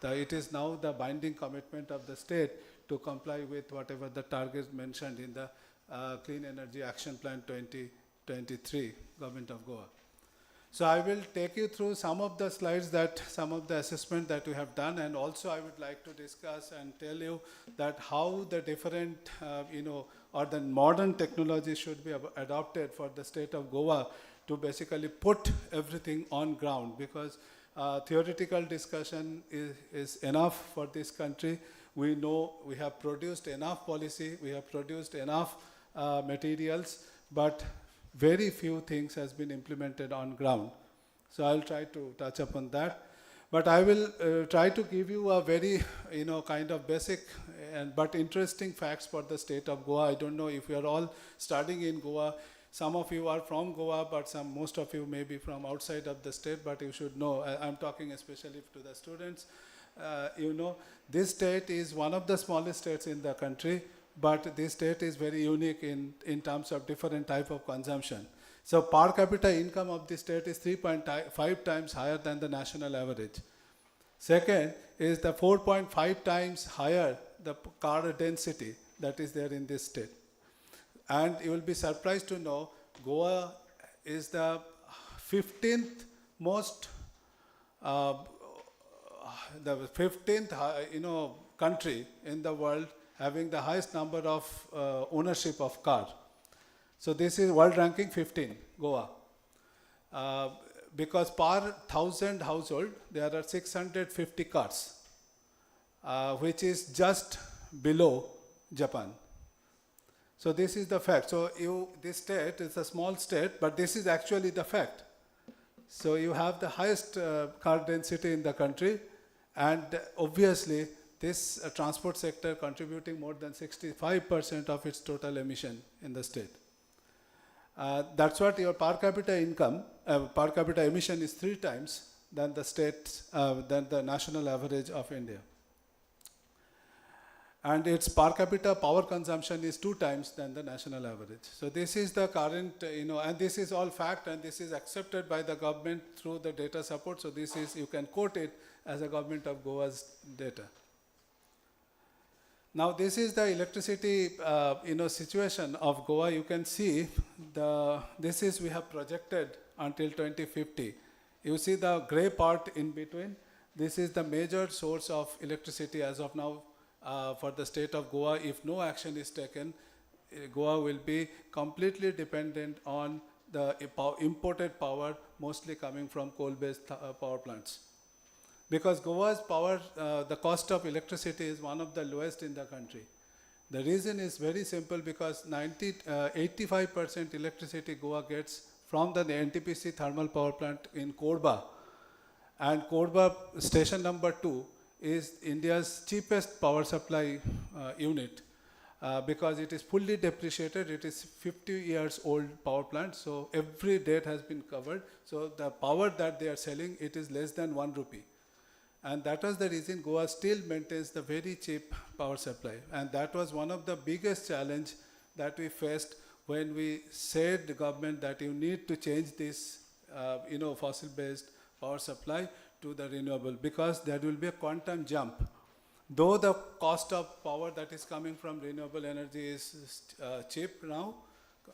it is now the binding commitment of the state to comply with whatever the targets mentioned in the Clean Energy Action Plan 2023, Government of Goa. So I will take you through some of the slides some of the assessment that we have done, and also I would like to discuss and tell you that how the different, or the modern technology should be adopted for the state of Goa to basically put everything on ground, because theoretical discussion is enough for this country. We know we have produced enough policy, we have produced enough materials, but very few things has been implemented on ground. So I'll try to touch upon that. But I will try to give you a very, kind of basic but interesting facts for the state of Goa. I don't know if you are all studying in Goa. Some of you are from Goa, but most of you may be from outside of the state, but you should know, I'm talking especially to the students. This state is one of the smallest states in the country, but this state is very unique in terms of different type of consumption. So per capita income of this state is 3.5 times higher than the national average. Second is the 4.5 times higher the car density that is there in this state. And you will be surprised to know Goa is the 15th most, the 15th country in the world having the highest number of ownership of car. So this is world ranking 15, Goa. Because per 1,000 household, there are 650 cars, which is just below Japan. So this is the fact. So this state is a small state, but this is actually the fact. So you have the highest car density in the country, and obviously this transport sector contributing more than 65% of its total emission in the state. That's what your per capita income, per capita emission is 3 times than the than the national average of India. And its per capita power consumption is 2 times than the national average. So this is the current, and this is all fact, and this is accepted by the government through the data support. So this is, you can quote it as a government of Goa's data. Now this is the electricity, situation of Goa. You can see we have projected until 2050. You see the gray part in between. This is the major source of electricity as of now for the state of Goa. If no action is taken, Goa will be completely dependent on the imported power, mostly coming from coal-based power plants. Because Goa's power, the cost of electricity is one of the lowest in the country. The reason is very simple, because 85% electricity Goa gets from the NTPC thermal power plant in Korba. And Korba station number 2 is India's cheapest power supply unit because it is fully depreciated. It is 50 years old power plant, so every date has been covered. So the power that they are selling, it is less than 1 rupee. And that was the reason Goa still maintains the very cheap power supply. And that was one of the biggest challenge that we faced when we said the government that you need to change this fossil-based power supply to the renewable, because there will be a quantum jump. Though the cost of power that is coming from renewable energy is cheap now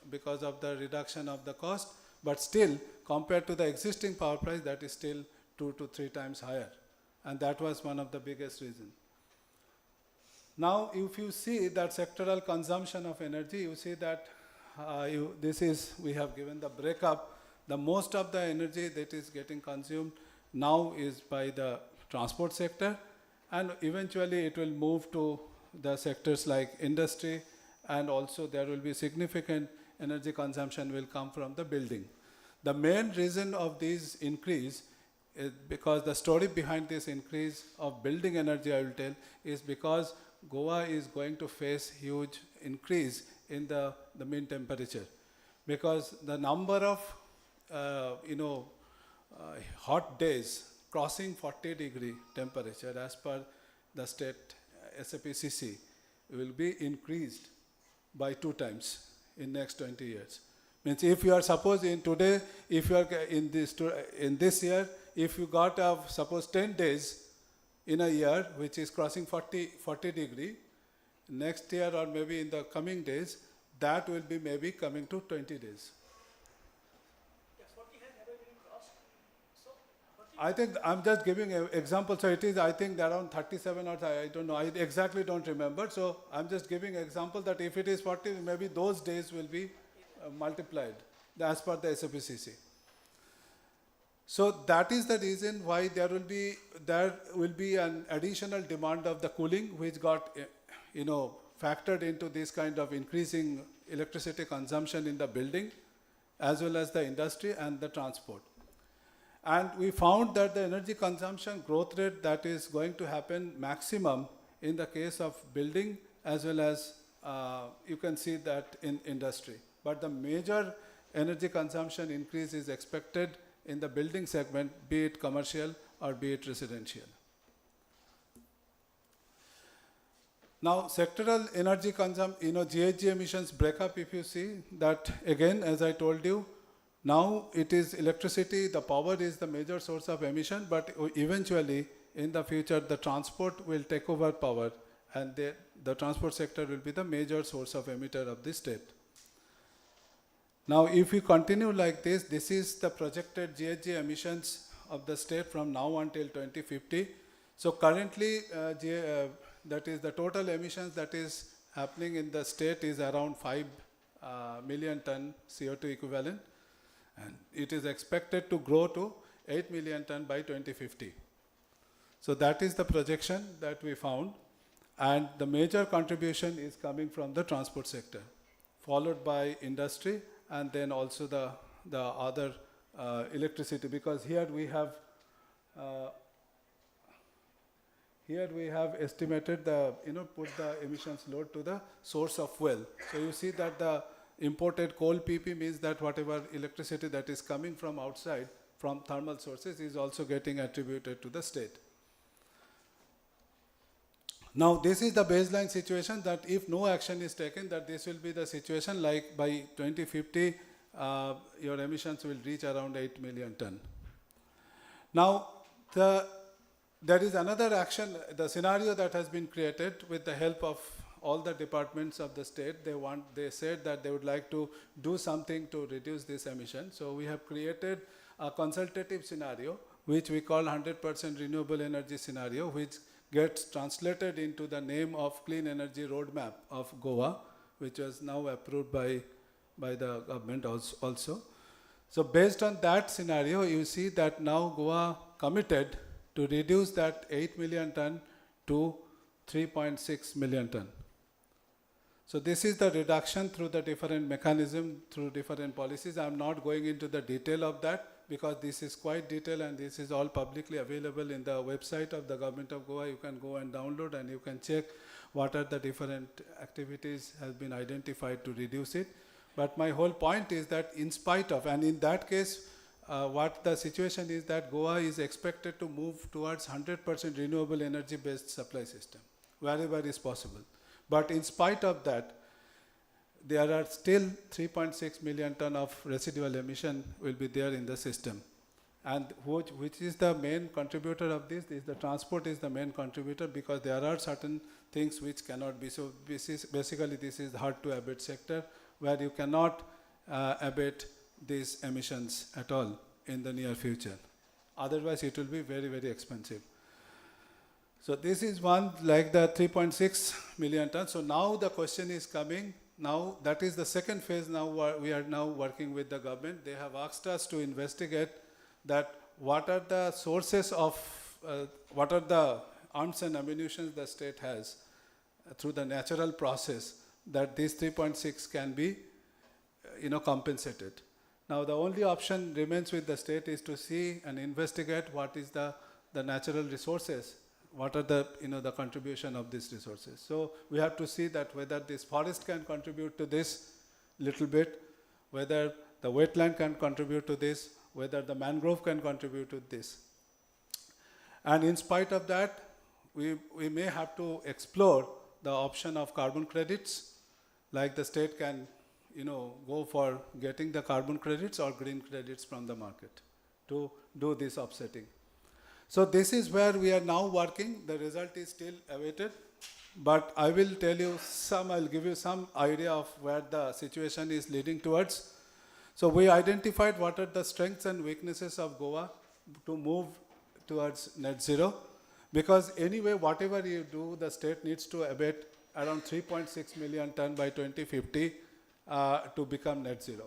because of the reduction of the cost, but still compared to the existing power price, that is still 2 to 3 times higher. And that was one of the biggest reasons. Now, if you see that sectoral consumption of energy, you see that we have given the breakup. The most of the energy that is getting consumed now is by the transport sector, and eventually it will move to the sectors like industry, and also there will be significant energy consumption will come from the building. The main reason of this increase is because the story behind this increase of building energy, I will tell, is because Goa is going to face huge increase in the mean temperature, because the number of hot days crossing 40-degree temperature as per the state SAPCC will be increased by 2 times in next 20 years. Means if you are suppose in today, if you are in this year, if you got suppose 10 days in a year which is crossing 40 degree, next year or maybe in the coming days, that will be maybe coming to 20 days. I think I'm just giving an example. So it is, I think, around 37 or I don't know. I exactly don't remember. So I'm just giving an example that if it is 40, maybe those days will be multiplied as per the SAPCC. So that is the reason why there will be an additional demand of the cooling, which got factored into this kind of increasing electricity consumption in the building, as well as the industry and the transport. And we found that the energy consumption growth rate that is going to happen maximum in the case of building, as well as you can see that in industry. But the major energy consumption increase is expected in the building segment, be it commercial or be it residential. Now, sectoral energy consumption, GHG emissions breakup, if you see that, again, as I told you, now it is electricity, the power is the major source of emission, but eventually in the future the transport will take over power, and the transport sector will be the major source of emitter of the state. Now if we continue like this, this is the projected GHG emissions of the state from now until 2050. So currently that is the total emissions that is happening in the state is around 5 million ton CO2 equivalent. And it is expected to grow to 8 million ton by 2050. So that is the projection that we found. And the major contribution is coming from the transport sector. followed by industry, and then also the other electricity, because here we have estimated put the emissions load to the source of well. So you see that the imported coal PP means that whatever electricity that is coming from outside, from thermal sources, is also getting attributed to the state. Now this is the baseline situation, that if no action is taken, that this will be the situation like by 2050, your emissions will reach around 8 million ton. Now there is another action, the scenario that has been created with the help of all the departments of the state. They said that they would like to do something to reduce this emission. So we have created a consultative scenario, which we call 100% renewable energy scenario, which gets translated into the name of Clean Energy Roadmap of Goa, which was now approved by the government also. So based on that scenario, you see that now Goa committed to reduce that 8 million ton to 3.6 million ton. So this is the reduction through the different mechanism, through different policies. I'm not going into the detail of that, because this is quite detailed and this is all publicly available in the website of the government of Goa. You can go and download and you can check what are the different activities has been identified to reduce it. But my whole point is that in spite of, and in that case, what the situation is that Goa is expected to move towards 100% renewable energy based supply system, wherever is possible. But in spite of that, there are still 3.6 million ton of residual emission will be there in the system. And which is the main contributor of this? The transport is the main contributor, because there are certain things which cannot be. So this is the hard to abate sector, where you cannot abate these emissions at all in the near future. Otherwise, it will be very, very expensive. So this is one like the 3.6 million tons. So now the question is coming. Now that is the second phase. Now we are now working with the government. They have asked us to investigate that what are the sources of, what are the arms and ammunition the state has through the natural process, that this 3.6 can be compensated. Now the only option remains with the state is to see and investigate what is the natural resources, what are the the contribution of these resources. So we have to see that whether this forest can contribute to this little bit, whether the wetland can contribute to this, whether the mangrove can contribute to this. And in spite of that, we may have to explore the option of carbon credits, like the state can go for getting the carbon credits or green credits from the market to do this offsetting. So this is where we are now working. The result is still awaited, but I will tell you I'll give you some idea of where the situation is leading towards. So we identified what are the strengths and weaknesses of Goa to move towards net zero, because anyway, whatever you do, the state needs to abate around 3.6 million ton by 2050 to become net zero.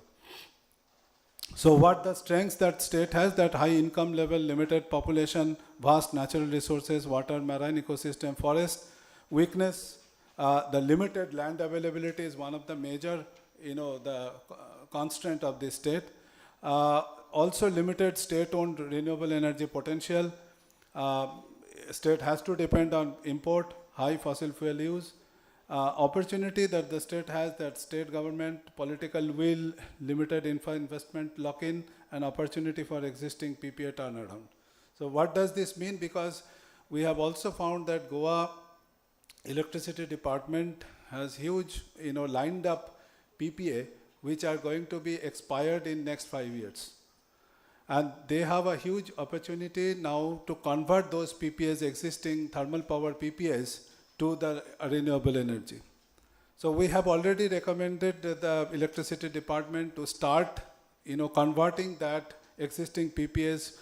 So what the strengths that state has, that high income level, limited population, vast natural resources, water, marine ecosystem, forest. Weakness, the limited land availability is one of the major, the constraint of the state. Also limited state-owned renewable energy potential. State has to depend on import, high fossil fuel use. Opportunity that the state has, that state government, political will, limited investment lock-in, and opportunity for existing PPA turnaround. So what does this mean? Because we have also found that Goa Electricity Department has huge, lined up PPA, which are going to be expired in next 5 years. And they have a huge opportunity now to convert those PPAs, existing thermal power PPAs, to the renewable energy. So we have already recommended the Electricity Department to start, converting that existing PPAs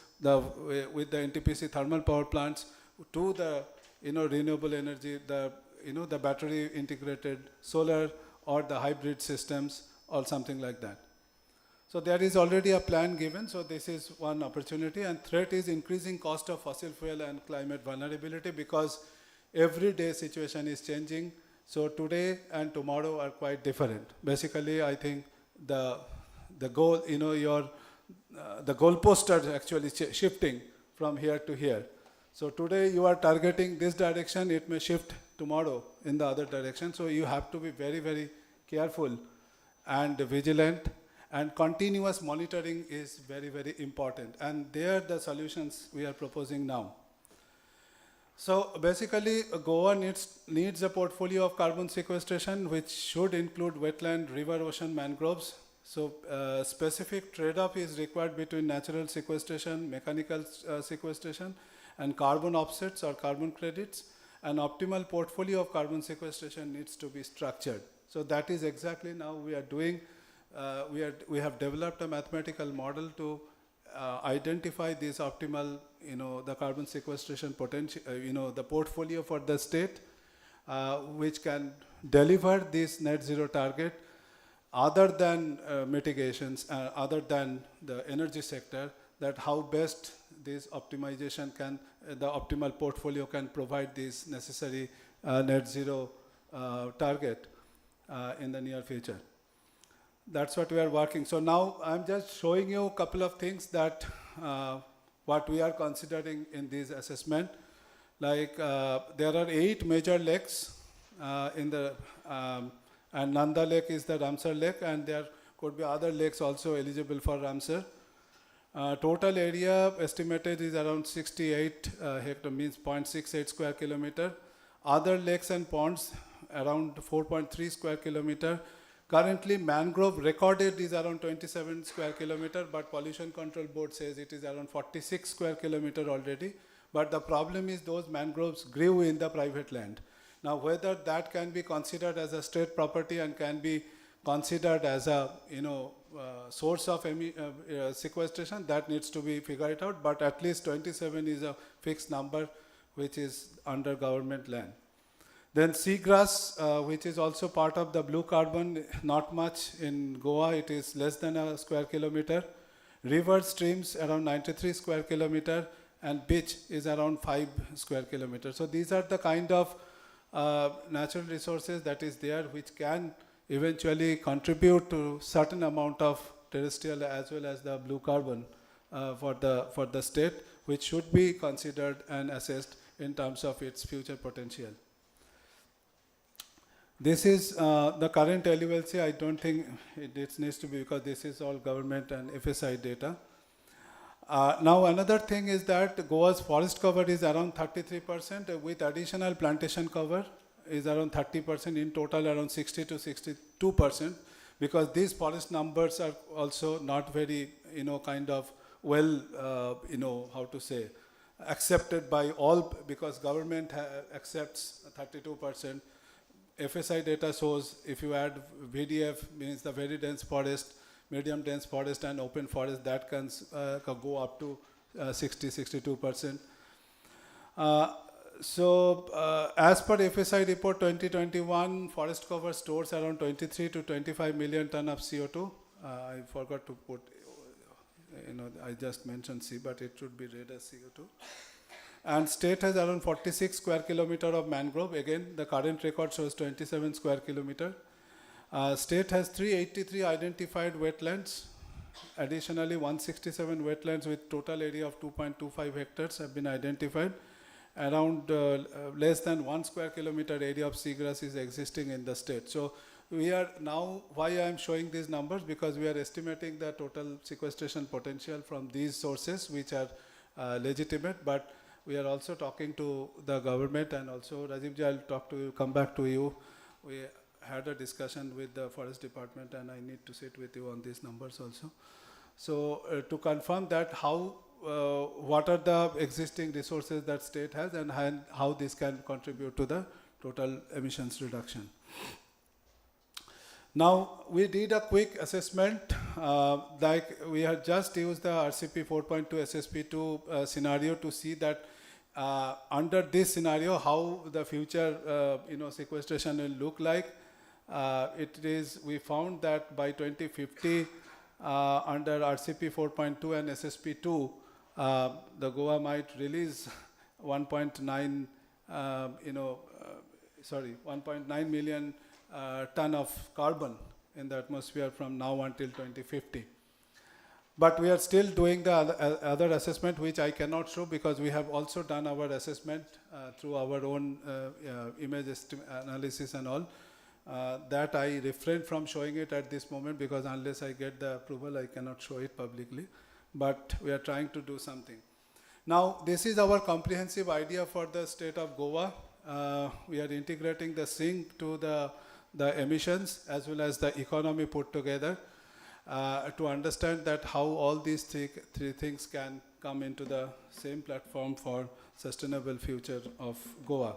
with the NTPC thermal power plants to the, renewable energy, the battery integrated solar or the hybrid systems or something like that. So there is already a plan given. So this is one opportunity. And threat is increasing cost of fossil fuel and climate vulnerability, because every day situation is changing. So today and tomorrow are quite different. Basically, I think the goal, the goalposts are actually shifting from here to here. So today you are targeting this direction, it may shift tomorrow in the other direction. So you have to be very, very careful and vigilant, and continuous monitoring is very, very important. And there the solutions we are proposing now. So basically, Goa needs a portfolio of carbon sequestration which should include wetland, river, ocean, mangroves. So specific trade-off is required between natural sequestration, mechanical sequestration, and carbon offsets or carbon credits. An optimal portfolio of carbon sequestration needs to be structured. So that is exactly now we are doing. We have developed a mathematical model to identify this optimal, the carbon sequestration potential, the portfolio for the state, which can deliver this net zero target other than mitigations, other than the energy sector, that how best this optimization can, the optimal portfolio can provide this necessary net zero target in the near future. That's what we are working. So now I'm just showing you a couple of things that what we are considering in this assessment. Like there are 8 major lakes in the, and Nanda Lake is the Ramsar Lake, and there could be other lakes also eligible for Ramsar. Total area estimated is around 68 hectare, means 0.68 square kilometer. Other lakes and ponds around 4.3 square kilometer. Currently, mangrove recorded is around 27 square kilometer, but Pollution Control Board says it is around 46 square kilometer already. But the problem is those mangroves grew in the private land. Now, whether that can be considered as a state property and can be considered as a source of sequestration, that needs to be figured out. But at least 27 is a fixed number, which is under government land. Then seagrass, which is also part of the blue carbon, not much in Goa, it is less than a square kilometer. River streams around 93 square kilometer, and beach is around 5 square kilometers. So these are the kind of natural resources that is there, which can eventually contribute to certain amount of terrestrial as well as the blue carbon for the state, which should be considered and assessed in terms of its future potential. This is the current LULC. I don't think it needs to be, because this is all government and FSI data. Now another thing is that Goa's forest cover is around 33%, with additional plantation cover is around 30%, in total around 60 to 62%, because these forest numbers are also not very, kind of well, how to say, accepted by all, because government accepts 32%. FSI data shows if you add VDF, means the very dense forest, medium dense forest and open forest, that can go up to 60-62%. So as per FSI report 2021, forest cover stores around 23 to 25 million ton of CO2. I forgot to put, I just mentioned C, but it should be read as CO2. And state has around 46 square kilometer of mangrove. Again, the current record shows 27 square kilometer. State has 383 identified wetlands. Additionally, 167 wetlands with total area of 2.25 hectares have been identified. Around less than 1 square kilometer area of seagrass is existing in the state. So we are now, why I am showing these numbers, because we are estimating the total sequestration potential from these sources, which are legitimate, but we are also talking to the government, and also Rajivji, I'll come back to you. We had a discussion with the forest department, and I need to sit with you on these numbers also. So to confirm that what are the existing resources that state has, and how this can contribute to the total emissions reduction. Now, we did a quick assessment, like we had just used the RCP 4.2 SSP2 scenario to see that under this scenario, how the future sequestration will look like. We found that by 2050, under RCP 4.2 and SSP2, the Goa might release 1.9 1.9 million ton of carbon in the atmosphere from now until 2050. But we are still doing the other assessment, which I cannot show because we have also done our assessment through our own image analysis and all. That I refrain from showing it at this moment because unless I get the approval, I cannot show it publicly. But we are trying to do something. Now, this is our comprehensive idea for the state of Goa. We are integrating the sink to the emissions as well as the economy put together to understand that how all these three things can come into the same platform for sustainable future of Goa.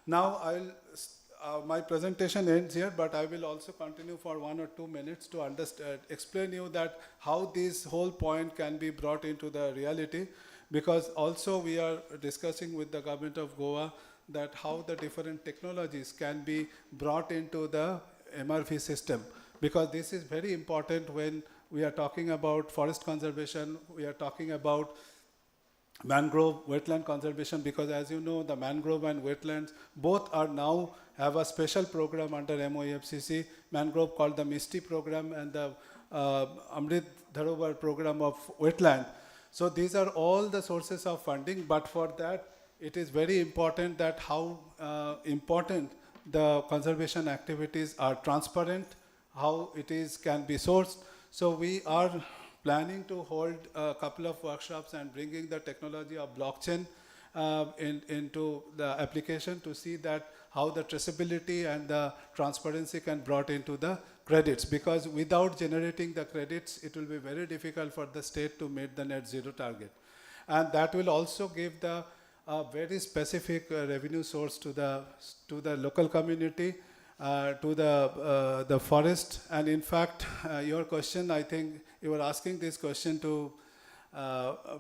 Now, my presentation ends here, but I will also continue for 1 or 2 minutes to explain you that how this whole point can be brought into the reality, because also we are discussing with the government of Goa that how the different technologies can be brought into the MRV system, because this is very important when we are talking about forest conservation, we are talking about mangrove wetland conservation, because as you know, the mangrove and wetlands both are now have a special program under MOEFCC, mangrove called the MISTI program and the Amrit Dharobar program of wetland. So these are all the sources of funding, but for that it is very important that how important the conservation activities are transparent, how it is can be sourced. So we are planning to hold a couple of workshops and bringing the technology of blockchain into the application to see that how the traceability and the transparency can brought into the credits, because without generating the credits, it will be very difficult for the state to meet the net zero target. And that will also give the very specific revenue source to the local community, to the forest. And in fact, your question, I think you were asking this question to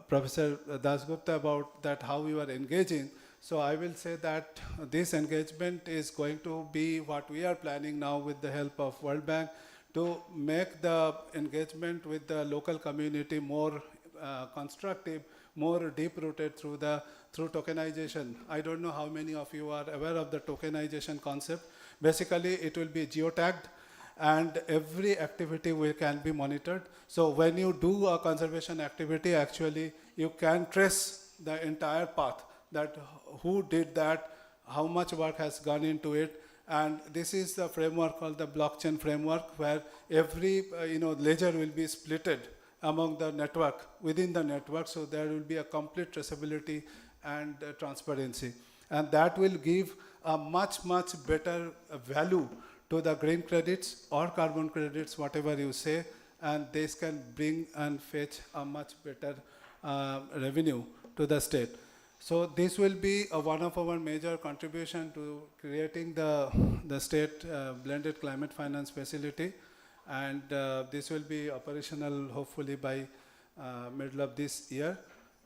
Professor Dasgupta about that how you are engaging. So I will say that this engagement is going to be what we are planning now with the help of World Bank to make the engagement with the local community more constructive, more deep-rooted through tokenization. I don't know how many of you are aware of the tokenization concept. Basically, it will be geotagged and every activity can be monitored. So when you do a conservation activity, actually, you can trace the entire path, that who did that, how much work has gone into it. And this is the framework called the blockchain framework, where every ledger will be splitted among the network, within the network, so there will be a complete traceability and transparency. And that will give a much, much better value to the green credits or carbon credits, whatever you say, and this can bring and fetch a much better revenue to the state. So this will be one of our major contribution to creating the state blended climate finance facility, and this will be operational hopefully by middle of this year.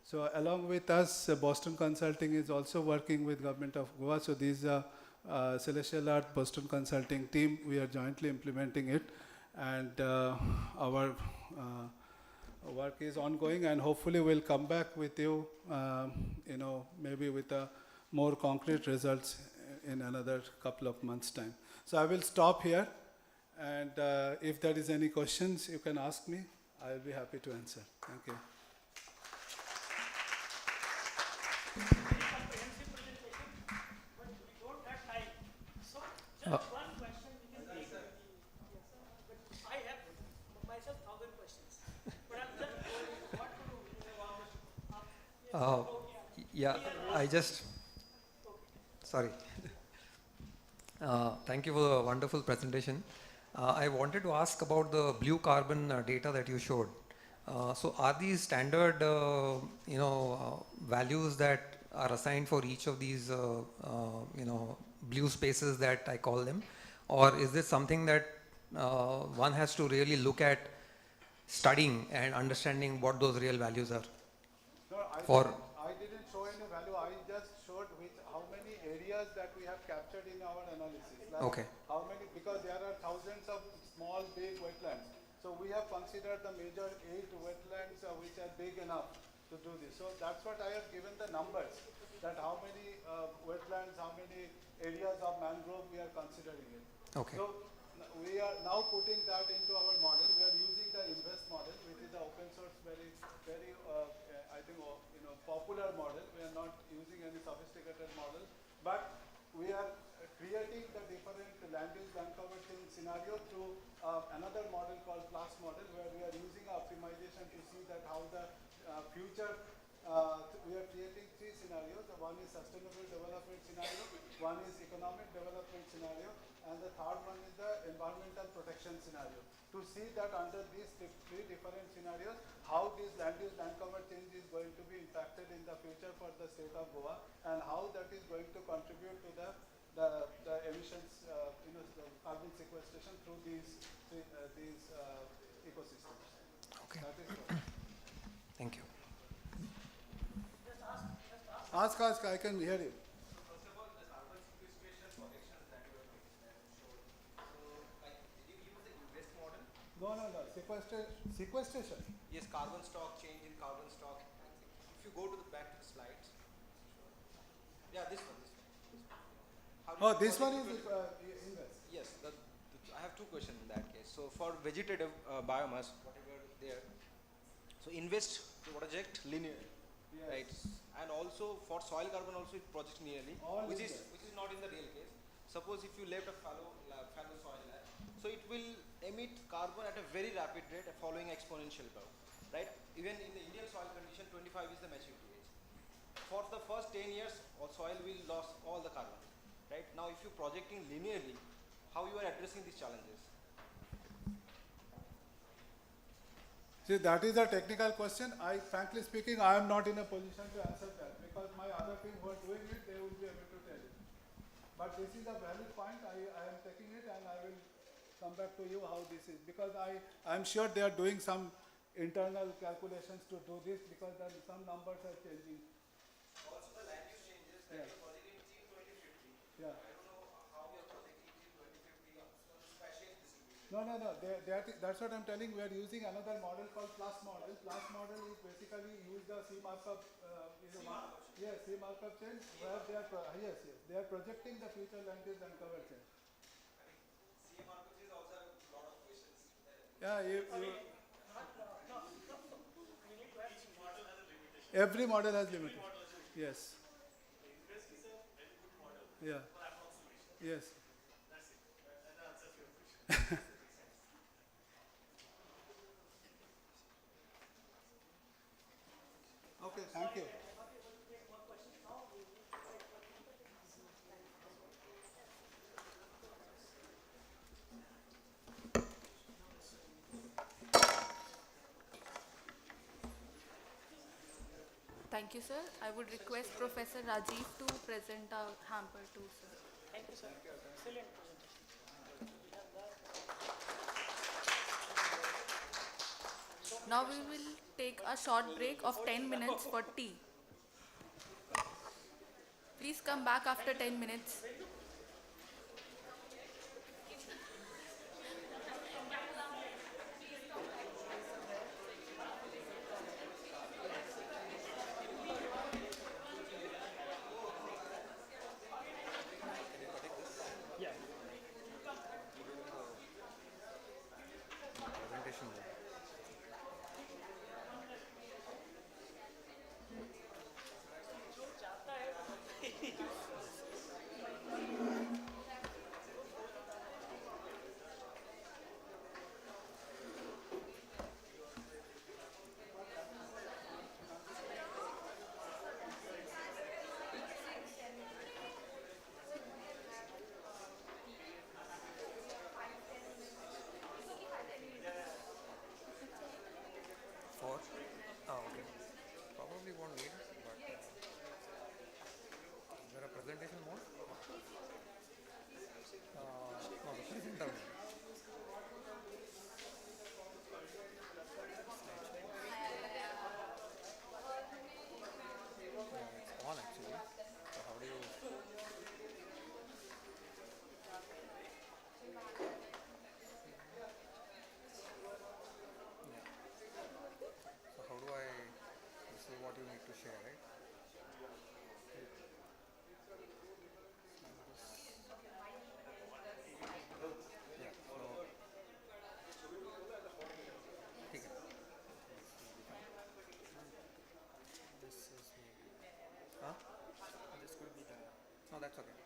So along with us, Boston Consulting is also working with Government of Goa. So these Celestial Art Boston Consulting team, we are jointly implementing it, and our work is ongoing, and hopefully we'll come back with you, maybe with a more concrete results in another couple of months' time. So I will stop here, and if there is any questions, you can ask me. I'll be happy to answer. Thank you. Thank you for the wonderful presentation. I wanted to ask about the blue carbon data that you showed. So are these standard, values that are assigned for each of these, blue spaces that I call them? Or is this something that one has to really look at studying and understanding what those real values are? I didn't show any value. I just showed how many areas that we have captured in our analysis. Like okay. How many, because there are thousands of small, big wetlands. So we have considered the major 8 wetlands which are big enough to do this. So that's what I have given the numbers, that how many wetlands, how many areas of mangrove, we are considering it. Okay. So we are now putting that into our model. We are using the invest model, which is the open source, very, I think, popular model. We are not using any sophisticated model, but we are creating the different land use, land cover change scenario through another model called plus model, where we are using optimization to see that how the future, we are creating three scenarios. One is sustainable development scenario, one is economic development scenario, and the third one is the environmental protection scenario. To see that under these three different scenarios, how this land use, land cover change is going to be impacted in the future for the state of Goa, and how that is going to contribute to the emissions, the carbon sequestration through these ecosystems. Okay. That is Thank you. ask, I can hear you. No. Sequestration. Yes, carbon stock, change in carbon stock. If you go to the back to the slides. Yeah, this one. This one is invest. Yes, I have two questions in that case. So for vegetative biomass, whatever there, so invest project linear, yes, right? And also for soil carbon also it project linearly, which is not in the real case. Suppose if you left a fallow soil lab, so it will emit carbon at a very rapid rate following exponential curve, right? Even in the Indian soil condition, 25 is the maturity age. For the first 10 years, soil will lose all the carbon, right? Now if you're projecting linearly, how you are addressing these challenges? See, that is a technical question. Frankly speaking, I am not in a position to answer that, because my other team who are doing it, they will be able to tell you. But this is a valid point. I am taking it, and I will come back to you how this is, because I am sure they are doing some internal calculations to do this, because some numbers are changing. Also the land use changes that you're projecting till 2050. Yeah. I don't know how we are projecting till 2050 spatial distribution. No. That's what I'm telling. We are using another model called plus model. Plus model is basically use the C markup. Yes, C markup change, where they are they are projecting the future land use and cover change. C markup change also have a lot of questions. Yeah, every model has limitation. Yes. Invest is a very good model Yeah. for approximation. Yes. That's it. That answers your question. Okay, thank you. Thank you, sir. I would request Professor Rajiv to present our hamper too, sir. Thank you, sir. Excellent presentation. Now we will take a short break of 10 minutes for tea. Please come back after 10 minutes. that's okay.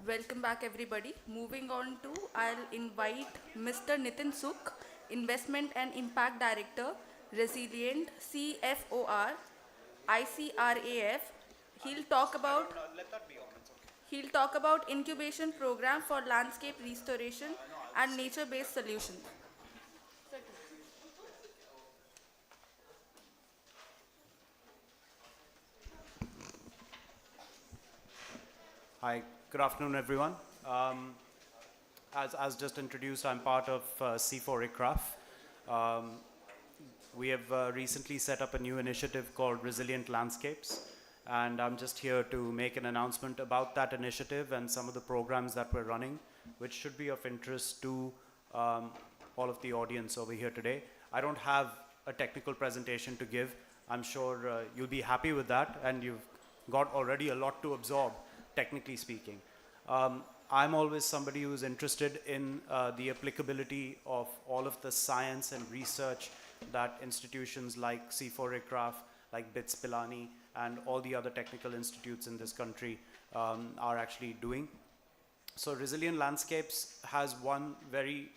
Welcome back, everybody. Moving on to, I'll invite Mr. Nitin Sukh, Investment and Impact Director, Resilient CFOR, ICRAF. He'll talk about He'll talk about incubation program for landscape restoration and nature-based solutions. Hi, good afternoon, everyone. As just introduced, I'm part of C4 ICRAF. We have recently set up a new initiative called Resilient Landscapes, and I'm just here to make an announcement about that initiative and some of the programs that we're running, which should be of interest to all of the audience over here today. I don't have a technical presentation to give. I'm sure you'll be happy with that, and you've got already a lot to absorb, technically speaking. I'm always somebody who's interested in the applicability of all of the science and research that institutions like C4 ICRAF, like BITS Pilani, and all the other technical institutes in this country are actually doing. So Resilient Landscapes has one very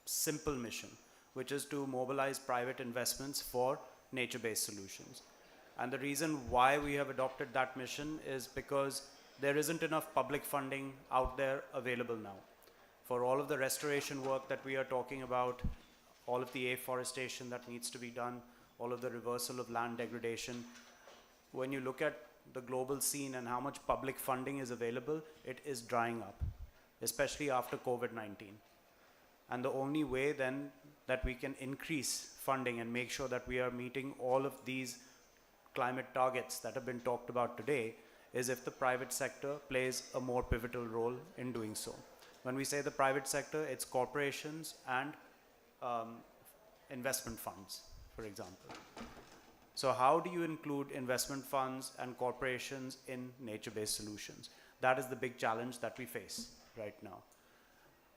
simple mission, which is to mobilize private investments for nature-based solutions. And the reason why we have adopted that mission is because there isn't enough public funding out there available now. For all of the restoration work that we are talking about, all of the afforestation that needs to be done, all of the reversal of land degradation, when you look at the global scene and how much public funding is available, it is drying up, especially after COVID-19. And the only way then that we can increase funding and make sure that we are meeting all of these climate targets that have been talked about today is if the private sector plays a more pivotal role in doing so. When we say the private sector, it's corporations and investment funds, for example. So how do you include investment funds and corporations in nature-based solutions? That is the big challenge that we face right now.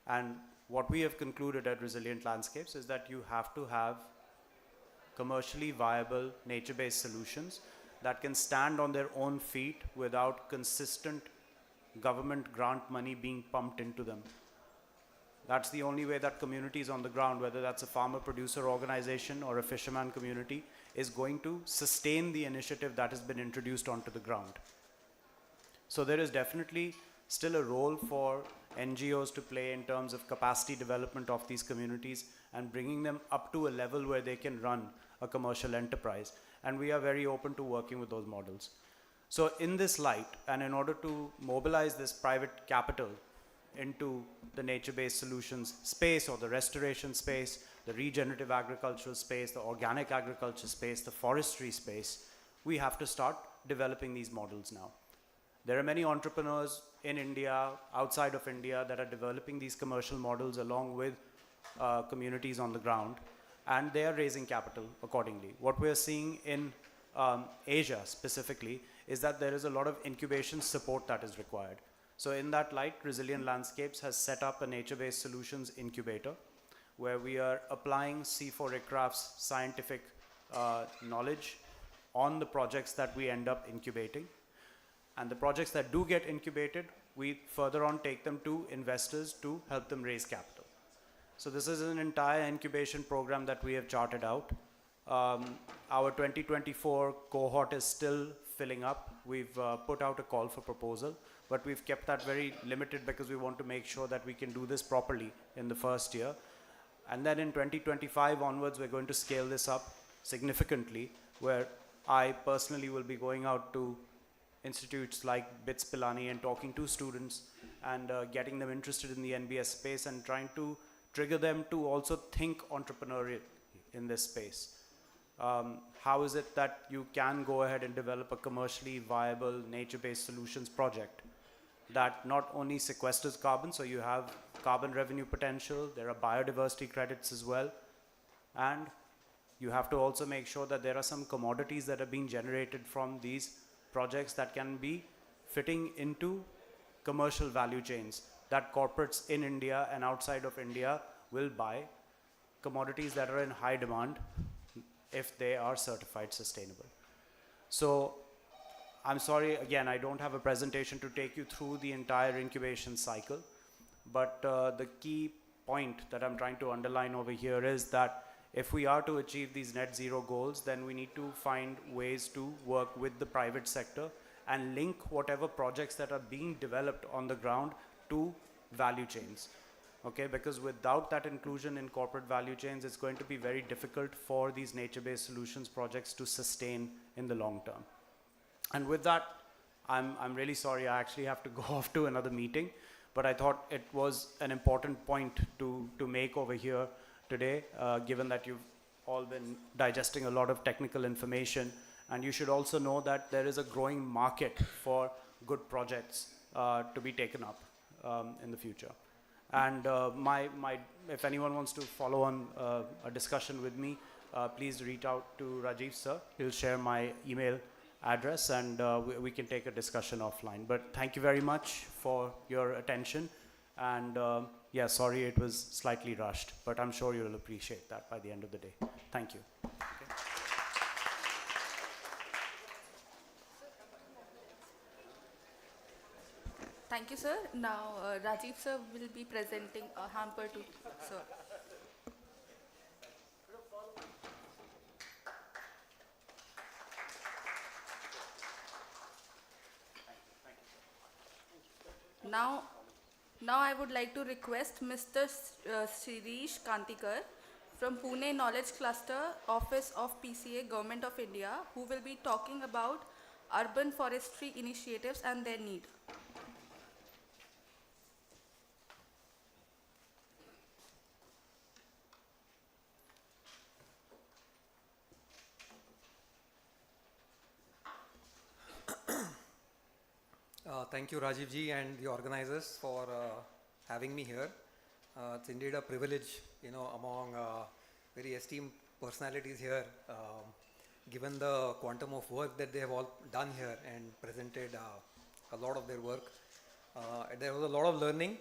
And what we have concluded at Resilient Landscapes is that you have to have commercially viable nature-based solutions that can stand on their own feet without consistent government grant money being pumped into them. That's the only way that communities on the ground, whether that's a farmer-producer organization or a fisherman community, is going to sustain the initiative that has been introduced onto the ground. So there is definitely still a role for NGOs to play in terms of capacity development of these communities and bringing them up to a level where they can run a commercial enterprise. And we are very open to working with those models. So in this light, and in order to mobilize this private capital into the nature-based solutions space or the restoration space, the regenerative agricultural space, the organic agriculture space, the forestry space, we have to start developing these models now. There are many entrepreneurs in India, outside of India, that are developing these commercial models along with communities on the ground, and they are raising capital accordingly. What we're seeing in Asia specifically is that there is a lot of incubation support that is required. So in that light, Resilient Landscapes has set up a nature-based solutions incubator where we are applying C4 ICRAF's scientific knowledge on the projects that we end up incubating. And the projects that do get incubated, we further on take them to investors to help them raise capital. So this is an entire incubation program that we have charted out. Our 2024 cohort is still filling up. We've put out a call for proposal, but we've kept that very limited because we want to make sure that we can do this properly in the first year. And then in 2025 onwards, we're going to scale this up significantly, where I personally will be going out to institutes like BITS Pilani and talking to students and getting them interested in the NBS space and trying to trigger them to also think entrepreneurial in this space. How is it that you can go ahead and develop a commercially viable nature-based solutions project that not only sequesters carbon, so you have carbon revenue potential, there are biodiversity credits as well, and you have to also make sure that there are some commodities that are being generated from these projects that can be fitting into commercial value chains that corporates in India and outside of India will buy, commodities that are in high demand if they are certified sustainable. So I'm sorry, again, I don't have a presentation to take you through the entire incubation cycle, but the key point that I'm trying to underline over here is that if we are to achieve these net zero goals, then we need to find ways to work with the private sector and link whatever projects that are being developed on the ground to value chains. Okay, because without that inclusion in corporate value chains, it's going to be very difficult for these nature-based solutions projects to sustain in the long term. And with that, I'm really sorry, I actually have to go off to another meeting, but I thought it was an important point to make over here today, given that you've all been digesting a lot of technical information, and you should also know that there is a growing market for good projects to be taken up in the future. And if anyone wants to follow on a discussion with me, please reach out to Rajiv sir. He'll share my email address, and we can take a discussion offline. But thank you very much for your attention. And yeah, sorry it was slightly rushed, but I'm sure you'll appreciate that by the end of the day. Thank you. Okay. Thank you, sir. Now, Rajiv sir will be presenting a hamper to sir. Now I would like to request Mr. Shirish Kantikar from Pune Knowledge Cluster, Office of PCA, Government of India, who will be talking about urban forestry initiatives and their need. Thank you, Rajiv ji, and the organizers for having me here. It's indeed a privilege, among very esteemed personalities here, given the quantum of work that they have all done here and presented a lot of their work. There was a lot of learning,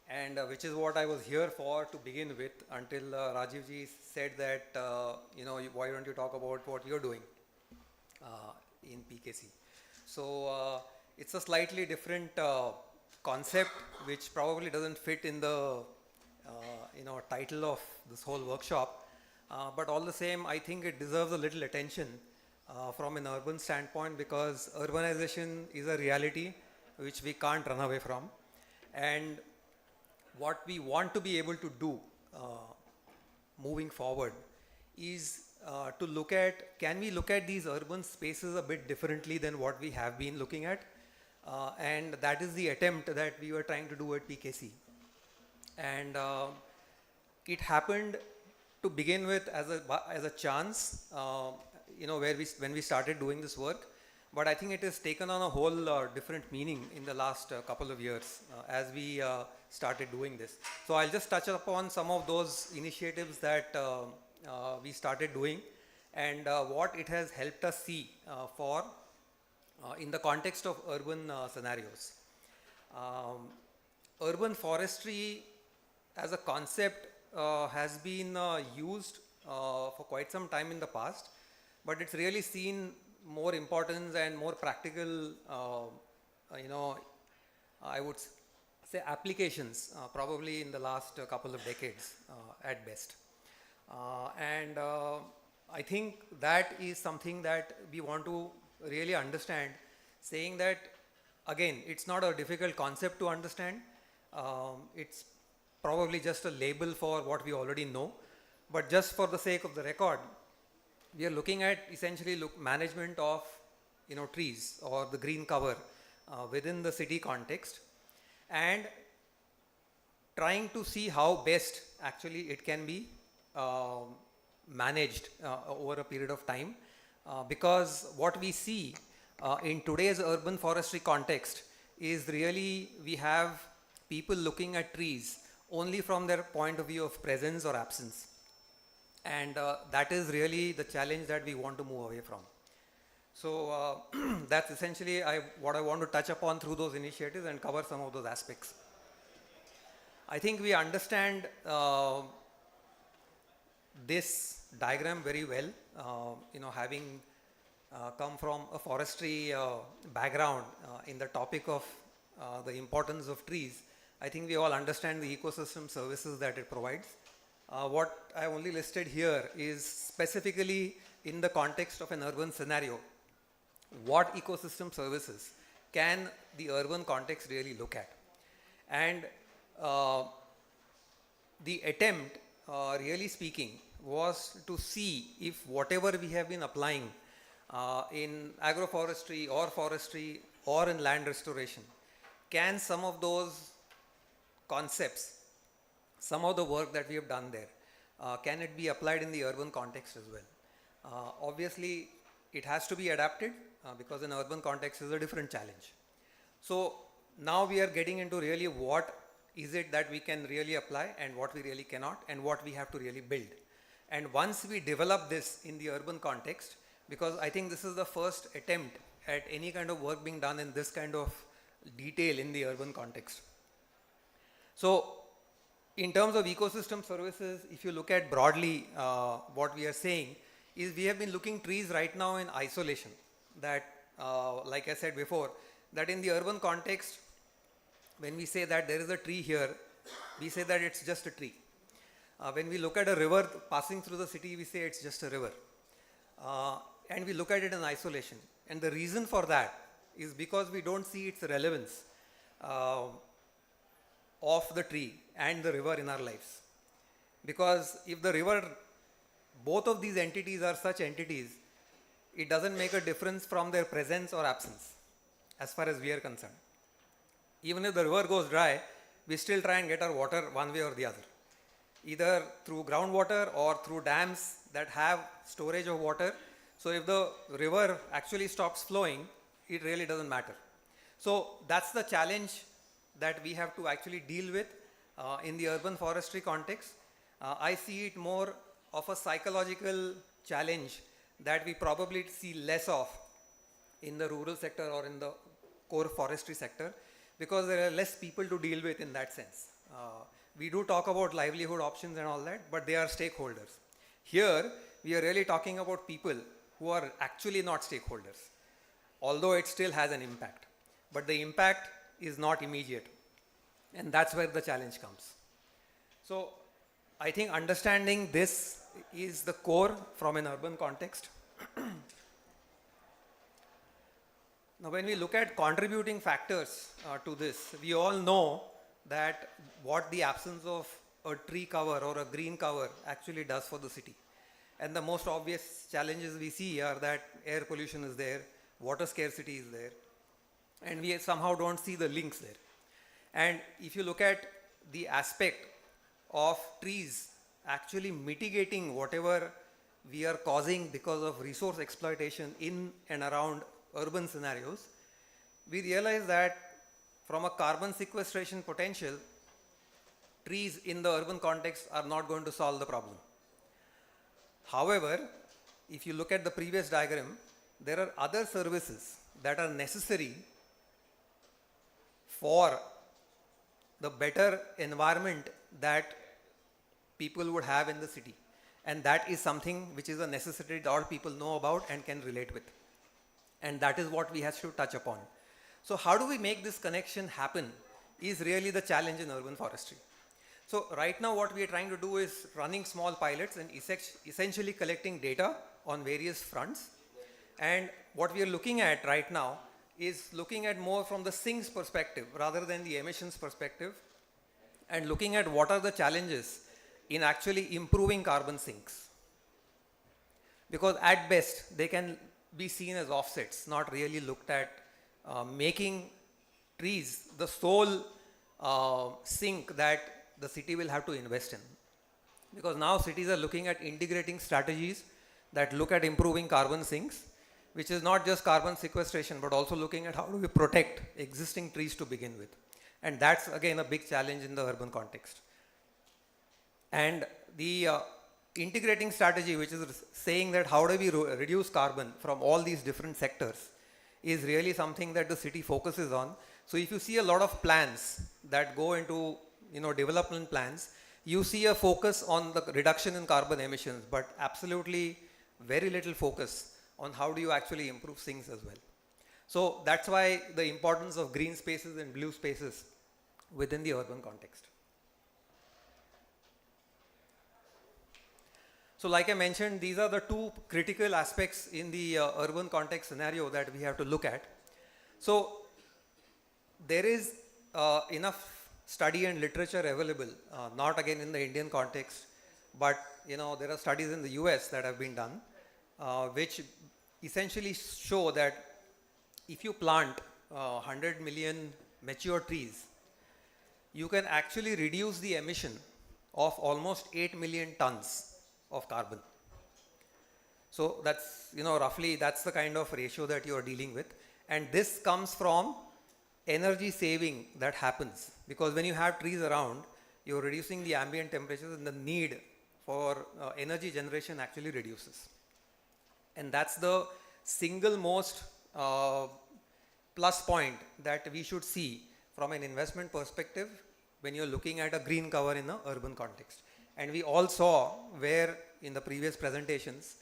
and which is what I was here for to begin with, until Rajiv ji said that, why don't you talk about what you're doing in PKC. So it's a slightly different concept, which probably doesn't fit in the title of this whole workshop, but all the same, I think it deserves a little attention from an urban standpoint, because urbanization is a reality which we can't run away from, and what we want to be able to do moving forward is to look at, can we look at these urban spaces a bit differently than what we have been looking at, and that is the attempt that we were trying to do at PKC. And it happened to begin with as a chance, when we started doing this work, but I think it has taken on a whole different meaning in the last couple of years as we started doing this. So I'll just touch upon some of those initiatives that we started doing, and what it has helped us see for in the context of urban scenarios. Urban forestry as a concept has been used for quite some time in the past, but it's really seen more importance and more practical, I would say applications probably in the last couple of decades at best. And I think that is something that we want to really understand, saying that again, it's not a difficult concept to understand. It's probably just a label for what we already know, but just for the sake of the record, we are looking at essentially management of trees or the green cover within the city context, and trying to see how best actually it can be managed over a period of time, because what we see in today's urban forestry context is really we have people looking at trees only from their point of view of presence or absence, and that is really the challenge that we want to move away from. So that's essentially what I want to touch upon through those initiatives and cover some of those aspects. I think we understand this diagram very well, having come from a forestry background in the topic of the importance of trees, I think we all understand the ecosystem services that it provides. What I only listed here is specifically in the context of an urban scenario. What ecosystem services can the urban context really look at? And the attempt, really speaking, was to see if whatever we have been applying in agroforestry or in land restoration, can some of those concepts, some of the work that we have done there, can it be applied in the urban context as well? Obviously, it has to be adapted because an urban context is a different challenge. So now we are getting into really what is it that we can really apply and what we really cannot and what we have to really build. And once we develop this in the urban context, because I think this is the first attempt at any kind of work being done in this kind of detail in the urban context. So in terms of ecosystem services, if you look at broadly what we are saying is we have been looking trees right now in isolation. That like I said before, that in the urban context, when we say that there is a tree here, we say that it's just a tree. When we look at a river passing through the city, we say it's just a river. And we look at it in isolation. And the reason for that is because we don't see its relevance of the tree and the river in our lives. Because if the river, both of these entities are such entities, it doesn't make a difference from their presence or absence as far as we are concerned. Even if the river goes dry, we still try and get our water one way or the other, either through groundwater or through dams that have storage of water. So if the river actually stops flowing, it really doesn't matter. So that's the challenge that we have to actually deal with in the urban forestry context. I see it more of a psychological challenge that we probably see less of in the rural sector or in the core forestry sector, because there are less people to deal with in that sense. We do talk about livelihood options and all that, but they are stakeholders. Here, we are really talking about people who are actually not stakeholders, although it still has an impact. But the impact is not immediate, and that's where the challenge comes. So I think understanding this is the core from an urban context. Now, when we look at contributing factors to this, we all know that what the absence of a tree cover or a green cover actually does for the city. And the most obvious challenges we see are that air pollution is there, water scarcity is there, and we somehow don't see the links there. And if you look at the aspect of trees actually mitigating whatever we are causing because of resource exploitation in and around urban scenarios, we realize that from a carbon sequestration potential, trees in the urban context are not going to solve the problem. However, if you look at the previous diagram, there are other services that are necessary for the better environment that people would have in the city. And that is something which is a necessity that all people know about and can relate with. And that is what we have to touch upon. So how do we make this connection happen is really the challenge in urban forestry. So right now what we are trying to do is running small pilots and essentially collecting data on various fronts. And what we are looking at right now is looking at more from the sinks perspective rather than the emissions perspective, and looking at what are the challenges in actually improving carbon sinks. Because at best, they can be seen as offsets, not really looked at making trees the sole sink that the city will have to invest in. Because now cities are looking at integrating strategies that look at improving carbon sinks, which is not just carbon sequestration, but also looking at how do we protect existing trees to begin with. And that's again a big challenge in the urban context. And the integrating strategy, which is saying that how do we reduce carbon from all these different sectors, is really something that the city focuses on. So if you see a lot of plans that go into development plans, you see a focus on the reduction in carbon emissions, but absolutely very little focus on how do you actually improve things as well. So that's why the importance of green spaces and blue spaces within the urban context. So like I mentioned, these are the two critical aspects in the urban context scenario that we have to look at. So there is enough study and literature available, not again in the Indian context, but there are studies in the US that have been done, which essentially show that if you plant 100 million mature trees, you can actually reduce the emission of almost 8 million tons of carbon. So that's, roughly that's the kind of ratio that you are dealing with. And this comes from energy saving that happens, because when you have trees around, you're reducing the ambient temperatures and the need for energy generation actually reduces. And that's the single most plus point that we should see from an investment perspective when you're looking at a green cover in an urban context. And we all saw where in the previous presentations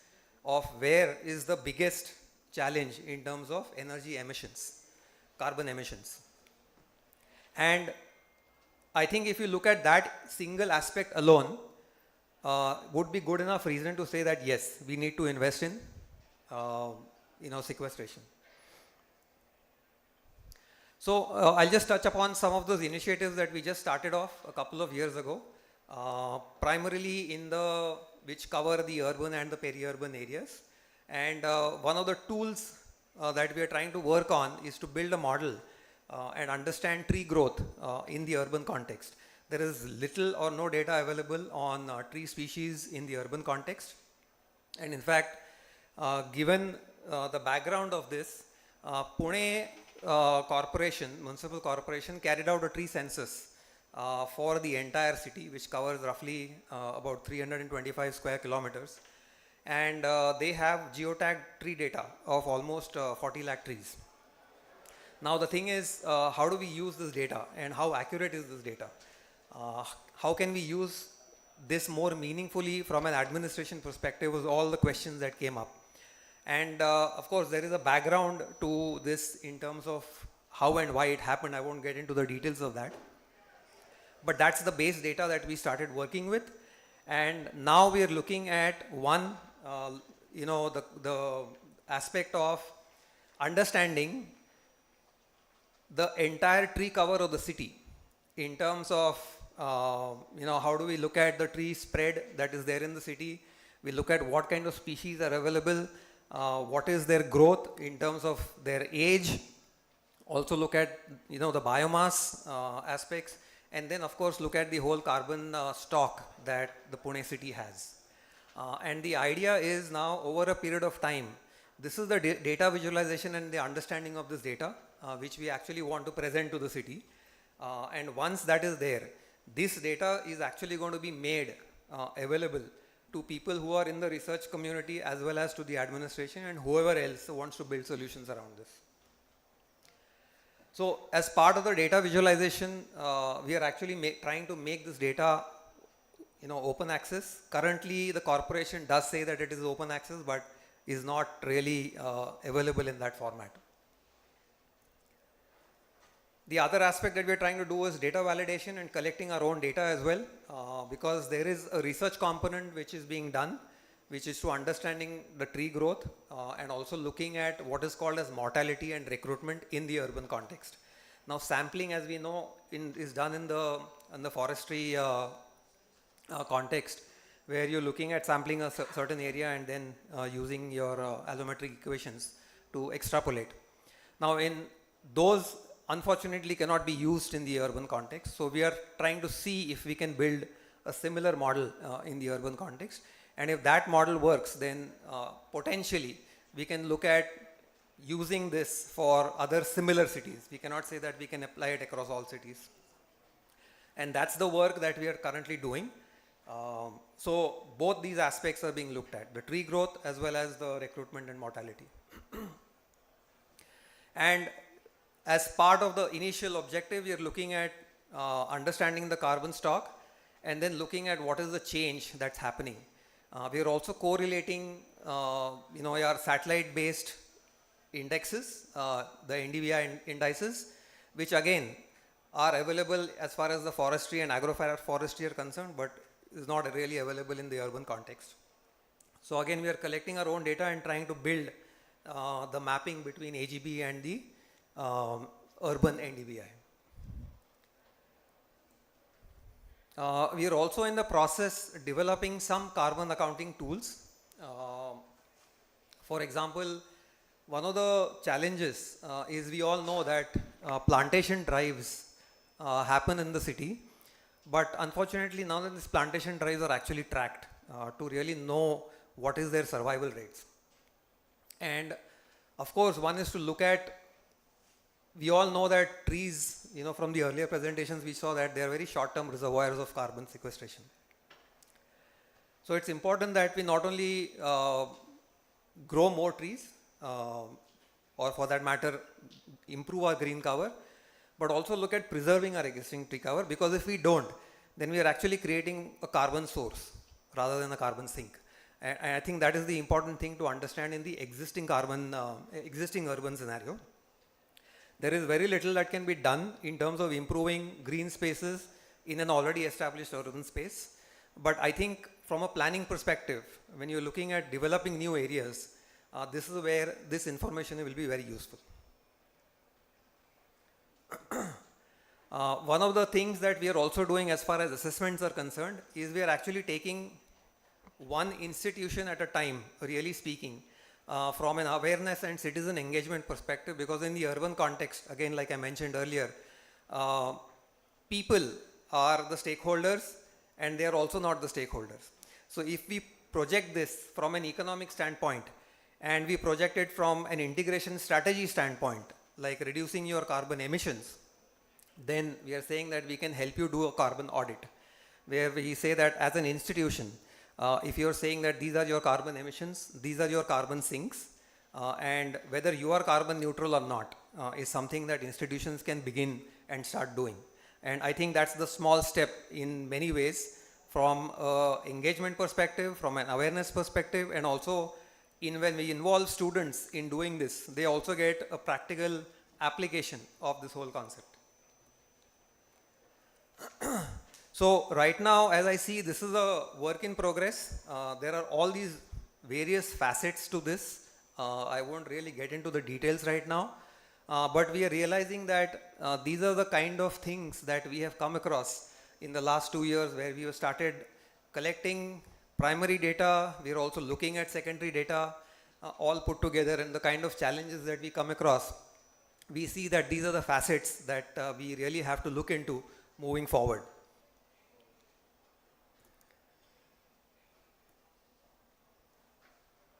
of where is the biggest challenge in terms of energy emissions, carbon emissions. And I think if you look at that single aspect alone, would be good enough reason to say that yes, we need to invest in sequestration. So I'll just touch upon some of those initiatives that we just started off a couple of years ago, primarily which cover the urban and the peri-urban areas. And one of the tools that we are trying to work on is to build a model and understand tree growth in the urban context. There is little or no data available on tree species in the urban context. And in fact, given the background of this, Pune municipal corporation carried out a tree census for the entire city, which covers roughly about 325 square kilometers. And they have geotagged tree data of almost 40 lakh trees. Now the thing is, how do we use this data and how accurate is this data? How can we use this more meaningfully from an administration perspective was all the questions that came up. And of course, there is a background to this in terms of how and why it happened. I won't get into the details of that. But that's the base data that we started working with. And now we are looking at one, the aspect of understanding the entire tree cover of the city in terms of, how do we look at the tree spread that is there in the city. We look at what kind of species are available. What is their growth in terms of their age, also look at the biomass aspects, and then of course look at the whole carbon stock that the Pune city has. And the idea is now over a period of time, this is the data visualization and the understanding of this data which we actually want to present to the city. And once that is there, this data is actually going to be made available to people who are in the research community as well as to the administration and whoever else wants to build solutions around this. So as part of the data visualization, we are actually trying to make this data open access. Currently the corporation does say that it is open access, but is not really available in that format. The other aspect that we are trying to do is data validation and collecting our own data as well, because there is a research component which is being done, which is to understanding the tree growth and also looking at what is called as mortality and recruitment in the urban context. Now sampling, as we know, is done in the forestry context, where you're looking at sampling a certain area and then using your allometric equations to extrapolate. Now in those unfortunately cannot be used in the urban context. So we are trying to see if we can build a similar model in the urban context. And if that model works, then potentially we can look at using this for other similar cities. We cannot say that we can apply it across all cities. And that's the work that we are currently doing. So both these aspects are being looked at, the tree growth as well as the recruitment and mortality. And as part of the initial objective, we are looking at understanding the carbon stock and then looking at what is the change that's happening. We are also correlating your satellite-based indexes, the NDVI indices, which again are available as far as the forestry and agroforestry are concerned, but is not really available in the urban context. So again, we are collecting our own data and trying to build the mapping between AGB and the urban NDVI. We are also in the process developing some carbon accounting tools. For example, one of the challenges is we all know that plantation drives happen in the city, but unfortunately none of these plantation drives are actually tracked to really know what is their survival rates. And of course, one is to look at, we all know that trees, from the earlier presentations we saw that they are very short-term reservoirs of carbon sequestration. So it's important that we not only grow more trees, or for that matter, improve our green cover, but also look at preserving our existing tree cover, because if we don't, then we are actually creating a carbon source rather than a carbon sink. And I think that is the important thing to understand in the existing existing urban scenario. There is very little that can be done in terms of improving green spaces in an already established urban space. But I think from a planning perspective, when you're looking at developing new areas, this is where this information will be very useful. One of the things that we are also doing as far as assessments are concerned is we are actually taking one institution at a time, really speaking, from an awareness and citizen engagement perspective, because in the urban context, again, like I mentioned earlier, people are the stakeholders and they are also not the stakeholders. So if we project this from an economic standpoint and we project it from an integration strategy standpoint, like reducing your carbon emissions, then we are saying that we can help you do a carbon audit, where we say that as an institution, if you're saying that these are your carbon emissions, these are your carbon sinks, and whether you are carbon neutral or not is something that institutions can begin and start doing. And I think that's the small step in many ways, from engagement perspective, from an awareness perspective, and also when we involve students in doing this, they also get a practical application of this whole concept. So right now, as I see, this is a work in progress. There are all these various facets to this. I won't really get into the details right now, but we are realizing that these are the kind of things that we have come across in the last 2 years, where we have started collecting primary data. We are also looking at secondary data, all put together, and the kind of challenges that we come across. We see that these are the facets that we really have to look into moving forward.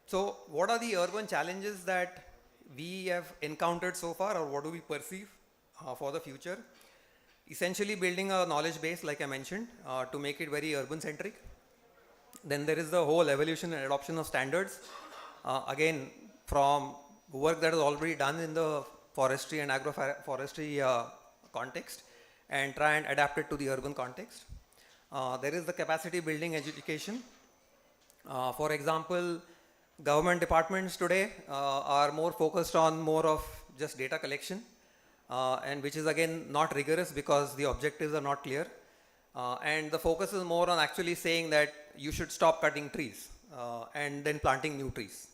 So what are the urban challenges that we have encountered so far, or what do we perceive for the future? Essentially building a knowledge base, like I mentioned, to make it very urban centric. Then there is the whole evolution and adoption of standards. Again, from work that is already done in the forestry and agroforestry context, and try and adapt it to the urban context. There is the capacity building education. For example, government departments today are more focused on more of just data collection, and which is again not rigorous because the objectives are not clear. And the focus is more on actually saying that you should stop cutting trees and then planting new trees.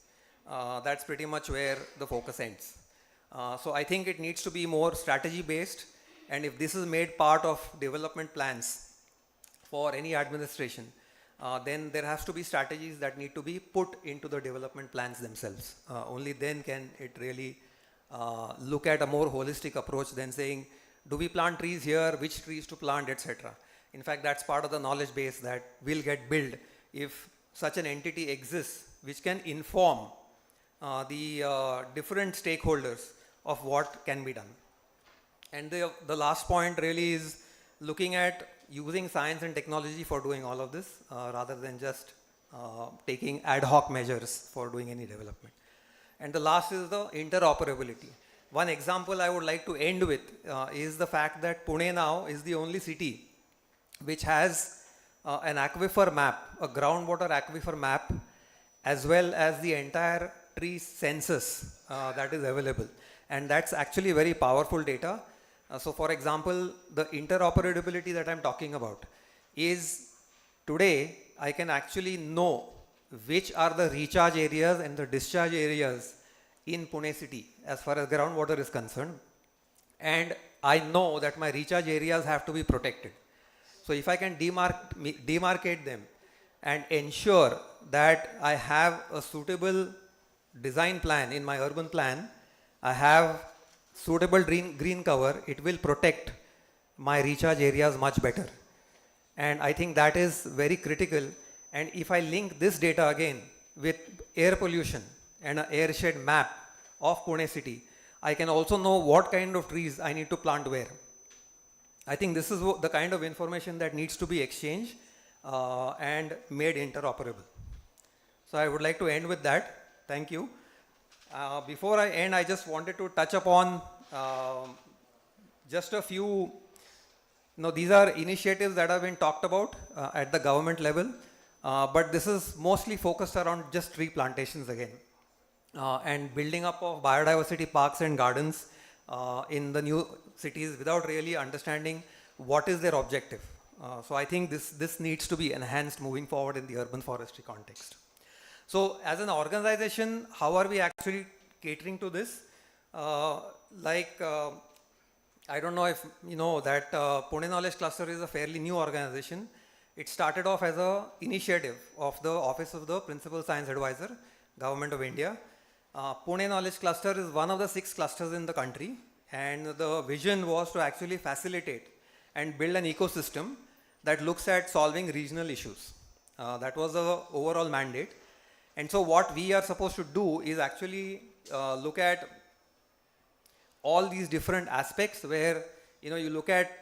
That's pretty much where the focus ends. So I think it needs to be more strategy based, and if this is made part of development plans for any administration, then there has to be strategies that need to be put into the development plans themselves. Only then can it really look at a more holistic approach than saying, do we plant trees here, which trees to plant, etc. In fact, that's part of the knowledge base that will get built if such an entity exists, which can inform the different stakeholders of what can be done. And the last point really is looking at using science and technology for doing all of this, rather than just taking ad hoc measures for doing any development. And the last is the interoperability. One example I would like to end with is the fact that Pune now is the only city which has an aquifer map, a groundwater aquifer map, as well as the entire tree census that is available. And that's actually very powerful data. So for example, the interoperability that I'm talking about is today I can actually know which are the recharge areas and the discharge areas in Pune city as far as groundwater is concerned. And I know that my recharge areas have to be protected. So if I can demarcate them and ensure that I have a suitable design plan in my urban plan, I have suitable green cover, it will protect my recharge areas much better. And I think that is very critical. And if I link this data again with air pollution and an airshed map of Pune city, I can also know what kind of trees I need to plant where. I think this is the kind of information that needs to be exchanged and made interoperable. So I would like to end with that. Thank you. Before I end, I just wanted to touch upon just a few. These are initiatives that have been talked about at the government level, but this is mostly focused around just tree plantations again and building up of biodiversity parks and gardens in the new cities without really understanding what is their objective. So I think this needs to be enhanced moving forward in the urban forestry context. So as an organization, how are we actually catering to this? I don't know if you know that Pune Knowledge Cluster is a fairly new organization. It started off as an initiative of the Office of the Principal Science Advisor, Government of India. Pune Knowledge Cluster is one of the 6 clusters in the country, and the vision was to actually facilitate and build an ecosystem that looks at solving regional issues. That was the overall mandate. And so what we are supposed to do is actually look at all these different aspects where you look at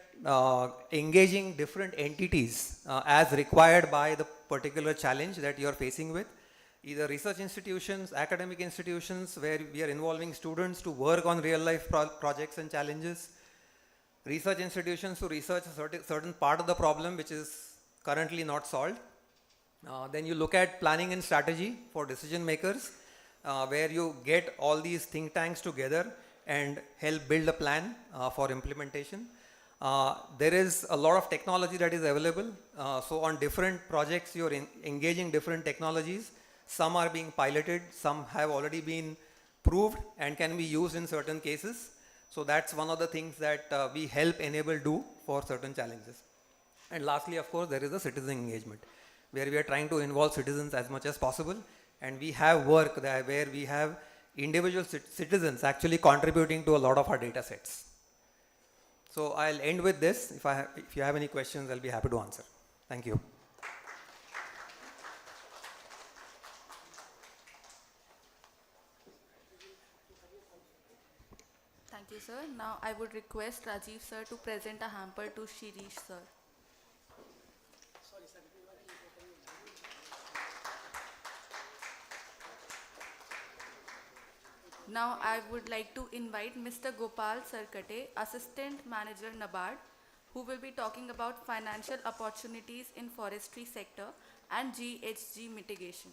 engaging different entities as required by the particular challenge that you are facing with. Either research institutions, academic institutions where we are involving students to work on real life projects and challenges. Research institutions to research a certain part of the problem which is currently not solved. Then you look at planning and strategy for decision makers where you get all these think tanks together and help build a plan for implementation. There is a lot of technology that is available. So on different projects, you're engaging different technologies. Some are being piloted, some have already been proved and can be used in certain cases. So that's one of the things that we help enable do for certain challenges. And lastly, of course, there is the citizen engagement, where we are trying to involve citizens as much as possible. And we have work there where we have individual citizens actually contributing to a lot of our data sets. So I'll end with this. If you have any questions, I'll be happy to answer. Thank you. Thank you, sir. Now I would request Rajiv sir to present a hamper to Shirish sir. Now I would like to invite Mr. Gopal Sarkate, Assistant Manager NABARD, who will be talking about financial opportunities in forestry sector and GHG mitigation.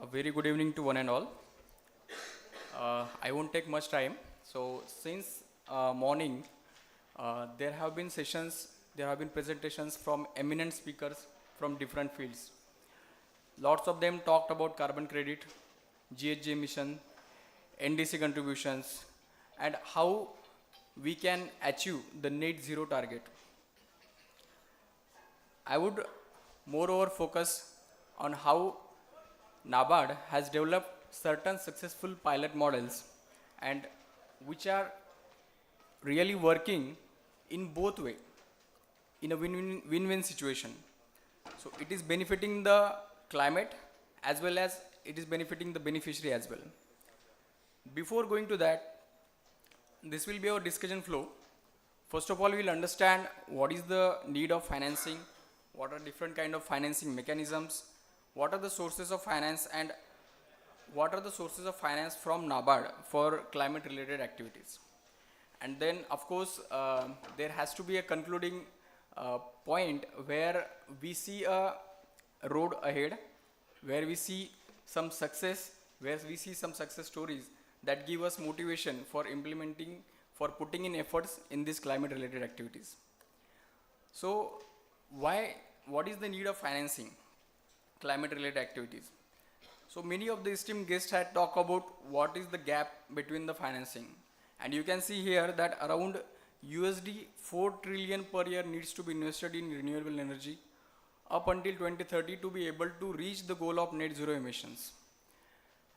A very good evening to one and all. I won't take much time. So since morning, there have been sessions, there have been presentations from eminent speakers from different fields. Lots of them talked about carbon credit, GHG emission, NDC contributions, and how we can achieve the net zero target. I would moreover focus on how NABARD has developed certain successful pilot models and which are really working in both way, in a win-win situation. So it is benefiting the climate as well as it is benefiting the beneficiary as well. Before going to that, this will be our discussion flow. First of all, we'll understand what is the need of financing, what are different kind of financing mechanisms, what are the sources of finance, and what are the sources of finance from NABARD for climate related activities. And then of course there has to be a concluding point where we see a road ahead, where we see some success, where we see some success stories that give us motivation for implementing, for putting in efforts in these climate related activities. So what is the need of financing climate related activities? So many of the esteemed guests had talked about what is the gap between the financing. And you can see here that around USD 4 trillion per year needs to be invested in renewable energy up until 2030 to be able to reach the goal of net zero emissions.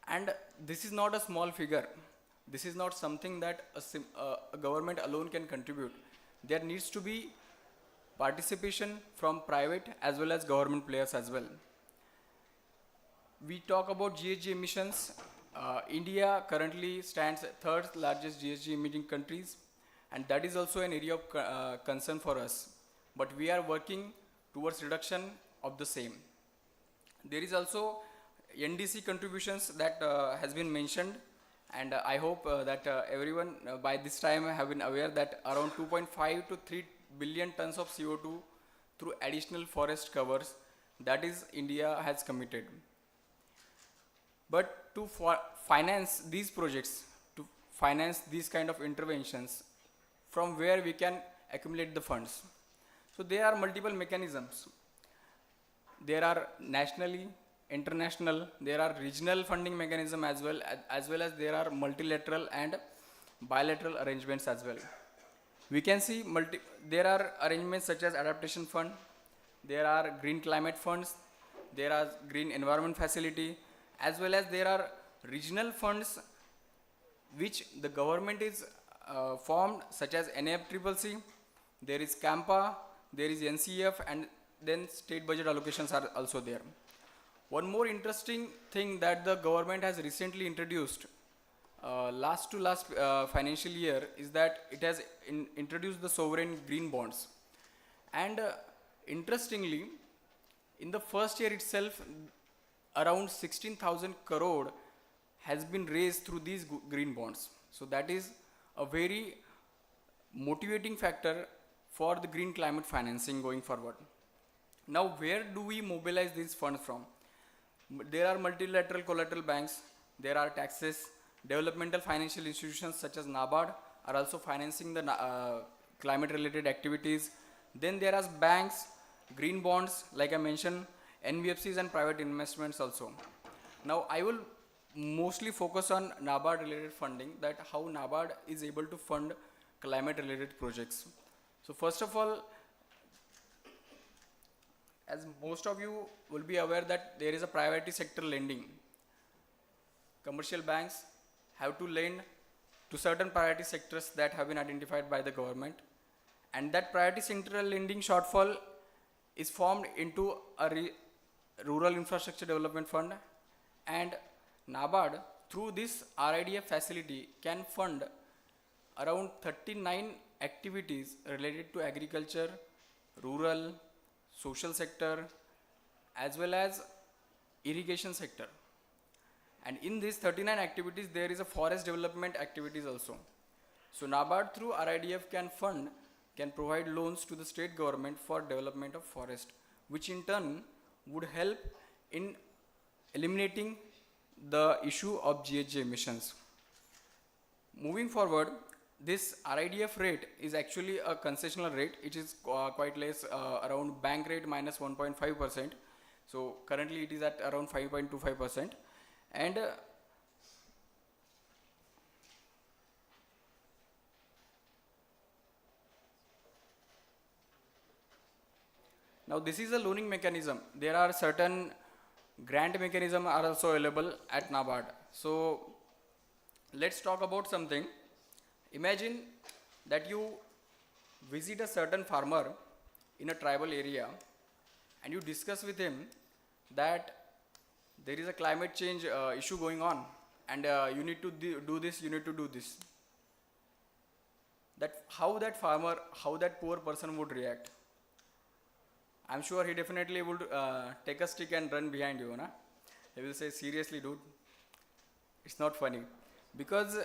And this is not a small figure. This is not something that a government alone can contribute. There needs to be participation from private as well as government players as well. We talk about GHG emissions. India currently stands third largest GHG emitting countries, and that is also an area of concern for us. But we are working towards reduction of the same. There is also NDC contributions that has been mentioned, and I hope that everyone by this time have been aware that around 2.5 to 3 billion tons of CO2 through additional forest covers, that is India has committed. But to finance these projects, to finance these kind of interventions, from where we can accumulate the funds. So there are multiple mechanisms. There are nationally, international, there are regional funding mechanism as well as there are multilateral and bilateral arrangements as well. We can see there are arrangements such as adaptation fund, there are green climate funds, there are green environment facility, as well as there are regional funds which the government is formed, such as NAFCCC, there is CAMPA, there is NCF, and then state budget allocations are also there. One more interesting thing that the government has recently introduced last financial year is that it has introduced the sovereign green bonds. And interestingly, in the first year itself, around 16,000 crore has been raised through these green bonds. So that is a very motivating factor for the green climate financing going forward. Now, where do we mobilize these funds from? There are multilateral collateral banks, there are taxes, developmental financial institutions such as NABARD are also financing the climate related activities. Then there are banks, green bonds, like I mentioned, NBFCs and private investments also. Now I will mostly focus on NABARD related funding, that how NABARD is able to fund climate related projects. So first of all, as most of you will be aware that there is a priority sector lending. Commercial banks have to lend to certain priority sectors that have been identified by the government, and that priority sector lending shortfall is formed into a rural infrastructure development fund, and NABARD through this RIDF facility can fund around 39 activities related to agriculture, rural, social sector, as well as irrigation sector. And in these 39 activities, there is a forest development activities also. So NABARD through RIDF can provide loans to the state government for development of forest, which in turn would help in eliminating the issue of GHG emissions. Moving forward, this RIDF rate is actually a concessional rate. It is quite less, around bank rate minus 1.5%. So currently it is at around 5.25%. And Now this is a loaning mechanism. There are certain grant mechanism are also available at NABARD. So let's talk about something. Imagine that you visit a certain farmer in a tribal area and you discuss with him that there is a climate change issue going on and you need to do this, you need to do this. How that farmer, how that poor person would react? I'm sure he definitely would take a stick and run behind you. Na? He will say, seriously dude, it's not funny. Because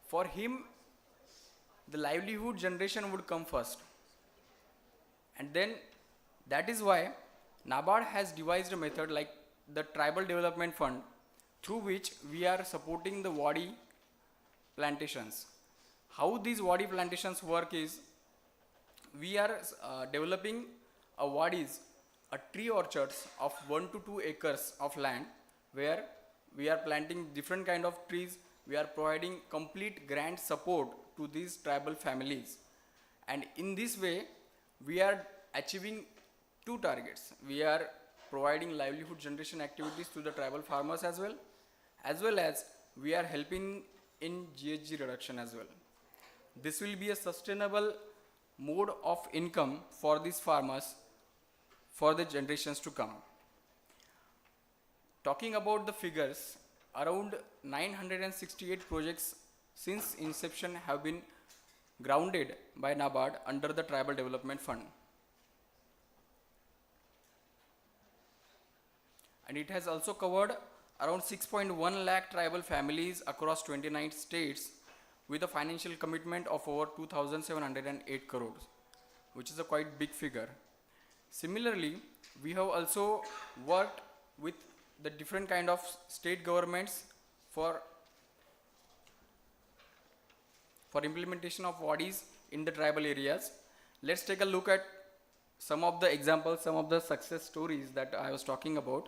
for him, the livelihood generation would come first. And then that is why NABARD has devised a method like the Tribal Development Fund, through which we are supporting the wadi plantations. How these wadi plantations work is, we are developing a wadis, a tree orchards of 1 to 2 acres of land, where we are planting different kind of trees. We are providing complete grant support to these tribal families. And in this way, we are achieving 2 targets. We are providing livelihood generation activities to the tribal farmers as well as we are helping in GHG reduction as well. This will be a sustainable mode of income for these farmers for the generations to come. Talking about the figures, around 968 projects since inception have been grounded by NABARD under the Tribal Development Fund. And it has also covered around 6.1 lakh tribal families across 29 states with a financial commitment of over 2,708 crores, which is a quite big figure. Similarly, we have also worked with the different kind of state governments for implementation of wadis in the tribal areas. Let's take a look at some of the examples, some of the success stories that I was talking about.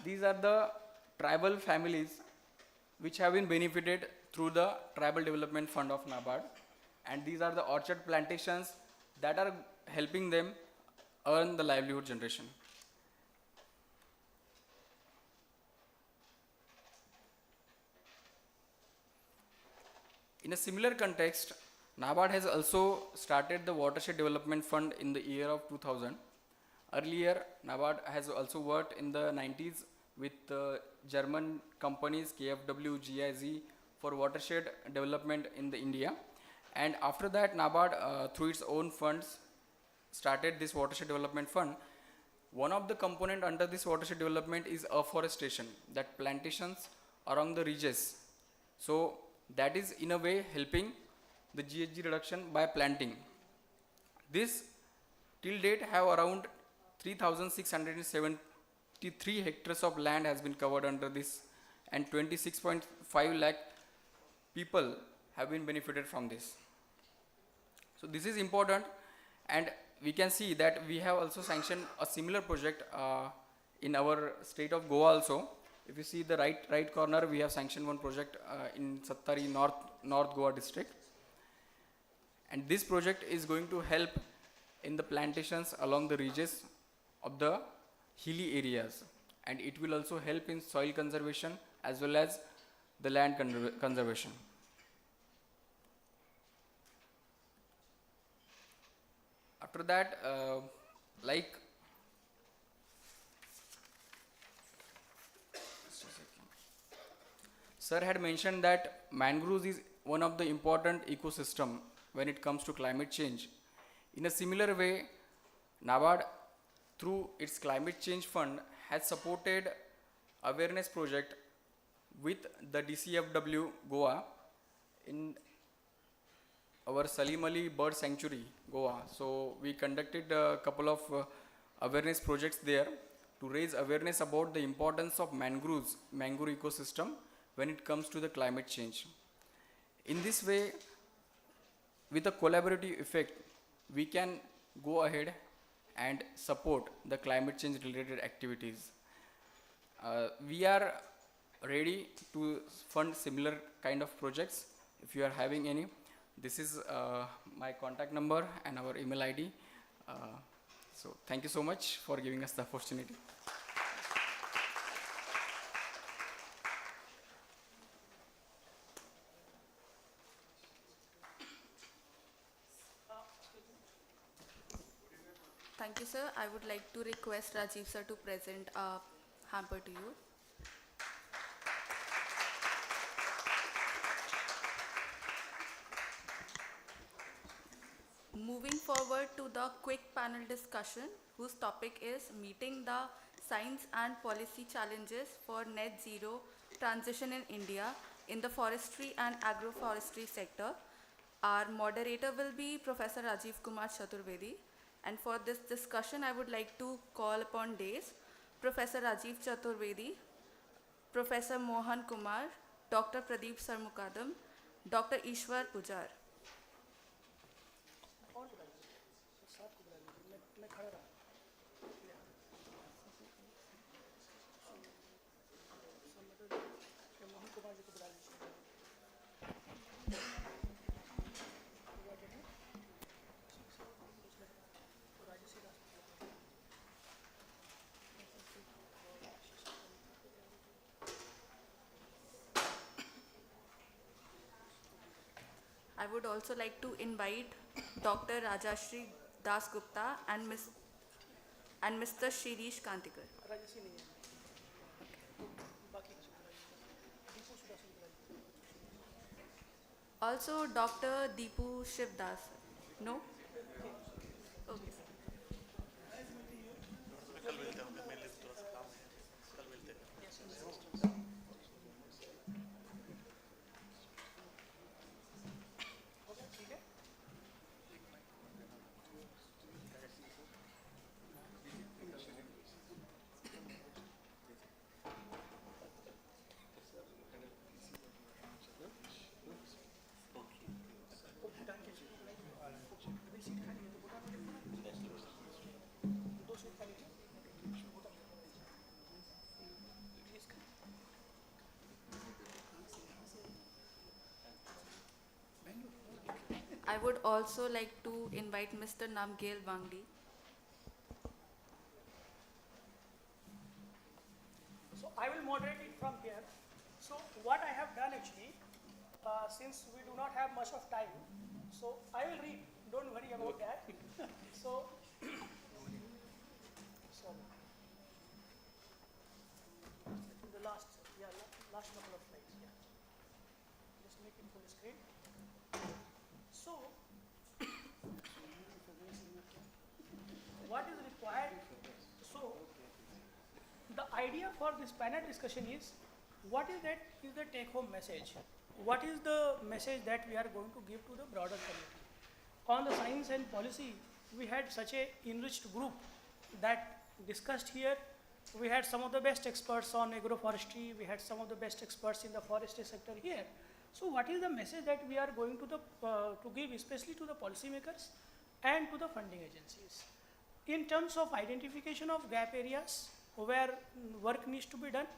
These are the tribal families which have been benefited through the Tribal Development Fund of NABARD, and these are the orchard plantations that are helping them earn the livelihood generation. In a similar context, NABARD has also started the Watershed Development Fund in the year of 2000. Earlier, NABARD has also worked in the 90s with German companies KfW, GIZ for watershed development in the India. And after that, NABARD through its own funds started this Watershed Development Fund. One of the component under this watershed development is afforestation, that plantations along the ridges. So that is in a way helping the GHG reduction by planting. This till date have around 3,673 hectares of land has been covered under this, and 26.5 lakh people have been benefited from this. So this is important, and we can see that we have also sanctioned a similar project in our state of Goa also. If you see the right corner, we have sanctioned one project in Sattari, North Goa district. And this project is going to help in the plantations along the ridges of the hilly areas. And it will also help in soil conservation as well as the land conservation. After that, Sir had mentioned that mangroves is one of the important ecosystem when it comes to climate change. In a similar way, NABARD through its climate change fund has supported awareness project with the DCFW Goa in our Salim Ali Bird Sanctuary, Goa. So we conducted a couple of awareness projects there to raise awareness about the importance of mangrove ecosystem when it comes to the climate change. In this way, with a collaborative effect, we can go ahead and support the climate change related activities. We are ready to fund similar kind of projects. If you are having any, this is my contact number and our email ID. So thank you so much for giving us the opportunity. Thank you, sir. I would like to request Rajiv sir to present a hamper to you. Moving forward to the quick panel discussion, whose topic is meeting the science and policy challenges for net zero transition in India in the forestry and agroforestry sector. Our moderator will be Professor Rajiv Kumar Chaturvedi. And for this discussion, I would like to call upon days Professor Rajiv Chaturvedi, Professor Mohan Kumar, Dr. Pradeep Sarmukadam, Dr. Ishwar Pujar. I would also like to invite Dr. Rajashri Das Gupta and Mr. Shirish Kantikar. Also Dr. Deepu Shivdas. No? Okay. I would also like to invite Mr. Namgel Wangdi. So I will moderate it from here. So what I have done actually, since we do not have much of time, so I will read, don't worry about that. So, the last couple of slides, yeah. Just make it full screen. So, what is required? So, the idea for this panel discussion is, what is the take-home message? What is the message that we are going to give to the broader community? On the science and policy, we had such a enriched group that discussed here. We had some of the best experts on agroforestry. We had some of the best experts in the forestry sector here. So what is the message that we are going to give, especially to the policymakers and to the funding agencies? In terms of identification of gap areas where work needs to be done,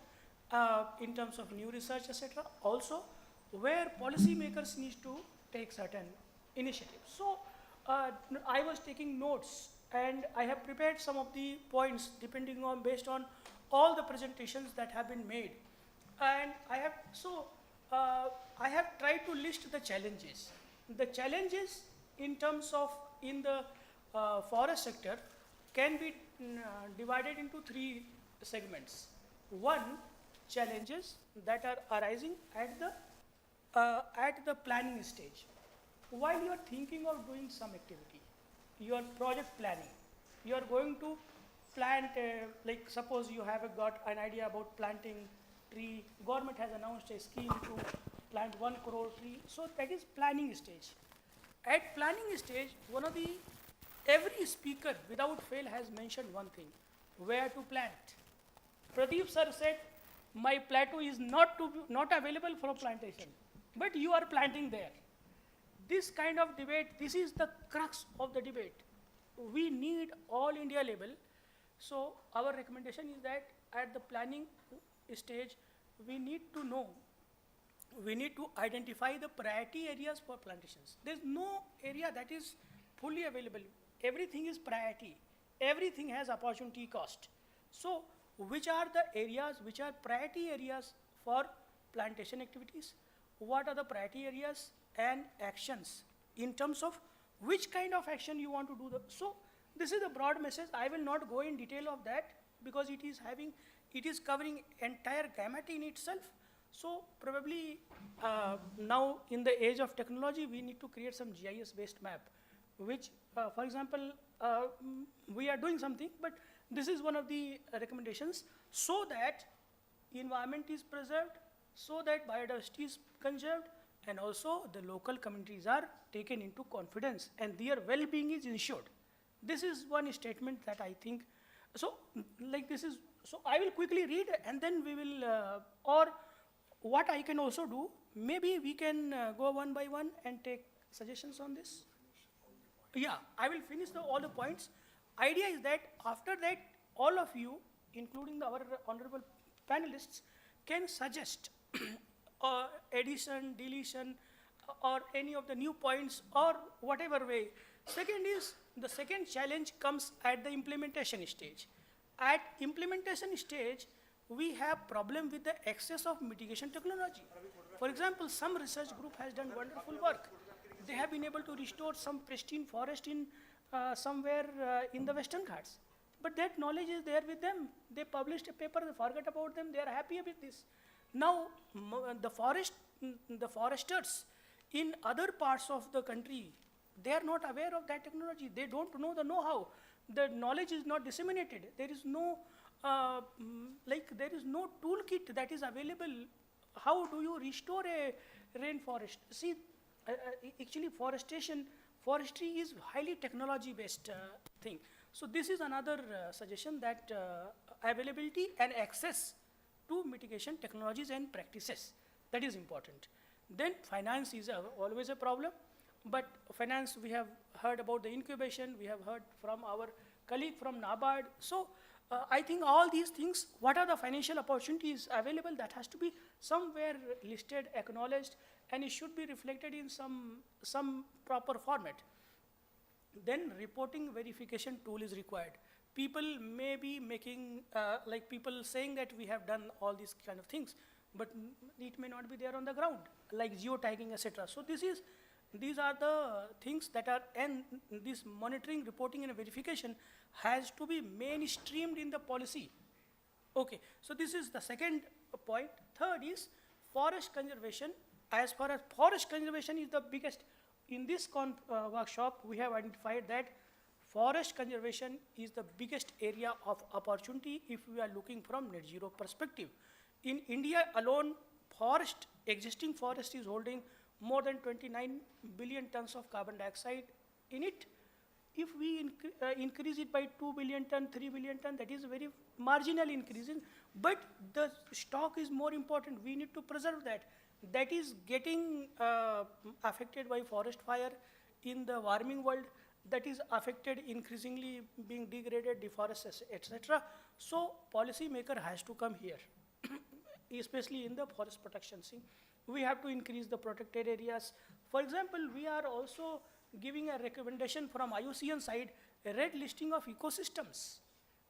in terms of new research, etc. Also, where policymakers need to take certain initiatives. So, I was taking notes and I have prepared some of the points based on all the presentations that have been made. And I have tried to list the challenges. The challenges in terms of in the forest sector can be divided into three segments. One, challenges that are arising at the planning stage. While you are thinking of doing some activity, your project planning, you are going to plant, like suppose you have got an idea about planting tree, government has announced a scheme to plant 1 crore tree, so that is planning stage. At planning stage, every speaker without fail has mentioned one thing, where to plant. Pradeep sir said, my plateau is not available for plantation, but you are planting there. This kind of debate, this is the crux of the debate. We need all India level. So our recommendation is that at the planning stage, we need to identify the priority areas for plantations. There's no area that is fully available. Everything is priority. everything has opportunity cost. So which are the areas, which are priority areas for plantation activities? What are the priority areas and actions in terms of which kind of action you want to do? So this is a broad message. I will not go in detail of that because it is covering entire gamut in itself. So probably now in the age of technology, we need to create some GIS based map, which for example, we are doing something, but this is one of the recommendations, so that environment is preserved, so that biodiversity is conserved, and also the local communities are taken into confidence and their well-being is ensured. This is one statement that I think, so like this is, so I will quickly read and then we will, or what I can also do, maybe we can go one by one and take suggestions on this. Yeah, I will finish all the points. Idea is that after that, all of you, including our honorable panelists, can suggest addition, deletion, or any of the new points, or whatever way. Second is, the second challenge comes at the implementation stage. At implementation stage, we have problem with the access of mitigation technology. For example, some research group has done wonderful work. They have been able to restore some pristine forest in somewhere in the Western Ghats. But that knowledge is there with them. They published a paper, they forget about them, they are happy with this. Now, the foresters in other parts of the country, they are not aware of that technology. They don't know the know-how. The knowledge is not disseminated. There is no, there is no toolkit that is available. How do you restore a rainforest? See, actually forestry is highly technology-based thing. So this is another suggestion, that availability and access to mitigation technologies and practices. That is important. Then finance is always a problem, but finance, we have heard about the incubation, we have heard from our colleague from NABARD. So I think all these things, what are the financial opportunities available, that has to be somewhere listed, acknowledged, and it should be reflected in some proper format. Then reporting verification tool is required. People may be making, people saying that we have done all these kind of things, but it may not be there on the ground, like geotagging, etc. So these are the things that are, and this monitoring, reporting, and verification has to be mainstreamed in the policy. Okay, so this is the second point. Third is forest conservation. As far as forest conservation is the biggest, in this workshop, we have identified that forest conservation is the biggest area of opportunity if we are looking from net zero perspective. In India alone, existing forest is holding more than 29 billion tons of carbon dioxide in it. If we increase it by 2 billion ton, 3 billion ton, that is a very marginal increase. But the stock is more important. We need to preserve that. That is getting affected by forest fire in the warming world. That is affected, increasingly being degraded, deforested, etc. So policy maker has to come here, especially in the forest protection scene. We have to increase the protected areas. For example, we are also giving a recommendation from IUCN side, a red listing of ecosystems.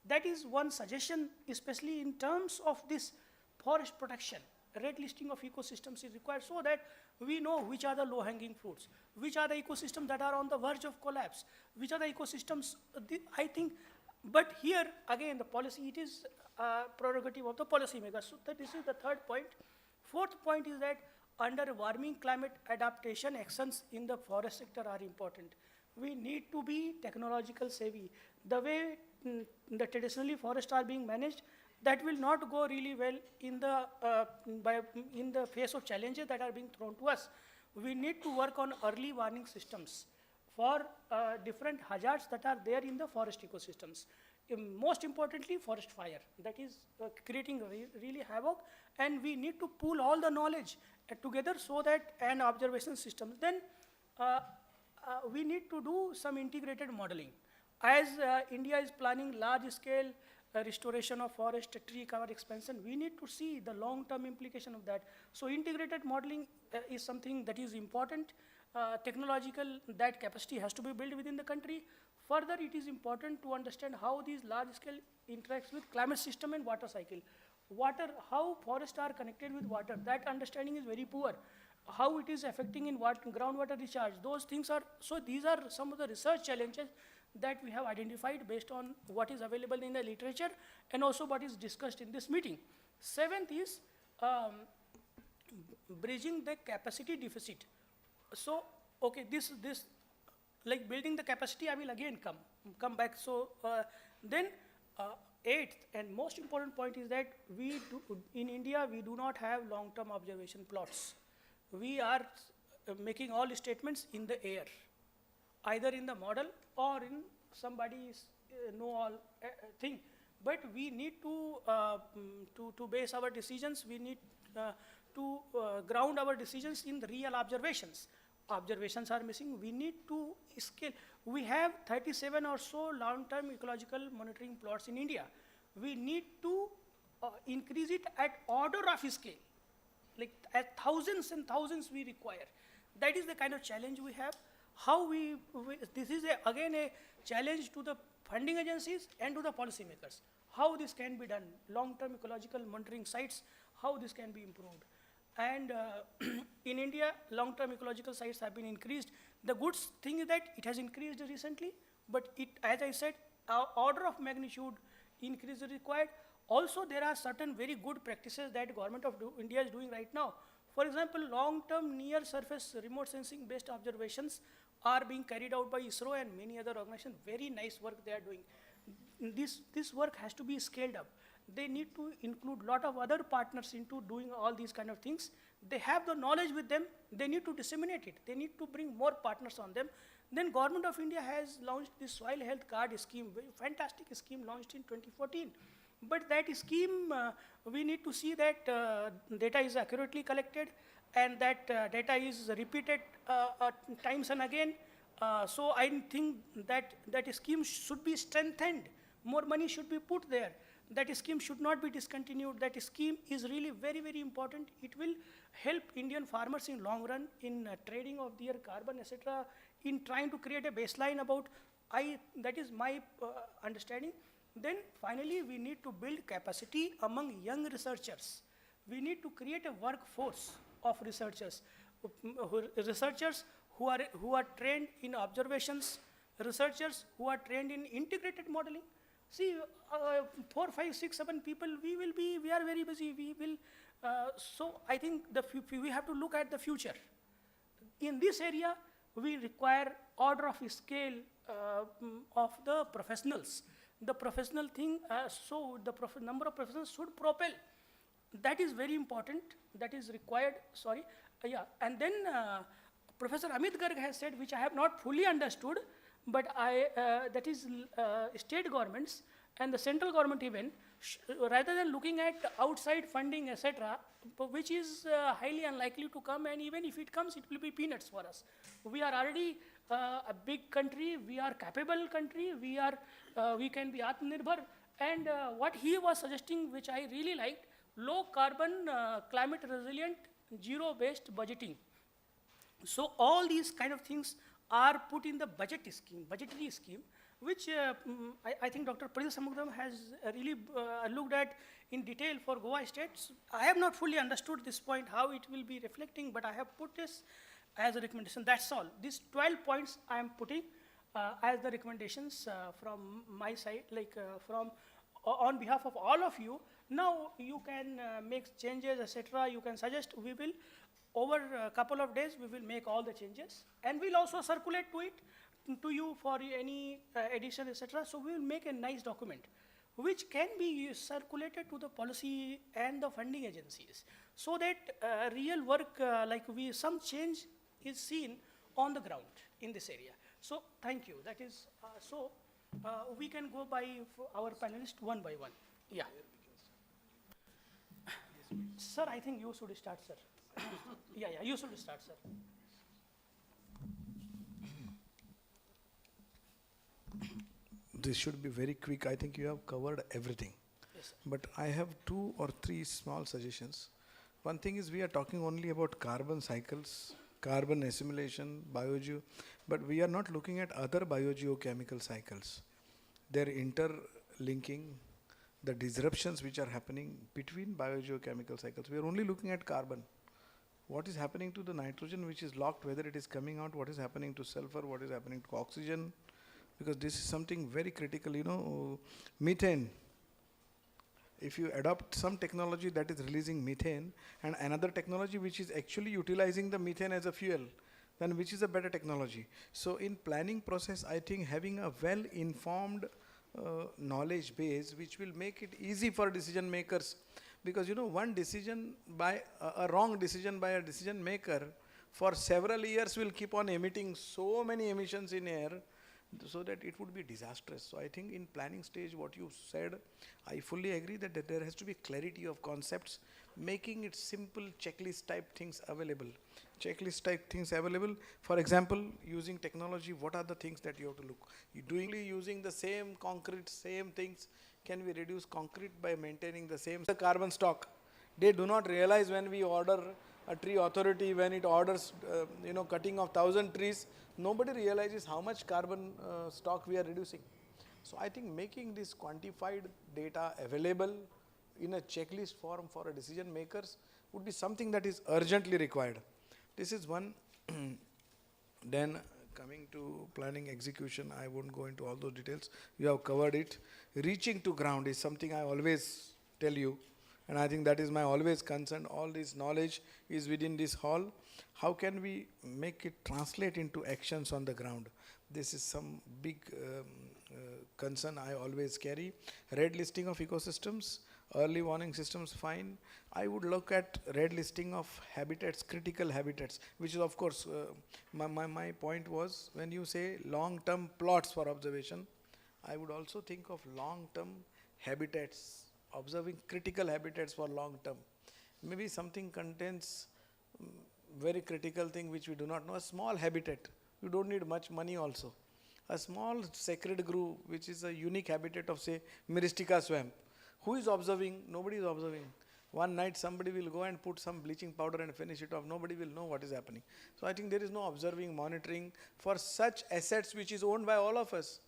That is one suggestion, especially in terms of this forest protection. A red listing of ecosystems is required so that we know which are the low-hanging fruits, which are the ecosystems that are on the verge of collapse, which are the ecosystems, I think, but here, again, the policy, it is prerogative of the policymakers. So this is the third point. Fourth point is that under warming climate adaptation, actions in the forest sector are important. We need to be technological savvy. The way the traditionally forests are being managed, that will not go really well in the face of challenges that are being thrown to us. We need to work on early warning systems for different hazards that are there in the forest ecosystems. Most importantly, forest fire, that is creating really havoc, and we need to pool all the knowledge together so that, and observation systems. Then we need to do some integrated modeling. As India is planning large-scale restoration of forest, tree cover expansion, we need to see the long-term implication of that. So integrated modeling is something that is important. Technological, that capacity has to be built within the country. Further, it is important to understand how these large scale interacts with climate system and water cycle. Water, how forests are connected with water, that understanding is very poor. How it is affecting in groundwater recharge, those things are, so these are some of the research challenges that we have identified based on what is available in the literature and also what is discussed in this meeting. Seventh is bridging the capacity deficit. So, okay, this like building the capacity, I will again come back. So then eighth and most important point is that in India we do not have long-term observation plots. We are making all statements in the air, either in the model or in somebody's know-all thing. But we need to base our decisions. We need to ground our decisions in the real observations. Observations are missing. We need to scale. We have 37 or so long-term ecological monitoring plots in India. We need to increase it at order of scale. Like at thousands and thousands we require. That is the kind of challenge we have. How this is again a challenge to the funding agencies and to the policymakers. How this can be done, long-term ecological monitoring sites, how this can be improved. And in India, long-term ecological sites have been increased. The good thing is that it has increased recently, but it, as I said, order of magnitude increase is required. Also, there are certain very good practices that government of India is doing right now. For example, long-term near-surface remote sensing-based observations are being carried out by ISRO and many other organizations. Very nice work they are doing. This work has to be scaled up. They need to include a lot of other partners into doing all these kind of things. They have the knowledge with them. They need to disseminate it. They need to bring more partners on them. Then Government of India has launched this soil health card scheme, very fantastic scheme launched in 2014. But that scheme, we need to see that data is accurately collected and that data is repeated times and again. So I think that that scheme should be strengthened. More money should be put there. That scheme should not be discontinued. That scheme is really very, very important. It will help Indian farmers in long run in trading of their carbon, etc., in trying to create a baseline about, that is my understanding. Then finally, we need to build capacity among young researchers. We need to create a workforce of researchers. Researchers who are trained in observations, researchers who are trained in integrated modeling. See, 4, 5, 6, 7 people, we are very busy. We will, so I think we have to look at the future. In this area, we require order of scale of the professionals. The professional thing, so the number of professionals should propel. That is very important. That is required. Sorry, yeah. And then Professor Amit Garg has said, which I have not fully understood, but that is state governments and the central government even, rather than looking at outside funding, etc., which is highly unlikely to come, and even if it comes, it will be peanuts for us. We are already a big country, we are capable country, we can be Atmanirbhar, and what he was suggesting, which I really liked, low carbon, climate resilient, zero-based budgeting. So all these kind of things are put in the budgetary scheme, which I think Dr. Pradip Samugdam has really looked at in detail for Goa states. I have not fully understood this point, how it will be reflecting, but I have put this as a recommendation. That's all. These 12 points I am putting as the recommendations from my side, like on behalf of all of you. Now you can make changes, etc. You can suggest. We will, over a couple of days, we will make all the changes, and we'll also circulate to you for any addition, etc. So we will make a nice document, which can be circulated to the policy and the funding agencies, so that real work, some change is seen on the ground in this area. So thank you. That is, we can go by our panelists one by one. Yeah. Sir, I think you should start, sir. Yeah, you should start, sir. This should be very quick. I think you have covered everything. Yes, sir. But I have 2 or 3 small suggestions. One thing is, we are talking only about carbon cycles, carbon assimilation, biogeo, but we are not looking at other biogeochemical cycles. They're interlinking the disruptions which are happening between biogeochemical cycles. We are only looking at carbon. What is happening to the nitrogen which is locked, whether it is coming out, what is happening to sulfur, what is happening to oxygen, because this is something very critical, methane. If you adopt some technology that is releasing methane and another technology which is actually utilizing the methane as a fuel, then which is a better technology? So in planning process, I think having a well-informed knowledge base which will make it easy for decision makers, because one decision by a wrong decision by a decision maker for several years will keep on emitting so many emissions in air, so that it would be disastrous. So I think in planning stage, what you said, I fully agree that there has to be clarity of concepts, making it simple checklist type things available. Checklist type things available. For example, using technology, what are the things that you have to look? Using the same concrete, same things, can we reduce concrete by maintaining the same carbon stock? They do not realize when we order a tree authority, when it orders, cutting of 1,000 trees, nobody realizes how much carbon stock we are reducing. So I think making this quantified data available in a checklist form for a decision makers would be something that is urgently required. This is one. Then coming to planning execution, I won't go into all those details. You have covered it. Reaching to ground is something I always tell you. And I think that is my always concern. All this knowledge is within this hall. How can we make it translate into actions on the ground? This is some big concern I always carry. Red listing of ecosystems, early warning systems, fine. I would look at red listing of habitats, critical habitats, which is of course, my point was, when you say long-term plots for observation, I would also think of long-term habitats, observing critical habitats for long term. Maybe something contains very critical thing which we do not know, a small habitat. You don't need much money also. A small sacred grove which is a unique habitat of say Myristica swamp. Who is observing? Nobody is observing. One night somebody will go and put some bleaching powder and finish it off. Nobody will know what is happening. So I think there is no observing, monitoring for such assets which is owned by all of us.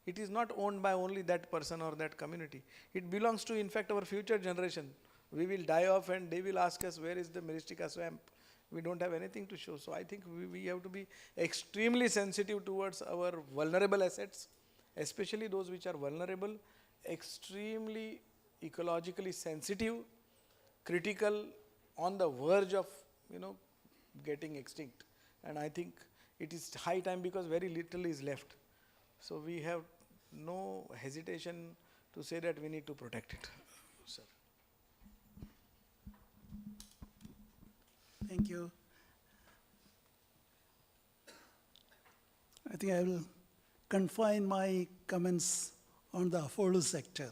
It is not owned by only that person or that community. It belongs to, in fact, our future generation. We will die off and they will ask us, where is the Myristica swamp? We don't have anything to show. So I think we have to be extremely sensitive towards our vulnerable assets, especially those which are vulnerable, extremely ecologically sensitive, critical, on the verge of, getting extinct. And I think it is high time because very little is left. So we have no hesitation to say that we need to protect it. Sir. Thank you. I think I will confine my comments on the affordable sector,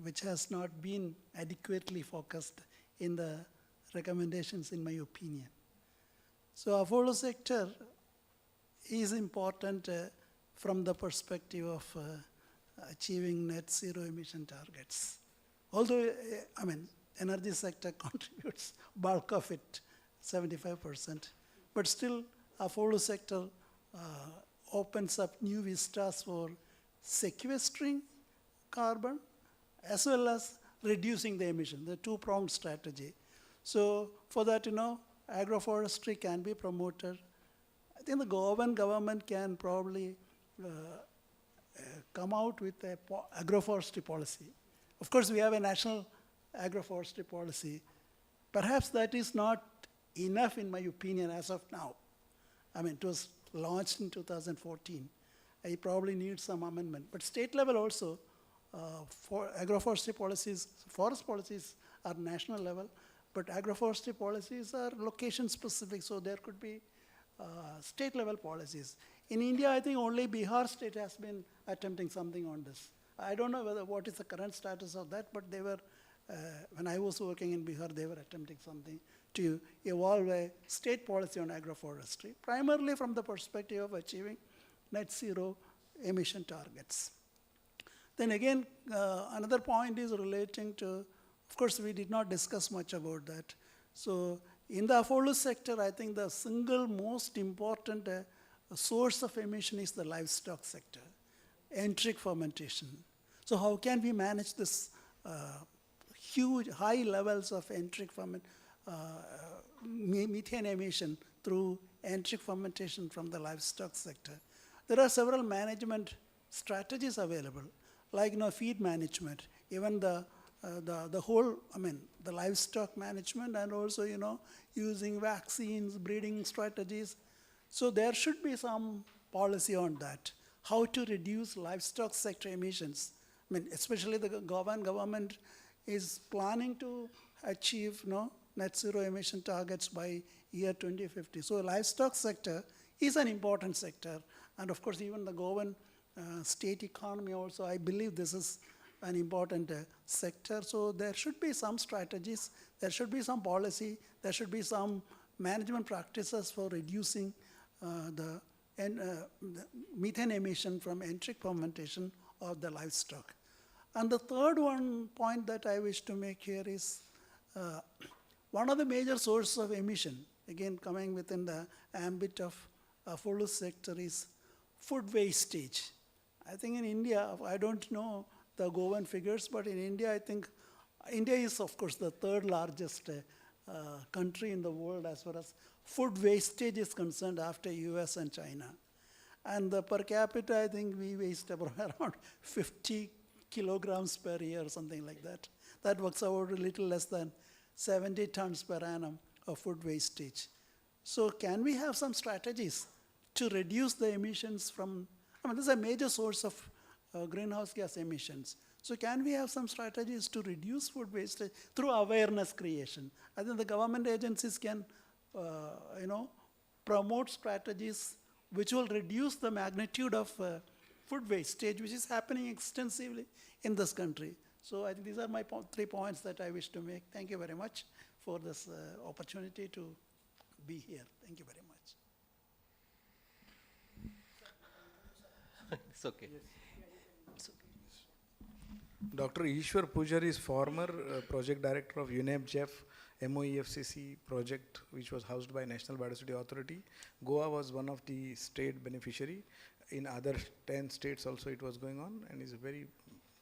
which has not been adequately focused in the recommendations, in my opinion. So affordable sector is important from the perspective of achieving net zero emission targets. Although, energy sector contributes bulk of it, 75%, but still affordable sector opens up new vistas for sequestering carbon as well as reducing the emission, the two-pronged strategy. So for that, agroforestry can be promoted. I think the government can probably come out with a agroforestry policy. Of course, we have a national agroforestry policy. Perhaps that is not enough, in my opinion, as of now. It was launched in 2014. I probably need some amendment. But state level also, for agroforestry policies, forest policies are national level, but agroforestry policies are location specific, so there could be state level policies. In India, I think only Bihar state has been attempting something on this. I don't know what is the current status of that, but they were, when I was working in Bihar, they were attempting something to evolve a state policy on agroforestry, primarily from the perspective of achieving net zero emission targets. Then again, another point is relating to, of course, we did not discuss much about that. So in the affordable sector, I think the single most important source of emission is the livestock sector, enteric fermentation. So how can we manage this huge, high levels of enteric methane emission through enteric fermentation from the livestock sector? There are several management strategies available, like feed management, even the whole, the livestock management, and also, using vaccines, breeding strategies. So there should be some policy on that, how to reduce livestock sector emissions. Especially the government is planning to achieve net zero emission targets by year 2050. So livestock sector is an important sector. And of course, even the Goan state economy also, I believe this is an important sector. So there should be some strategies, there should be some policy, there should be some management practices for reducing the methane emission from enteric fermentation of the livestock. And the third point that I wish to make here is one of the major sources of emission, again coming within the ambit of forest sector, is food wastage. I think in India, I don't know the Goan figures, but in India, I think India is, of course, the third largest country in the world as far as food wastage is concerned after US and China. And the per capita, I think we waste around 50 kilograms per year, something like that. That works out a little less than 70 tons per annum of food wastage. So can we have some strategies to reduce the emissions from, this is a major source of greenhouse gas emissions. So can we have some strategies to reduce food wastage through awareness creation? I think the government agencies can, promote strategies which will reduce the magnitude of food wastage, which is happening extensively in this country. So I think these are my 3 points that I wish to make. Thank you very much for this opportunity to be here. Thank you very much. It's okay. Dr. Ishwar Pujari is former project director of UNEP JEF MOEFCC project, which was housed by National Biodiversity Authority. Goa was one of the state beneficiary. In other 10 states also it was going on, and is a very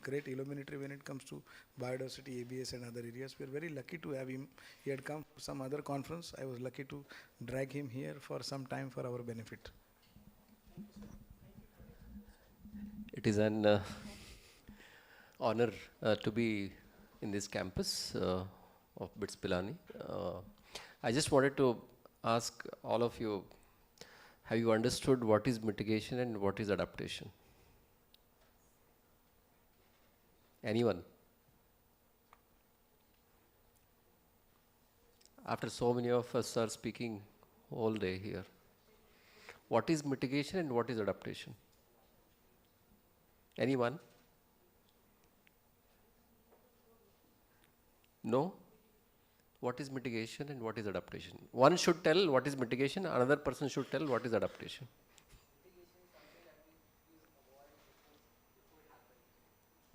great illuminatory when it comes to biodiversity, ABS and other areas. We are very lucky to have him. He had come for some other conference. I was lucky to drag him here for some time for our benefit. It is an honor to be in this campus of BITS Pilani. I just wanted to ask all of you, have you understood what is mitigation and what is adaptation? Anyone? After so many of us are speaking all day here, what is mitigation and what is adaptation? Anyone? No? What is mitigation and what is adaptation? One should tell what is mitigation, another person should tell what is adaptation.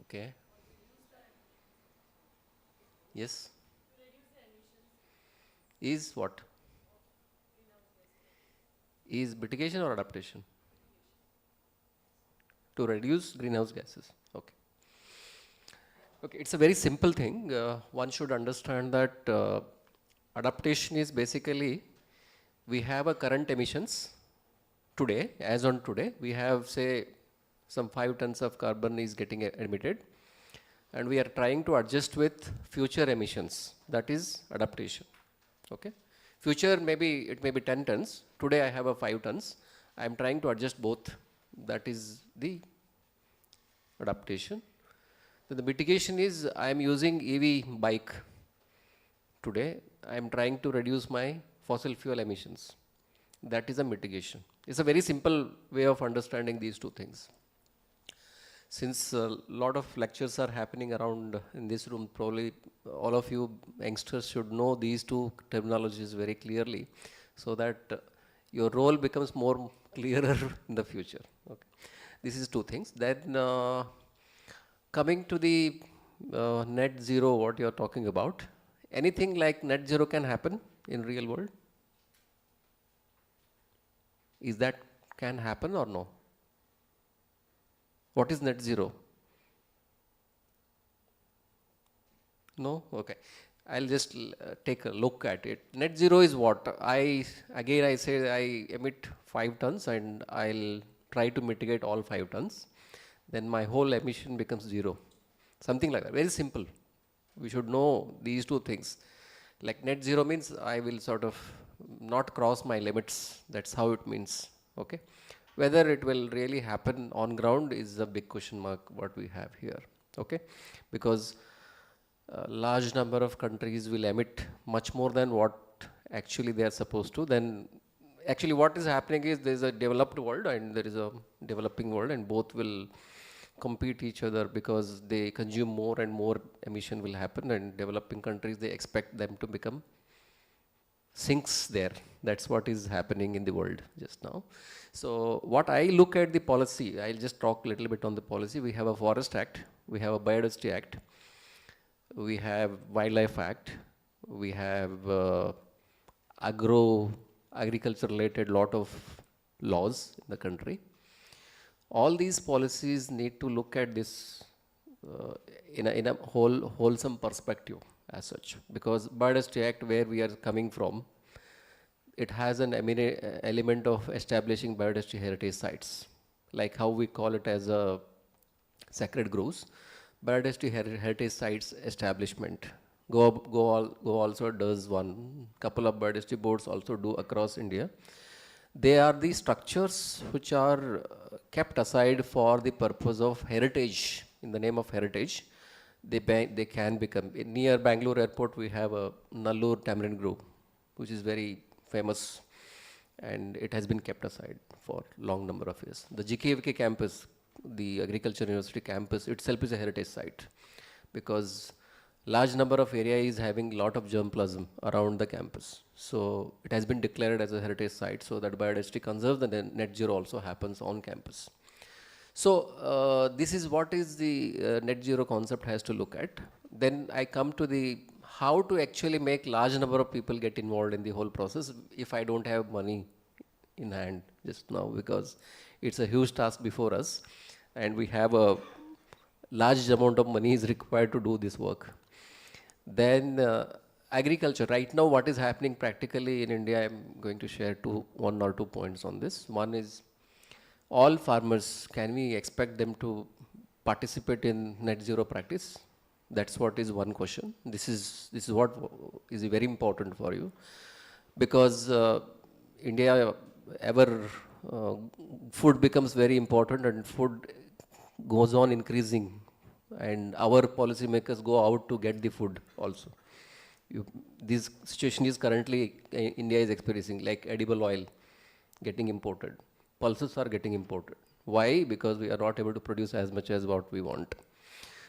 Okay. Yes? Is what? Is mitigation or adaptation? To reduce greenhouse gases. Okay. Okay, it's a very simple thing. One should understand that adaptation is basically, we have a current emissions today, as on today, we have say some 5 tons of carbon is getting emitted, and we are trying to adjust with future emissions. That is adaptation. Okay. Future maybe, it may be 10 tons. Today I have a 5 tons. I am trying to adjust both. That is the adaptation. So the mitigation is, I am using EV bike today. I am trying to reduce my fossil fuel emissions. That is a mitigation. It's a very simple way of understanding these two things. Since a lot of lectures are happening around in this room, probably all of you youngsters should know these two terminologies very clearly, so that your role becomes more clearer in the future. Okay. This is two things. Then coming to the net zero, what you are talking about, anything like net zero can happen in real world? Is that can happen or no? What is net zero? No? Okay. I'll just take a look at it. Net zero is what? I say I emit 5 tons and I'll try to mitigate all 5 tons. Then my whole emission becomes zero. Something like that. Very simple. We should know these two things. Like net zero means I will sort of not cross my limits. That's how it means. Okay. Whether it will really happen on ground is a big question mark what we have here. Okay. Because a large number of countries will emit much more than what actually they are supposed to. Then actually what is happening is there is a developed world and there is a developing world, and both will compete each other because they consume more and more emission will happen, and developing countries, they expect them to become sinks there. That's what is happening in the world just now. So what I look at the policy, I'll just talk a little bit on the policy. We have a Forest Act, we have a Biodiversity Act, we have Wildlife Act, we have agriculture related lot of laws in the country. All these policies need to look at this in a wholesome perspective as such, because Biodiversity Act, where we are coming from, it has an element of establishing biodiversity heritage sites, like how we call it as a sacred groves. Biodiversity heritage sites establishment. Go also does one. Couple of biodiversity boards also do across India. They are the structures which are kept aside for the purpose of heritage, in the name of heritage. They can become, near Bangalore airport we have a Nallur Tamarind Grove, which is very famous, and it has been kept aside for long number of years. The GKVK campus, the Agriculture University campus itself is a heritage site, because large number of area is having lot of germplasm around the campus. So it has been declared as a heritage site, so that biodiversity conserves and then net zero also happens on campus. So this is what is the net zero concept has to look at. Then I come to the how to actually make large number of people get involved in the whole process if I don't have money in hand just now, because it's a huge task before us and we have a large amount of money is required to do this work. Then agriculture, right now what is happening practically in India, I'm going to share one or two points on this. One is, all farmers, can we expect them to participate in net zero practice? That's what is one question. This is what is very important for you, because India food becomes very important and food goes on increasing, and our policymakers go out to get the food also. This situation is currently India is experiencing, like edible oil getting imported, pulses are getting imported. Why? Because we are not able to produce as much as what we want.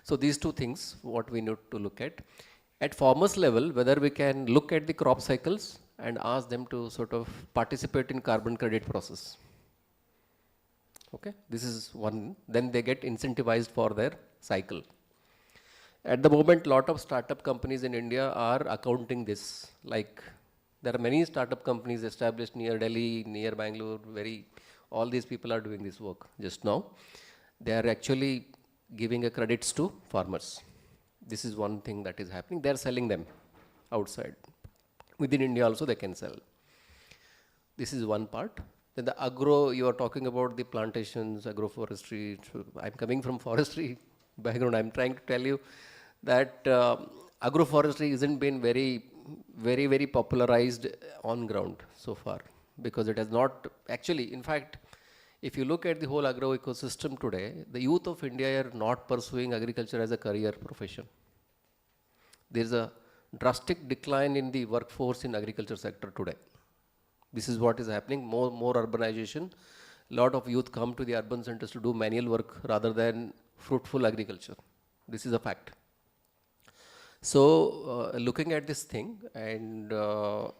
So these two things, what we need to look at. At farmers level, whether we can look at the crop cycles and ask them to sort of participate in carbon credit process. Okay, this is one. Then they get incentivized for their cycle. At the moment, lot of startup companies in India are accounting this. Like there are many startup companies established near Delhi, near Bangalore. All these people are doing this work just now. They are actually giving a credits to farmers. This is one thing that is happening. They are selling them outside. Within India also they can sell. This is one part. Then the agro, you are talking about the plantations, agroforestry. I'm coming from forestry background. I'm trying to tell you that agroforestry isn't been very popularized on ground so far, because it has not actually, in fact, if you look at the whole agro ecosystem today, the youth of India are not pursuing agriculture as a career profession. There is a drastic decline in the workforce in agriculture sector today. This is what is happening, more urbanization. Lot of youth come to the urban centers to do manual work rather than fruitful agriculture. This is a fact. So looking at this thing, and the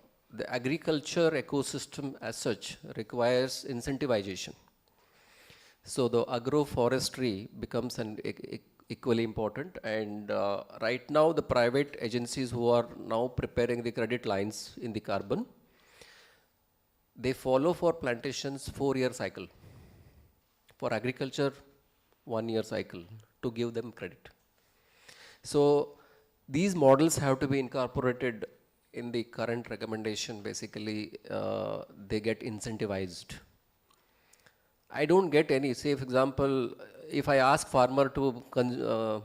agriculture ecosystem as such requires incentivization. So the agroforestry becomes equally important, and right now the private agencies who are now preparing the credit lines in the carbon, they follow for plantations 4-year cycle. For agriculture, 1-year cycle to give them credit. So these models have to be incorporated in the current recommendation. Basically, they get incentivized. I don't get any, say for example, if I ask farmer to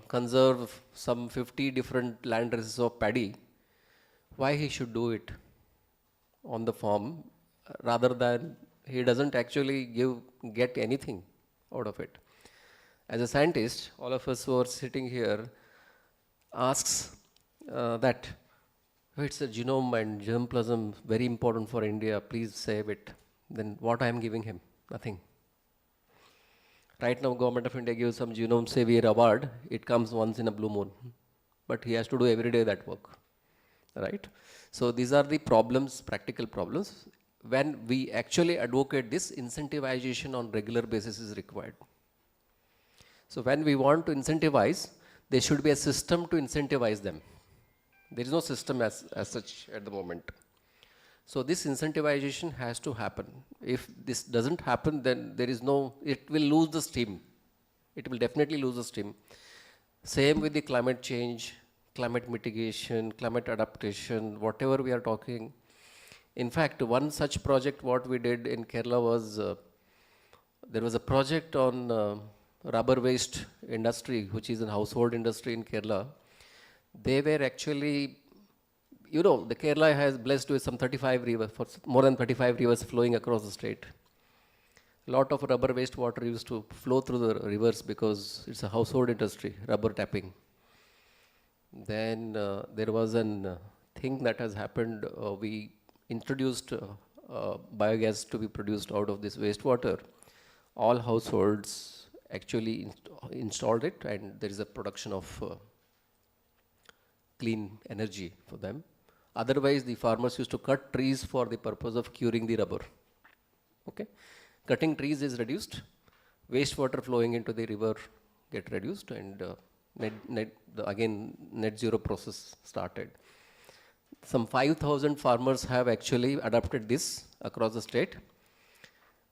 conserve some 50 different land races of paddy, why he should do it on the farm rather than he doesn't actually get anything out of it. As a scientist, all of us who are sitting here asks that it's a genome and germplasm very important for India, please save it. Then what I am giving him? Nothing. Right now, Government of India gives some genome savior award. It comes once in a blue moon, but he has to do every day that work, right? So these are the problems, practical problems. When we actually advocate this, incentivization on regular basis is required. So when we want to incentivize, there should be a system to incentivize them. There is no system as such at the moment. So this incentivization has to happen. If this doesn't happen, then there is no, it will lose the steam. It will definitely lose the steam. Same with the climate change, climate mitigation, climate adaptation, whatever we are talking. In fact, one such project what we did in Kerala was, there was a project on rubber waste industry, which is a household industry in Kerala. They were actually, you know, the Kerala has blessed with some 35 rivers, more than 35 rivers flowing across the state. A lot of rubber waste water used to flow through the rivers because it's a household industry, rubber tapping. Then there was an thing that has happened. We introduced biogas to be produced out of this wastewater. All households actually installed it, and there is a production of clean energy for them. Otherwise, the farmers used to cut trees for the purpose of curing the rubber. Okay, cutting trees is reduced, wastewater flowing into the river get reduced, and again net zero process started. Some 5,000 farmers have actually adopted this across the state.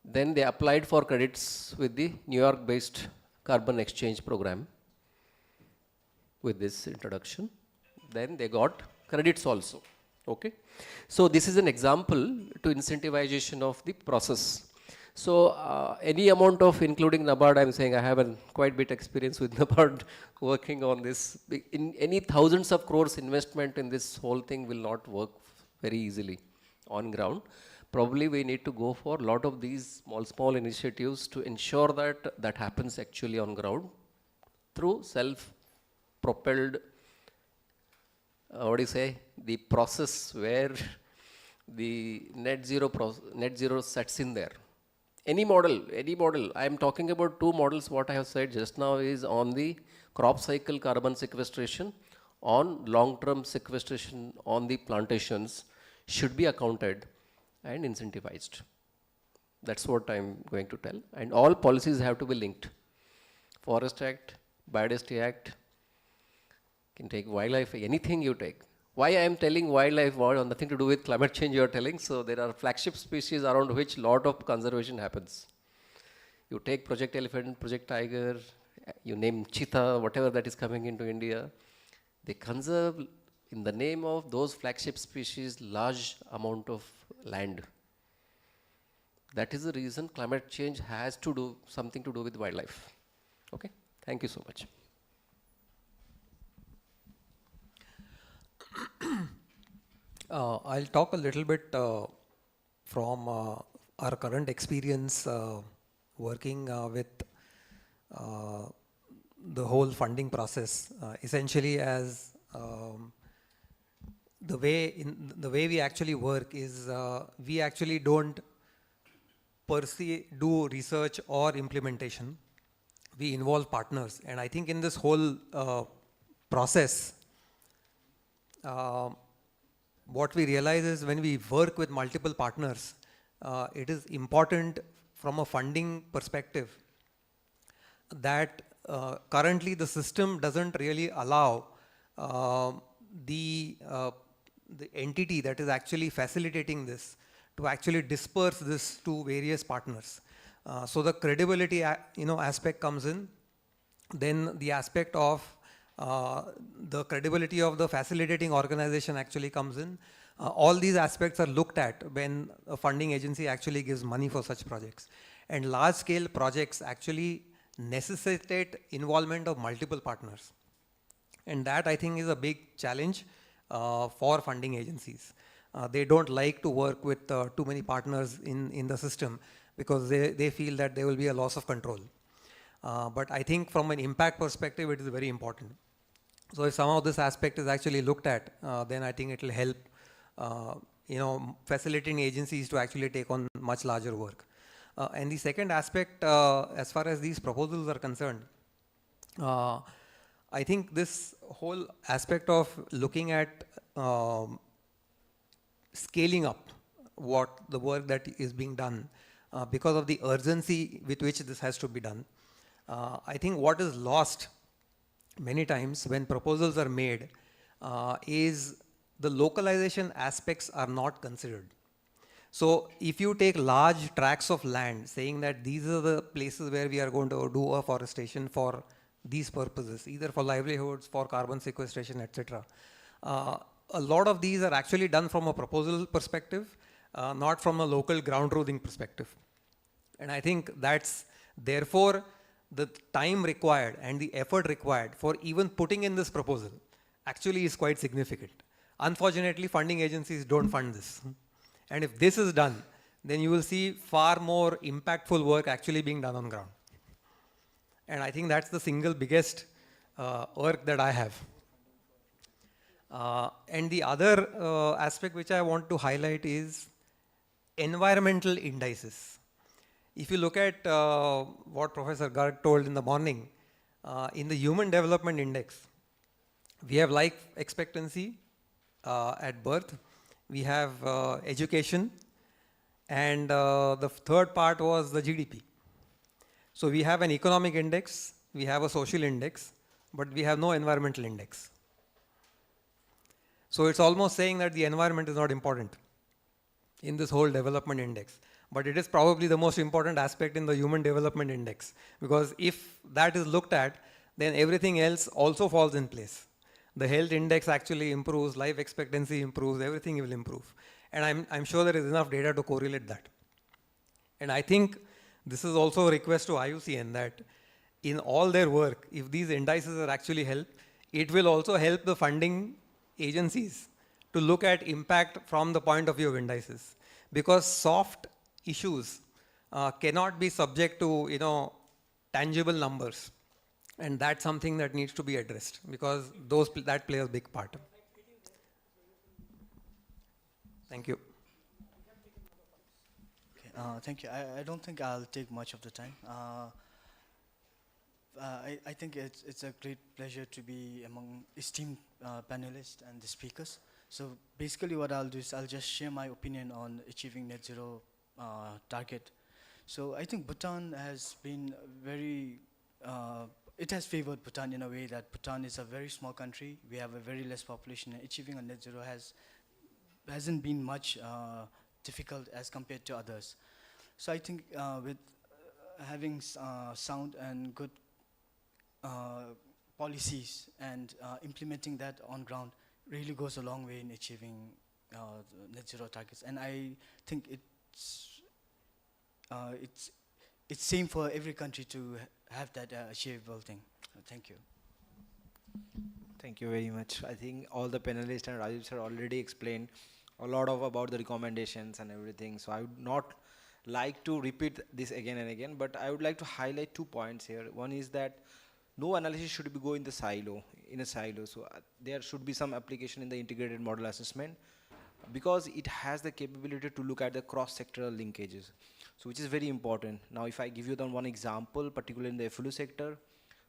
Then they applied for credits with the New York-based carbon exchange program with this introduction. Then they got credits also. Okay, so this is an example to incentivization of the process. So any amount of, including NABARD, I'm saying I have a quite bit experience with NABARD working on this. In any thousands of crores investment in this whole thing will not work very easily on ground. Probably we need to go for a lot of these small initiatives to ensure that that happens actually on ground through self-propelled, what do you say, the process where the net zero sets in there. Any model, I am talking about two models. What I have said just now is on the crop cycle carbon sequestration, on long-term sequestration on the plantations should be accounted and incentivized. That's what I'm going to tell. And all policies have to be linked. Forest Act, Biodiversity Act, can take wildlife, anything you take. Why I am telling wildlife, nothing to do with climate change you are telling. So there are flagship species around which lot of conservation happens. You take Project Elephant, Project Tiger, you name cheetah, whatever that is coming into India. They conserve in the name of those flagship species large amount of land. That is the reason climate change has to do something to do with wildlife. Okay, thank you so much. I'll talk a little bit from our current experience working with the whole funding process. Essentially, as the way we actually work is we actually don't per se do research or implementation. We involve partners, and I think in this whole process, what we realize is when we work with multiple partners, it is important from a funding perspective that currently the system doesn't really allow the entity that is actually facilitating this to actually disperse this to various partners. So the credibility aspect comes in. Then the aspect of the credibility of the facilitating organization actually comes in. All these aspects are looked at when a funding agency actually gives money for such projects. And large scale projects actually necessitate involvement of multiple partners. And that, I think, is a big challenge for funding agencies. They don't like to work with too many partners in the system because they feel that there will be a loss of control. But I think from an impact perspective, it is very important. So if some of this aspect is actually looked at, then I think it will help facilitating agencies to actually take on much larger work. And the second aspect, as far as these proposals are concerned, I think this whole aspect of looking at scaling up what the work that is being done because of the urgency with which this has to be done. I think what is lost many times when proposals are made is the localization aspects are not considered. So if you take large tracts of land saying that these are the places where we are going to do afforestation for these purposes, either for livelihoods, for carbon sequestration, etc. A lot of these are actually done from a proposal perspective, not from a local ground truthing perspective. And I think that's therefore the time required and the effort required for even putting in this proposal actually is quite significant. Unfortunately, funding agencies don't fund this. And if this is done, then you will see far more impactful work actually being done on ground. And I think that's the single biggest work that I have. And the other aspect which I want to highlight is environmental indices. If you look at what Professor Garg told in the morning, in the Human Development Index, we have life expectancy at birth, we have education, and the third part was the GDP. So we have an economic index, we have a social index, but we have no environmental index. So it's almost saying that the environment is not important in this whole development index. But it is probably the most important aspect in the Human Development Index, because if that is looked at, then everything else also falls in place. The health index actually improves, life expectancy improves, everything will improve. And I'm sure there is enough data to correlate that. And I think this is also a request to IUCN that in all their work, if these indices are actually help, it will also help the funding agencies to look at impact from the point of view of indices. Because soft issues cannot be subject to tangible numbers, and that's something that needs to be addressed because that plays a big part. Thank you. Okay, thank you. I don't think I'll take much of the time. I think it's a great pleasure to be among esteemed panelists and the speakers. So basically what I'll do is I'll just share my opinion on achieving net zero target. So I think Bhutan has been very, it has favored Bhutan in a way that Bhutan is a very small country. We have a very less population, and achieving a net zero hasn't been much difficult as compared to others. So I think with having sound and good policies and implementing that on ground really goes a long way in achieving net zero targets. And I think it's same for every country to have that achievable thing. Thank you. Thank you very much. I think all the panelists and Rajiv sir already explained a lot about the recommendations and everything. So I would not like to repeat this again and again, but I would like to highlight 2 points here. One is that no analysis should be go in a silo. So there should be some application in the integrated model assessment because it has the capability to look at the cross-sectoral linkages, so which is very important. Now, if I give you one example, particularly in the FLU sector,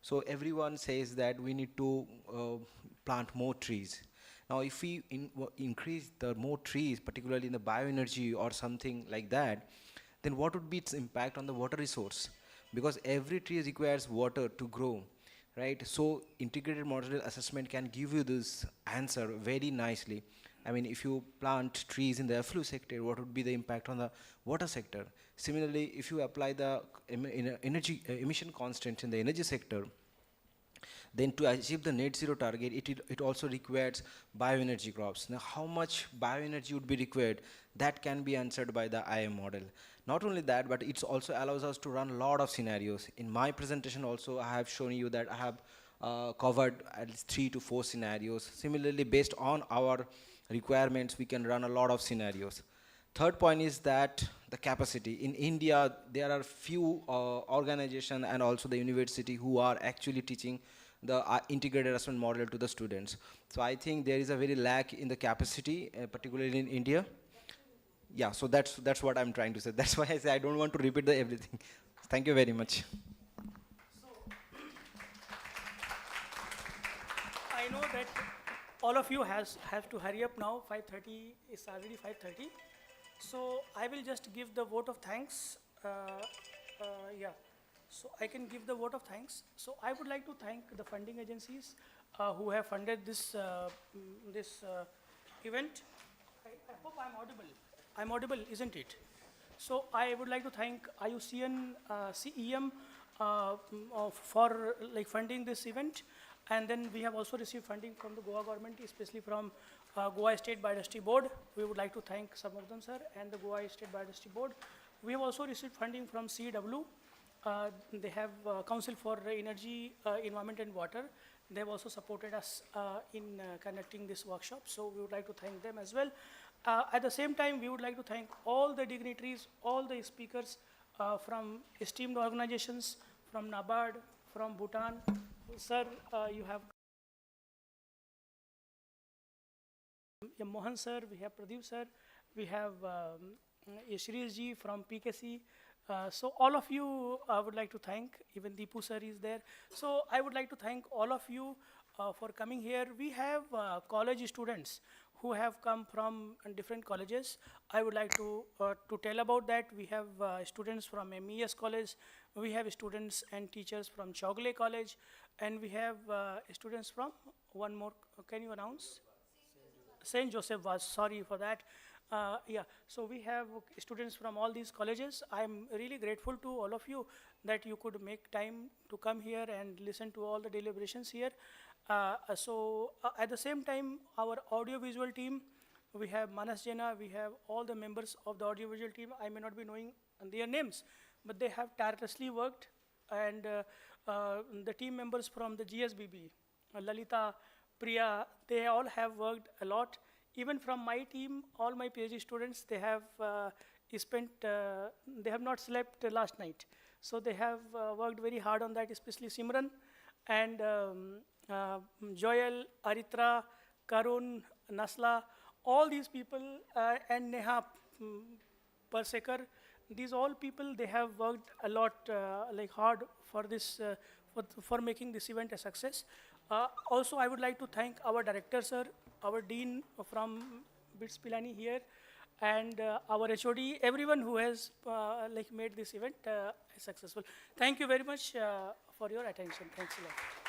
so everyone says that we need to plant more trees. Now, if we increase the more trees, particularly in the bioenergy or something like that, then what would be its impact on the water resource? Because every tree requires water to grow. right? So integrated model assessment can give you this answer very nicely. I mean, if you plant trees in the effluent sector, what would be the impact on the water sector? Similarly, if you apply the energy emission constant in the energy sector, then to achieve the net zero target, it also requires bioenergy crops. Now, how much bioenergy would be required? That can be answered by the IM model. Not only that, but it also allows us to run a lot of scenarios. In my presentation also, I have shown you that I have covered at least 3 to 4 scenarios. Similarly, based on our requirements, we can run a lot of scenarios. Third point is that the capacity. In India, there are few organizations and also the university who are actually teaching the integrated assessment model to the students. So I think there is a very lack in the capacity, particularly in India. Yeah, so that's what I'm trying to say. That's why I say I don't want to repeat everything. Thank you very much. I know that all of you have to hurry up now. 5:30 is already 5:30. So I will just give the vote of thanks. Yeah. So I can give the vote of thanks. So I would like to thank the funding agencies who have funded this event. I hope I'm audible. I'm audible, isn't it? So I would like to thank IUCN CEM for funding this event. And then we have also received funding from the Goa government, especially from Goa State Biodiversity Board. We would like to thank some of them, sir, and the Goa State Biodiversity Board. We have also received funding from CW. They have Council for Energy, Environment and Water. They have also supported us in conducting this workshop, so we would like to thank them as well. At the same time, we would like to thank all the dignitaries, all the speakers from esteemed organizations, from NABARD, from Bhutan. Sir, you have Mohan sir, we have Pradeep sir, we have Shreesh ji from PKC. So all of you I would like to thank, even Deepu sir is there. So I would like to thank all of you for coming here. We have college students who have come from different colleges. I would like to tell about that. We have students from MES College, we have students and teachers from Chogle College, and we have students from one more, can you announce? St. Joseph was, sorry for that. Yeah, so we have students from all these colleges. I'm really grateful to all of you that you could make time to come here and listen to all the deliberations here. At the same time, our audiovisual team, we have Manas Jena, we have all the members of the audiovisual team. I may not be knowing their names, but they have tirelessly worked. And the team members from the GSBB, Lalita, Priya, they all have worked a lot. Even from my team, all my PhD students, they have they have not slept last night. So they have worked very hard on that, especially Simran and Joel, Aritra, Karun, Nasla, all these people, and Neha Persekar, these all people, they have worked a lot hard for this, for making this event a success. Also, I would like to thank our director, sir, our dean from BITS Pilani here, and our HOD, everyone who has made this event successful. Thank you very much for your attention. Thanks a lot.